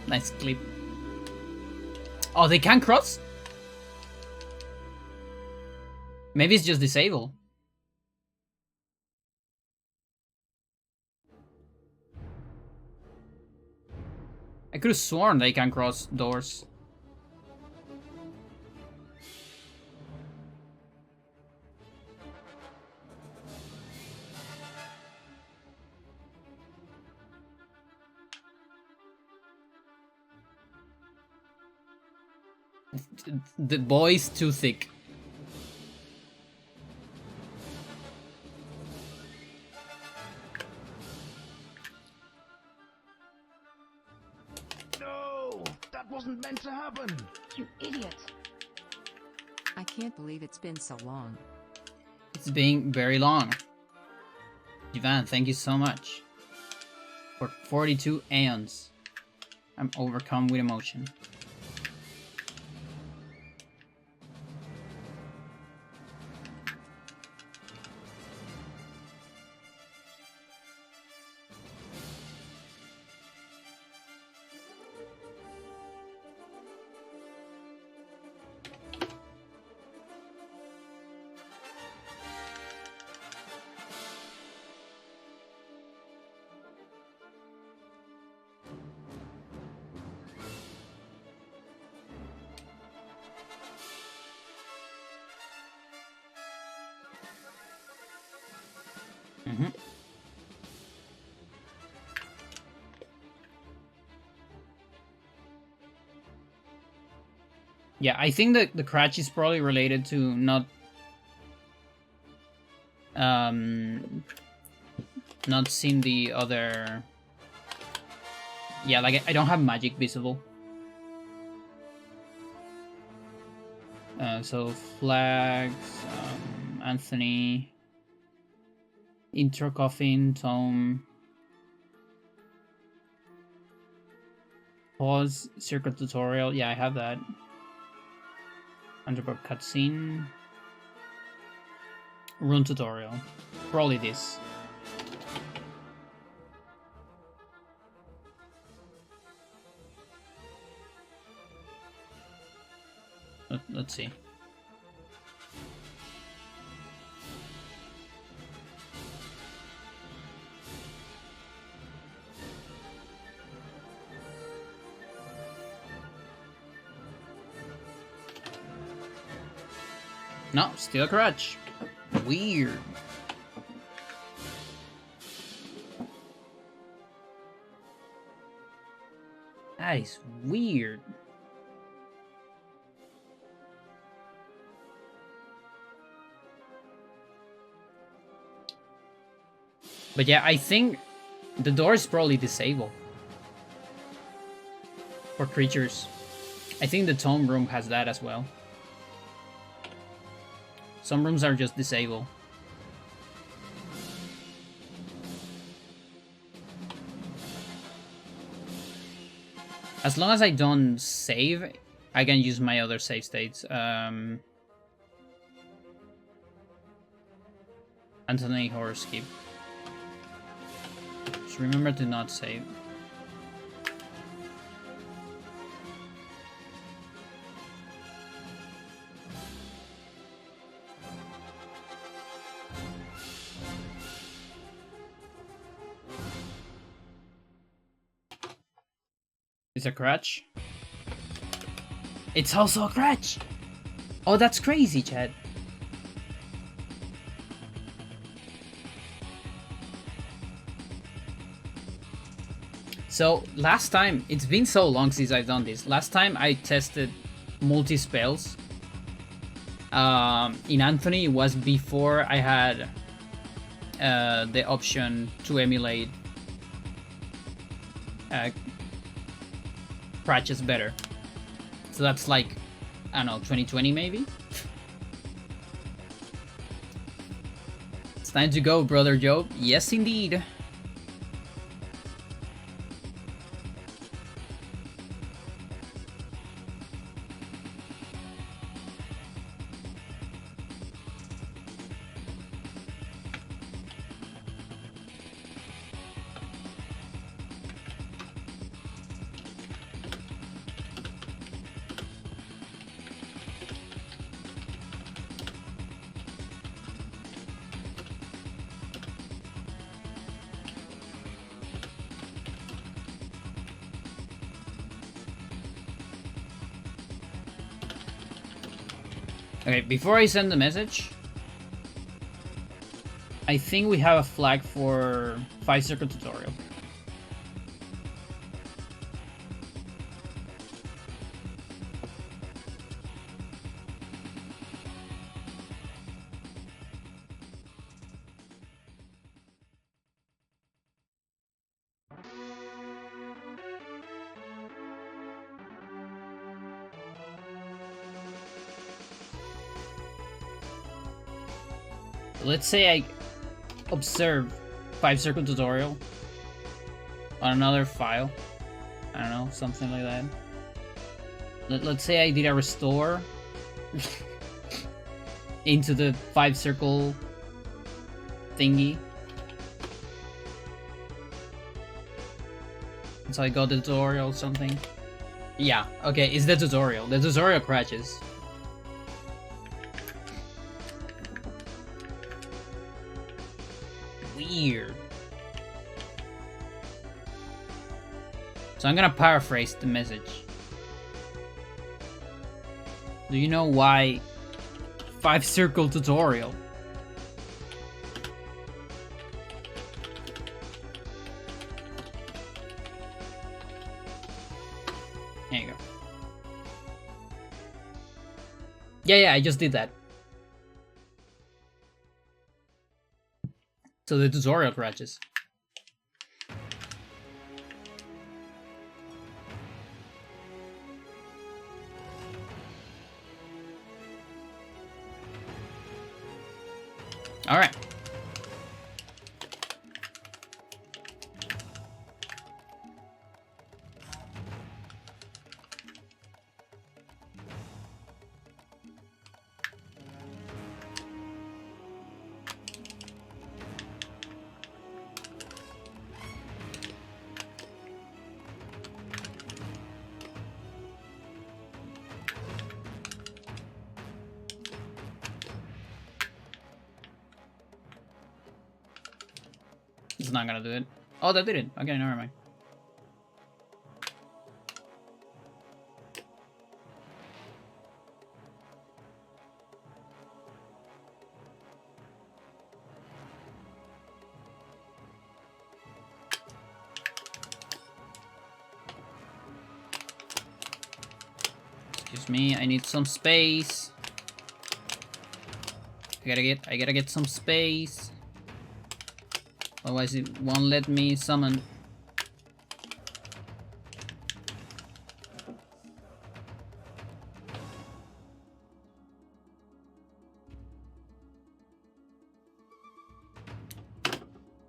Nice clip. Oh, they can't cross? Maybe it's just disabled. I could have sworn they can cross doors. The boy's too thick. No! That wasn't meant to happen! You idiot. I can't believe it's been so long. It's been very long. Ivan, thank you so much. For 42 aeons. I'm overcome with emotion. Yeah, I think that the crash is probably related to not seeing the other. Yeah, like I don't have magic visible. So flags, Anthony, intro coffin, tome, pause, circuit tutorial. Yeah, I have that. Underbook cutscene, rune tutorial. Probably this. Let's see. No, still a crutch. Weird. That is weird. But yeah, I think the door is probably disabled for creatures. I think the tome room has that as well. Some rooms are just disabled. As long as I don't save, I can use my other save states. Anthony Horror Skip. Just remember to not save. It's a crutch. It's also a crutch! Oh, that's crazy, Chad. So, last time, it's been so long since I've done this. Last time I tested multi-spells in Anthony was before I had the option to emulate crutches better. So that's like, I don't know, 2020 maybe? It's time to go, Brother Joe. Yes, indeed. Okay, before I send the message, I think we have a flag for 5-circle tutorial. Let's say I observe 5-circle tutorial on another file. I don't know, something like that. Let's say I did a restore into the 5-circle thingy. So I got the tutorial or something. Yeah, okay, it's the tutorial. The tutorial crashes. Weird. So I'm gonna paraphrase the message. Do you know why 5-circle tutorial? There you go. Yeah, I just did that. So the tutorial crashes. All right. That's not gonna do it. Oh, that did it. Okay, never mind. Excuse me, I need some space. I gotta get some space. Otherwise it won't let me summon.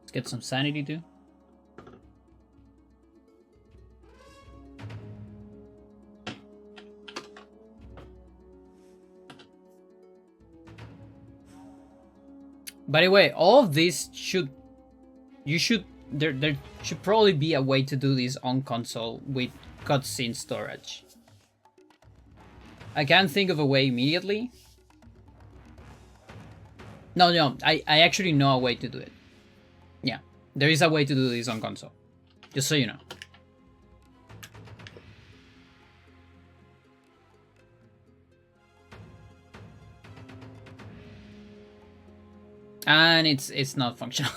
Let's get some sanity too. By the way, all of this there should probably be a way to do this on console with cutscene storage. I can't think of a way immediately. No, I actually know a way to do it. Yeah, there is a way to do this on console. Just so you know. And it's not functional.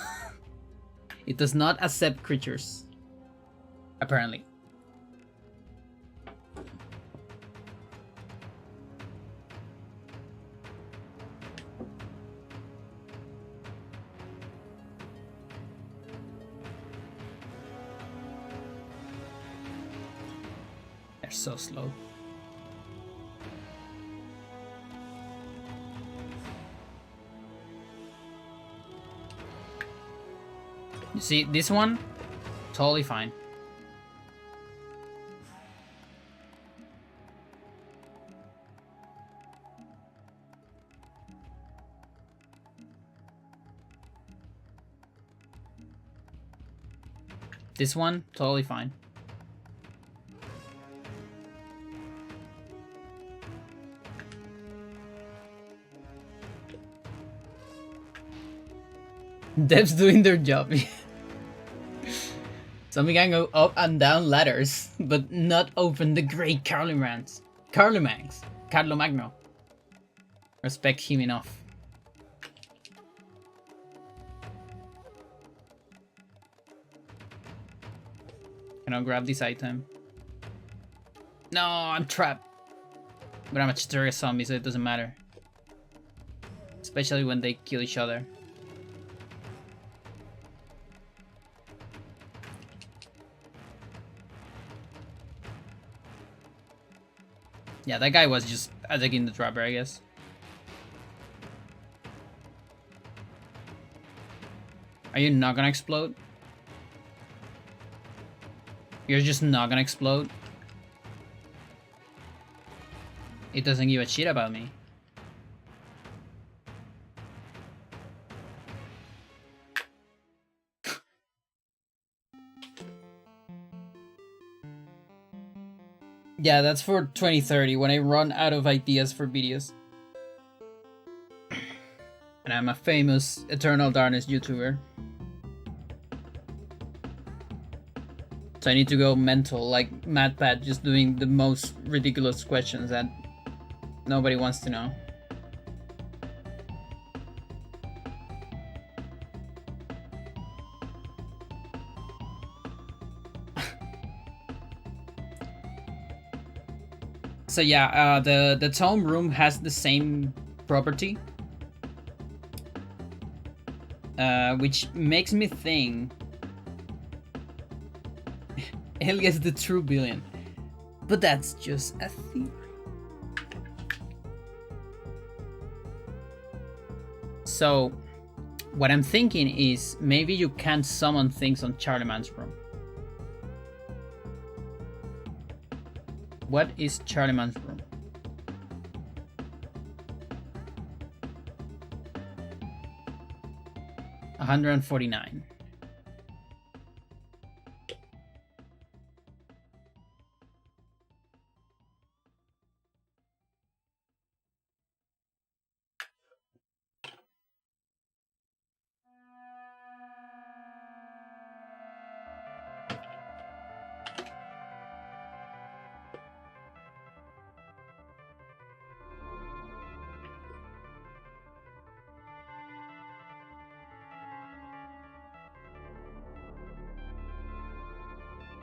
It does not accept creatures. Apparently. They're so slow. You see, this one, totally fine. This one, totally fine. Devs doing their job. Something can go up and down ladders, but not open the great Carlomangs. Carlomagno. Respect him enough. Can I grab this item? No, I'm trapped. But I'm a Chattur'gha zombie, so it doesn't matter. Especially when they kill each other. Yeah, that guy was just attacking the trapper, I guess. Are you not gonna explode? You're just not gonna explode? It doesn't give a shit about me. Yeah, that's for 2030, when I run out of ideas for videos. And I'm a famous Eternal Darkness YouTuber. So I need to go mental, like MadPat, just doing the most ridiculous questions that nobody wants to know. So yeah, the tome room has the same property, which makes me think Elia's the true villain, but that's just a theory. So what I'm thinking is maybe you can't summon things on Charlemagne's room. What is Charlemagne's room? $149.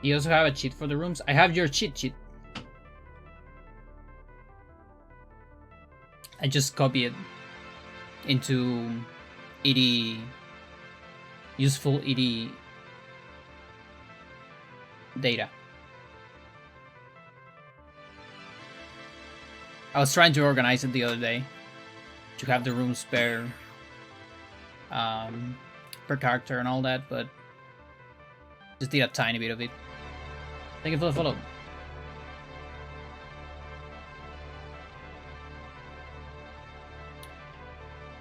You also have a cheat for the rooms. I have your cheat sheet. I just copy it into ED, useful ED data. I was trying to organize it the other day to have the rooms per character and all that, but just did a tiny bit of it. Thank you for the follow.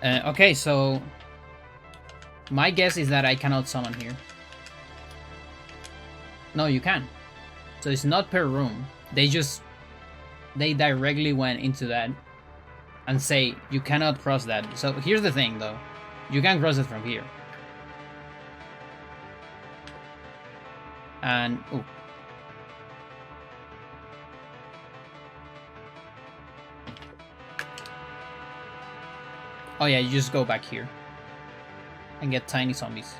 Okay, so my guess is that I cannot summon here. No, you can. So it's not per room. They directly went into that and say you cannot cross that. So here's the thing though. You can cross it from here. And oh. Oh yeah, you just go back here and get tiny zombies.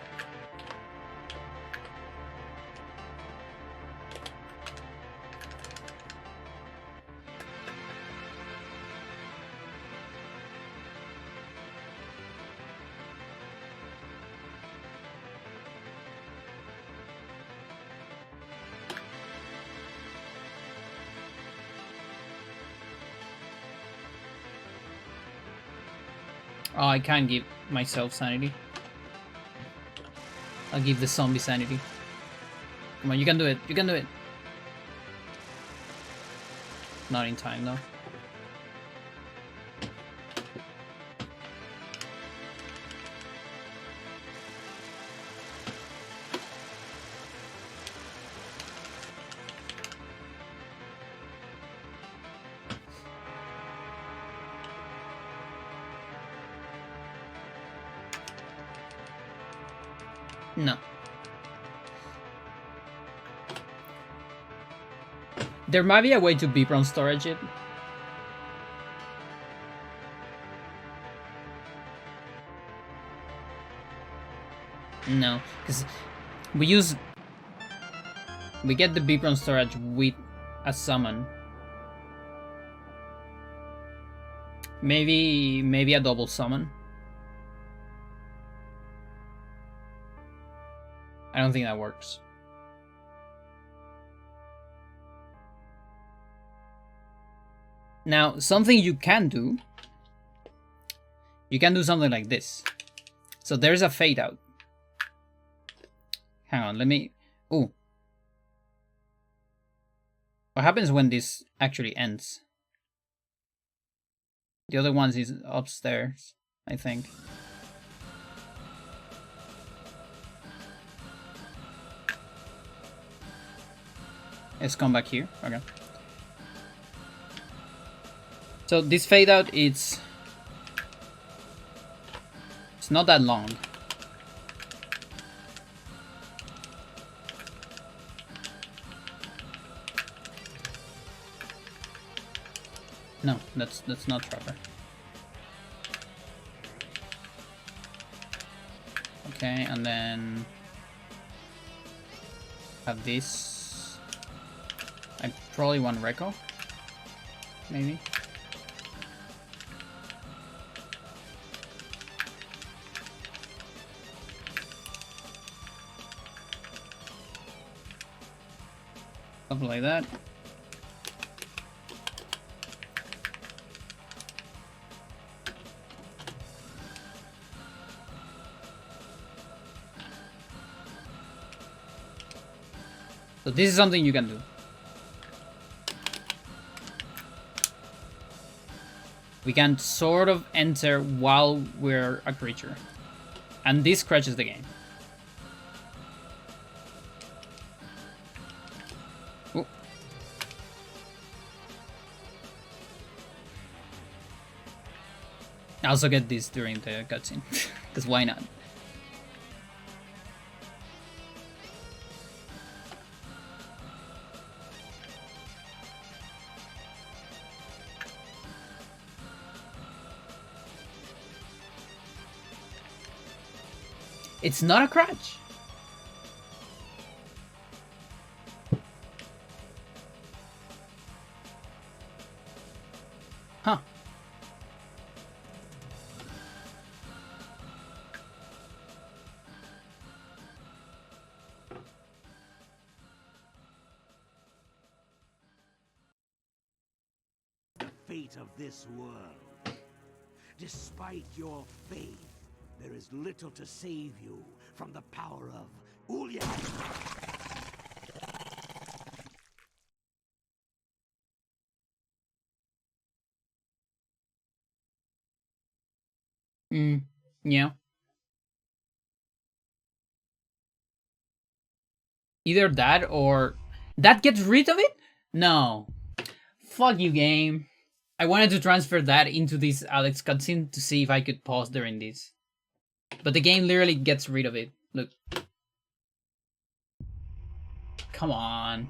Oh, I can't give myself sanity. I'll give the zombie sanity. Come on, you can do it. You can do it. Not in time, though. No. There might be a way to Beepron storage it. No, because we get the Beepron storage with a summon. Maybe a double summon. I don't think that works. Now, something you can do something like this. So there's a fade out. Hang on, let me... Ooh. What happens when this actually ends? The other ones is upstairs, I think. Let's come back here. Okay. So this fade out, it's not that long. No, that's not proper. Okay, and then have this. I probably want Reco, maybe. Something like that. So this is something you can do. We can sort of enter while we're a creature. And this crashes the game. Ooh. I also get this during the cutscene. Because why not? It's not a crutch. Huh. Fate of this world. Despite your faith, there is little to save you from the power of Ulya. Yeah. Either that or that gets rid of it? No. Fuck you, game. I wanted to transfer that into this Alex cutscene to see if I could pause during this. But the game literally gets rid of it. Look. Come on.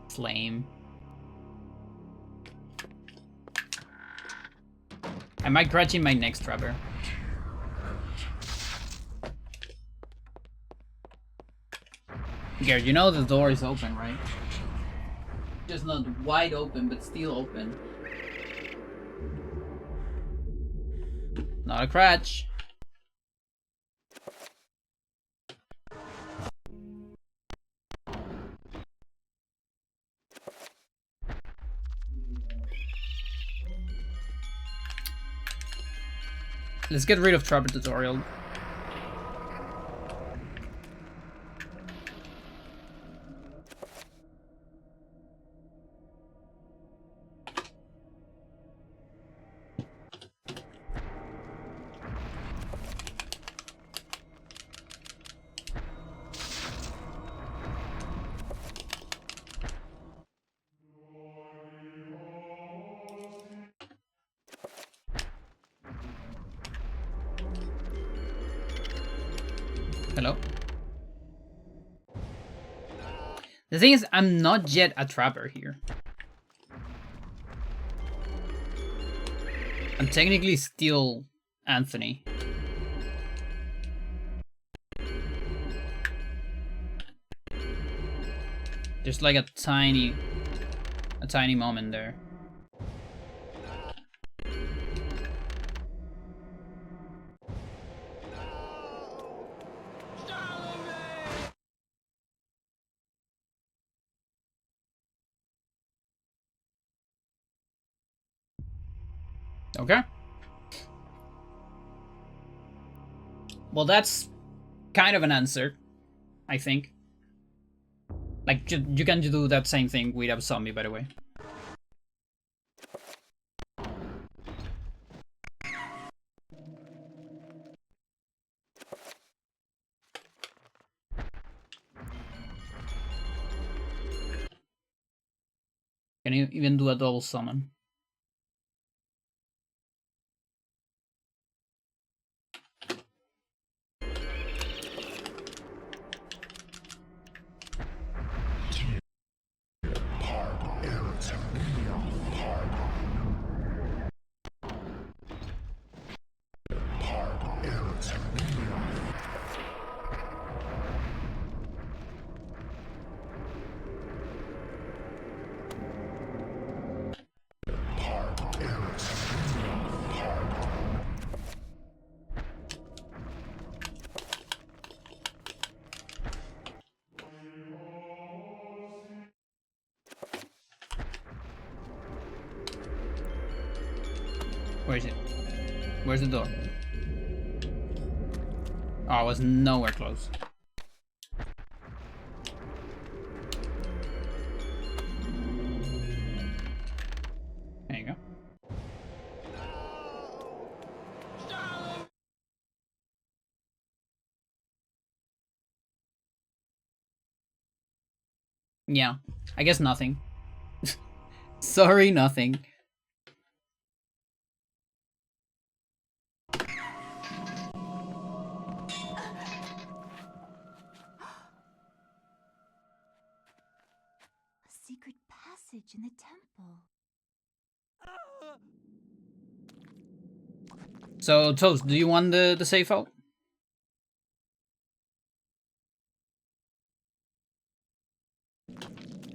It's lame. I might crouch in my next trapper. Garrett, you know the door is open, right? Just not wide open, but still open. Not a crouch. Let's get rid of Trapper Tutorial. Hello? The thing is, I'm not yet a trapper here. I'm technically still Anthony. There's like a tiny moment there. Okay. Well, that's kind of an answer, I think. Like, you can do that same thing with a zombie, by the way. Can you even do a double summon? Where is it? Where's the door? Oh, I was nowhere close. There you go. Yeah, I guess nothing. Sorry, nothing. Secret passage in the temple. So, Toast, do you want the safe out?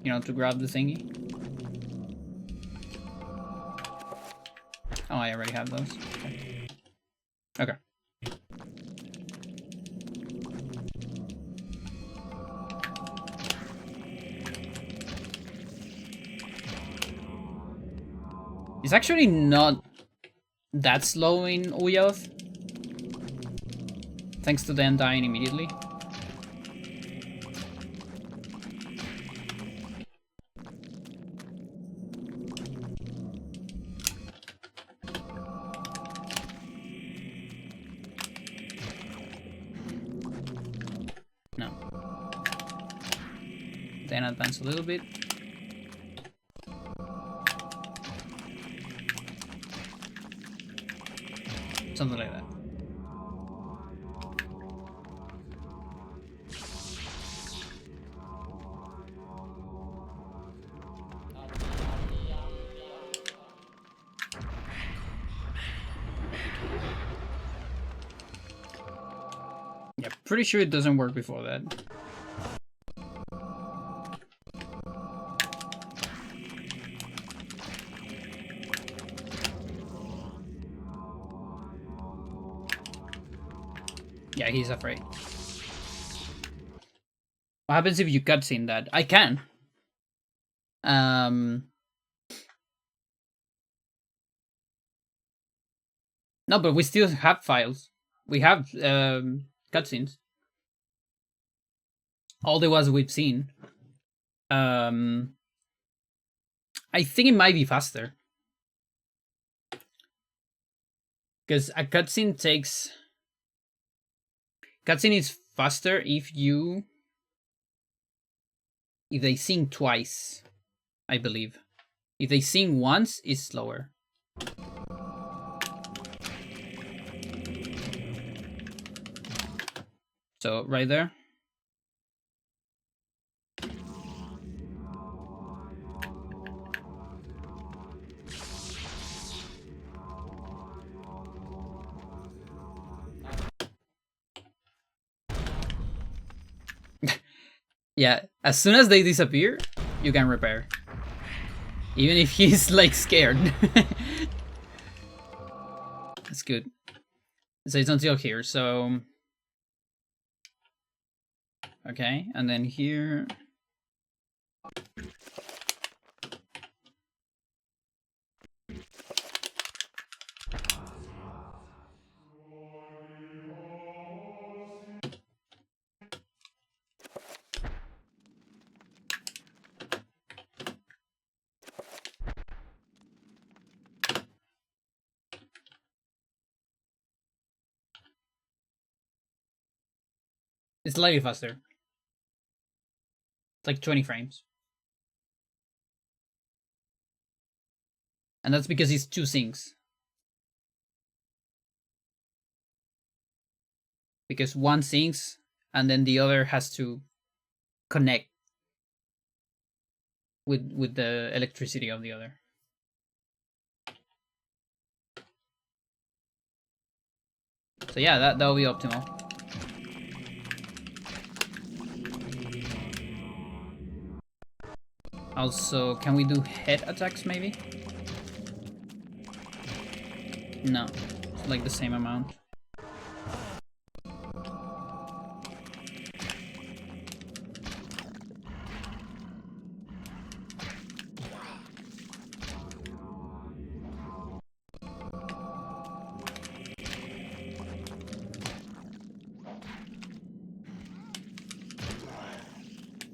You know, to grab the thingy? Oh, I already have those. Okay. It's actually not that slow in Uyoth, thanks to them dying immediately. No. Then advance a little bit. Something like that. Yeah, pretty sure it doesn't work before that. Yeah, he's afraid. What happens if you cutscene that? I can. No, but we still have files. We have cutscenes. All the ones we've seen. I think it might be faster. Because a cutscene takes... Cutscene is faster if they sing twice, I believe. If they sing once, it's slower. So, right there. Yeah, as soon as they disappear, you can repair. Even if he's like scared. That's good. So it's until here, so... Okay, and then here... It's slightly faster. It's like 20 frames. And that's because it's 2 syncs. Because one syncs, and then the other has to connect with the electricity of the other. So yeah, that'll be optimal. Also, can we do head attacks maybe? No, it's like the same amount.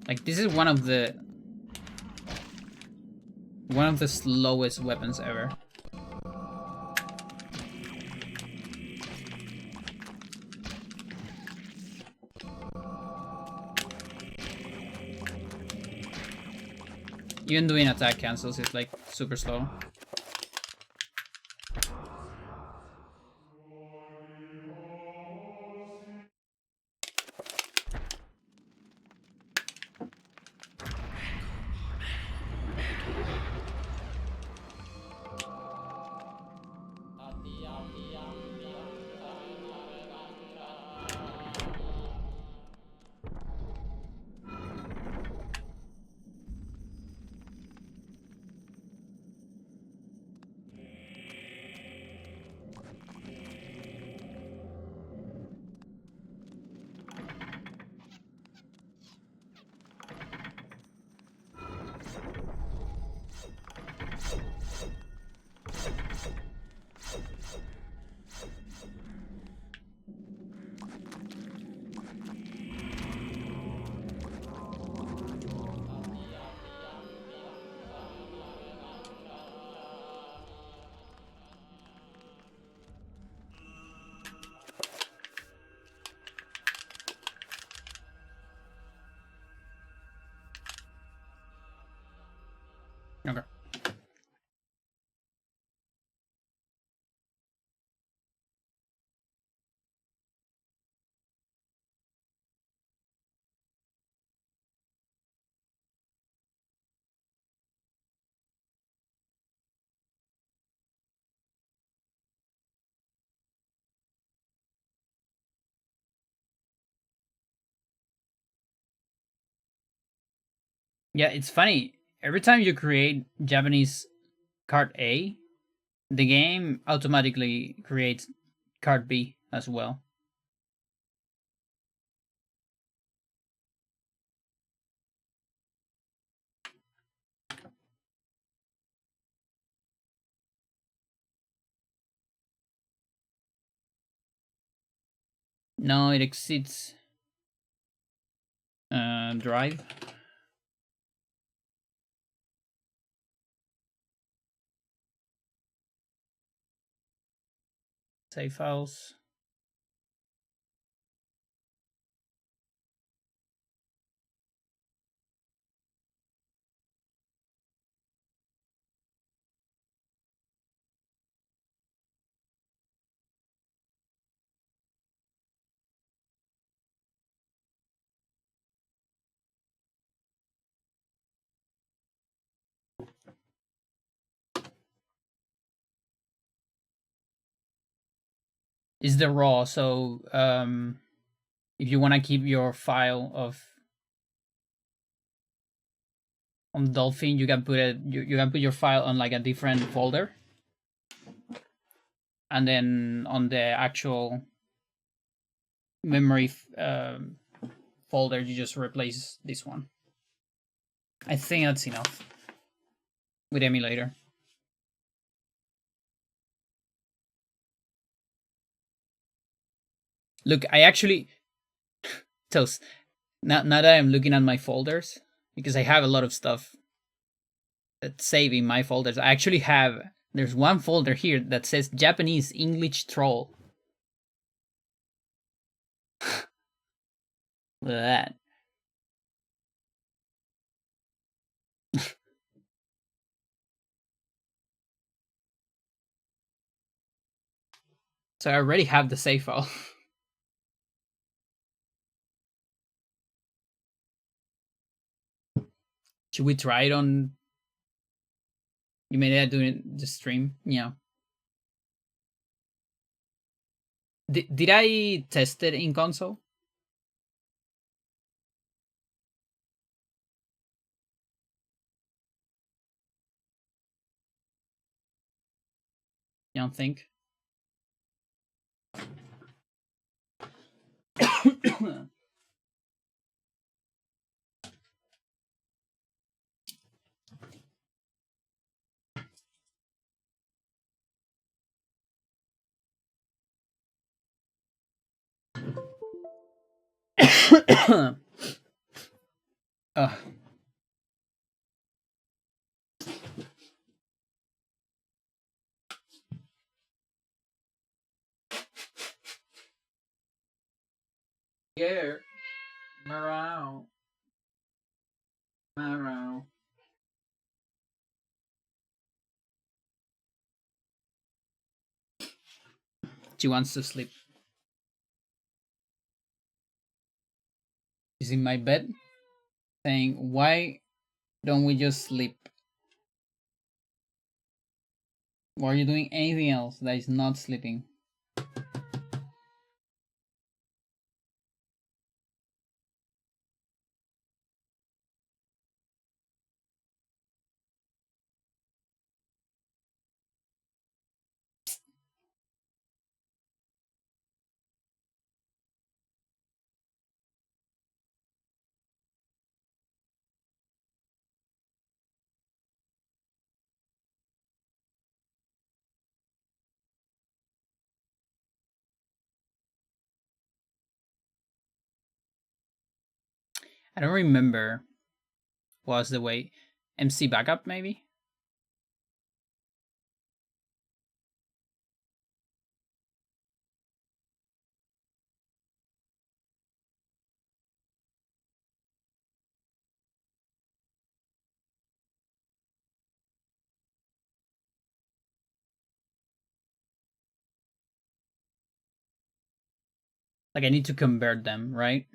Like, this is one of the slowest weapons ever. Even doing attack cancels is like super slow. Okay. Yeah, it's funny. Every time you create Japanese card A, the game automatically creates card B as well. No, it exceeds drive. Save files. Is the raw, so if you want to keep your file of on Dolphin, you can put it. You can put your file on like a different folder, and then on the actual memory folder, you just replace this one. I think that's enough with emulator. Look, I actually Toast. Now that I'm looking at my folders, because I have a lot of stuff that's saved in my folders. I actually have. There's one folder here that says Japanese English troll. Look at that. So I already have the save file. Should we try it on? You made it doing the stream, yeah. Did I test it in console? You don't think? uh. Here, Morale. Morale. She wants to sleep. She's in my bed saying, why don't we just sleep? Why are you doing anything else that is not sleeping? I don't remember what was the way. MC backup, maybe? Like I need to convert them, right?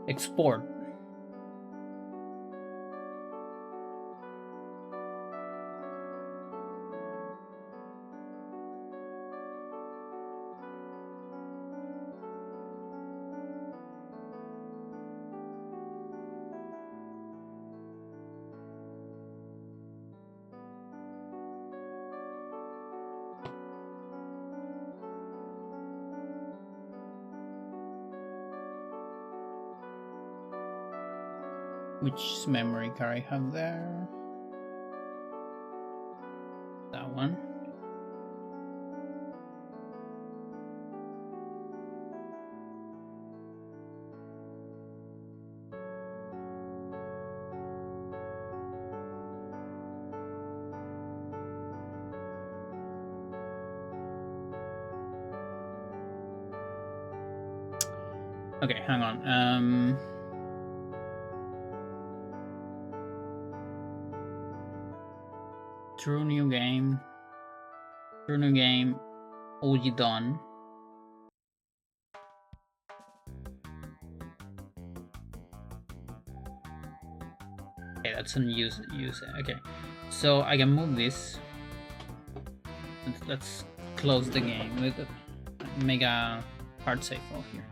Export. Which memory card I have there? That one. Okay, hang on. True new game. True new game. OG done. Okay, that's an use. Okay, so I can move this. Let's close the game. Let's make a hard save file here.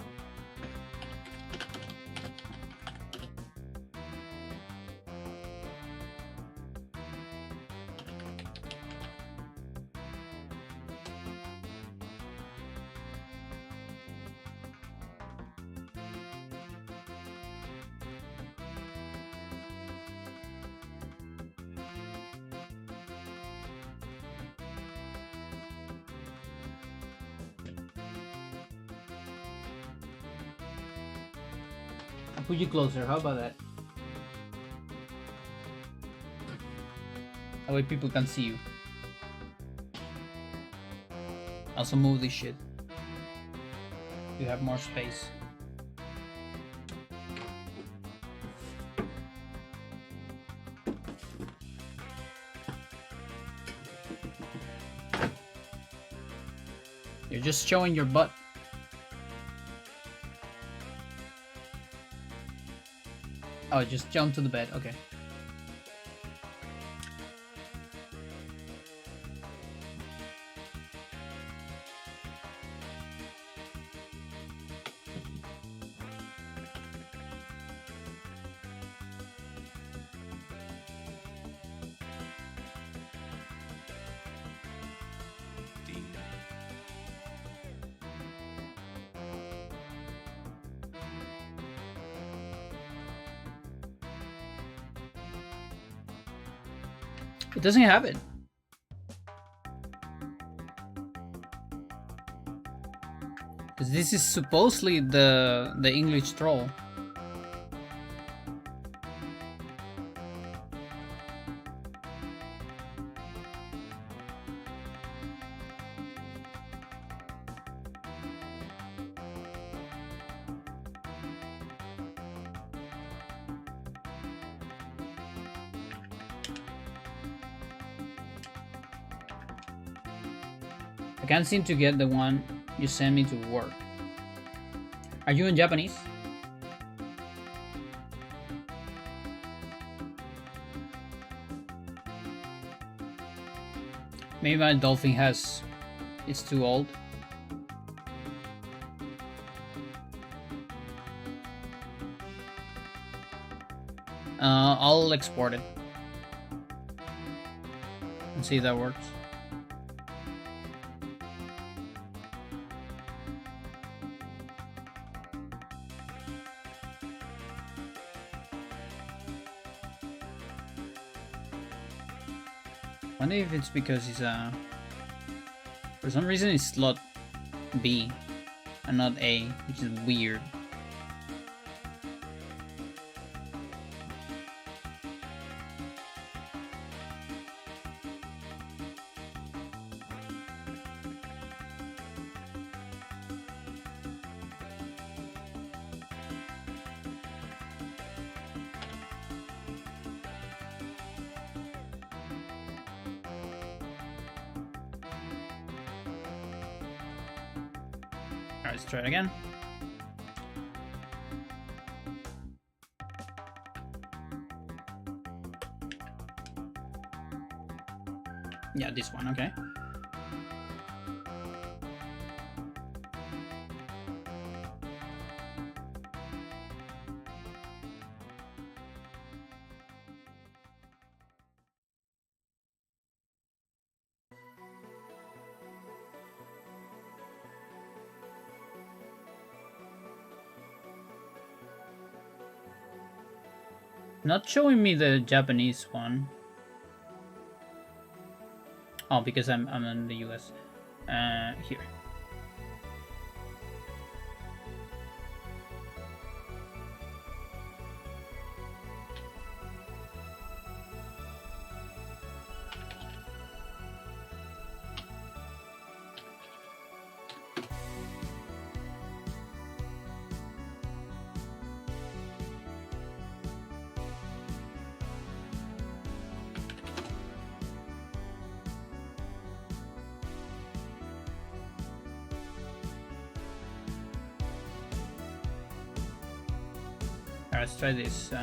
I'll put you closer. How about that? That way people can see you. Also move this shit. You have more space. You're just showing your butt. Oh, just jump to the bed. Okay. It doesn't have it. Because this is supposedly the English troll. I can't seem to get the one you sent me to work. Are you in Japanese? Maybe my dolphin has... it's too old. I'll export it. And see if that works. I wonder if it's because he's a For some reason it's slot B and not A, which is weird. Alright, let's try it again. Yeah, this one, okay. Not showing me the Japanese one. Oh, because I'm in the US. Here. Alright, let's try this.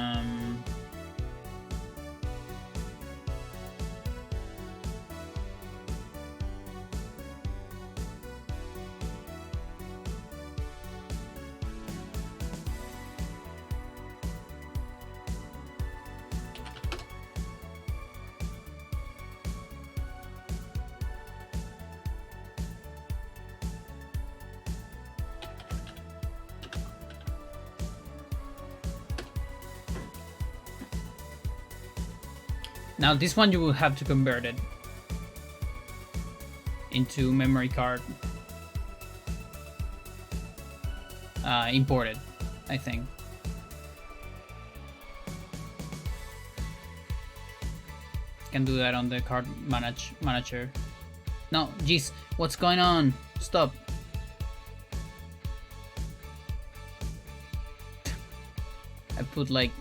Now this one you will have to convert it into memory card. Imported, I think. Can do that on the card manager. No, jeez, what's going on? Stop. I put like...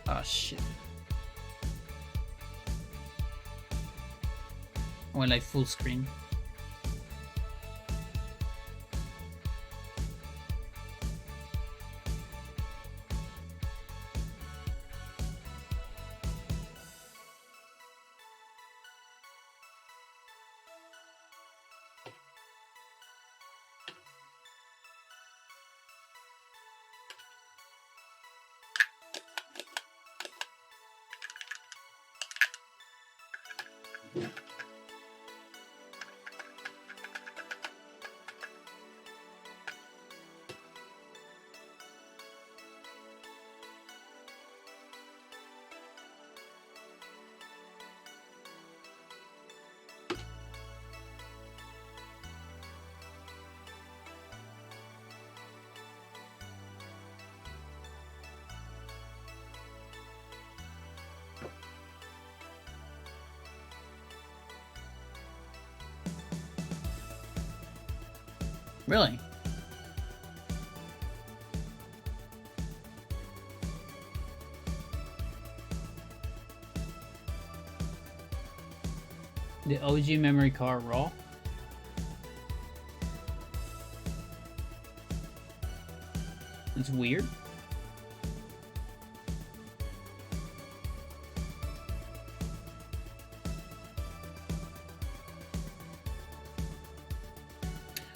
Oh shit. I went like full screen. Really? The OG memory card raw? It's weird.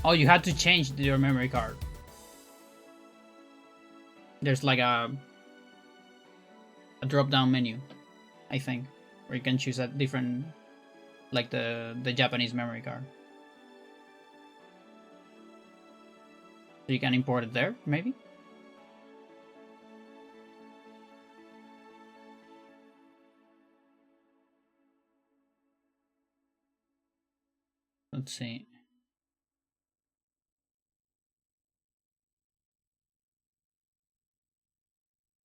Oh, you had to change your memory card. There's like a drop-down menu, I think, where you can choose a different, like the Japanese memory card. So you can import it there, maybe? let's see.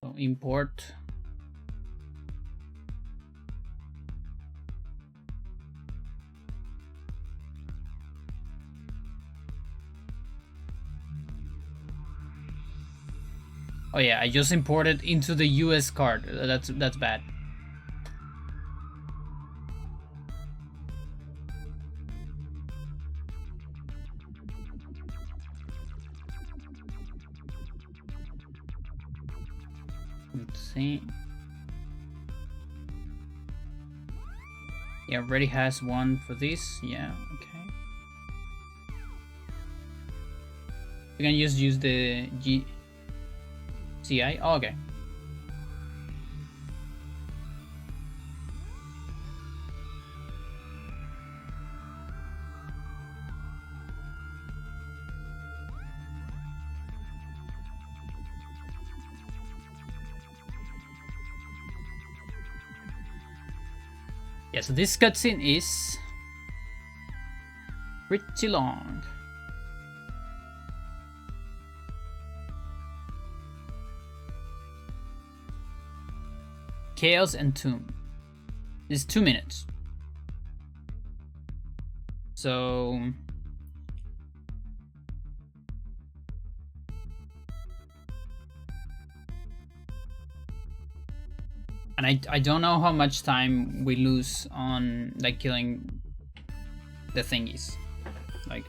So import. Oh yeah, I just imported into the US card. That's bad. Let's see. Yeah, already has one for this. Yeah, okay. We can just use the GCI. Oh, okay. Yeah, so this cutscene is pretty long. Chaos and Tomb. This is 2 minutes. So and I don't know how much time we lose on like killing the thingies. Like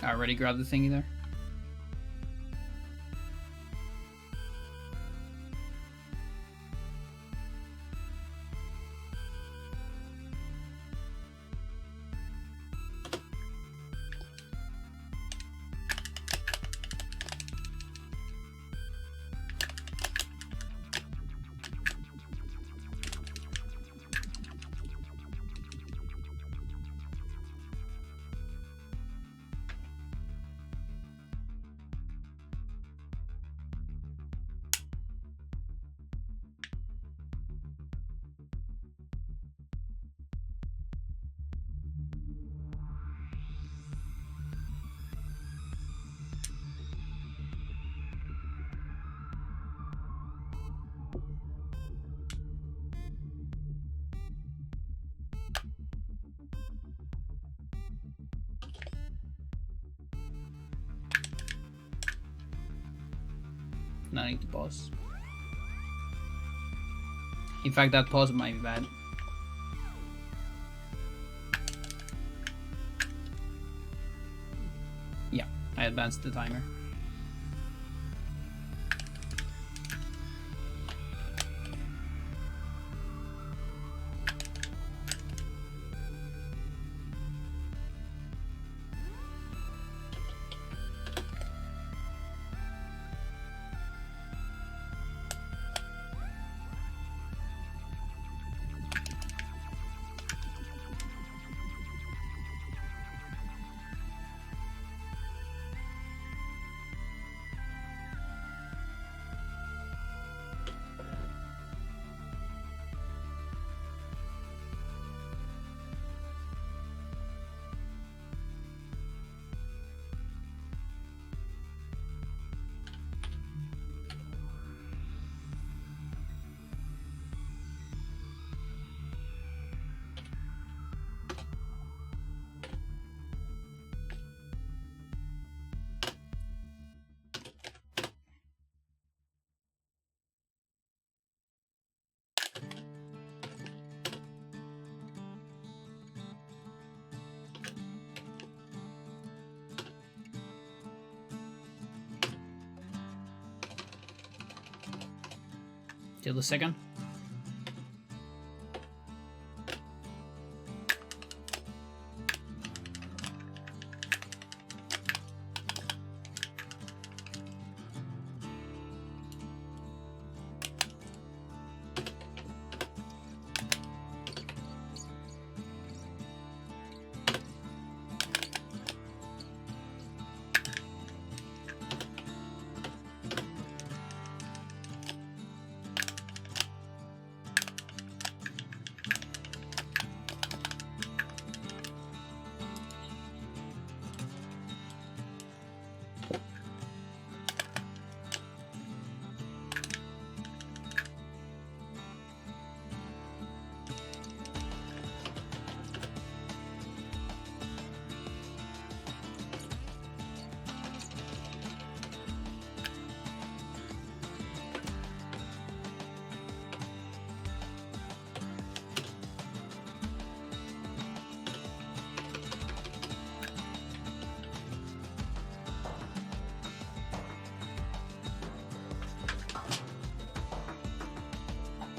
I already grabbed the thingy there. Now I need to pause. In fact, that pause might be bad. Yeah, I advanced the timer. Till the second.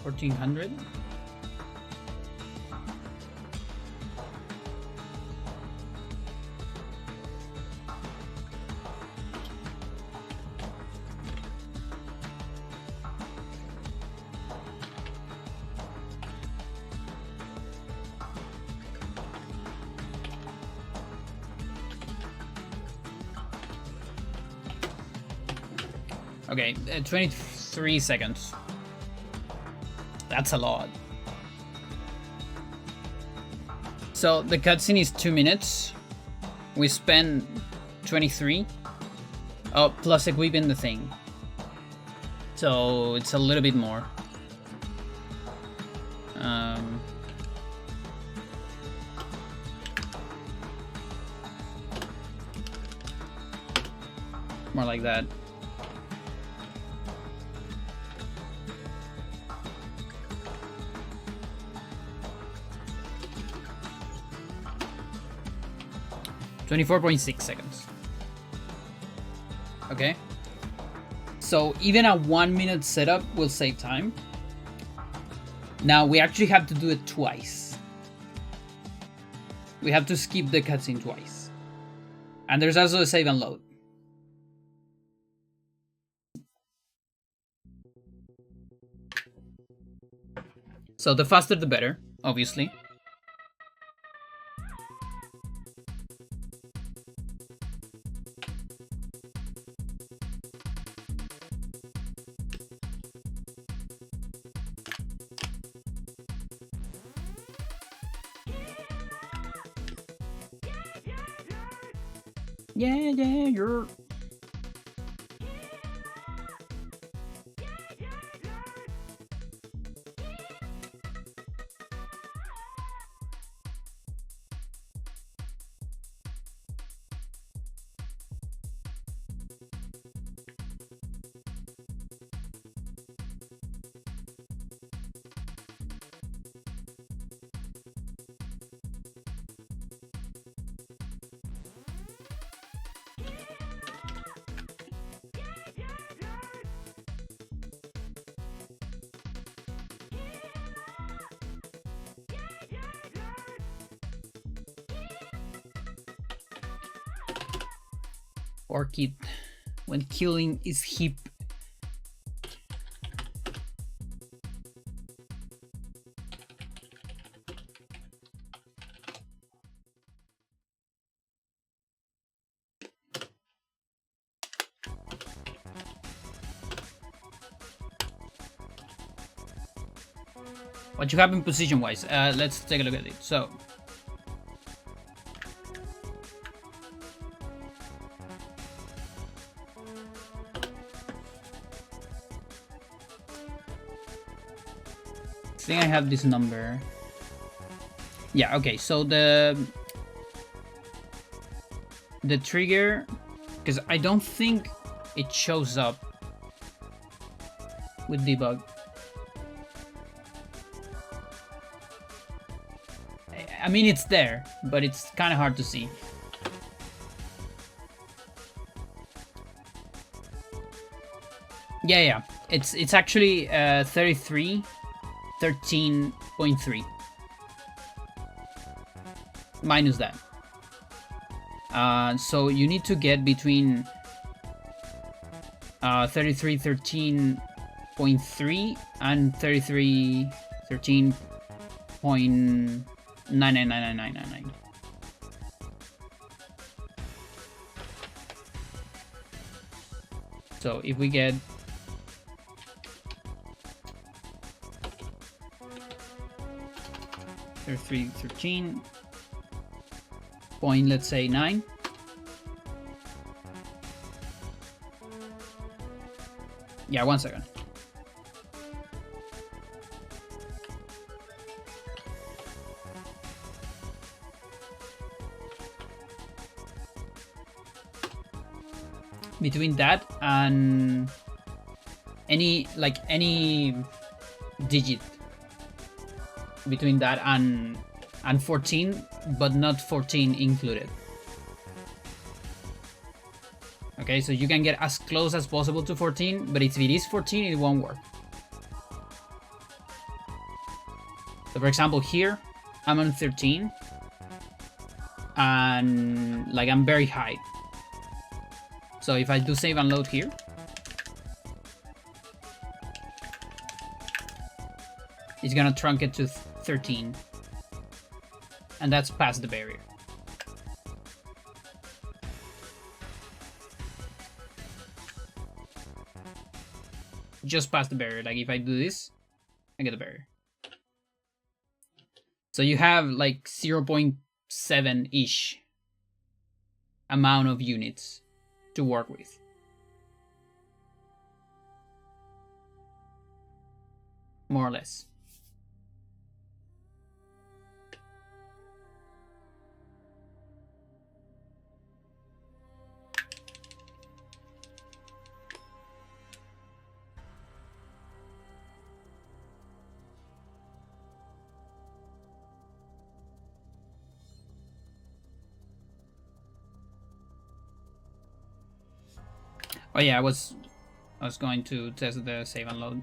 1400. Okay, 23 seconds. That's a lot. So the cutscene is 2 minutes. We spend 23. Oh, plus equipping the thing. So it's a little bit more. More like that. .6 seconds. Okay. So even a 1 minute setup will save time. Now we actually have to do it twice. We have to skip the cutscene twice. And there's also a save and load. So the faster the better, obviously. Yeah, you're... Orchid when killing is hip. What you have in position wise, let's take a look at it. So I think I have this number. Yeah, okay, so the trigger, because I don't think it shows up with debug. I mean, it's there, but it's kind of hard to see. Yeah, it's actually 13.3 minus that. So you need to get between 33.13.3 and 33.13.9999999. So if we get 13 point, let's say 9. Yeah, 1 second. Between that and any digit between that and 14, but not 14 included. Okay, so you can get as close as possible to 14, but if it is 14, it won't work. So for example, here, I'm on 13. And like I'm very high. So if I do save and load here, it's gonna trunk it to 13. And that's past the barrier. Just past the barrier. Like if I do this, I get the barrier. So you have like 0.7-ish amount of units to work with. More or less. Oh yeah, I was going to test the save and load.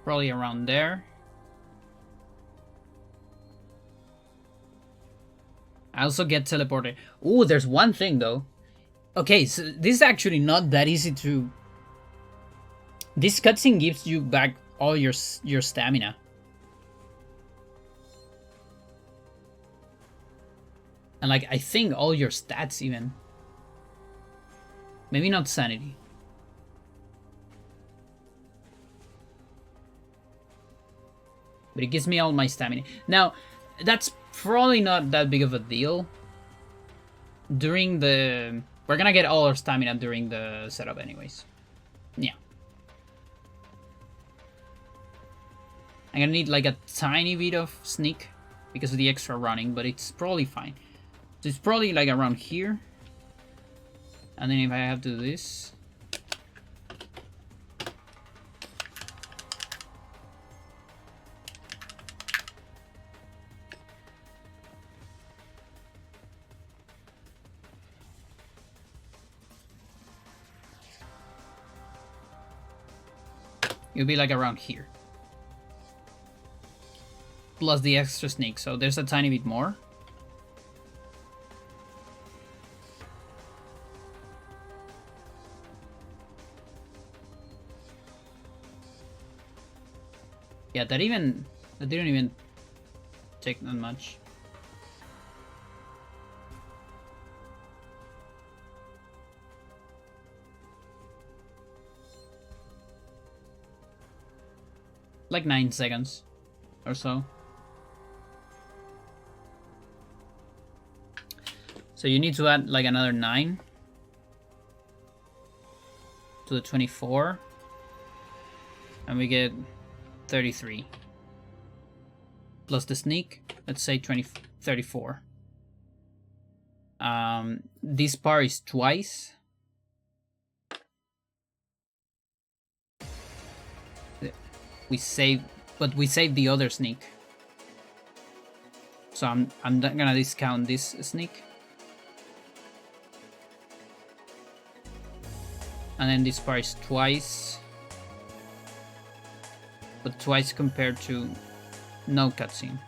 Probably around there. I also get teleported. Oh, there's one thing though. Okay, so this is actually not that easy to... This cutscene gives you back all your stamina. And like, I think all your stats even. Maybe not sanity. But it gives me all my stamina. Now, that's probably not that big of a deal. During the... We're gonna get all our stamina during the setup anyways. Yeah. I'm gonna need like a tiny bit of sneak because of the extra running, but it's probably fine. So it's probably like around here. And then if I have to do this... It'll be like around here. Plus the extra sneak, so there's a tiny bit more. Yeah, that didn't even take that much. Like 9 seconds or so. So you need to add like another 9 to the 24, and we get 33 plus the sneak. Let's say 34. This part is twice. We save, but we save the other sneak. So I'm not gonna discount this sneak. And then this part is twice. But twice compared to no cutscene.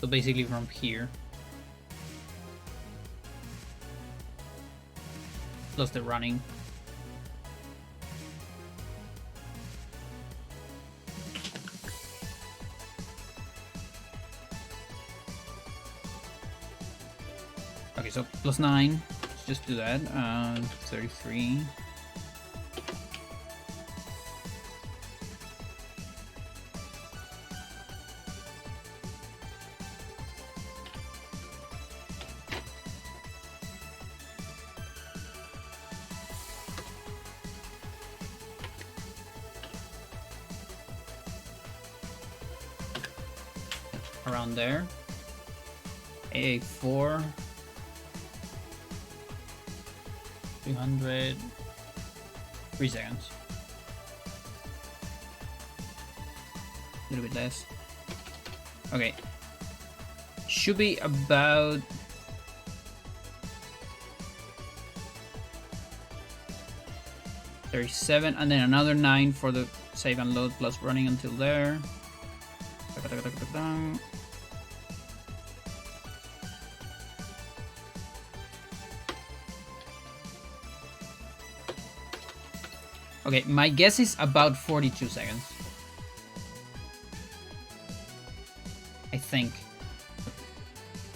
So basically from here. Plus the running. Okay, so plus 9. Let's just do that. 33. around there. 884. 300. 3 seconds. A little bit less. Okay. Should be about 37, and then another 9 for the save and load plus running until there. Okay, my guess is about 42 seconds. I think.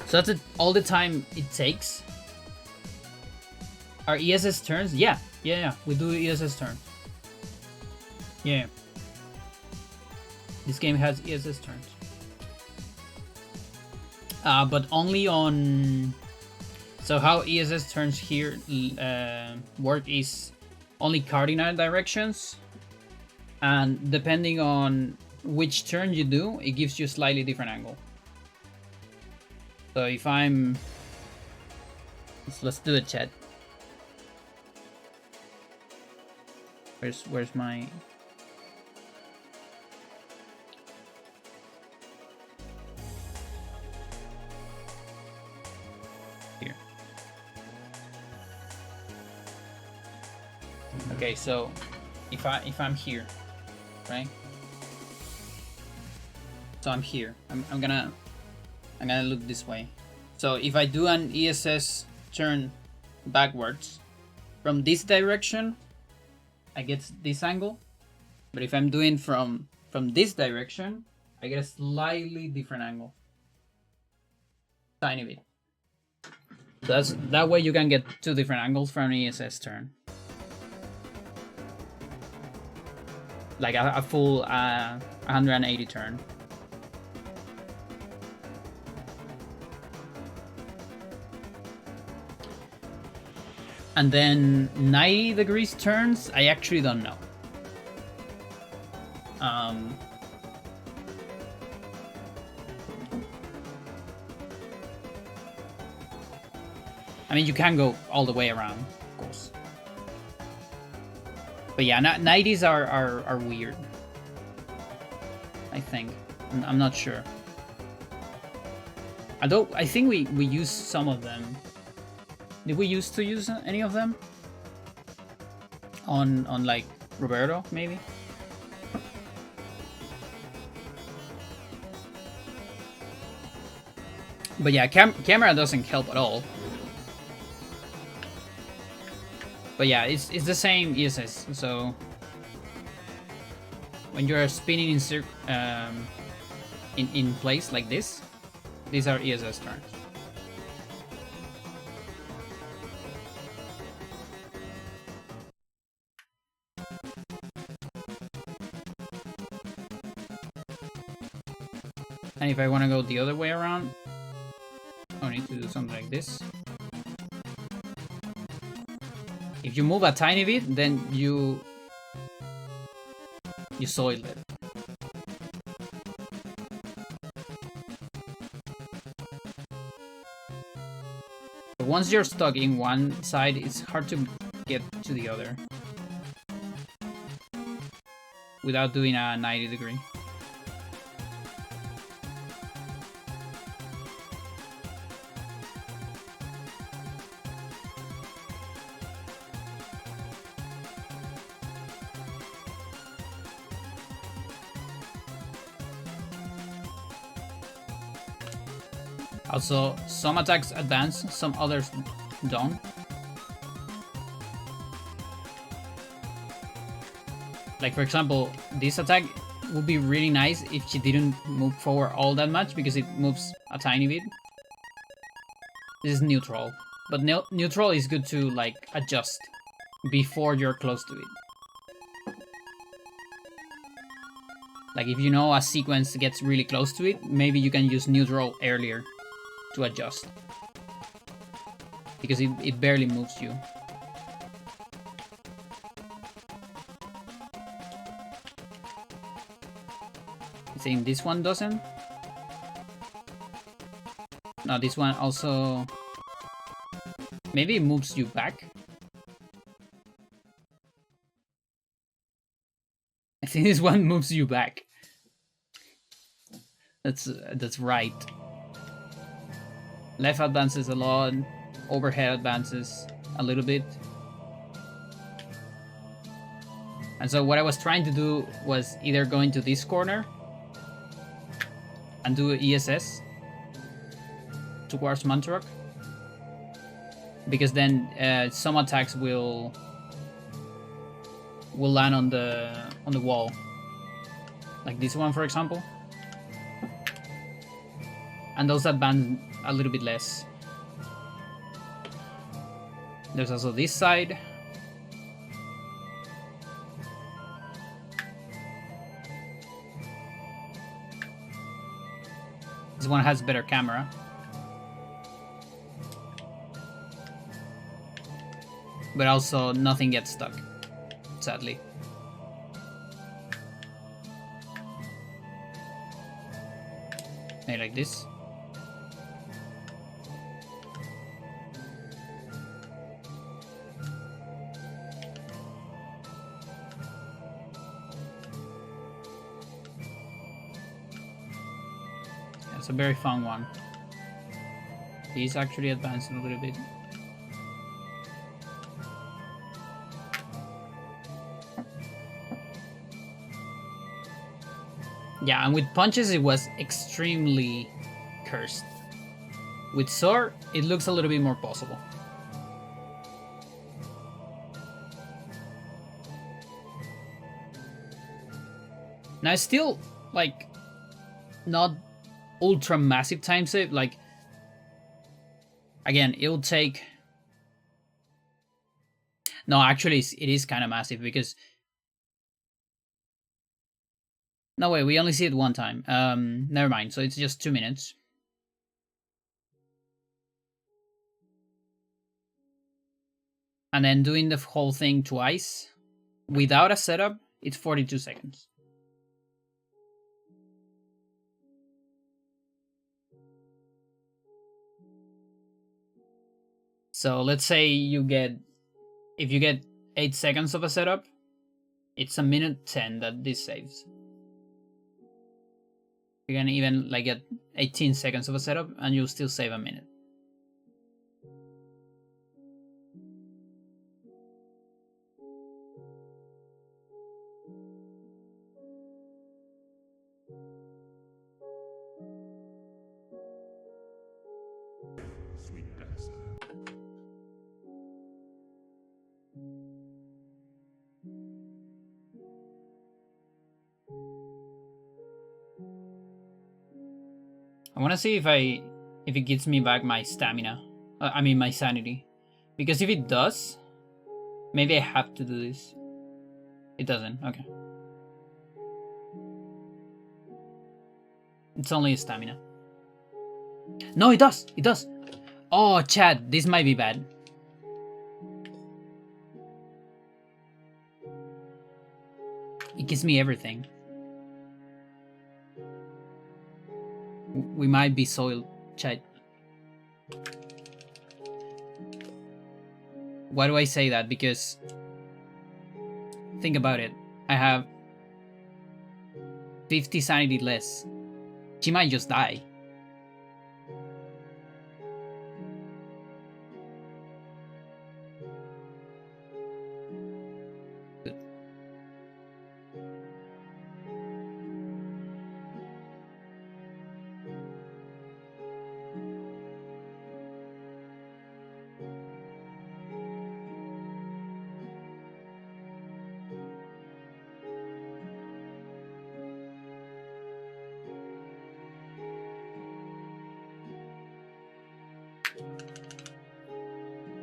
So that's all the time it takes. Are ESS turns? Yeah, we do ESS turns. Yeah. This game has ESS turns. But only on... So how ESS turns here work is only cardinal directions. And depending on which turn you do, it gives you a slightly different angle. So if I'm... Let's do it, chat. Where's my... Here. Okay, so if I'm here, right? So I'm here. I'm gonna look this way. So if I do an ESS turn backwards from this direction, I get this angle. But if I'm doing from this direction, I get a slightly different angle. Tiny bit. So that way you can get 2 different angles from an ESS turn. Like a full 180 turn. And then 90 degrees turns, I actually don't know. I mean, you can go all the way around, of course. But yeah, 90s are weird. I think. I'm not sure. Although, I think we used some of them. Did we used to use any of them? On like Roberto, maybe? But yeah, camera doesn't help at all. But yeah, it's the same ESS. So when you're spinning in place like this, these are ESS turns. And if I want to go the other way around, I need to do something like this. If you move a tiny bit, then you soil it. But once you're stuck in one side, it's hard to get to the other without doing a 90 degree. Also, some attacks advance, some others don't. Like, for example, this attack would be really nice if she didn't move forward all that much, because it moves a tiny bit. This is neutral. But neutral is good to, like, adjust before you're close to it. Like, if you know a sequence gets really close to it, maybe you can use neutral earlier to adjust, because it barely moves you. Saying this one doesn't. Now this one also maybe it moves you back. I think this one moves you back. That's right. Left advances a lot, overhead advances a little bit. And so what I was trying to do was either go into this corner and do ESS towards Mantarok, because then some attacks will land on the wall, like this one, for example, and those advance a little bit less. There's also this side. This one has better camera. But also nothing gets stuck, sadly. Maybe like this. It's a very fun one. He's actually advancing a little bit. Yeah, and with punches it was extremely cursed. With sword, it looks a little bit more possible. Now it's still, like, not ultra massive time save. Like, again, it'll take... No, actually, it is kind of massive because... No, wait, we only see it one time. Never mind, so it's just 2 minutes. And then doing the whole thing twice, without a setup, it's 42 seconds. So let's say you get... If you get 8 seconds of a setup, it's 1:10 that this saves. You can even like get 18 seconds of a setup and you'll still save a minute. Sweet dancer. I want to see if it gives me back my stamina. I mean my sanity. Because if it does, maybe I have to do this. It doesn't. Okay. It's only stamina. No, it does. It does. Oh, Chad, this might be bad. It gives me everything. We might be soiled, Chad. Why do I say that? Because think about it. I have 50 sanity less. She might just die. Good.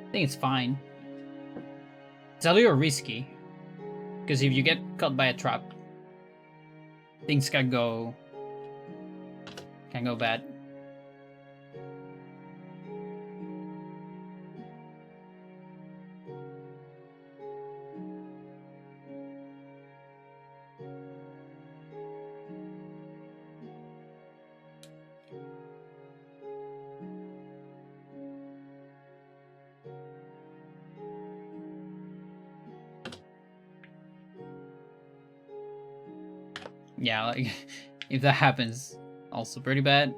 I think it's fine. It's a little risky, because if you get caught by a trap, things can go bad. Yeah, like, if that happens, also pretty bad.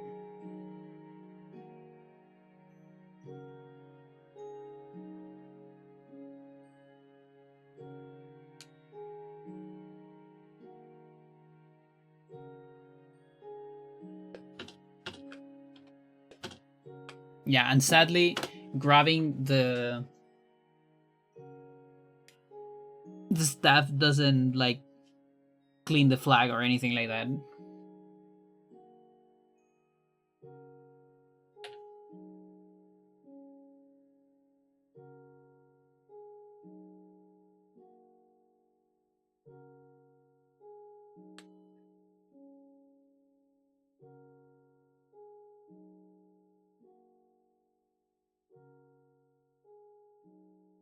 Yeah, and sadly, grabbing the staff doesn't like clean the flag or anything like that.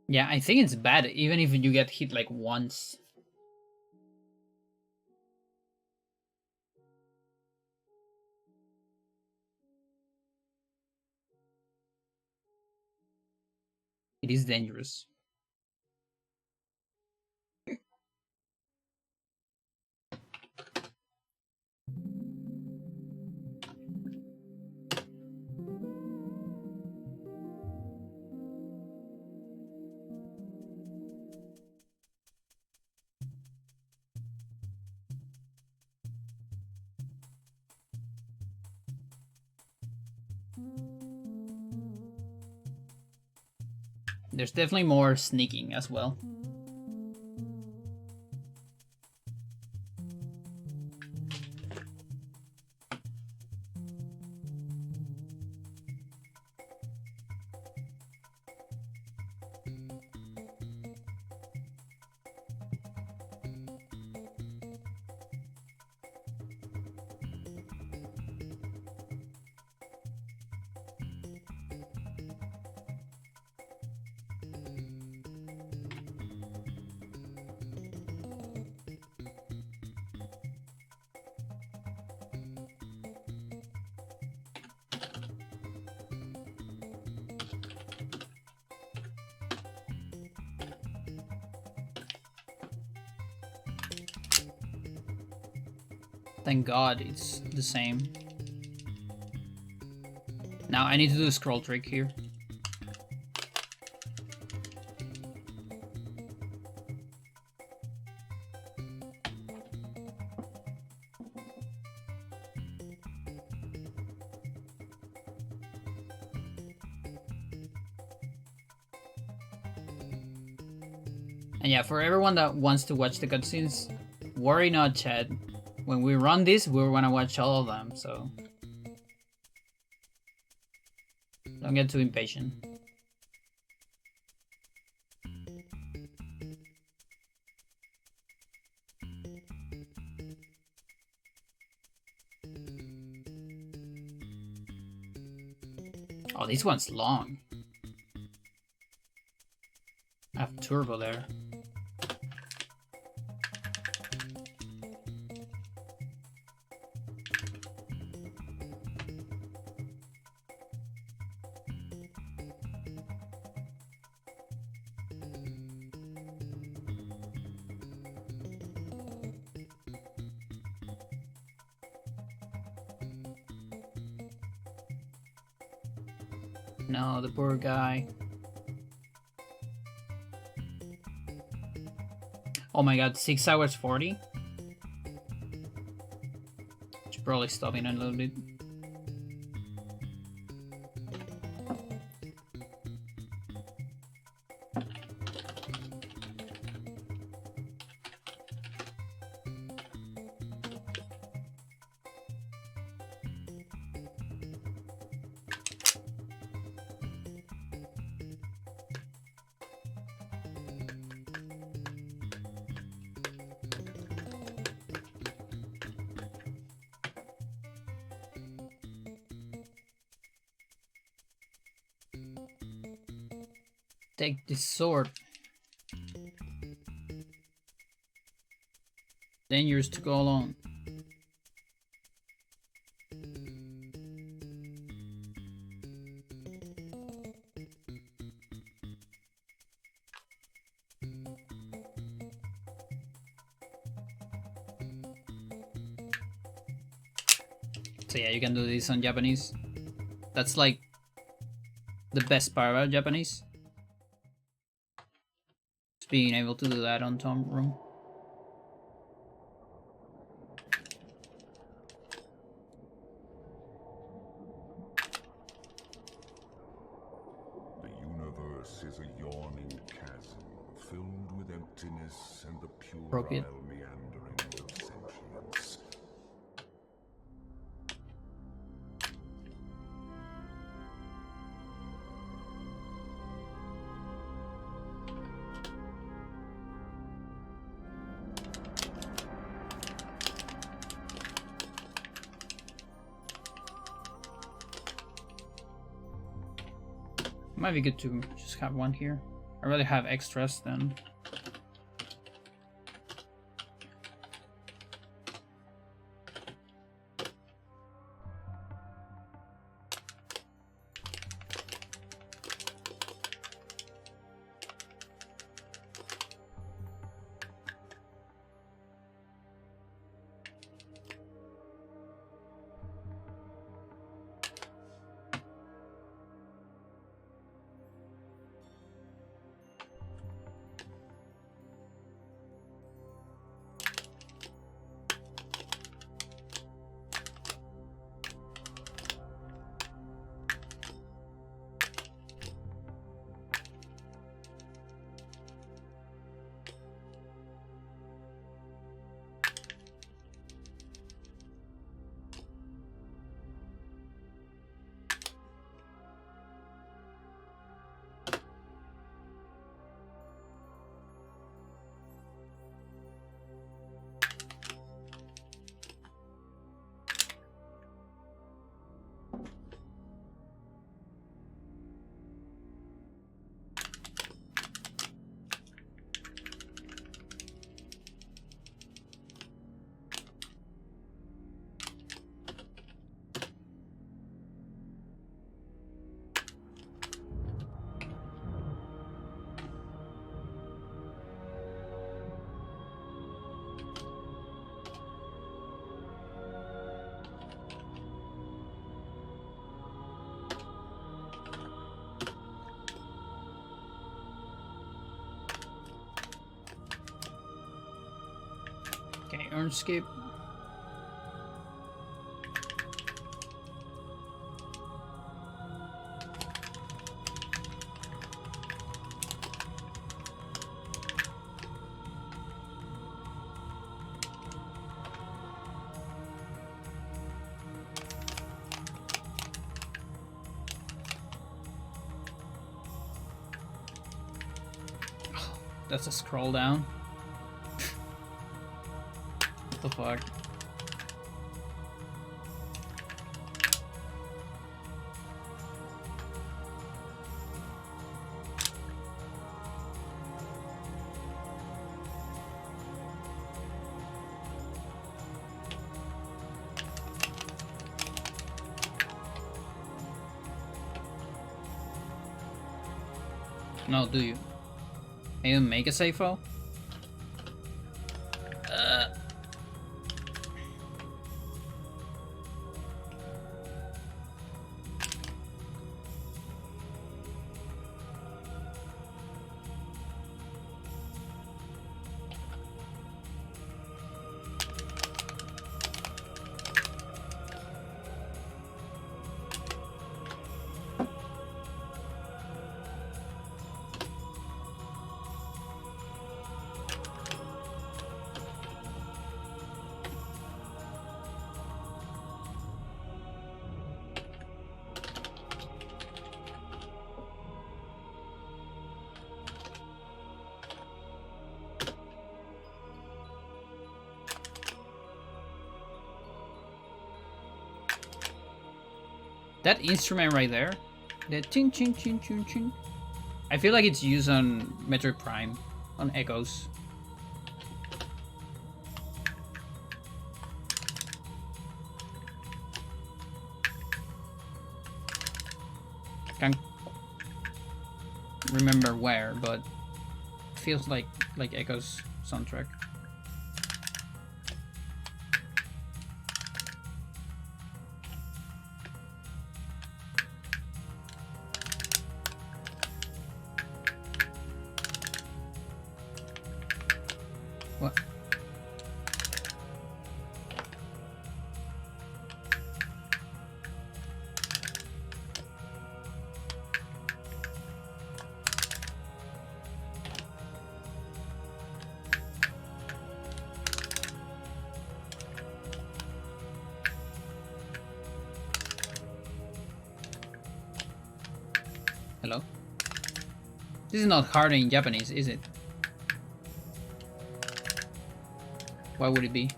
Yeah, I think it's bad even if you get hit like once. It is dangerous. There's definitely more sneaking as well. Thank God it's the same. Now I need to do a scroll trick here. And yeah, for everyone that wants to watch the cutscenes, worry not, chat. When we run this, we're gonna watch all of them, so don't get too impatient. Oh, this one's long. I have turbo there. No, the poor guy. Oh my god, 6 hours 40? Should probably stop in a little bit. Take this sword. Dangerous to go alone. So yeah, you can do this on Japanese. That's like the best part about Japanese. Just being able to do that on Tomb Room. The universe is a yawning chasm filled with emptiness and the puerile meanderings of sentience. Might be good to just have one here. I'd rather have extras than... Okay, Earnscape. That's a scroll down. What the fuck? No, do you? Can you make a save file? That instrument right there, the ching ching ching ching ching. I feel like it's used on Metroid Prime, on Echoes. Can't remember where, but it feels like Echoes soundtrack. Hello? This is not hard in Japanese, is it? Why would it be?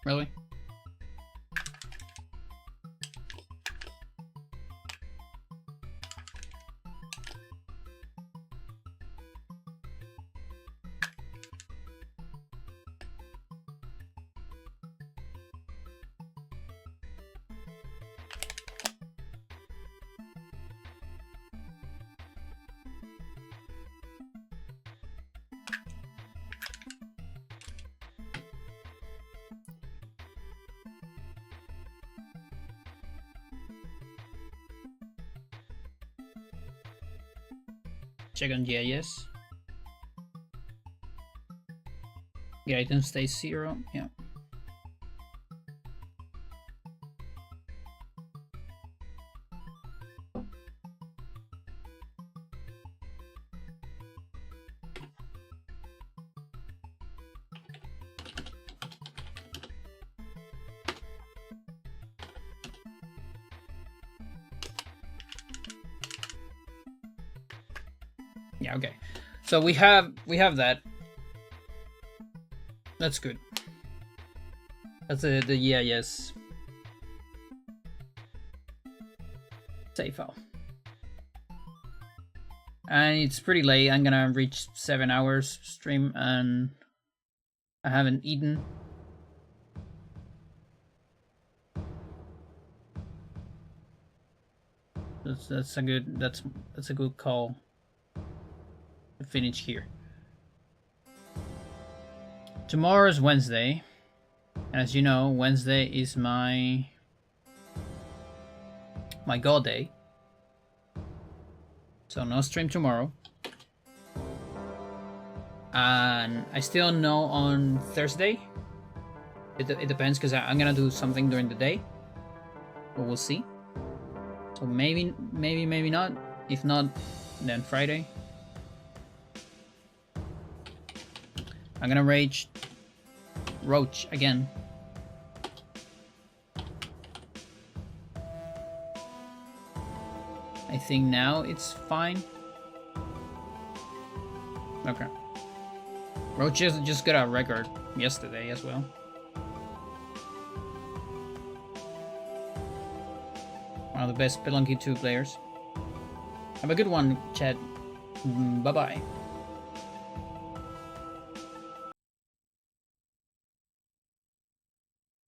Really? Check on GIS. The item stays 0. Yeah. Yeah, okay. So we have that. That's good. That's the EIS save file. And it's pretty late. I'm gonna reach 7 hours stream and I haven't eaten. That's a good call to finish here. Tomorrow is Wednesday. As you know, Wednesday is my god day. So no stream tomorrow. And I still know on Thursday. It depends because I'm gonna do something during the day. But we'll see. So maybe not. If not, then Friday. I'm gonna rage Roach again. I think now it's fine. Okay. Roach just got a record yesterday as well. One of the best Spelunky 2 players. Have a good one, chat. Bye-bye.